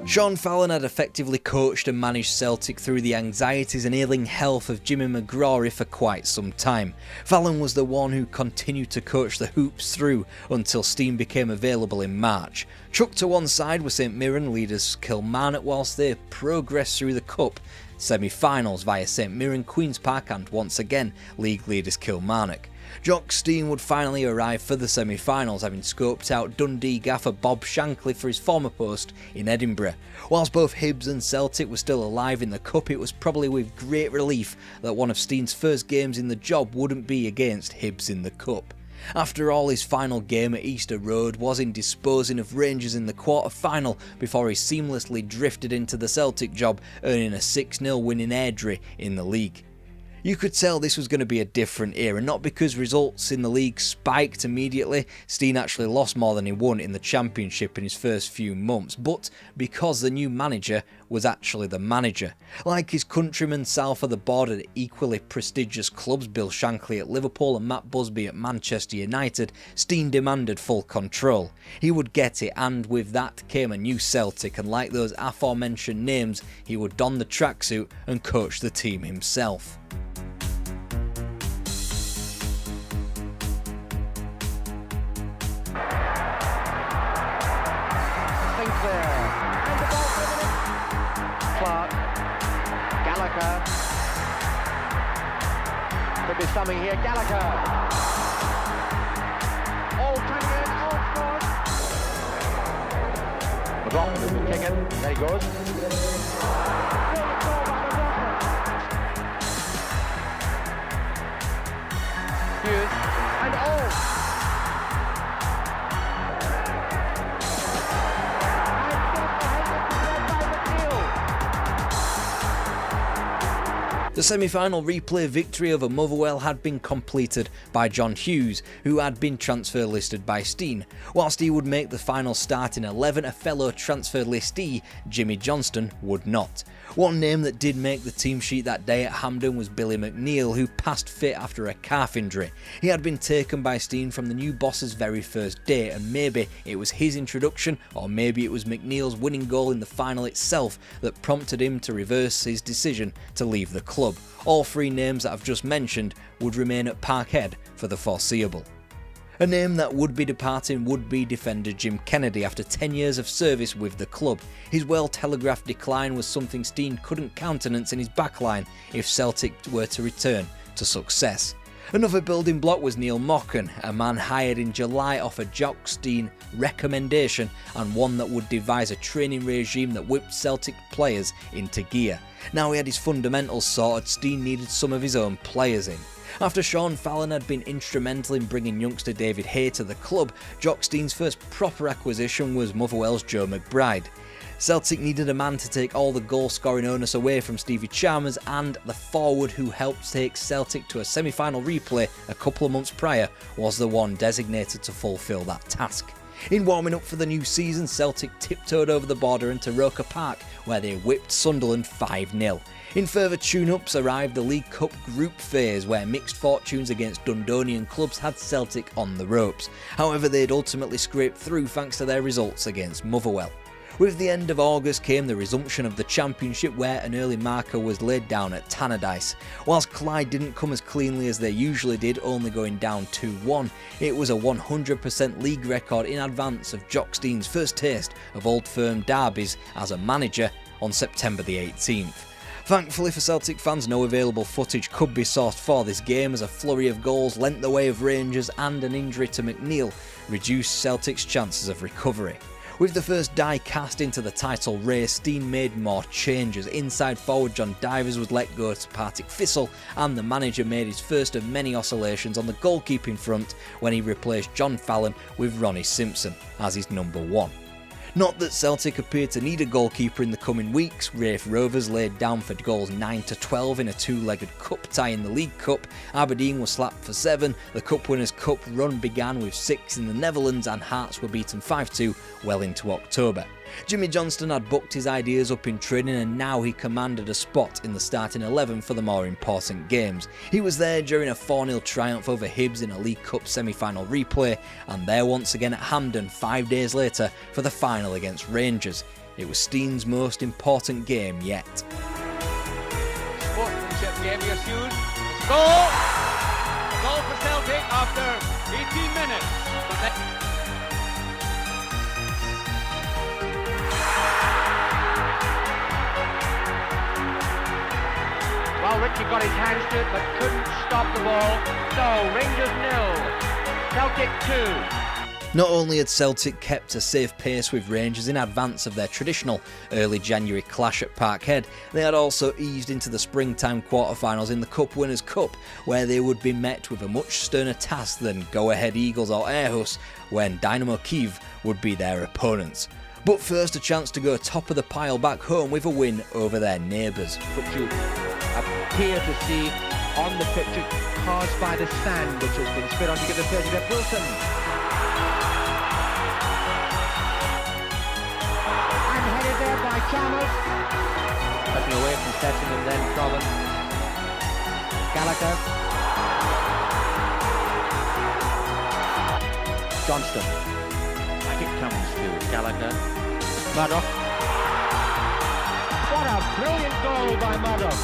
Sean Fallon had effectively coached and managed Celtic through the anxieties and ailing health of Jimmy McGrory for quite some time. Fallon was the one who continued to coach the Hoops through until Stein became available in March. Chucked to one side were St Mirren leaders Kilmarnock whilst they progressed through the Cup semi-finals via St Mirren, Queen's Park and once again league leaders Kilmarnock. Jock Stein would finally arrive for the semi-finals, having scoped out Dundee gaffer Bob Shankly for his former post in Edinburgh. Whilst both Hibs and Celtic were still alive in the Cup, it was probably with great relief that one of Stein's first games in the job wouldn't be against Hibs in the Cup. After all, his final game at Easter Road was in disposing of Rangers in the quarter-final before he seamlessly drifted into the Celtic job, earning a 6-0 win in Airdrie in the league. You could tell this was going to be a different era, not because results in the league spiked immediately. Stein actually lost more than he won in the Championship in his first few months, but because the new manager was actually the manager. Like his countrymen south of the border at equally prestigious clubs, Bill Shankly at Liverpool and Matt Busby at Manchester United, Stein demanded full control. He would get it, and with that came a new Celtic, and like those aforementioned names, he would don the tracksuit and coach the team himself. Could be something here. Gallagher. All coming in. All scored. McLaughlin has been taken. There he goes. Hughes. And all. The semi-final replay victory over Motherwell had been completed by John Hughes, who had been transfer listed by Stein. Whilst he would make the final starting 11, a fellow transfer listee, Jimmy Johnston, would not. One name that did make the team sheet that day at Hampden was Billy McNeil, who passed fit after a calf injury. He had been taken by Stein from the new boss's very first day, and maybe it was his introduction, or maybe it was McNeil's winning goal in the final itself that prompted him to reverse his decision to leave the club. All three names that I've just mentioned would remain at Parkhead for the foreseeable. A name that would be departing would be defender Jim Kennedy after 10 years of service with the club. His well-telegraphed decline was something Stein couldn't countenance in his backline if Celtic were to return to success. Another building block was Neil Mocken, a man hired in July off a Jock Stein recommendation and one that would devise a training regime that whipped Celtic players into gear. Now he had his fundamentals sorted, Stein needed some of his own players in. After Sean Fallon had been instrumental in bringing youngster David Hay to the club, Jock Stein's first proper acquisition was Motherwell's Joe McBride. Celtic needed a man to take all the goal-scoring onus away from Stevie Chalmers, and the forward who helped take Celtic to a semi-final replay a couple of months prior was the one designated to fulfil that task. In warming up for the new season, Celtic tiptoed over the border into Roker Park, where they whipped Sunderland 5-0. In further tune-ups arrived the League Cup group phase, where mixed fortunes against Dundonian clubs had Celtic on the ropes. However, they'd ultimately scraped through thanks to their results against Motherwell. With the end of August came the resumption of the Championship, where an early marker was laid down at Tannadice. Whilst Clyde didn't come as cleanly as they usually did, only going down 2-1, it was a 100% league record in advance of Jock Stein's first taste of Old Firm derbies as a manager on September the 18th. Thankfully for Celtic fans, no available footage could be sourced for this game, as a flurry of goals lent the way of Rangers and an injury to McNeil reduced Celtic's chances of recovery. With the first die cast into the title race, Stein made more changes. Inside forward John Divers was let go to Partick Thistle, and the manager made his first of many oscillations on the goalkeeping front when he replaced John Fallon with Ronnie Simpson as his number one. Not that Celtic appeared to need a goalkeeper in the coming weeks. Rafe Rovers laid down for goals 9-12 in a two-legged cup tie in the League Cup. Aberdeen was slapped for 7. The Cup Winners' Cup run began with 6 in the Netherlands, and Hearts were beaten 5-2 well into October. Jimmy Johnston had booked his ideas up in training, and now he commanded a spot in the starting 11 for the more important games. He was there during a 4-0 triumph over Hibs in a League Cup semi-final replay, and there once again at Hampden 5 days later for the final against Rangers. It was Steen's most important game yet. Sportsmanship gave you shoes. Goal! A goal for Celtic after 18 minutes. Well, Richie got his hands to it, but couldn't stop the ball. So, Rangers 0, Celtic 2. Not only had Celtic kept a safe pace with Rangers in advance of their traditional early January clash at Parkhead, they had also eased into the springtime quarter-finals in the Cup Winners' Cup, where they would be met with a much sterner task than Go Ahead Eagles or Aarhus, when Dynamo Kyiv would be their opponents. But first, a chance to go top of the pile back home with a win over their neighbours. Which you appear to see on the picture caused by the sand which has been spit on to give the 30 to Wilson. And headed there by Chalmers. Cutting away from Preston and then Proven. Gallagher. Johnston. Back it comes to Gallagher. Murdoch. What a brilliant goal by Murdoch.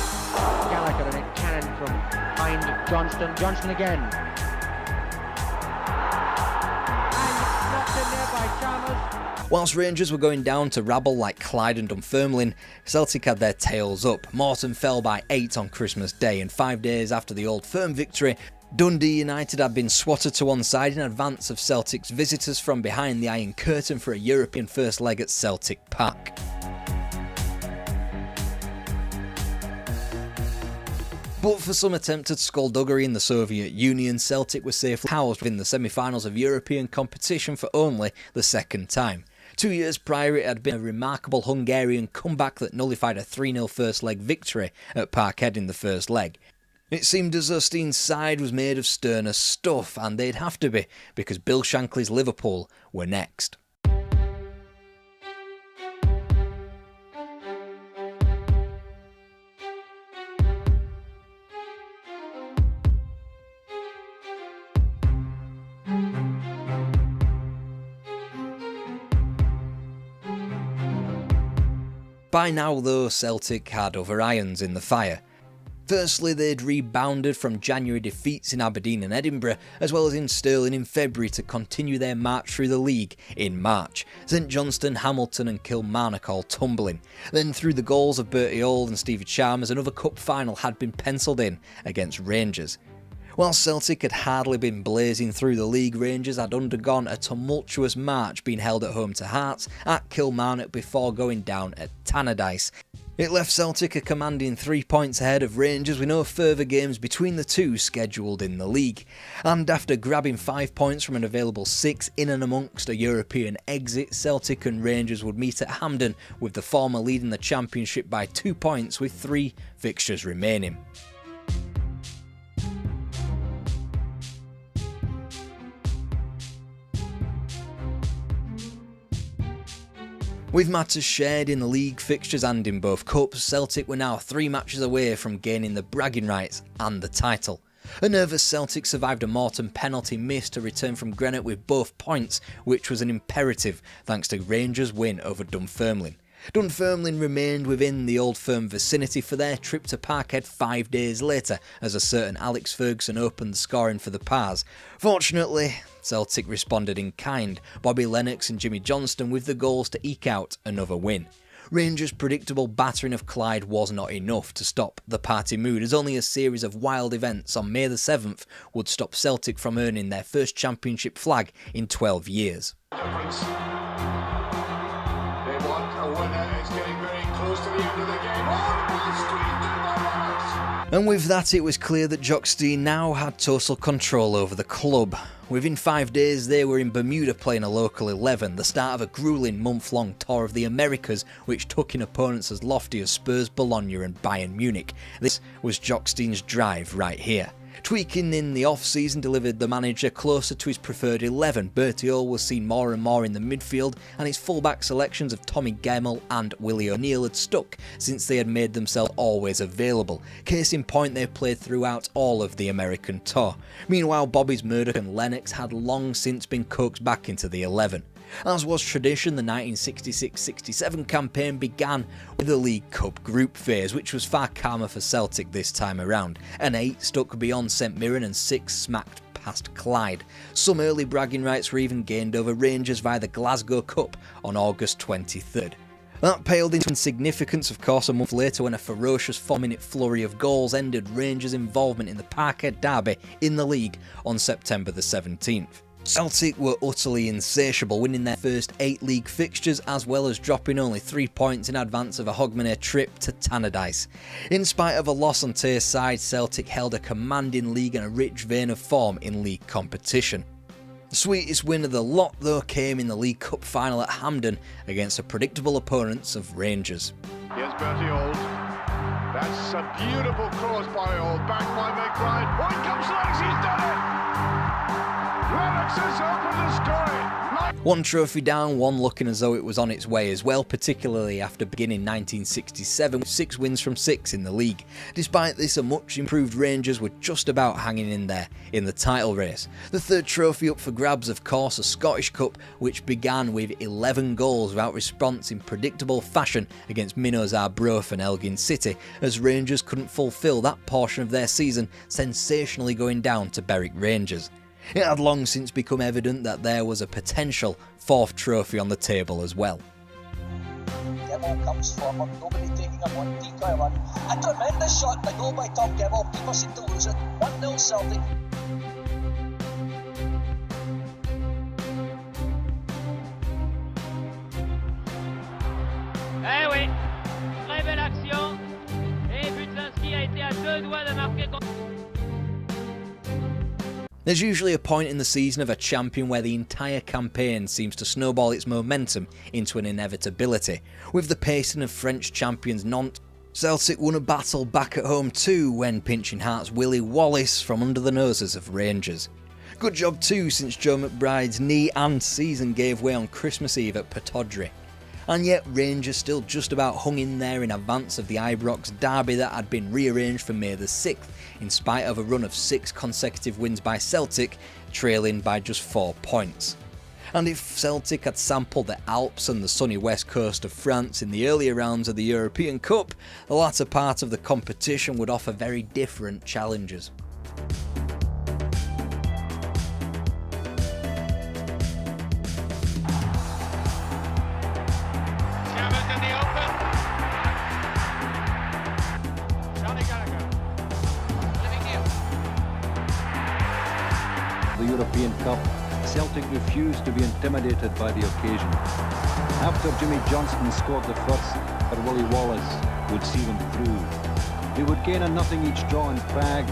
Gallagher and a cannon from behind Johnston. Johnston again. And knocked in there by Chalmers. Whilst Rangers were going down to rabble like Clyde and Dunfermline, Celtic had their tails up. Morton fell by 8 on Christmas Day, and 5 days after the Old Firm victory, Dundee United had been swatted to one side in advance of Celtic's visitors from behind the Iron Curtain for a European first leg at Celtic Park. But for some attempted skullduggery in the Soviet Union, Celtic were safely housed in the semi-finals of European competition for only the second time. 2 years prior, it had been a remarkable Hungarian comeback that nullified a 3-0 first leg victory at Parkhead in the first leg. It seemed as though Steen's side was made of sterner stuff, and they'd have to be, because Bill Shankly's Liverpool were next. By now though, Celtic had other irons in the fire. Firstly, they'd rebounded from January defeats in Aberdeen and Edinburgh, as well as in Stirling in February, to continue their march through the league in March. St Johnstone, Hamilton and Kilmarnock all tumbling. Then through the goals of Bertie Auld and Stevie Chalmers, another cup final had been pencilled in against Rangers. While Celtic had hardly been blazing through the league, Rangers had undergone a tumultuous march being held at home to Hearts, at Kilmarnock before going down at Tannadice. It left Celtic a commanding 3 points ahead of Rangers with no further games between the two scheduled in the league. And after grabbing 5 points from an available 6 in and amongst a European exit, Celtic and Rangers would meet at Hampden, with the former leading the championship by 2 points with 3 fixtures remaining. With matters shared in the league fixtures and in both cups, Celtic were now 3 matches away from gaining the bragging rights and the title. A nervous Celtic survived a Morton penalty miss to return from Greenock with both points, which was an imperative thanks to Rangers' win over Dunfermline. Dunfermline remained within the Old Firm vicinity for their trip to Parkhead 5 days later, as a certain Alex Ferguson opened the scoring for the Pars. Fortunately, Celtic responded in kind, Bobby Lennox and Jimmy Johnston with the goals to eke out another win. Rangers' predictable battering of Clyde was not enough to stop the party mood, as only a series of wild events on May the 7th would stop Celtic from earning their first championship flag in 12 years. And with that, it was clear that Jock Stein now had total control over the club. Within 5 days, they were in Bermuda playing a local 11, the start of a gruelling month-long tour of the Americas, which took in opponents as lofty as Spurs, Bologna and Bayern Munich. This was Jock Stein's drive right here. Tweaking in the off-season delivered the manager closer to his preferred 11. Bertie Hall was seen more and more in the midfield, and his fullback selections of Tommy Gemmell and Willie O'Neill had stuck since they had made themselves always available. Case in point, they played throughout all of the American tour. Meanwhile, Bobby's Murdoch and Lennox had long since been coaxed back into the 11. As was tradition, the 1966-67 campaign began with the League Cup group phase, which was far calmer for Celtic this time around. An 8 stuck beyond St Mirren and 6 smacked past Clyde. Some early bragging rights were even gained over Rangers via the Glasgow Cup on August 23rd. That paled into insignificance, of course, a month later when a ferocious 4-minute flurry of goals ended Rangers' involvement in the Parkhead derby in the league on September the 17th. Celtic were utterly insatiable, winning their first 8 league fixtures as well as dropping only 3 points in advance of a Hogmanay trip to Tannadice. In spite of a loss on Tayside, Celtic held a commanding league and a rich vein of form in league competition. The sweetest win of the lot though came in the League Cup final at Hampden against the predictable opponents of Rangers. Here's Bertie Auld. That's a beautiful cross by Auld. Back by McBride. Oh, he comes Lennox, he's done it! Lennox has opened the scoring. One trophy down, one looking as though it was on its way as well, particularly after beginning 1967 with 6 wins from 6 in the league. Despite this, a much improved Rangers were just about hanging in there in the title race. The third trophy up for grabs, of course, a Scottish Cup, which began with 11 goals without response in predictable fashion against Minnows Arbroath and Elgin City, as Rangers couldn't fulfil that portion of their season, sensationally going down to Berwick Rangers. It had long since become evident that there was a potential 4th trophy on the table as well. Gemmell comes forward, nobody taking a one, decoy one. A tremendous shot by goal by Tom Gemmell, keeper seemed to lose it. 1-0 Celtic. Eh oui, très belle action. Et Butzinski a été à 2 doigts de marquer contre. There's usually a point in the season of a champion where the entire campaign seems to snowball its momentum into an inevitability. With the pacing of French champions Nantes, Celtic won a battle back at home too when pinching Hearts' Willie Wallace from under the noses of Rangers. Good job too, since Joe McBride's knee and season gave way on Christmas Eve at Pataudry. And yet Rangers still just about hung in there in advance of the Ibrox derby that had been rearranged for May the 6th, in spite of a run of 6 consecutive wins by Celtic, trailing by just 4 points. And if Celtic had sampled the Alps and the sunny west coast of France in the earlier rounds of the European Cup, the latter part of the competition would offer very different challenges. The European Cup, Celtic refused to be intimidated by the occasion. After Jimmy Johnston scored the first, or Willie Wallace would see them through. They would gain a 0 each draw in Prague.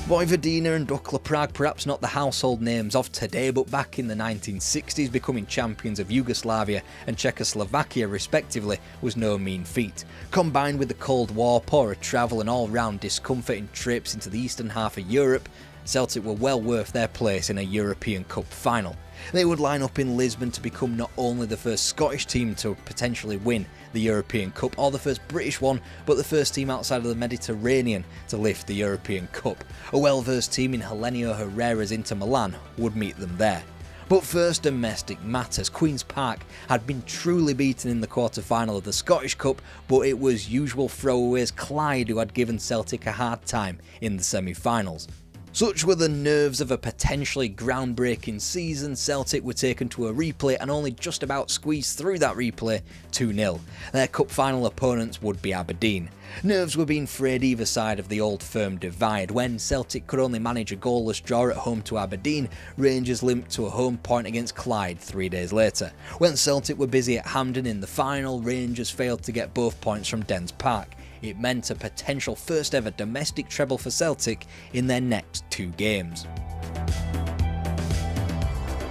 Vojvodina and Dukla Prague, perhaps not the household names of today, but back in the 1960s, becoming champions of Yugoslavia and Czechoslovakia respectively was no mean feat. Combined with the Cold War, poorer travel and all-round discomfort in trips into the eastern half of Europe, Celtic were well worth their place in a European Cup final. They would line up in Lisbon to become not only the first Scottish team to potentially win the European Cup, or the first British one, but the first team outside of the Mediterranean to lift the European Cup. A well-versed team in Helenio Herrera's Inter Milan would meet them there. But first, domestic matters. Queen's Park had been truly beaten in the quarter-final of the Scottish Cup, but it was usual throwaways Clyde who had given Celtic a hard time in the semi-finals. Such were the nerves of a potentially groundbreaking season. Celtic were taken to a replay and only just about squeezed through that replay 2-0. Their cup final opponents would be Aberdeen. Nerves were being frayed either side of the Old Firm divide. When Celtic could only manage a goalless draw at home to Aberdeen, Rangers limped to a home point against Clyde 3 days later. When Celtic were busy at Hampden in the final, Rangers failed to get both points from Dens Park. It meant a potential first ever domestic treble for Celtic in their next 2 games.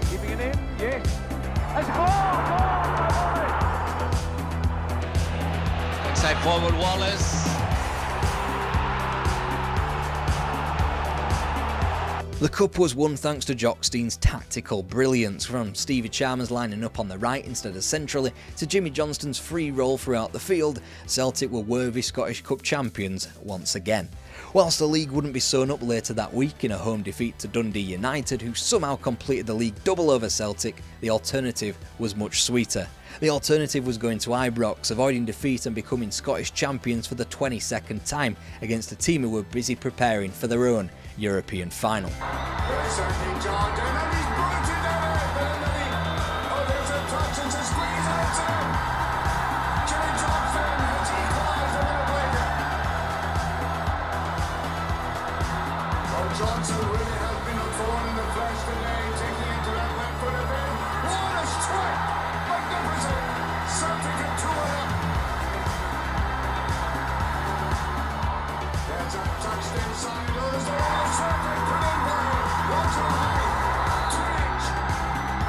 Keeping it in, yes. It's a goal! Save Forward Wallace. The cup was won thanks to Jock Stein's tactical brilliance, from Stevie Chalmers lining up on the right instead of centrally to Jimmy Johnston's free roll throughout the field. Celtic were worthy Scottish Cup champions once again. Whilst the league wouldn't be sewn up later that week in a home defeat to Dundee United, who somehow completed the league double over Celtic, the alternative was much sweeter. The alternative was going to Ibrox, avoiding defeat and becoming Scottish champions for the 22nd time against a team who were busy preparing for their own European final. Johnson really has been a thorn in the flesh today, taking it to that left foot of him. What a strike! Magnificent! Celtic at 2-1. There's a touch inside. There's a Celtic put in by Walter High.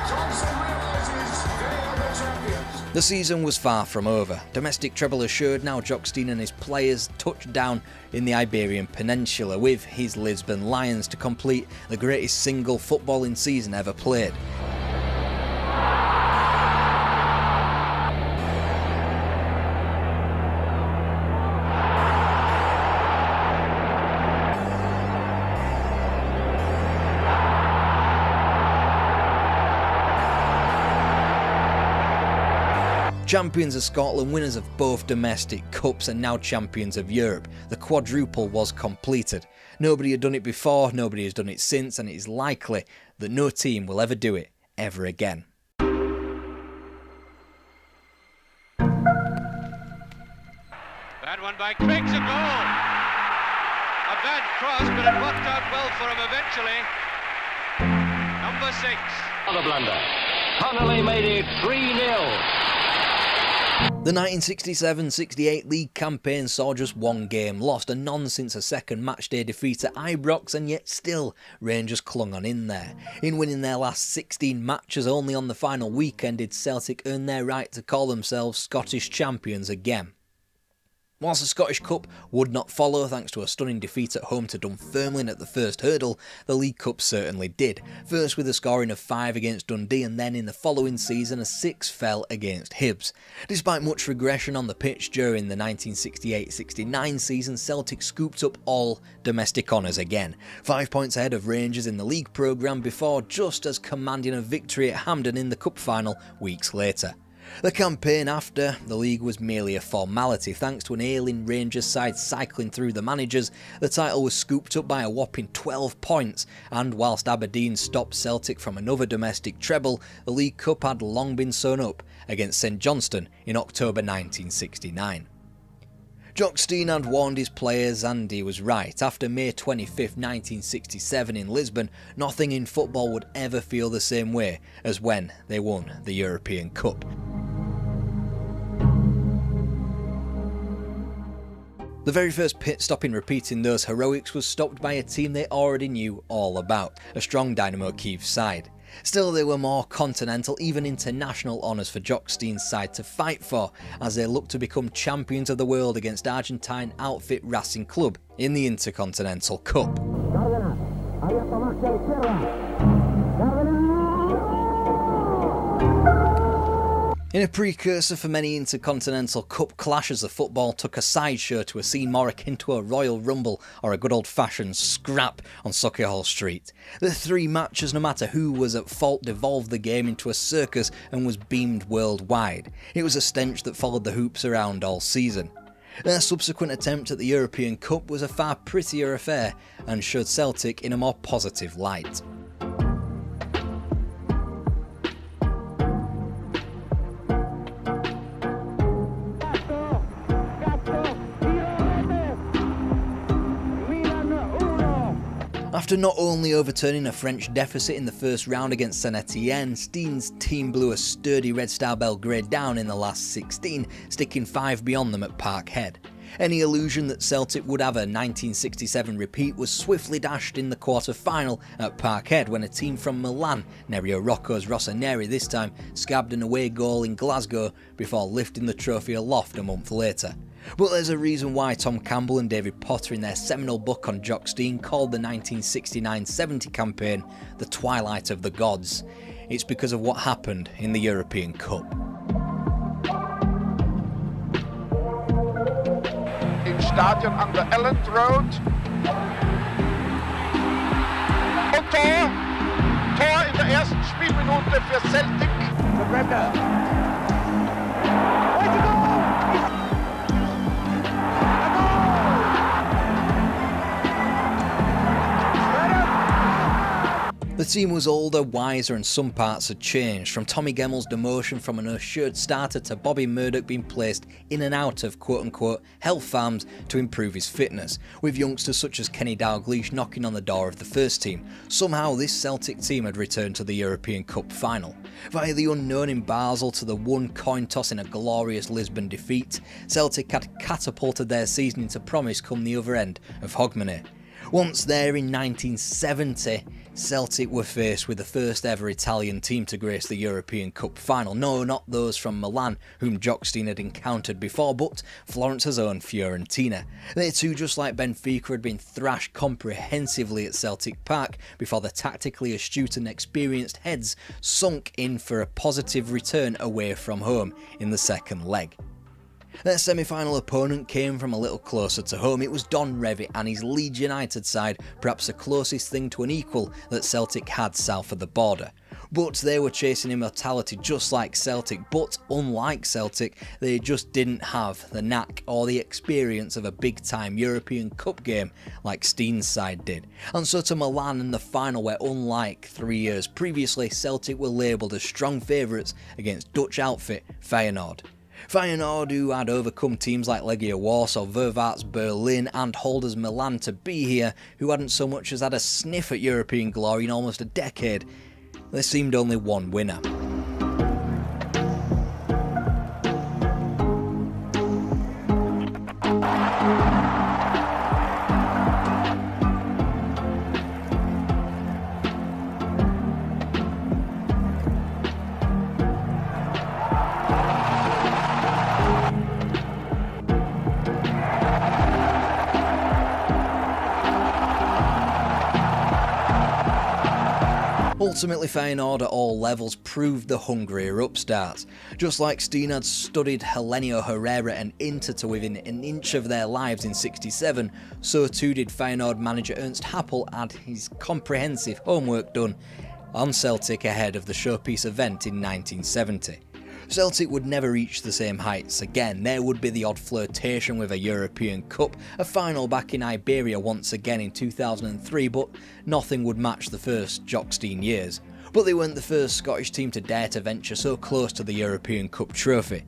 Johnson realises they are the champions. The season was far from over. Domestic treble assured, now Jock Stein and his players touched down in the Iberian Peninsula with his Lisbon Lions to complete the greatest single footballing season ever played. Champions of Scotland, winners of both domestic cups, and now champions of Europe. The quadruple was completed. Nobody had done it before, nobody has done it since, and it is likely that no team will ever do it ever again. Bad one by Craig's a goal. A bad cross, but it worked out well for him eventually. Number 6. Another blunder. Connolly made it 3-0. The 1967-68 league campaign saw just one game lost, a none since a second matchday defeat at Ibrox, and yet still Rangers clung on in there. In winning their last 16 matches, only on the final weekend did Celtic earn their right to call themselves Scottish champions again. Whilst the Scottish Cup would not follow thanks to a stunning defeat at home to Dunfermline at the first hurdle, the League Cup certainly did. First with a scoring of 5 against Dundee, and then in the following season a 6 fell against Hibs. Despite much regression on the pitch during the 1968-69 season, Celtic scooped up all domestic honours again. 5 points ahead of Rangers in the league programme before just as commanding a victory at Hampden in the cup final weeks later. The campaign after the league was merely a formality. Thanks to an ailing Rangers side cycling through the managers, the title was scooped up by a whopping 12 points, and whilst Aberdeen stopped Celtic from another domestic treble, the League Cup had long been sewn up against St Johnstone in October 1969. Jock Stein had warned his players, and he was right. After May 25, 1967 in Lisbon, nothing in football would ever feel the same way as when they won the European Cup. The very first pit stop in repeating those heroics was stopped by a team they already knew all about, a strong Dynamo Kyiv side. Still, there were more continental, even international honours for Jock Stein's side to fight for, as they looked to become champions of the world against Argentine outfit Racing Club in the Intercontinental Cup. In a precursor for many Intercontinental Cup clashes, the football took a sideshow to a scene more akin to a Royal Rumble or a good old-fashioned scrap on Sauchiehall Street. The 3 matches, no matter who was at fault, devolved the game into a circus and was beamed worldwide. It was a stench that followed the hoops around all season. Their subsequent attempt at the European Cup was a far prettier affair and showed Celtic in a more positive light. After not only overturning a French deficit in the first round against Saint-Etienne, Stein's team blew a sturdy Red Star Belgrade down in the last 16, sticking 5 beyond them at Parkhead. Any illusion that Celtic would have a 1967 repeat was swiftly dashed in the quarter-final at Parkhead when a team from Milan, Nerio Rocco's Rossoneri this time, scabbed an away goal in Glasgow before lifting the trophy aloft a month later. But there's a reason why Tom Campbell and David Potter in their seminal book on Jock Stein called the 1969-70 campaign the Twilight of the Gods. It's because of what happened in the European Cup. Im Stadion an der Elland Road. Und Tor! Tor in der ersten Spielminute für Celtic. The Bremner. Way to go! The team was older, wiser, and some parts had changed, from Tommy Gemmell's demotion from an assured starter to Bobby Murdoch being placed in and out of quote-unquote health farms to improve his fitness, with youngsters such as Kenny Dalglish knocking on the door of the first team. Somehow this Celtic team had returned to the European Cup final. Via the unknown in Basel to the one coin toss in a glorious Lisbon defeat, Celtic had catapulted their season into promise come the other end of Hogmanay. Once there in 1970, Celtic were faced with the first ever Italian team to grace the European Cup final. No, not those from Milan, whom Jock Stein had encountered before, but Florence's own Fiorentina. They too, just like Benfica, had been thrashed comprehensively at Celtic Park before the tactically astute and experienced heads sunk in for a positive return away from home in the second leg. Their semi-final opponent came from a little closer to home. It was Don Revie and his Leeds United side, perhaps the closest thing to an equal that Celtic had south of the border. But they were chasing immortality just like Celtic, but unlike Celtic, they just didn't have the knack or the experience of a big-time European Cup game like Stein's side did. And so to Milan in the final, where unlike 3 years previously, Celtic were labelled as strong favourites against Dutch outfit Feyenoord. Feyenoord, who had overcome teams like Legia Warsaw, Vervaerts Berlin and holders Milan to be here, who hadn't so much as had a sniff at European glory in almost a decade, there seemed only one winner. Ultimately, Feyenoord at all levels proved the hungrier upstarts. Just like Stein had studied Helenio Herrera and Inter to within an inch of their lives in '67, so too did Feyenoord manager Ernst Happel had his comprehensive homework done on Celtic ahead of the showpiece event in 1970. Celtic would never reach the same heights again. There would be the odd flirtation with a European Cup, a final back in Iberia once again in 2003, but nothing would match the first Jock Stein years. But they weren't the first Scottish team to dare to venture so close to the European Cup trophy.